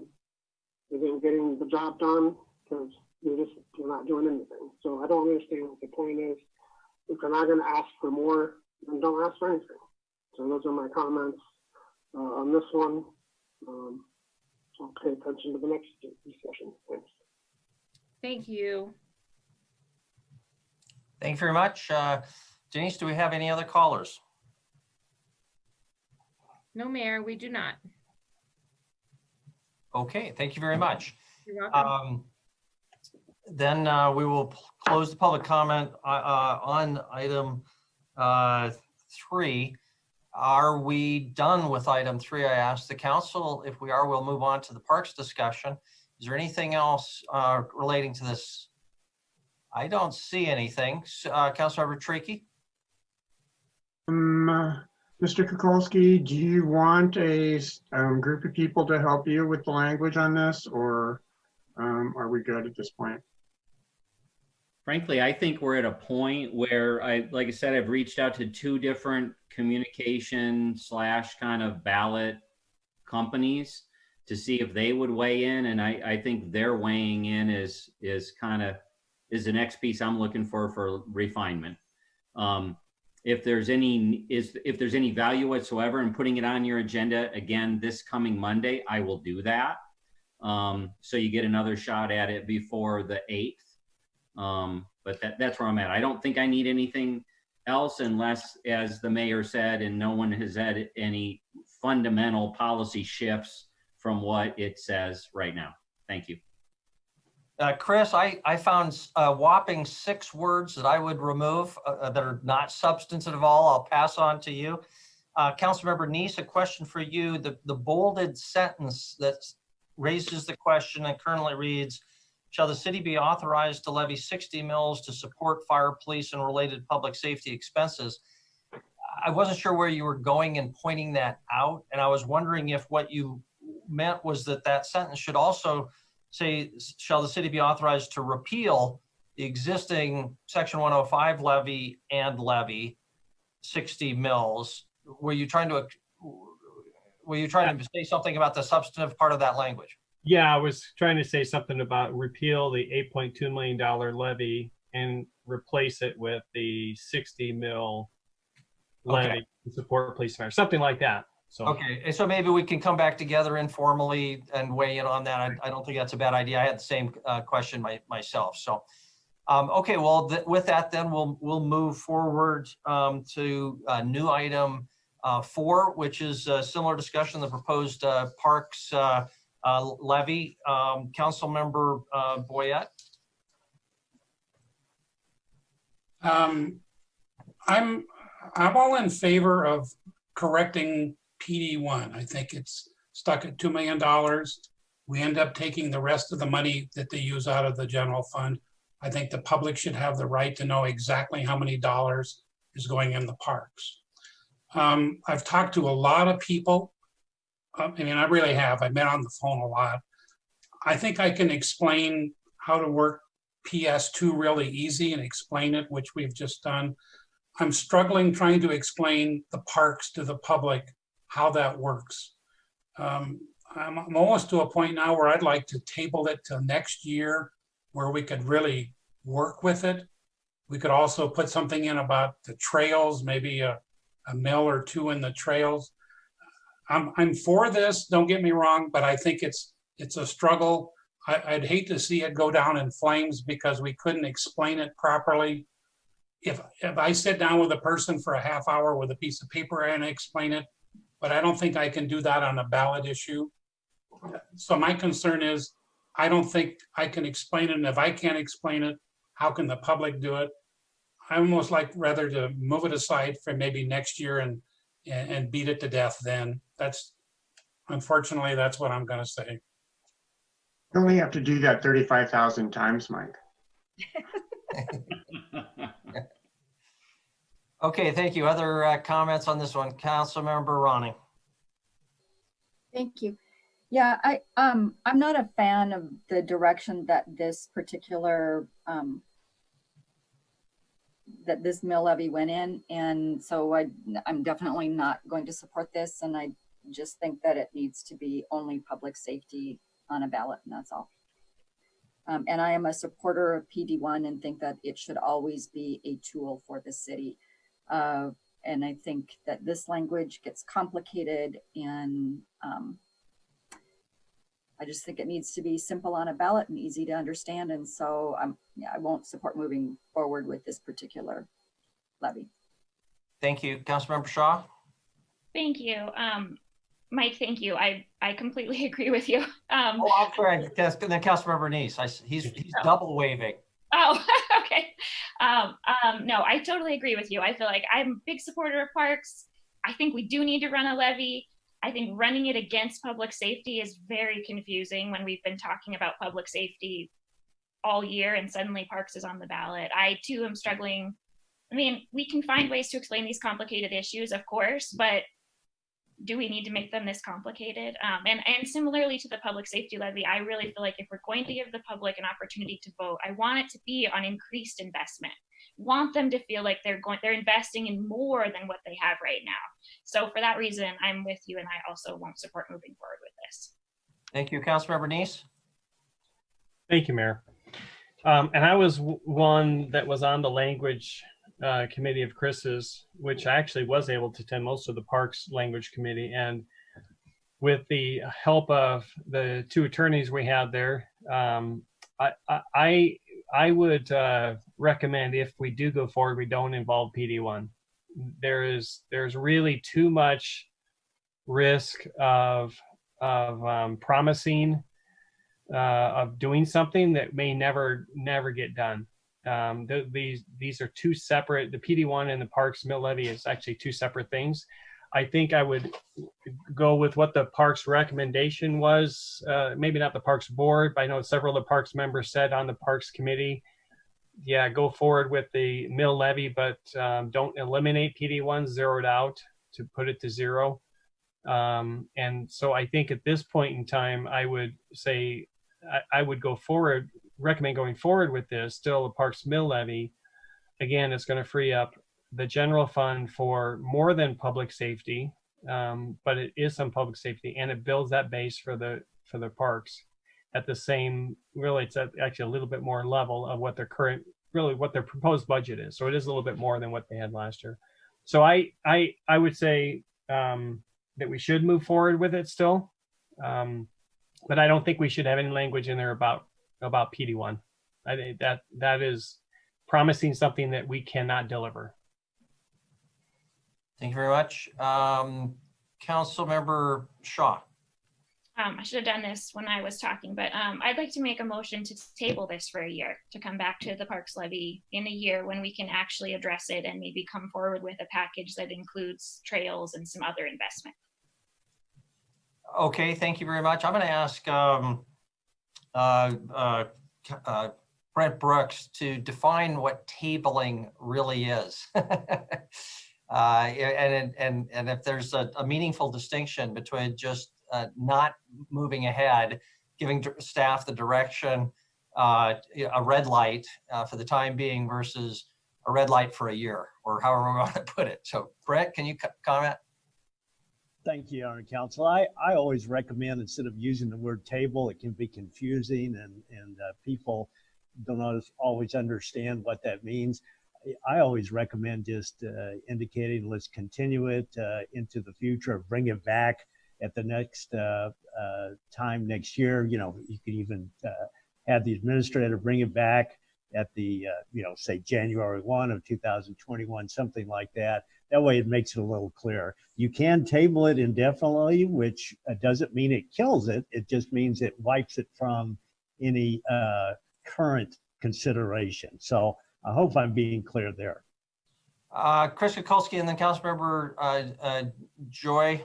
isn't getting the job done because you're not doing anything. So I don't understand what the point is. If you're not going to ask for more, then don't ask for anything. So those are my comments on this one. I'll pay attention to the next discussion. Thanks. Thank you. Thank you very much. Denise, do we have any other callers? No, Mayor, we do not. Okay, thank you very much. You're welcome. Then we will close the public comment on item 3. Are we done with item 3? I asked the council. If we are, we'll move on to the parks discussion. Is there anything else relating to this? I don't see anything. Councilmember Tricky? Mr. Kukulski, do you want a group of people to help you with the language on this, or are we good at this point? Frankly, I think we're at a point where like I said, I've reached out to 2 different communication / kind of ballot companies to see if they would weigh in. And I think their weighing in is the next piece I'm looking for refinement. If there's any value whatsoever in putting it on your agenda again this coming Monday, I will do that. So you get another shot at it before the 8th. But that's where I'm at. I don't think I need anything else unless, as the mayor said, and no one has had any fundamental policy shifts from what it says right now. Thank you. Chris, I found a whopping 6 words that I would remove that are not substantive at all. I'll pass on to you. Councilmember Neese, a question for you. The bolded sentence that raises the question and currently reads, shall the city be authorized to levy 60 mills to support fire, police, and related public safety expenses? I wasn't sure where you were going in pointing that out, and I was wondering if what you meant was that sentence should also say, shall the city be authorized to repeal the existing section 105 levy and levy 60 mils? Were you trying to say something about the substantive part of that language? Yeah, I was trying to say something about repeal the $8.2 million levy and replace it with the 60 mil levy to support police fire, something like that. So okay, and so maybe we can come back together informally and weigh in on that. I don't think that's a bad idea. I had the same question myself. So, okay, well, with that, then we'll move forward to new item 4, which is a similar discussion, the proposed parks levy. Councilmember Boyette. I'm all in favor of correcting PD1. I think it's stuck at $2 million. We end up taking the rest of the money that they use out of the general fund. I think the public should have the right to know exactly how many dollars is going in the parks. I've talked to a lot of people. I mean, I really have. I've been on the phone a lot. I think I can explain how to work PS2 really easy and explain it, which we've just done. I'm struggling trying to explain the parks to the public, how that works. I'm almost to a point now where I'd like to table it till next year where we could really work with it. We could also put something in about the trails, maybe a mill or two in the trails. I'm for this, don't get me wrong, but I think it's a struggle. I'd hate to see it go down in flames because we couldn't explain it properly. If I sit down with a person for a half hour with a piece of paper and explain it, but I don't think I can do that on a ballot issue. So my concern is, I don't think I can explain it. And if I can't explain it, how can the public do it? I almost like rather to move it aside for maybe next year and beat it to death then. Unfortunately, that's what I'm gonna say. You only have to do that 35,000 times, Mike. Okay, thank you. Other comments on this one? Councilmember Ronnie. Thank you. Yeah, I'm not a fan of the direction that this particular that this mill levy went in, and so I'm definitely not going to support this, and I just think that it needs to be only public safety on a ballot, and that's all. And I am a supporter of PD1 and think that it should always be a tool for the city. And I think that this language gets complicated, and I just think it needs to be simple on a ballot and easy to understand. And so I won't support moving forward with this particular levy. Thank you. Councilmember Shaw. Thank you. Mike, thank you. I completely agree with you. Oh, I'm sorry. Then Councilmember Neese. He's double waving. Oh, okay. No, I totally agree with you. I feel like I'm a big supporter of parks. I think we do need to run a levy. I think running it against public safety is very confusing when we've been talking about public safety all year and suddenly parks is on the ballot. I too am struggling. I mean, we can find ways to explain these complicated issues, of course, but do we need to make them this complicated? And similarly to the public safety levy, I really feel like if we're going to give the public an opportunity to vote, I want it to be on increased investment. Want them to feel like they're investing in more than what they have right now. So for that reason, I'm with you, and I also won't support moving forward with this. Thank you, Councilmember Neese. Thank you, Mayor. And I was one that was on the language committee of Chris's, which I actually was able to attend most of the Parks Language Committee. And with the help of the two attorneys we had there, I would recommend if we do go forward, we don't involve PD1. There's really too much risk of promising of doing something that may never get done. These are two separate. The PD1 and the Parks Mill Levy is actually two separate things. I think I would go with what the Parks recommendation was. Maybe not the Parks Board, but I know several of the Parks members said on the Parks Committee, yeah, go forward with the mill levy, but don't eliminate PD1, zero it out to put it to zero. And so I think at this point in time, I would say I would recommend going forward with this, still the Parks Mill Levy. Again, it's going to free up the general fund for more than public safety, but it is some public safety, and it builds that base for the parks at the same, really, it's actually a little bit more level of what their current, really what their proposed budget is. So it is a little bit more than what they had last year. So I would say that we should move forward with it still. But I don't think we should have any language in there about PD1. I think that is promising something that we cannot deliver. Thank you very much. Councilmember Shaw. I should have done this when I was talking, but I'd like to make a motion to table this for a year, to come back to the Parks Levy in a year when we can actually address it and maybe come forward with a package that includes trails and some other investment. Okay, thank you very much. I'm going to ask Brent Brooks to define what tabling really is. And if there's a meaningful distinction between just not moving ahead, giving staff the direction, a red light for the time being versus a red light for a year, or however we want to put it. So Brett, can you comment? Thank you, Honor Council. I always recommend, instead of using the word table, it can be confusing and people don't always understand what that means. I always recommend just indicating, let's continue it into the future, or bring it back at the next time next year. You know, you could even have the administrator bring it back at the, say January 1 of 2021, something like that. That way it makes it a little clearer. You can table it indefinitely, which doesn't mean it kills it. It just means it wipes it from any current consideration. So I hope I'm being clear there. Chris Kukulski and then Councilmember Joy.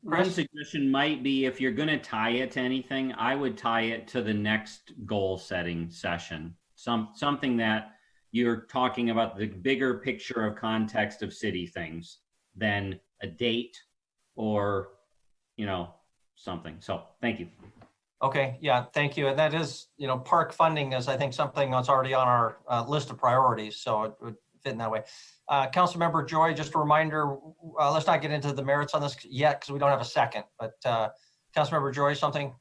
One suggestion might be, if you're going to tie it to anything, I would tie it to the next goal setting session. Something that you're talking about the bigger picture of context of city things than a date or, something. So thank you. Okay, yeah, thank you. And that is, park funding is, I think, something that's already on our list of priorities. So it would fit in that way. Councilmember Joy, just a reminder, let's not get into the merits on this yet because we don't have a second, but Councilmember Joy, something?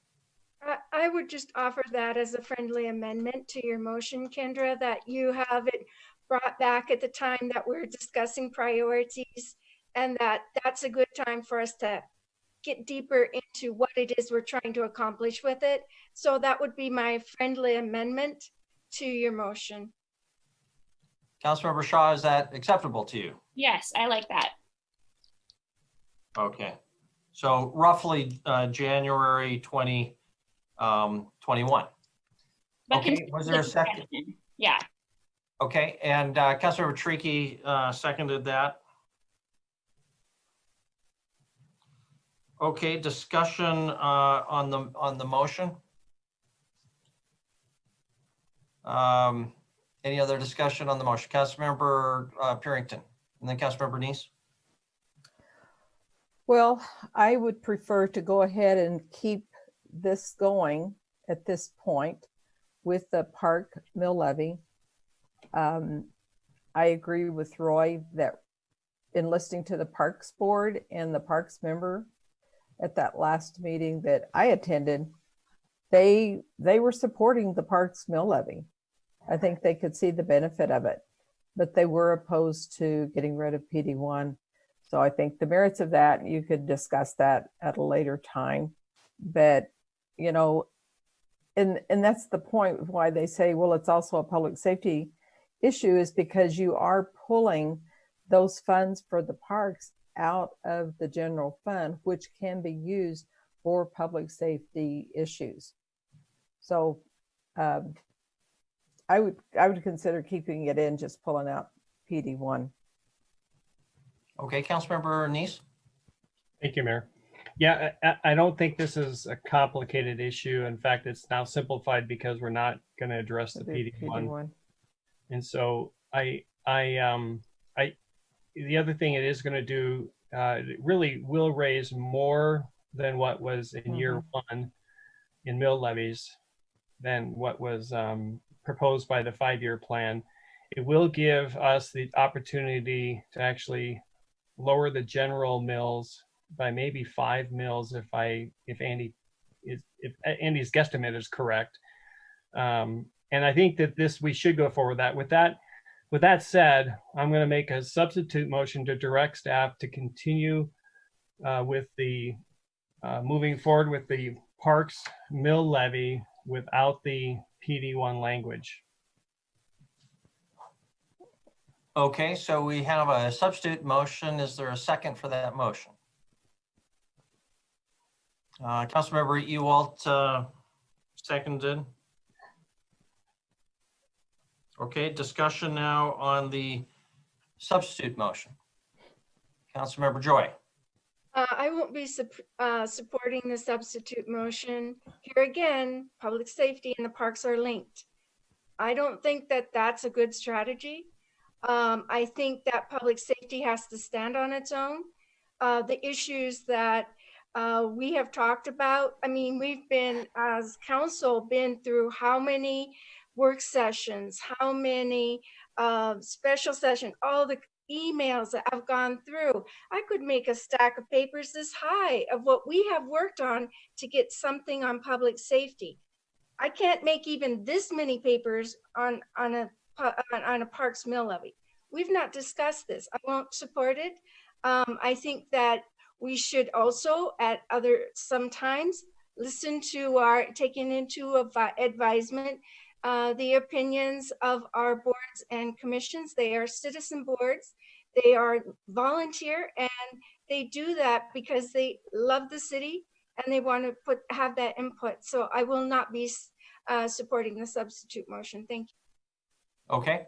I would just offer that as a friendly amendment to your motion, Kendra, that you have it brought back at the time that we're discussing priorities, and that's a good time for us to get deeper into what it is we're trying to accomplish with it. So that would be my friendly amendment to your motion. Councilmember Shaw, is that acceptable to you? Yes, I like that. Okay. So roughly January 2021. Okay, was there a second? Yeah. Okay, and Councilmember Tricky seconded that. Okay, discussion on the motion. Any other discussion on the motion? Councilmember Purington, and then Councilmember Neese. Well, I would prefer to go ahead and keep this going at this point with the park mill levy. I agree with Roy that in listening to the Parks Board and the Parks member at that last meeting that I attended, they were supporting the Parks mill levy. I think they could see the benefit of it, but they were opposed to getting rid of PD1. So I think the merits of that, you could discuss that at a later time. But, and that's the point why they say, well, it's also a public safety issue, is because you are pulling those funds for the parks out of the general fund, which can be used for public safety issues. So I would consider keeping it in, just pulling out PD1. Okay, Councilmember Neese. Thank you, Mayor. Yeah, I don't think this is a complicated issue. In fact, it's now simplified because we're not going to address the PD1. And so the other thing it is going to do, it really will raise more than what was in year one. in mill levies than what was proposed by the 5-year plan. It will give us the opportunity to actually lower the general mills by maybe 5 mills if Andy's guesstimate is correct. And I think that we should go forward with that. With that said, I'm going to make a substitute motion to direct staff to continue with the moving forward with the Parks mill levy without the PD1 language. Okay, so we have a substitute motion. Is there a second for that motion? Councilmember Ewalt seconded. Okay, discussion now on the substitute motion. Councilmember Joy. I won't be supporting the substitute motion. Here again, public safety and the parks are linked. I don't think that that's a good strategy. I think that public safety has to stand on its own. The issues that we have talked about, I mean, we've been, as council, been through how many work sessions, how many special sessions, all the emails that I've gone through. I could make a stack of papers this high of what we have worked on to get something on public safety. I can't make even this many papers on a parks mill levy. We've not discussed this. I won't support it. I think that we should also at sometimes listen to taking into advisement the opinions of our boards and commissions. They are citizen boards. They are volunteer, and they do that because they love the city and they want to have that input. So I will not be supporting the substitute motion. Thank you. Okay.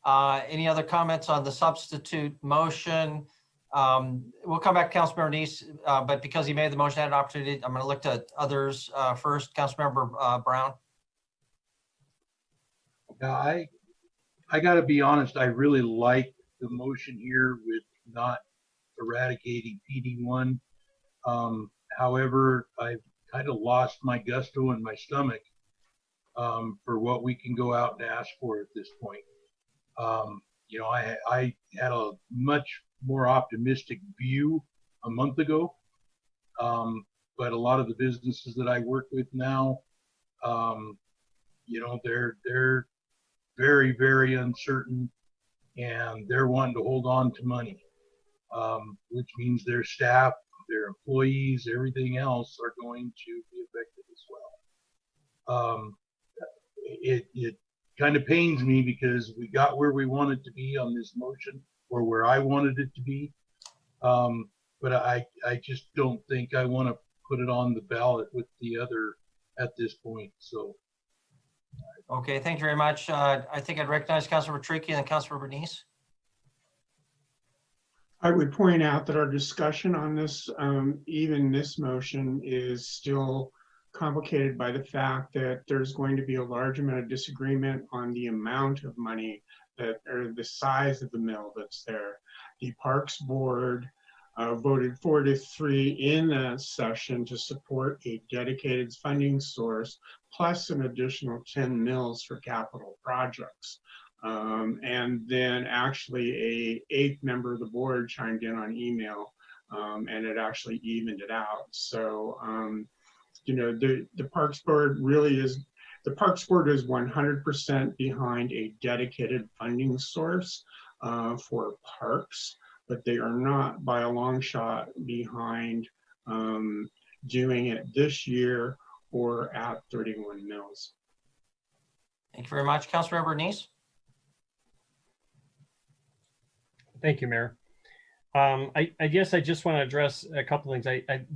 Any other comments on the substitute motion? We'll come back to Councilmember Neese, but because he made the motion, I had an opportunity. I'm going to look to others first. Councilmember Brown. Yeah, I got to be honest. I really like the motion here with not eradicating PD1. However, I've kind of lost my gusto in my stomach for what we can go out and ask for at this point. You know, I had a much more optimistic view a month ago, but a lot of the businesses that I work with now, you know, they're very, very uncertain, and they're wanting to hold on to money, which means their staff, their employees, everything else are going to be affected as well. It kind of pains me because we got where we wanted to be on this motion, or where I wanted it to be. But I just don't think I want to put it on the ballot with the other at this point. So. Okay, thank you very much. I think I'd recognize Councilmember Trickey and then Councilmember Neese. I would point out that our discussion on this, even this motion, is still complicated by the fact that there's going to be a large amount of disagreement on the amount of money that, or the size of the mill that's there. The Parks Board voted 4-3 in that session to support a dedicated funding source, plus an additional 10 mills for capital projects. And then actually a 8th member of the board chimed in on email, and it actually evened it out. So, you know, the Parks Board really is, the Parks Board is 100% behind a dedicated funding source for parks, but they are not by a long shot behind doing it this year or at 31 mills. Thank you very much. Councilmember Neese. Thank you, Mayor. I guess I just want to address a couple things.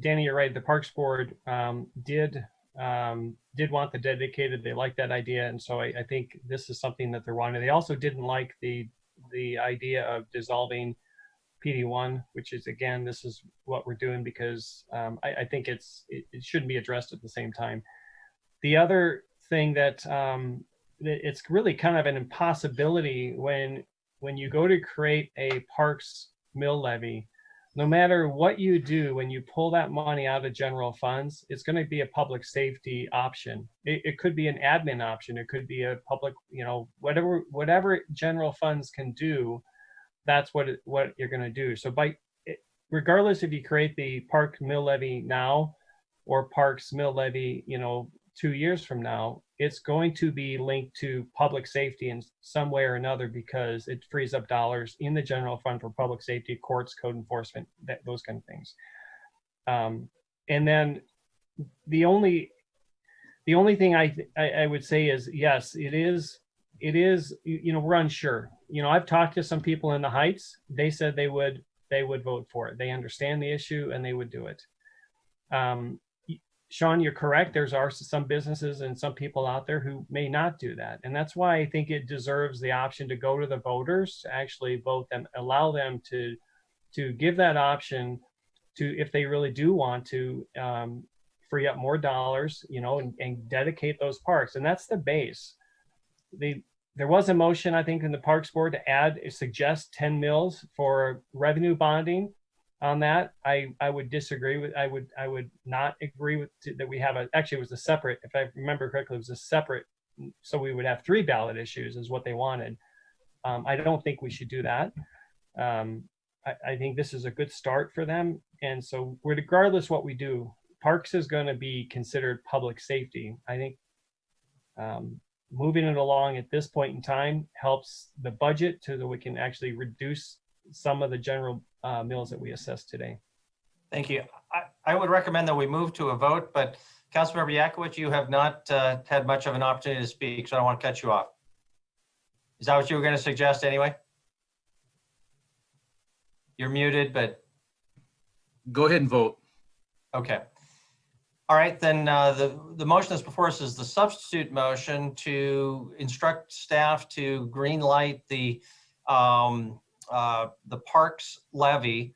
Danny, you're right. The Parks Board did want the dedicated. They liked that idea, and so I think this is something that they're wanting. They also didn't like the idea of dissolving PD1, which is, again, this is what we're doing because I think it shouldn't be addressed at the same time. The other thing that it's really kind of an impossibility when you go to create a parks mill levy, no matter what you do, when you pull that money out of general funds, it's going to be a public safety option. It could be an admin option. It could be a public, whatever general funds can do, that's what you're going to do. So regardless if you create the park mill levy now or parks mill levy, 2 years from now, it's going to be linked to public safety in some way or another, because it frees up dollars in the general fund for public safety, courts, code enforcement, those kind of things. And then the only thing I would say is, yes, it is, we're unsure. I've talked to some people in the Heights. They said they would vote for it. They understand the issue and they would do it. Sean, you're correct. There are some businesses and some people out there who may not do that. And that's why I think it deserves the option to go to the voters, to actually vote them, allow them to give that option to, if they really do want to free up more dollars, and dedicate those parks. And that's the base. There was a motion, I think, in the Parks Board to suggest 10 mills for revenue bonding. On that, I would disagree with. I would not agree with that. We have actually it was a separate. If I remember correctly, it was a separate. So we would have 3 ballot issues, is what they wanted. I don't think we should do that. I think this is a good start for them. And so, regardless what we do, parks is going to be considered public safety. I think moving it along at this point in time helps the budget so that we can actually reduce some of the general mills that we assess today. Thank you. I would recommend that we move to a vote, but Councilmember Yakowicz, you have not had much of an opportunity to speak, so I don't want to cut you off. Is that what you were going to suggest anyway? You're muted, but. Go ahead and vote. Okay. All right, then the motion that's before us is the substitute motion to instruct staff to green light the parks levy,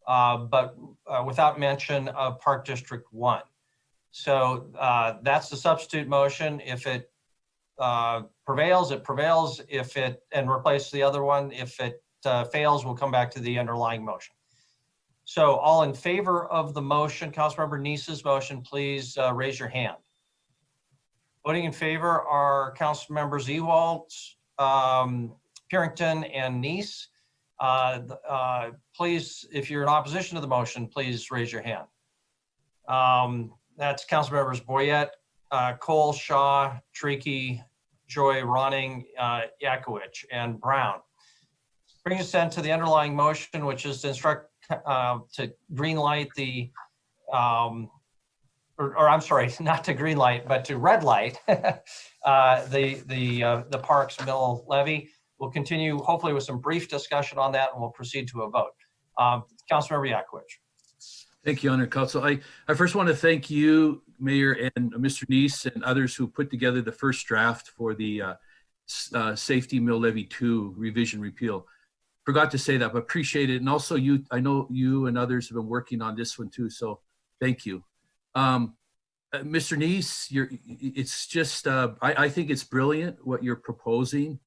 but without mention of Park District 1. So that's the substitute motion. If it prevails, it prevails. If it, and replace the other one. If it fails, we'll come back to the underlying motion. So all in favor of the motion, Councilmember Neese's motion, please raise your hand. Voting in favor are Councilmembers Ewald, Purington, and Neese. Please, if you're in opposition to the motion, please raise your hand. That's Councilmembers Boyette, Cole, Shaw, Tricky, Joy, Ronning, Yakowicz, and Brown. Brings us then to the underlying motion, which is to instruct to green light the, or I'm sorry, not to green light, but to red light the Parks Mill levy. We'll continue hopefully with some brief discussion on that, and we'll proceed to a vote. Councilmember Yakowicz. Thank you, Honor Council. I first want to thank you, Mayor, and Mr. Neese and others who put together the first draft for the Safety Mill Levy 2 revision repeal. Forgot to say that, but appreciate it. And also you, I know you and others have been working on this one too, so thank you. Mr. Neese, it's just, I think it's brilliant what you're proposing.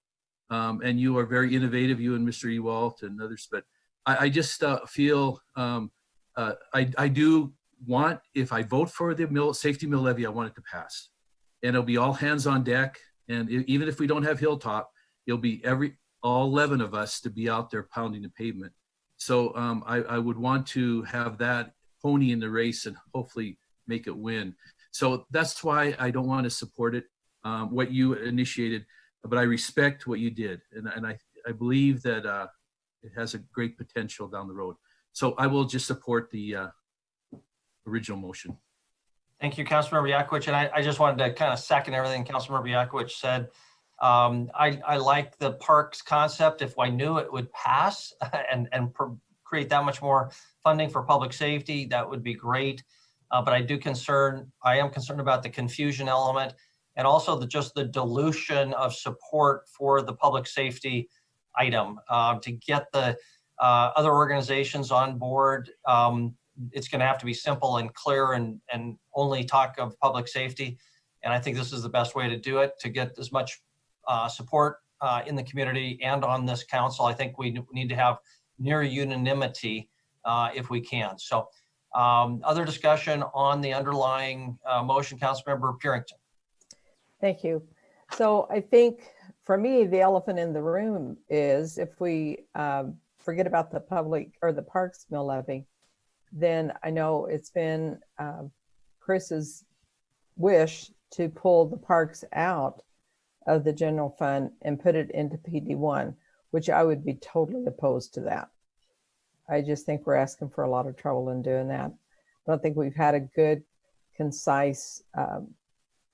And you are very innovative, you and Mr. Ewald and others, but I just feel, I do want, if I vote for the safety mill levy, I want it to pass. And it'll be all hands on deck. And even if we don't have Hilltop, it'll be all 11 of us to be out there pounding the pavement. So I would want to have that pony in the race and hopefully make it win. So that's why I don't want to support it, what you initiated, but I respect what you did. And I believe that it has a great potential down the road. So I will just support the original motion. Thank you, Councilmember Yakowicz. And I just wanted to kind of second everything Councilmember Yakowicz said. I like the parks concept. If I knew it would pass and create that much more funding for public safety, that would be great. But I am concerned about the confusion element and also just the dilution of support for the public safety item. To get the other organizations on board, it's going to have to be simple and clear and only talk of public safety. And I think this is the best way to do it, to get as much support in the community and on this council. I think we need to have near unanimity if we can. So other discussion on the underlying motion, Councilmember Purington. Thank you. So I think for me, the elephant in the room is if we forget about the public or the parks mill levy, then I know it's been Chris's wish to pull the parks out of the general fund and put it into PD1, which I would be totally opposed to that. I just think we're asking for a lot of trouble in doing that. I don't think we've had a good, concise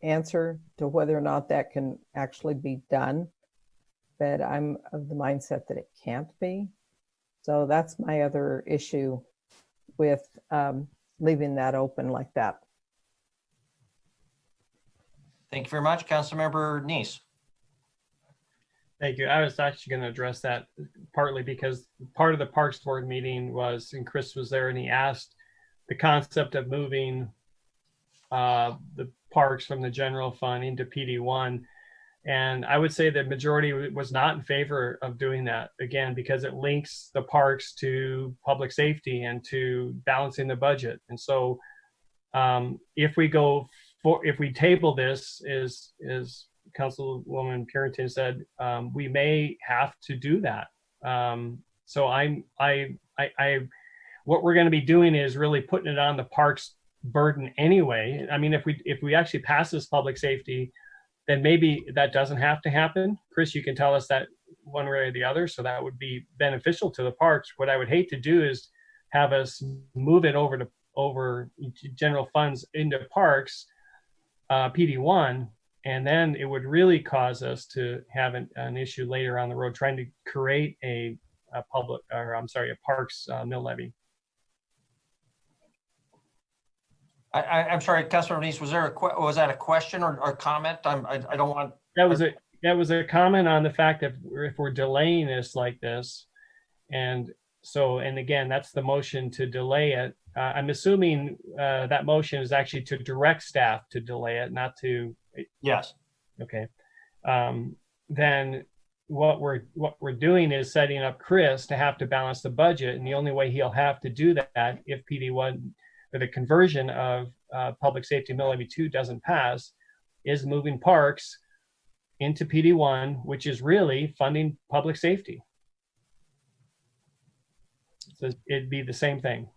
answer to whether or not that can actually be done, but I'm of the mindset that it can't be. So that's my other issue with leaving that open like that. Thank you very much. Councilmember Neese. Thank you. I was actually going to address that partly because part of the Parks Board meeting was, and Chris was there, and he asked the concept of moving the parks from the general fund into PD1. And I would say the majority was not in favor of doing that, again, because it links the parks to public safety and to balancing the budget. And so if we table this, is Councilwoman Purington said, we may have to do that. So what we're going to be doing is really putting it on the parks burden anyway. I mean, if we actually pass this public safety, then maybe that doesn't have to happen. Chris, you can tell us that one way or the other. So that would be beneficial to the parks. What I would hate to do is have us move it over general funds into parks, PD1, and then it would really cause us to have an issue later on the road trying to create a parks mill levy. I'm sorry, Councilmember Neese, was that a question or comment? I don't want. That was a comment on the fact that if we're delaying this like this, and again, that's the motion to delay it. I'm assuming that motion is actually to direct staff to delay it, not to. Yes. Okay. Then what we're doing is setting up Chris to have to balance the budget, and the only way he'll have to do that if PD1 or the conversion of public safety mill levy 2 doesn't pass is moving parks into PD1, which is really funding public safety. So it'd be the same thing.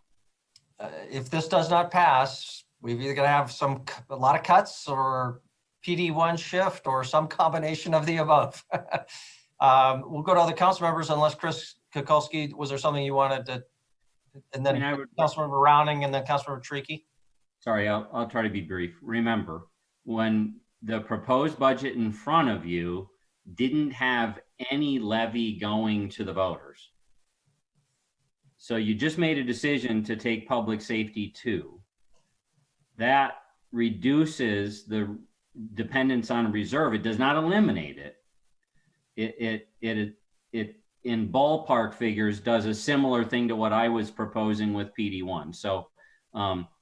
If this does not pass, we've either going to have a lot of cuts or PD1 shift or some combination of the above. We'll go to other council members unless Chris Kukulski, was there something you wanted to? And then Councilmember Rowning and then Councilmember Tricky. Sorry, I'll try to be brief. Remember, when the proposed budget in front of you didn't have any levy going to the voters. So you just made a decision to take public safety 2. That reduces the dependence on reserve. It does not eliminate it. It in ballpark figures does a similar thing to what I was proposing with PD1. So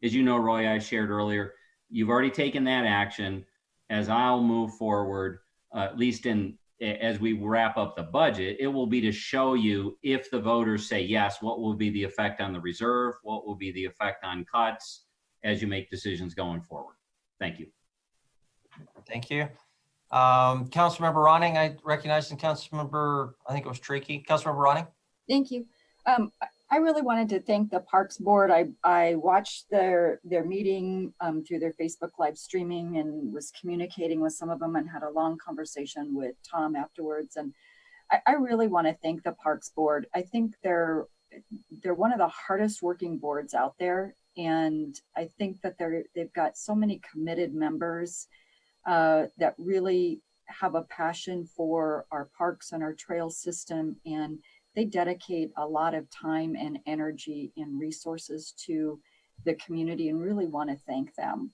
as you know, Roy, I shared earlier, you've already taken that action. As I'll move forward, at least as we wrap up the budget, it will be to show you if the voters say yes, what will be the effect on the reserve, what will be the effect on cuts as you make decisions going forward. Thank you. Thank you. Councilmember Ronning, I recognize, and Councilmember, I think it was Tricky. Councilmember Ronning. Thank you. I really wanted to thank the Parks Board. I watched their meeting through their Facebook live streaming and was communicating with some of them and had a long conversation with Tom afterwards. And I really want to thank the Parks Board. I think they're one of the hardest working boards out there. And I think that they've got so many committed members that really have a passion for our parks and our trail system, and they dedicate a lot of time and energy and resources to the community, and really want to thank them.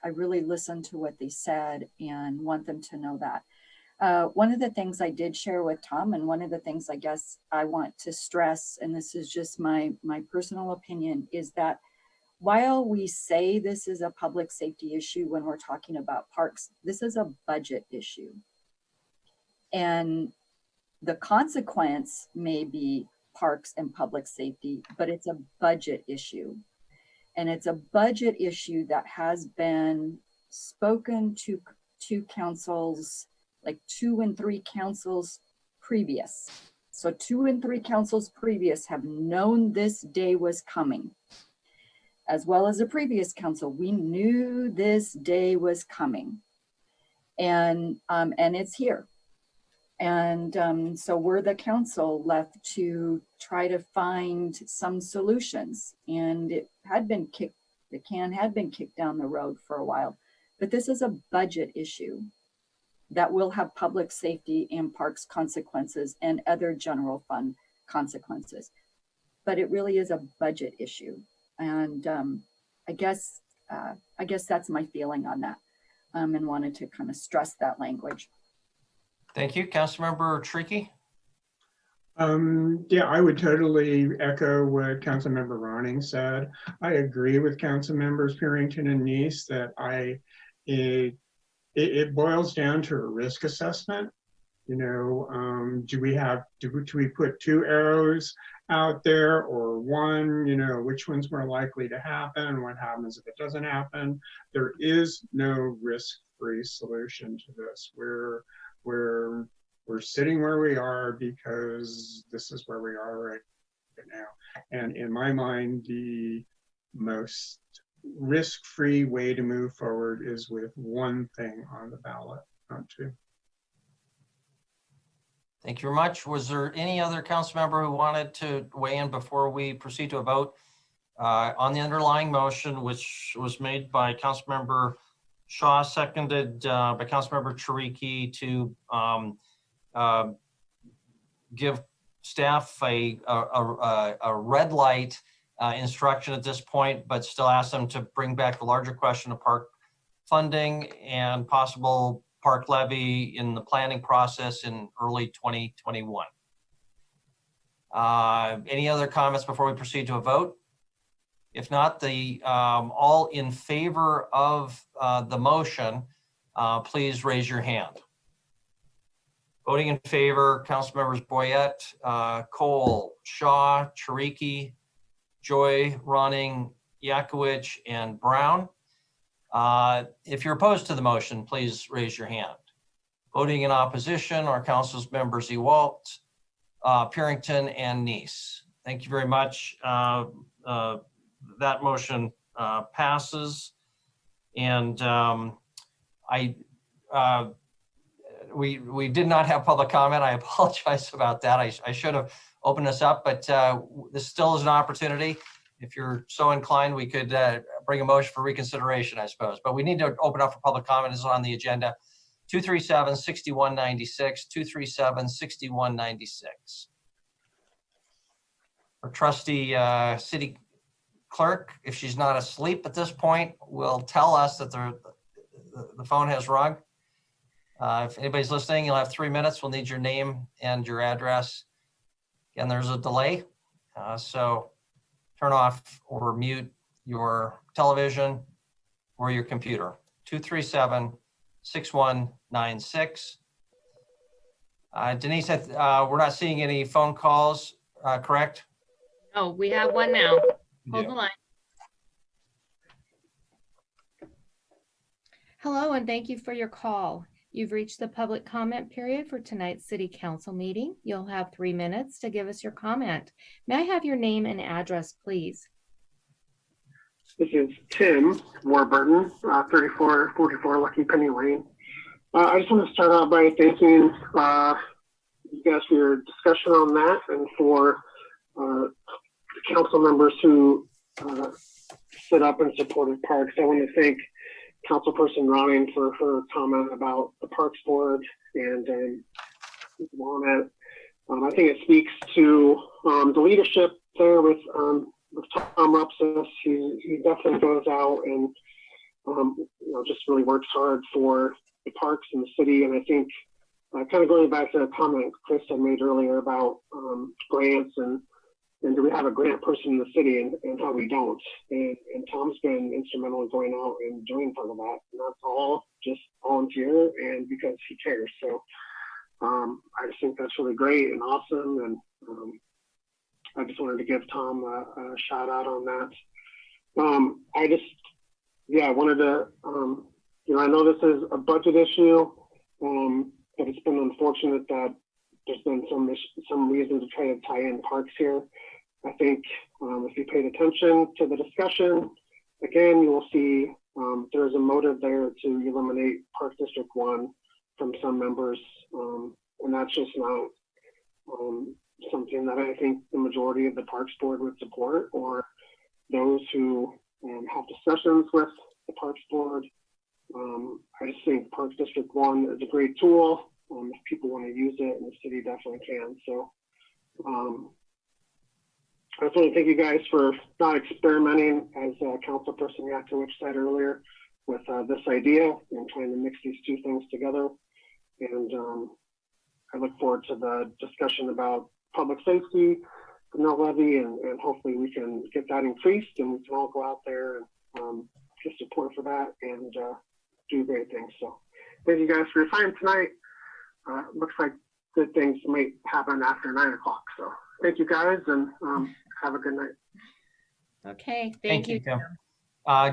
I really listened to what they said and want them to know that. One of the things I did share with Tom, and one of the things I guess I want to stress, and this is just my personal opinion, is that while we say this is a public safety issue when we're talking about parks, this is a budget issue. And the consequence may be parks and public safety, but it's a budget issue. And it's a budget issue that has been spoken to councils, like 2 and 3 councils previous. So 2 and 3 councils previous have known this day was coming. As well as the previous council, we knew this day was coming. And it's here. And so we're the council left to try to find some solutions. And it had been kicked, the can had been kicked down the road for a while. But this is a budget issue that will have public safety and parks consequences and other general fund consequences. But it really is a budget issue. And I guess that's my feeling on that, and wanted to kind of stress that language. Thank you. Councilmember Tricky. Yeah, I would totally echo what Councilmember Ronning said. I agree with Councilmembers Purington and Neese that it boils down to a risk assessment. You know, do we put 2 arrows out there or 1? You know, which one's more likely to happen? What happens if it doesn't happen? There is no risk-free solution to this. We're sitting where we are because this is where we are right now. And in my mind, the most risk-free way to move forward is with 1 thing on the ballot, not 2. Thank you very much. Was there any other council member who wanted to weigh in before we proceed to a vote on the underlying motion, which was made by Councilmember Shaw, seconded by Councilmember Chiriki, to give staff a red light instruction at this point, but still ask them to bring back the larger question of park funding and possible park levy in the planning process in early 2021. Any other comments before we proceed to a vote? If not, the all in favor of the motion, please raise your hand. Voting in favor, Council members Boyette, Cole, Shaw, Chiriki, Joy, Ronning, Yakowicz, and Brown. If you're opposed to the motion, please raise your hand. Voting in opposition are council members Ewalt, Purington, and Neese. Thank you very much. That motion passes. And we did not have public comment. I apologize about that. I should have opened this up, but this still is an opportunity. If you're so inclined, we could bring a motion for reconsideration, I suppose. But we need to open up for public comment. This is on the agenda. 237-6196, 237-6196. Our trusty city clerk, if she's not asleep at this point, will tell us that the phone has rung. If anybody's listening, you'll have 3 minutes. We'll need your name and your address. Again, there's a delay, so turn off or mute your television or your computer. 237-6196. Denise, we're not seeing any phone calls, correct? Oh, we have one now. Hold the line. Hello, and thank you for your call. You've reached the public comment period for tonight's City Council meeting. You'll have 3 minutes to give us your comment. May I have your name and address, please? This is Tim Warburton, 3444 Lucky Penny Lane. I just want to start out by thanking you guys for your discussion on that, and for the council members who stood up and supported parks. I want to thank Councilperson Ronning for her comment about the Parks Board and on it. I think it speaks to the leadership there with Tom Rupsis. He definitely goes out and just really works hard for the parks in the city. And I think kind of going back to the comment Chris had made earlier about grants and do we have a grant person in the city and how we don't. And Tom's been instrumental in going out and doing part of that. And that's all just volunteer and because he cares. So I just think that's really great and awesome. And I just wanted to give Tom a shout out on that. I wanted to, I know this is a budget issue, but it's been unfortunate that there's been some reason to try to tie in parks here. I think if you paid attention to the discussion, again, you will see there's a motive there to eliminate Park District 1 from some members, and that's just not something that I think the majority of the Parks Board would support, or those who have discussions with the Parks Board. I just think Park District 1 is a great tool. If people want to use it, and the city definitely can. So I just want to thank you guys for not experimenting, as Councilperson Yakovich said earlier, with this idea and trying to mix these two things together. And I look forward to the discussion about public safety, the mill levy, and hopefully we can get that increased, and we can all go out there and get support for that and do great things. So thank you guys for your time tonight. Looks like good things might happen after 9 o'clock. So thank you guys, and have a good night. Okay, thank you. Kim.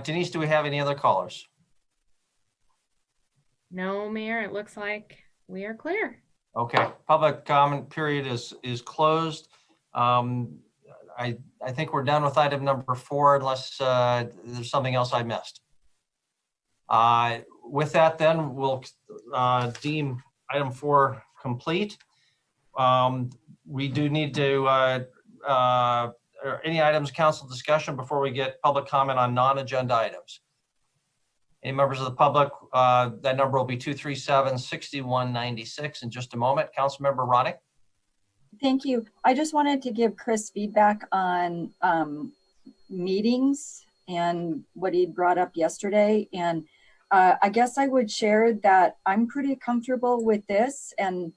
Denise, do we have any other callers? No, Mayor, it looks like we are clear. Okay, public comment period is closed. I think we're done with item number 4, unless there's something else I missed. With that, then we'll deem item 4 complete. We do need to any items council discussion before we get public comment on non-agenda items. Any members of the public, that number will be 237-6196 in just a moment. Councilmember Roddick. Thank you. I just wanted to give Chris feedback on meetings and what he brought up yesterday. And I guess I would share that I'm pretty comfortable with this, and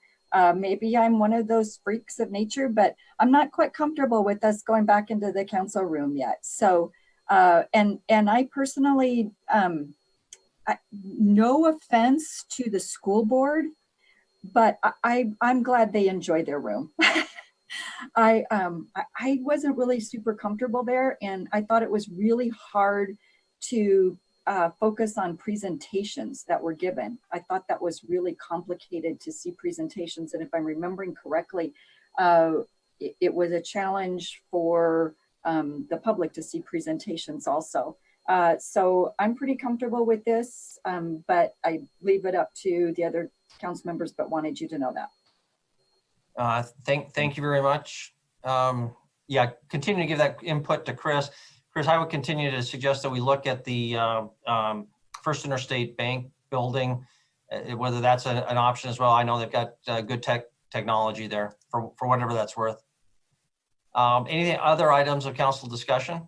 maybe I'm one of those freaks of nature, but I'm not quite comfortable with us going back into the council room yet. So, and I personally, no offense to the school board, but I'm glad they enjoy their room. I wasn't really super comfortable there, and I thought it was really hard to focus on presentations that were given. I thought that was really complicated to see presentations, and if I'm remembering correctly, it was a challenge for the public to see presentations also. So I'm pretty comfortable with this, but I leave it up to the other council members, but wanted you to know that. Thank you very much. Yeah, continue to give that input to Chris. Chris, I would continue to suggest that we look at the First Interstate Bank building, whether that's an option as well. I know they've got good technology there for whatever that's worth. Anything other items of council discussion?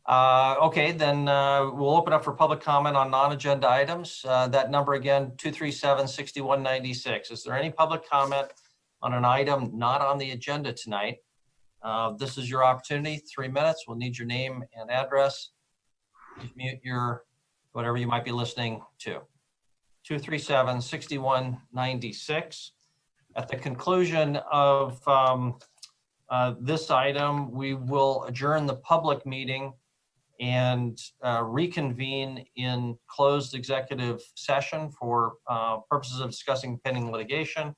Okay, then we'll open up for public comment on non-agenda items. That number again, 237-6196. Is there any public comment on an item not on the agenda tonight? This is your opportunity, 3 minutes. We'll need your name and address. Just mute your, whatever you might be listening to. 237-6196. At the conclusion of this item, we will adjourn the public meeting and reconvene in closed executive session for purposes of discussing pending litigation.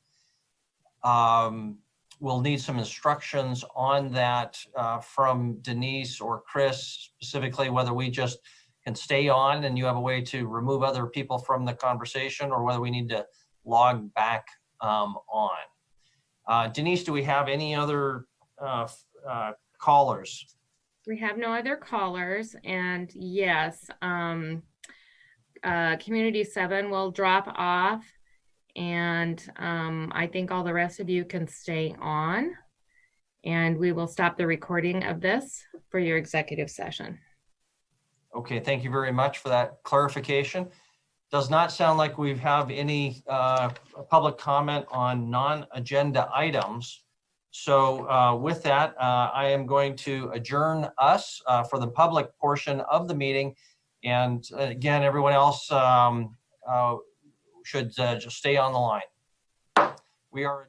We'll need some instructions on that from Denise or Chris, specifically whether we just can stay on and you have a way to remove other people from the conversation, or whether we need to log back on. Denise, do we have any other callers? We have no other callers, and yes, Community 7 will drop off, and I think all the rest of you can stay on, and we will stop the recording of this for your executive session. Okay, thank you very much for that clarification. Does not sound like we have any public comment on non-agenda items. So with that, I am going to adjourn us for the public portion of the meeting. And again, everyone else should just stay on the line. We are